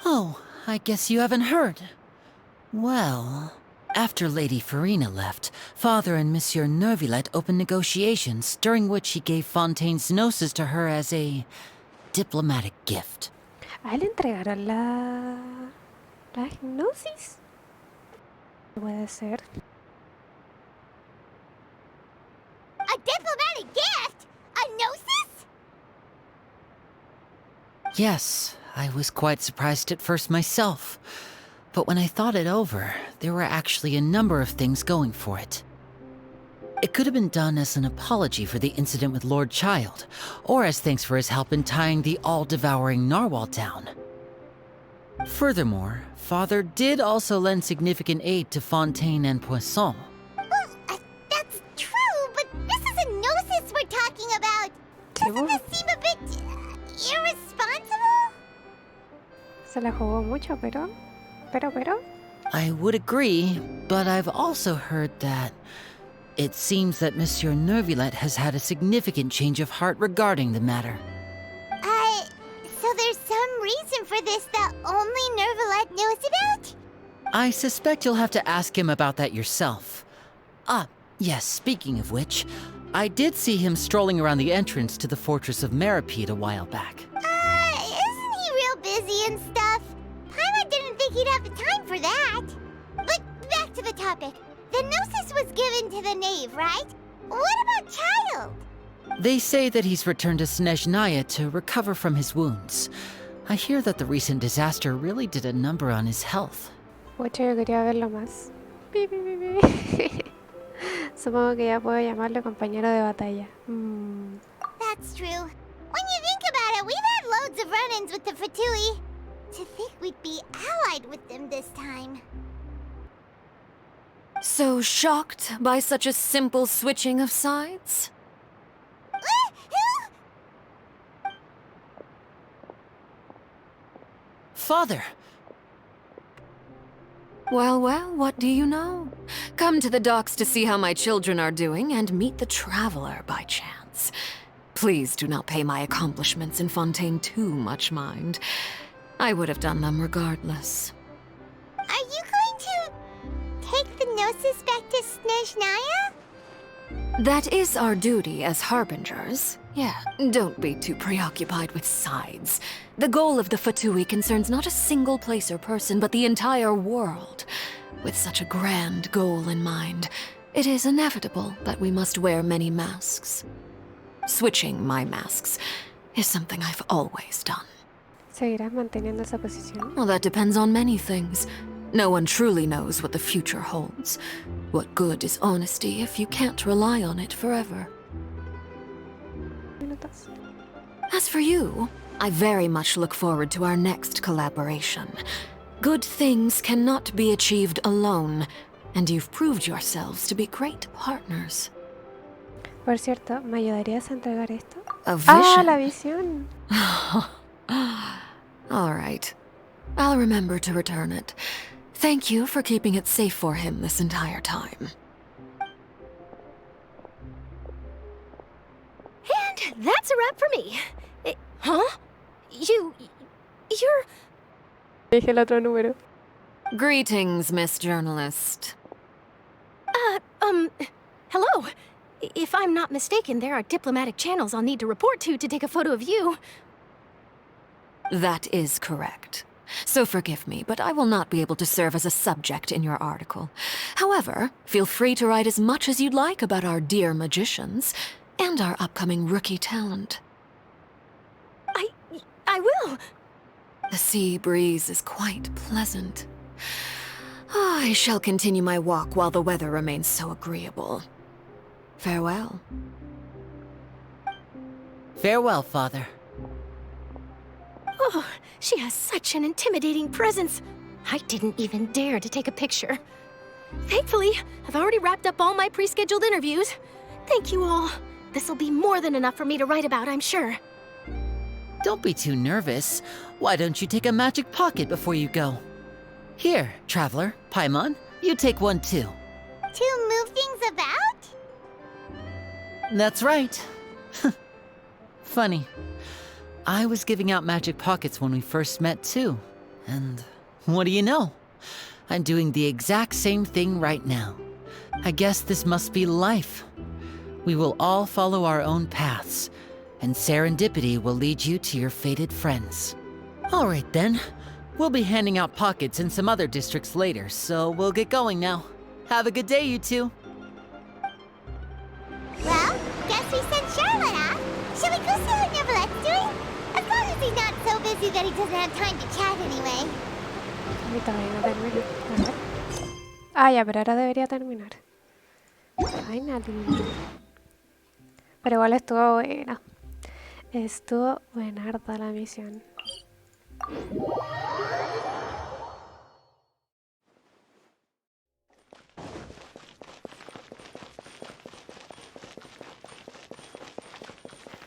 Oh, I guess you haven't heard. Well, after Lady Farina left, Father and Monsieur Neuvillette opened negotiations, during which he gave Fontaine's gnosis to her as a diplomatic gift. ¿A él le entregaron la hipnosis? Puede ser. A diplomatic gift? A gnosis? Yes, I was quite surprised at first myself. But when I thought it over, there were actually a number of things going for it. It could have been done as an apology for the incident with Lord Child, or as thanks for his help in tying the all-devouring narwhal down. Furthermore, Father did also lend significant aid to Fontaine and Poisson. Well, that's true, but this is a gnosis we're talking about. Doesn't this seem a bit irresponsible? Se la jugó mucho, pero... I would agree, but I've also heard that it seems that Monsieur Neuvillette has had a significant change of heart regarding the matter. So there's some reason for this that only Neuvillette knows about? I suspect you'll have to ask him about that yourself. Ah, yes, speaking of which, I did see him strolling around the entrance to the Fortress of Meripede a while back. Isn't he real busy and stuff? Paimon didn't think he'd have the time for that. But back to the topic. The gnosis was given to the knave, right? What about Child? They say that he's returned to Snezhnaya to recover from his wounds. I hear that the recent disaster really did a number on his health. Pucha, yo quería verlo más. Supongo que ya puedo llamarlo compañero de batalla. That's true. When you think about it, we've had loads of run-ins with the Fatui. To think we'd be allied with them this time. So shocked by such a simple switching of sides? Father! Well, what do you know? Come to the docks to see how my children are doing and meet the Traveler by chance. Please do not pay my accomplishments in Fontaine too much mind. I would have done them regardless. Are you going to take the gnosis back to Snezhnaya? That is our duty as harbingers. Yeah, don't be too preoccupied with sides. The goal of the Fatui concerns not a single place or person, but the entire world. With such a grand goal in mind, it is inevitable that we must wear many masks. Switching my masks is something I've always done. ¿Seguirás manteniendo esa posición? Well, that depends on many things. No one truly knows what the future holds. What good is honesty if you can't rely on it forever? As for you, I very much look forward to our next collaboration. Good things cannot be achieved alone, and you've proved yourselves to be great partners. Por cierto, ¿me ayudarías a entregar esto? A vision? Ah, la visión. All right. I'll remember to return it. Thank you for keeping it safe for him this entire time. And that's a wrap for me. Huh? You're... Dije el otro número. Greetings, Miss Journalist. Hello. If I'm not mistaken, there are diplomatic channels I'll need to report to take a photo of you. That is correct. So forgive me, but I will not be able to serve as a subject in your article. However, feel free to write as much as you'd like about our dear magicians and our upcoming rookie talent. I will. The sea breeze is quite pleasant. I shall continue my walk while the weather remains so agreeable. Farewell. Farewell, Father. Oh, she has such an intimidating presence. I didn't even dare to take a picture. Thankfully, I've already wrapped up all my pre-scheduled interviews. Thank you all. This'll be more than enough for me to write about, I'm sure. Don't be too nervous. Why don't you take a magic pocket before you go? Here, Traveler, Paimon, you take one too. To move things about? That's right. Funny. I was giving out magic pockets when we first met too. And what do you know? I'm doing the exact same thing right now. I guess this must be life. We will all follow our own paths, and serendipity will lead you to your fated friends. All right then. We'll be handing out pockets in some other districts later, so we'll get going now. Have a good day, you two. Well, guess we sent Charlotte off. Shall we go see what Neverlette's doing? As long as he's not so busy that he doesn't have time to chat anyway. A mí todavía no termino. A ver. Ah, ya, pero ahora debería terminar. Finally. Pero igual estuvo buena. Estuvo buenarda la misión.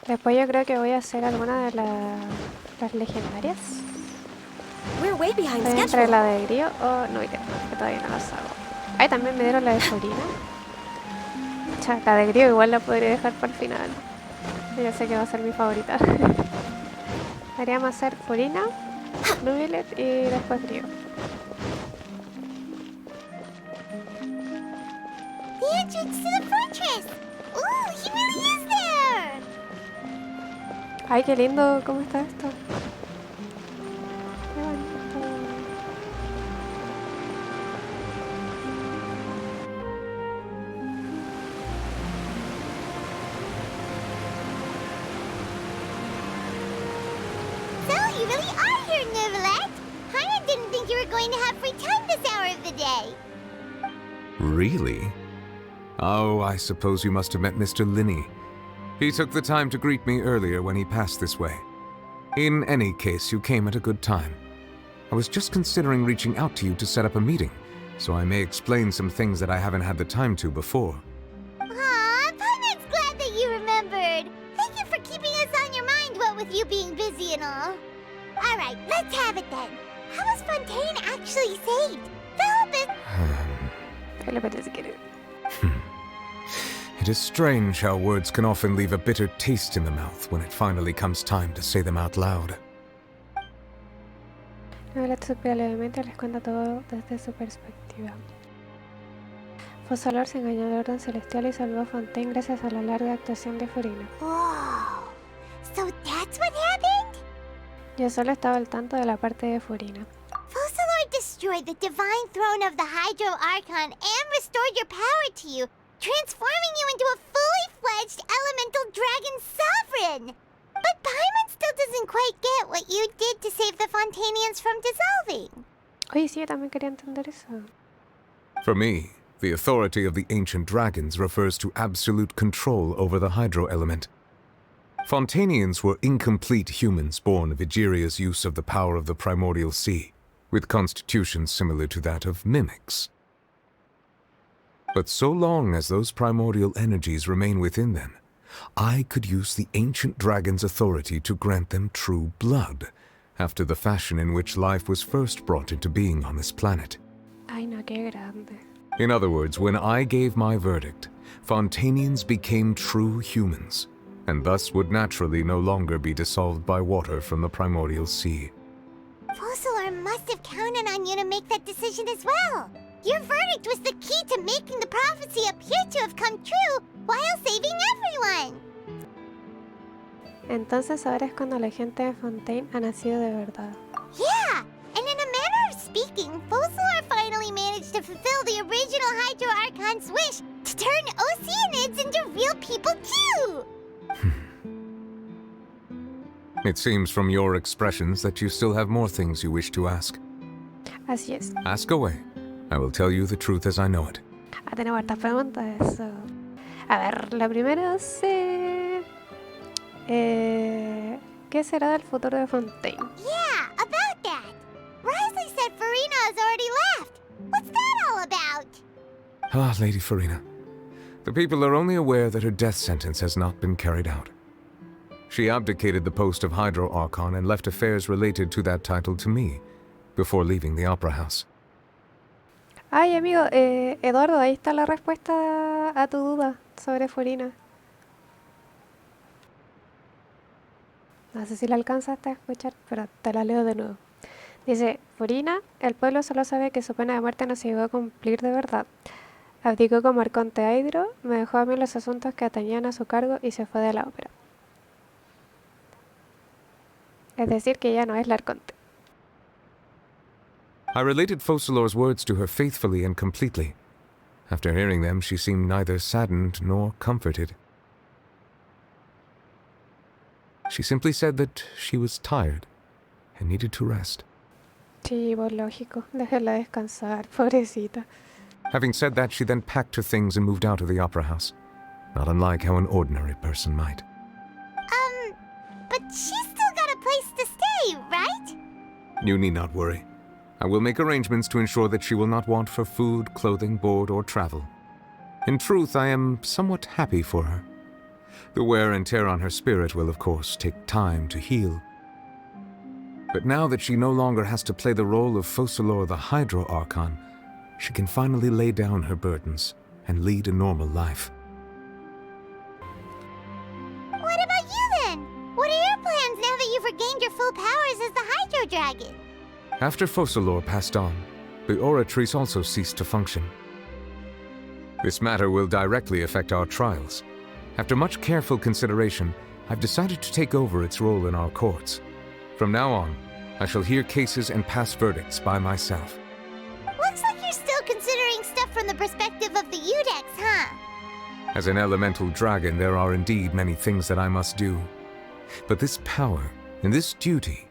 Después yo creo que voy a hacer alguna de las legendarias. Estoy entre la de Grio o no iré, que todavía no las hago. Ay, también me dieron la de Florina. La de Grio igual la podría dejar para el final. Yo sé que va a ser mi favorita. Haríamos hacer Florina, Nubilet y después Grio. The entrance to the fortress! Ooh, he really is there! Ay, qué lindo, ¿cómo está esto? Qué bonito. So, you really are here, Neverlet! I didn't think you were going to have free time this hour of the day. Really? Oh, I suppose you must have met Mr. Linney. He took the time to greet me earlier when he passed this way. In any case, you came at a good time. I was just considering reaching out to you to set up a meeting, so I may explain some things that I haven't had the time to before. Aw, Paimon's glad that you remembered. Thank you for keeping us on your mind, what with you being busy and all. Alright, let's have it then. How was Fontaine actually saved? Felipe doesn't get it. It is strange how words can often leave a bitter taste in the mouth when it finally comes time to say them out loud. Novelet supera levemente y les cuenta todo desde su perspectiva. Fossolor se engañó al orden celestial y salvó a Fontaine gracias a la larga actuación de Furina. Whoa. So that's what happened? Yo solo estaba al tanto de la parte de Furina. Fossolor destroyed the divine throne of the Hydro Archon and restored your power to you, transforming you into a fully fledged elemental dragon sovereign. But Paimon still doesn't quite get what you did to save the Fontainians from dissolving. Oye, sí, yo también quería entender eso. For me, the authority of the ancient dragons refers to absolute control over the hydro element. Fontainians were incomplete humans born of Egeria's use of the power of the primordial sea, with constitutions similar to that of mimics. But so long as those primordial energies remain within them, I could use the ancient dragon's authority to grant them true blood, after the fashion in which life was first brought into being on this planet. Ay, no, qué grande. In other words, when I gave my verdict, Fontainians became true humans, and thus would naturally no longer be dissolved by water from the primordial sea. Fossolor must have counted on you to make that decision as well. Your verdict was the key to making the prophecy appear to have come true while saving everyone. Entonces ahora es cuando la gente de Fontaine ha nacido de verdad. Yeah, and in a manner of speaking, Fossolor finally managed to fulfill the original Hydro Archon's wish to turn Oceanids into real people too! It seems from your expressions that you still have more things you wish to ask. Así es. Ask away. I will tell you the truth as I know it. Tenemos hartas preguntas, eso. A ver, la primera es... ¿qué será del futuro de Fontaine? Yeah, about that! Risley said Furina has already left! What's that all about? Ah, Lady Furina. The people are only aware that her death sentence has not been carried out. She abdicated the post of Hydro Archon and left affairs related to that title to me, before leaving the Opera House. Ay, amigo, Eduardo, ahí está la respuesta a tu duda sobre Furina. No sé si la alcanzaste a escuchar, pero te la leo de nuevo. Dice, Furina, el pueblo solo sabe que su pena de muerte no se llegó a cumplir de verdad. Abdicó como Arconte Hydro, me dejó a mí los asuntos que atañían a su cargo y se fue de la ópera. Es decir, que ya no es la Arconte. I related Fossolor's words to her faithfully and completely. After hearing them, she seemed neither saddened nor comforted. She simply said that she was tired and needed to rest. Sí, pues lógico. Déjela descansar, pobrecita. Having said that, she then packed her things and moved out of the Opera House, not unlike how an ordinary person might. But she's still got a place to stay, right? You need not worry. I will make arrangements to ensure that she will not want for food, clothing, board, or travel. In truth, I am somewhat happy for her. The wear and tear on her spirit will, of course, take time to heal. But now that she no longer has to play the role of Fossolor the Hydro Archon, she can finally lay down her burdens and lead a normal life. What about you then? What are your plans now that you've regained your full powers as the Hydro Dragon? After Fossolor passed on, the Oratrice also ceased to function. This matter will directly affect our trials. After much careful consideration, I've decided to take over its role in our courts. From now on, I shall hear cases and pass verdicts by myself. Looks like you're still considering stuff from the perspective of the Udex, huh? As an elemental dragon, there are indeed many things that I must do. But this power and this duty,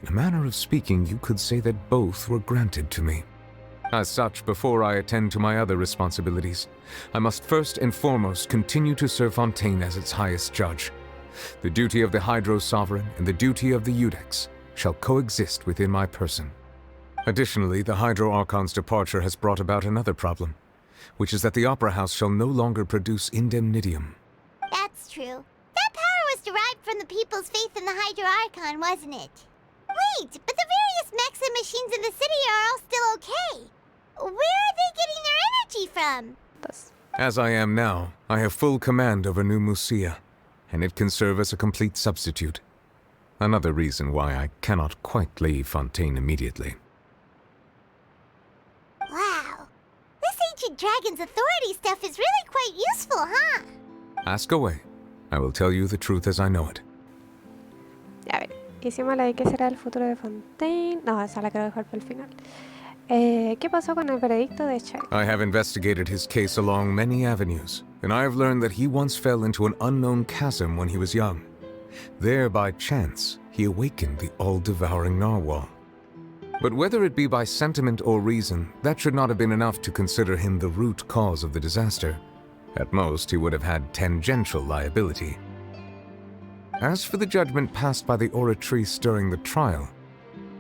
in a manner of speaking, you could say that both were granted to me. As such, before I attend to my other responsibilities, I must first and foremost continue to serve Fontaine as its highest judge. The duty of the Hydro Sovereign and the duty of the Udex shall coexist within my person. Additionally, the Hydro Archon's departure has brought about another problem, which is that the Opera House shall no longer produce indemnitium. That's true. That power was derived from the people's faith in the Hydro Archon, wasn't it? Wait, but the various mechs and machines in the city are all still okay. Where are they getting their energy from? As I am now, I have full command over New Musia, and it can serve as a complete substitute. Another reason why I cannot quite leave Fontaine immediately. Wow. This ancient dragon's authority stuff is really quite useful, huh? Ask away. I will tell you the truth as I know it. A ver, hicimos la de qué será el futuro de Fontaine. No, esa la quiero dejar para el final. ¿Qué pasó con el veredicto de Chai? I have investigated his case along many avenues, and I have learned that he once fell into an unknown chasm when he was young. There, by chance, he awakened the all-devouring narwhal. But whether it be by sentiment or reason, that should not have been enough to consider him the root cause of the disaster. At most, he would have had tangential liability. As for the judgment passed by the oratrice during the trial,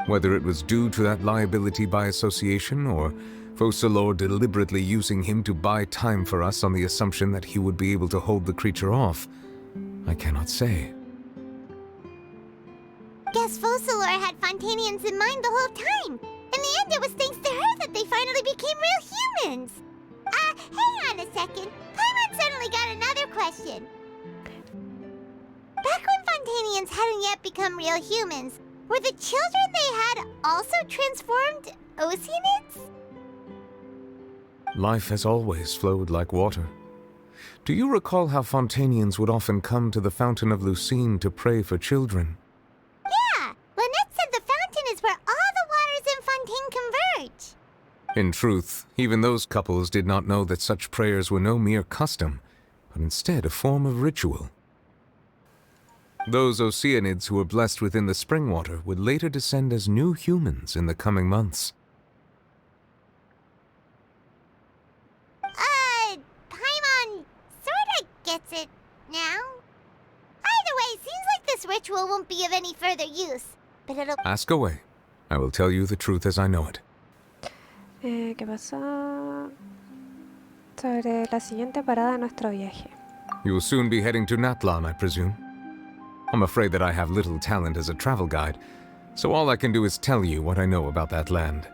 whether it was due to that liability by association or Focalors deliberately using him to buy time for us on the assumption that he would be able to hold the creature off, I cannot say. Guess Focalors had Fontainians in mind the whole time. In the end, it was thanks to her that they finally became real humans. Hang on a second. Paimon suddenly got another question. Back when Fontainians hadn't yet become real humans, were the children they had also transformed Oceanids? Life has always flowed like water. Do you recall how Fontainians would often come to the Fountain of Lucine to pray for children? Yeah, Lynette said the fountain is where all the waters in Fontaine converge. In truth, even those couples did not know that such prayers were no mere custom, but instead a form of ritual. Those Oceanids who were blessed within the spring water would later descend as new humans in the coming months. Paimon sorta gets it now. Either way, seems like this ritual won't be of any further use, but it'll... Ask away. I will tell you the truth as I know it. ¿Qué pasó? Sobre la siguiente parada de nuestro viaje. You will soon be heading to Natlan, I presume. I'm afraid that I have little talent as a travel guide, so all I can do is tell you what I know about that land.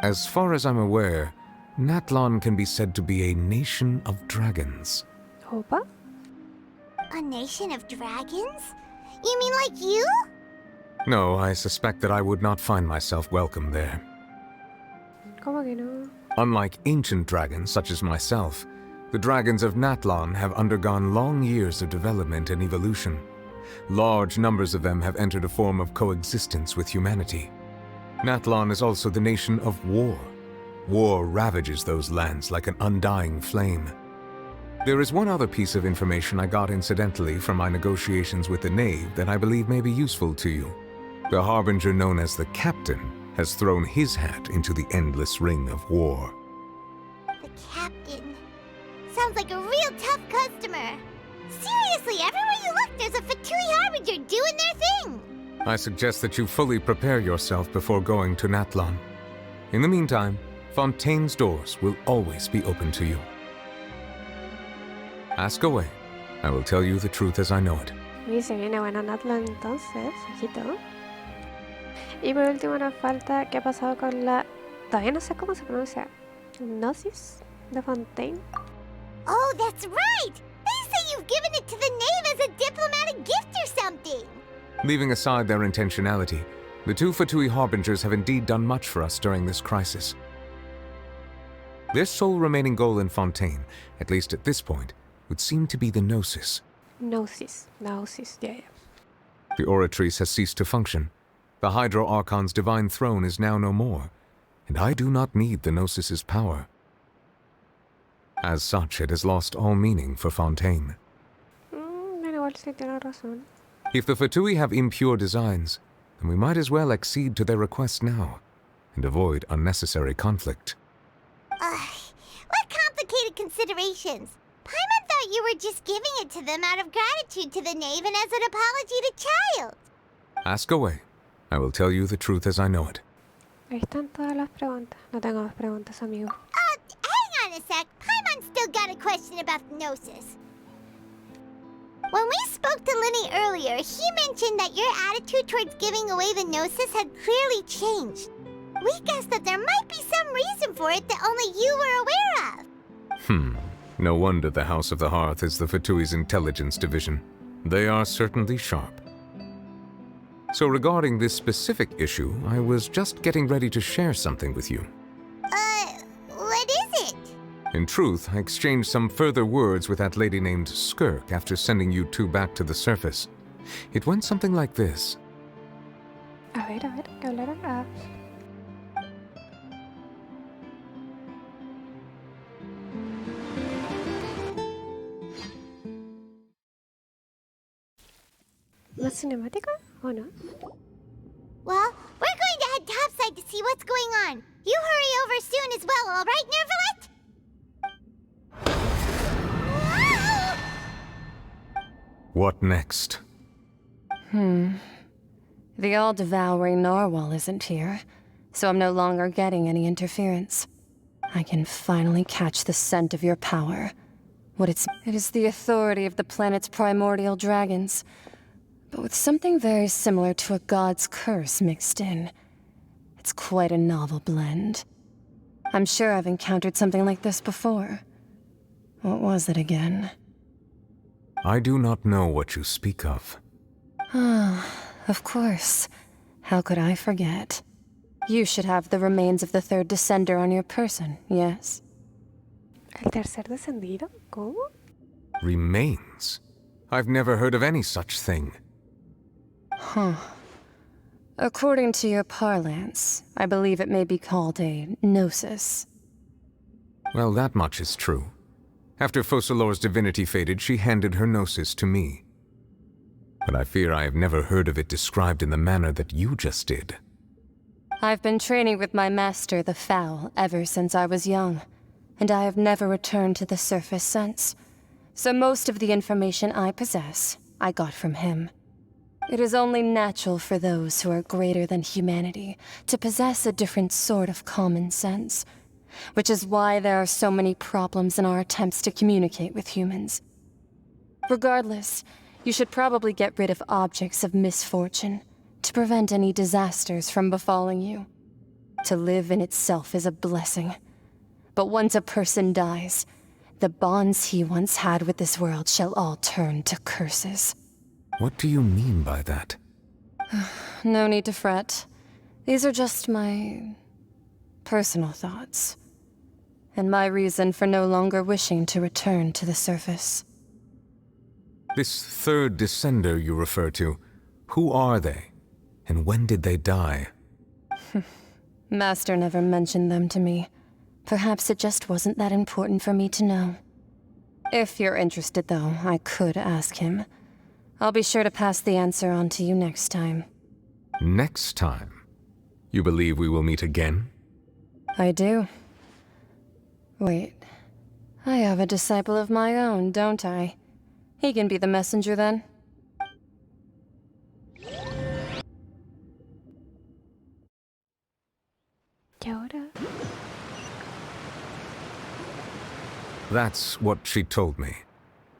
As far as I'm aware, Natlan can be said to be a nation of dragons. Opa? A nation of dragons? You mean like you? No, I suspect that I would not find myself welcome there. ¿Cómo que no? Unlike ancient dragons such as myself, the dragons of Natlan have undergone long years of development and evolution. Large numbers of them have entered a form of coexistence with humanity. Natlan is also the nation of war. War ravages those lands like an undying flame. There is one other piece of information I got incidentally from my negotiations with the Knave that I believe may be useful to you. The harbinger known as the Captain has thrown his hat into the endless ring of war. The Captain. Sounds like a real tough customer. Seriously, everywhere you look, there's a Fatui Harbinger doing their thing. I suggest that you fully prepare yourself before going to Natlan. In the meantime, Fontaine's doors will always be open to you. Ask away. I will tell you the truth as I know it. Y se viene buena Natlan entonces, ojito. Y por último nos falta qué ha pasado con la... Todavía no sé cómo se pronuncia. Gnosis de Fontaine. Oh, that's right! They say you've given it to the Knave as a diplomatic gift or something! Leaving aside their intentionality, the two Fatui Harbingers have indeed done much for us during this crisis. Their sole remaining goal in Fontaine, at least at this point, would seem to be the Gnosis. Gnosis, yeah. The Oratrice has ceased to function. The Hydro Archon's divine throne is now no more, and I do not need the Gnosis's power. As such, it has lost all meaning for Fontaine. Igual sí tiene razón. If the Fatui have impure designs, then we might as well accede to their request now, and avoid unnecessary conflict. What complicated considerations? Paimon thought you were just giving it to them out of gratitude to the Knave and as an apology to Child. Ask away. I will tell you the truth as I know it. Ahí están todas las preguntas. No tengo más preguntas, amigo. Hang on a sec. Paimon still got a question about the Gnosis. When we spoke to Linny earlier, he mentioned that your attitude towards giving away the Gnosis had clearly changed. We guessed that there might be some reason for it that only you were aware of. No wonder the House of the Hearth is the Fatui's intelligence division. They are certainly sharp. So regarding this specific issue, I was just getting ready to share something with you. What is it? In truth, I exchanged some further words with that lady named Skirk after sending you two back to the surface. It went something like this. A ver, ¿qué hablaron? Ah. ¿La cinemática o no? Well, we're going to head topside to see what's going on. You hurry over soon as well, all right, Nervalet? What next? The all-devouring narwhal isn't here, so I'm no longer getting any interference. I can finally catch the scent of your power. It is the authority of the planet's primordial dragons, but with something very similar to a god's curse mixed in. It's quite a novel blend. I'm sure I've encountered something like this before. What was it again? I do not know what you speak of. Of course. How could I forget? You should have the remains of the third descender on your person, yes? ¿El tercer descendido? ¿Cómo? Remains? I've never heard of any such thing. According to your parlance, I believe it may be called a gnosis. Well, that much is true. After Focalor's divinity faded, she handed her gnosis to me. But I fear I have never heard of it described in the manner that you just did. I've been training with my master, the Fowl, ever since I was young, and I have never returned to the surface since. So most of the information I possess, I got from him. It is only natural for those who are greater than humanity to possess a different sort of common sense, which is why there are so many problems in our attempts to communicate with humans. Regardless, you should probably get rid of objects of misfortune to prevent any disasters from befalling you. To live in itself is a blessing. But once a person dies, the bonds he once had with this world shall all turn to curses. What do you mean by that? No need to fret. These are just my personal thoughts, and my reason for no longer wishing to return to the surface. This third descender you refer to, who are they? And when did they die? Master never mentioned them to me. Perhaps it just wasn't that important for me to know. If you're interested, though, I could ask him. I'll be sure to pass the answer on to you next time. Next time? You believe we will meet again? I do. Wait. I have a disciple of my own, don't I? He can be the messenger then. ¿Y ahora? That's what she told me.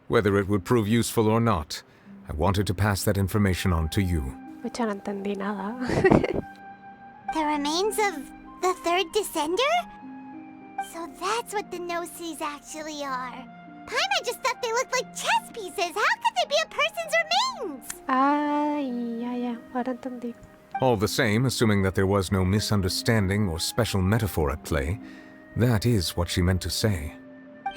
Whether it would prove useful or not, I wanted to pass that information on to you. Mucha no entendí nada. The remains of the third descender? So that's what the Gnosis actually are. Paimon just thought they looked like chess pieces. How could they be a person's remains? Ya, ahora entendí. All the same, assuming that there was no misunderstanding or special metaphor at play, that is what she meant to say.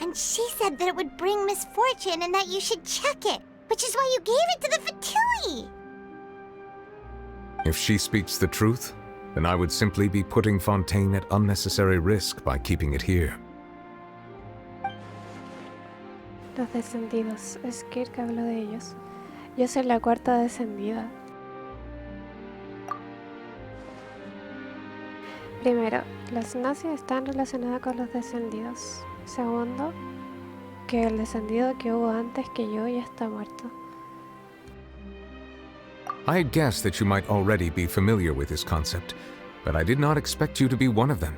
And she said that it would bring misfortune and that you should check it, which is why you gave it to the Fatui. If she speaks the truth, then I would simply be putting Fontaine at unnecessary risk by keeping it here. Los descendidos. Skirk habló de ellos. Yo soy la cuarta descendida. Primero, las Gnosis están relacionadas con los descendidos. Segundo, que el descendido que hubo antes que yo ya está muerto. I had guessed that you might already be familiar with this concept, but I did not expect you to be one of them.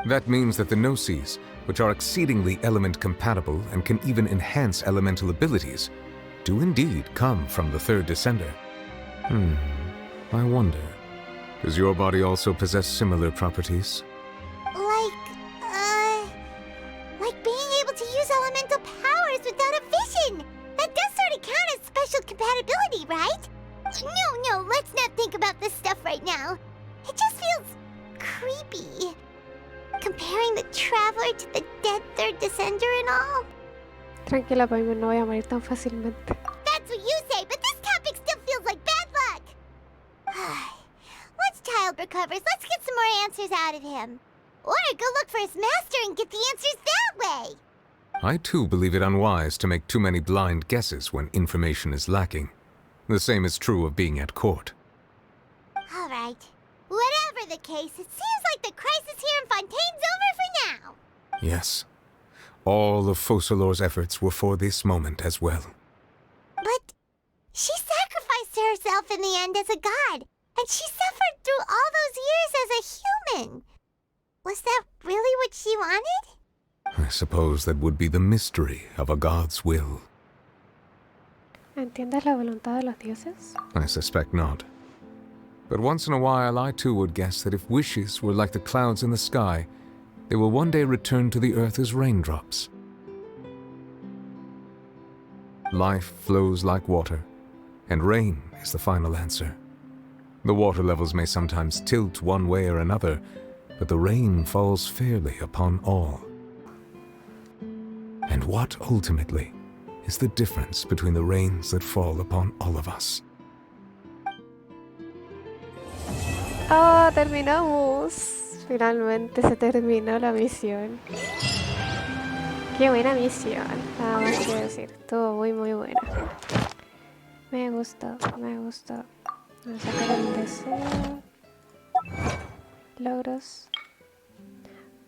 That means that the Gnosis, which are exceedingly element-compatible and can even enhance elemental abilities, do indeed come from the third descender. I wonder, does your body also possess similar properties? Like being able to use elemental powers without a vision. That does sort of count as special compatibility, right? No, let's not think about this stuff right now. It just feels creepy. comparing the traveler to the dead third descender and all? Tranquila, Paimon, no voy a morir tan fácilmente. That's what you say, but this topic still feels like bad luck. Once Child recovers, let's get some more answers out of him. Or go look for his master and get the answers that way. I too believe it unwise to make too many blind guesses when information is lacking. The same is true of being at court. All right. Whatever the case, it seems like the crisis here in Fontaine's over for now. Yes. All of Focalor's efforts were for this moment as well. But she sacrificed herself in the end as a god, and she suffered through all those years as a human. Was that really what she wanted? I suppose that would be the mystery of a god's will. ¿Entiendes la voluntad de los dioses? I suspect not. But once in a while I too would guess that if wishes were like the clouds in the sky, they will one day return to the earth as raindrops. Life flows like water, and rain is the final answer. The water levels may sometimes tilt one way or another, but the rain falls fairly upon all. And what, ultimately, is the difference between the rains that fall upon all of us? ¡Ah, terminamos! Finalmente se terminó la misión. ¡Qué buena misión! Nada más que decir. Estuvo muy buena. Me gustó, me gustó. Vamos a sacar el deseo. Logros.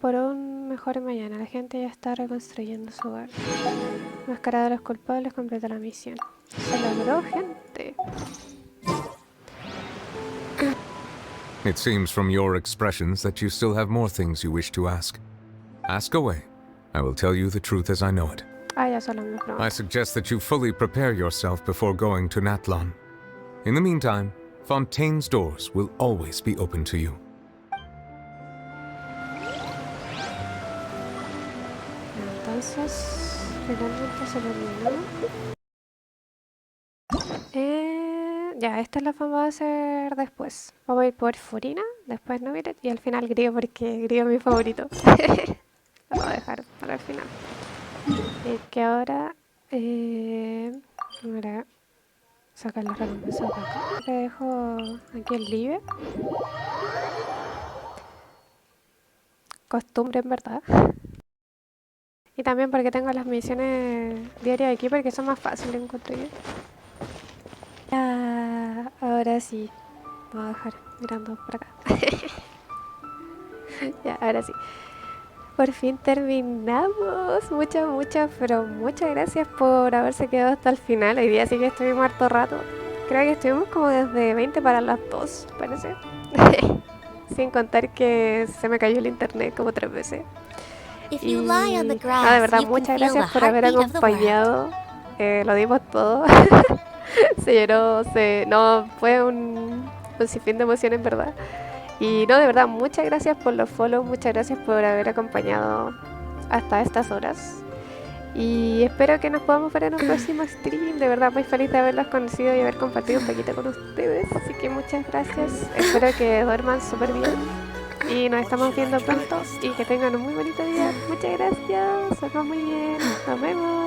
Por un mejor mañana, la gente ya está reconstruyendo su hogar. Mascarada de los culpables completa la misión. Se logró, gente. It seems from your expressions that you still have more things you wish to ask. Ask away. I will tell you the truth as I know it. Ah, ya solo me pregunto. I suggest that you fully prepare yourself before going to Natlan. In the meantime, Fontaine's doors will always be open to you. Entonces, finalmente se terminó. Ya, esta es la vamos a hacer después. Vamos a ir por Furina, después Noviret y al final Grio, porque Grio es mi favorito. Lo voy a dejar para el final. Y que ahora... Mira, sacar la recompensa de acá. Le dejo aquí el libre. Costumbre, en verdad. Y también porque tengo las misiones diarias aquí, porque son más fáciles, encuentro yo. Ahora sí. Voy a dejar mirando por acá. Ya, ahora sí. Por fin terminamos. Pero muchas gracias por haberse quedado hasta el final. Hoy día sí que estuvimos harto rato. Creo que estuvimos como desde 20 para las 2, parece. Sin contar que se me cayó el internet como 3 veces. Y... de verdad, muchas gracias por haber acompañado. Lo dimos todo. Se lloró, no, fue un sinfín de emoción en verdad. Y no, de verdad, muchas gracias por los follows, muchas gracias por haber acompañado hasta estas horas. Y espero que nos podamos ver en un próximo stream. De verdad, muy feliz de haberlos conocido y haber compartido un poquito con ustedes. Así que muchas gracias. Espero que duerman súper bien. Y nos estamos viendo pronto. Y que tengan un muy bonito día. Muchas gracias. Se va muy bien. Nos vemos.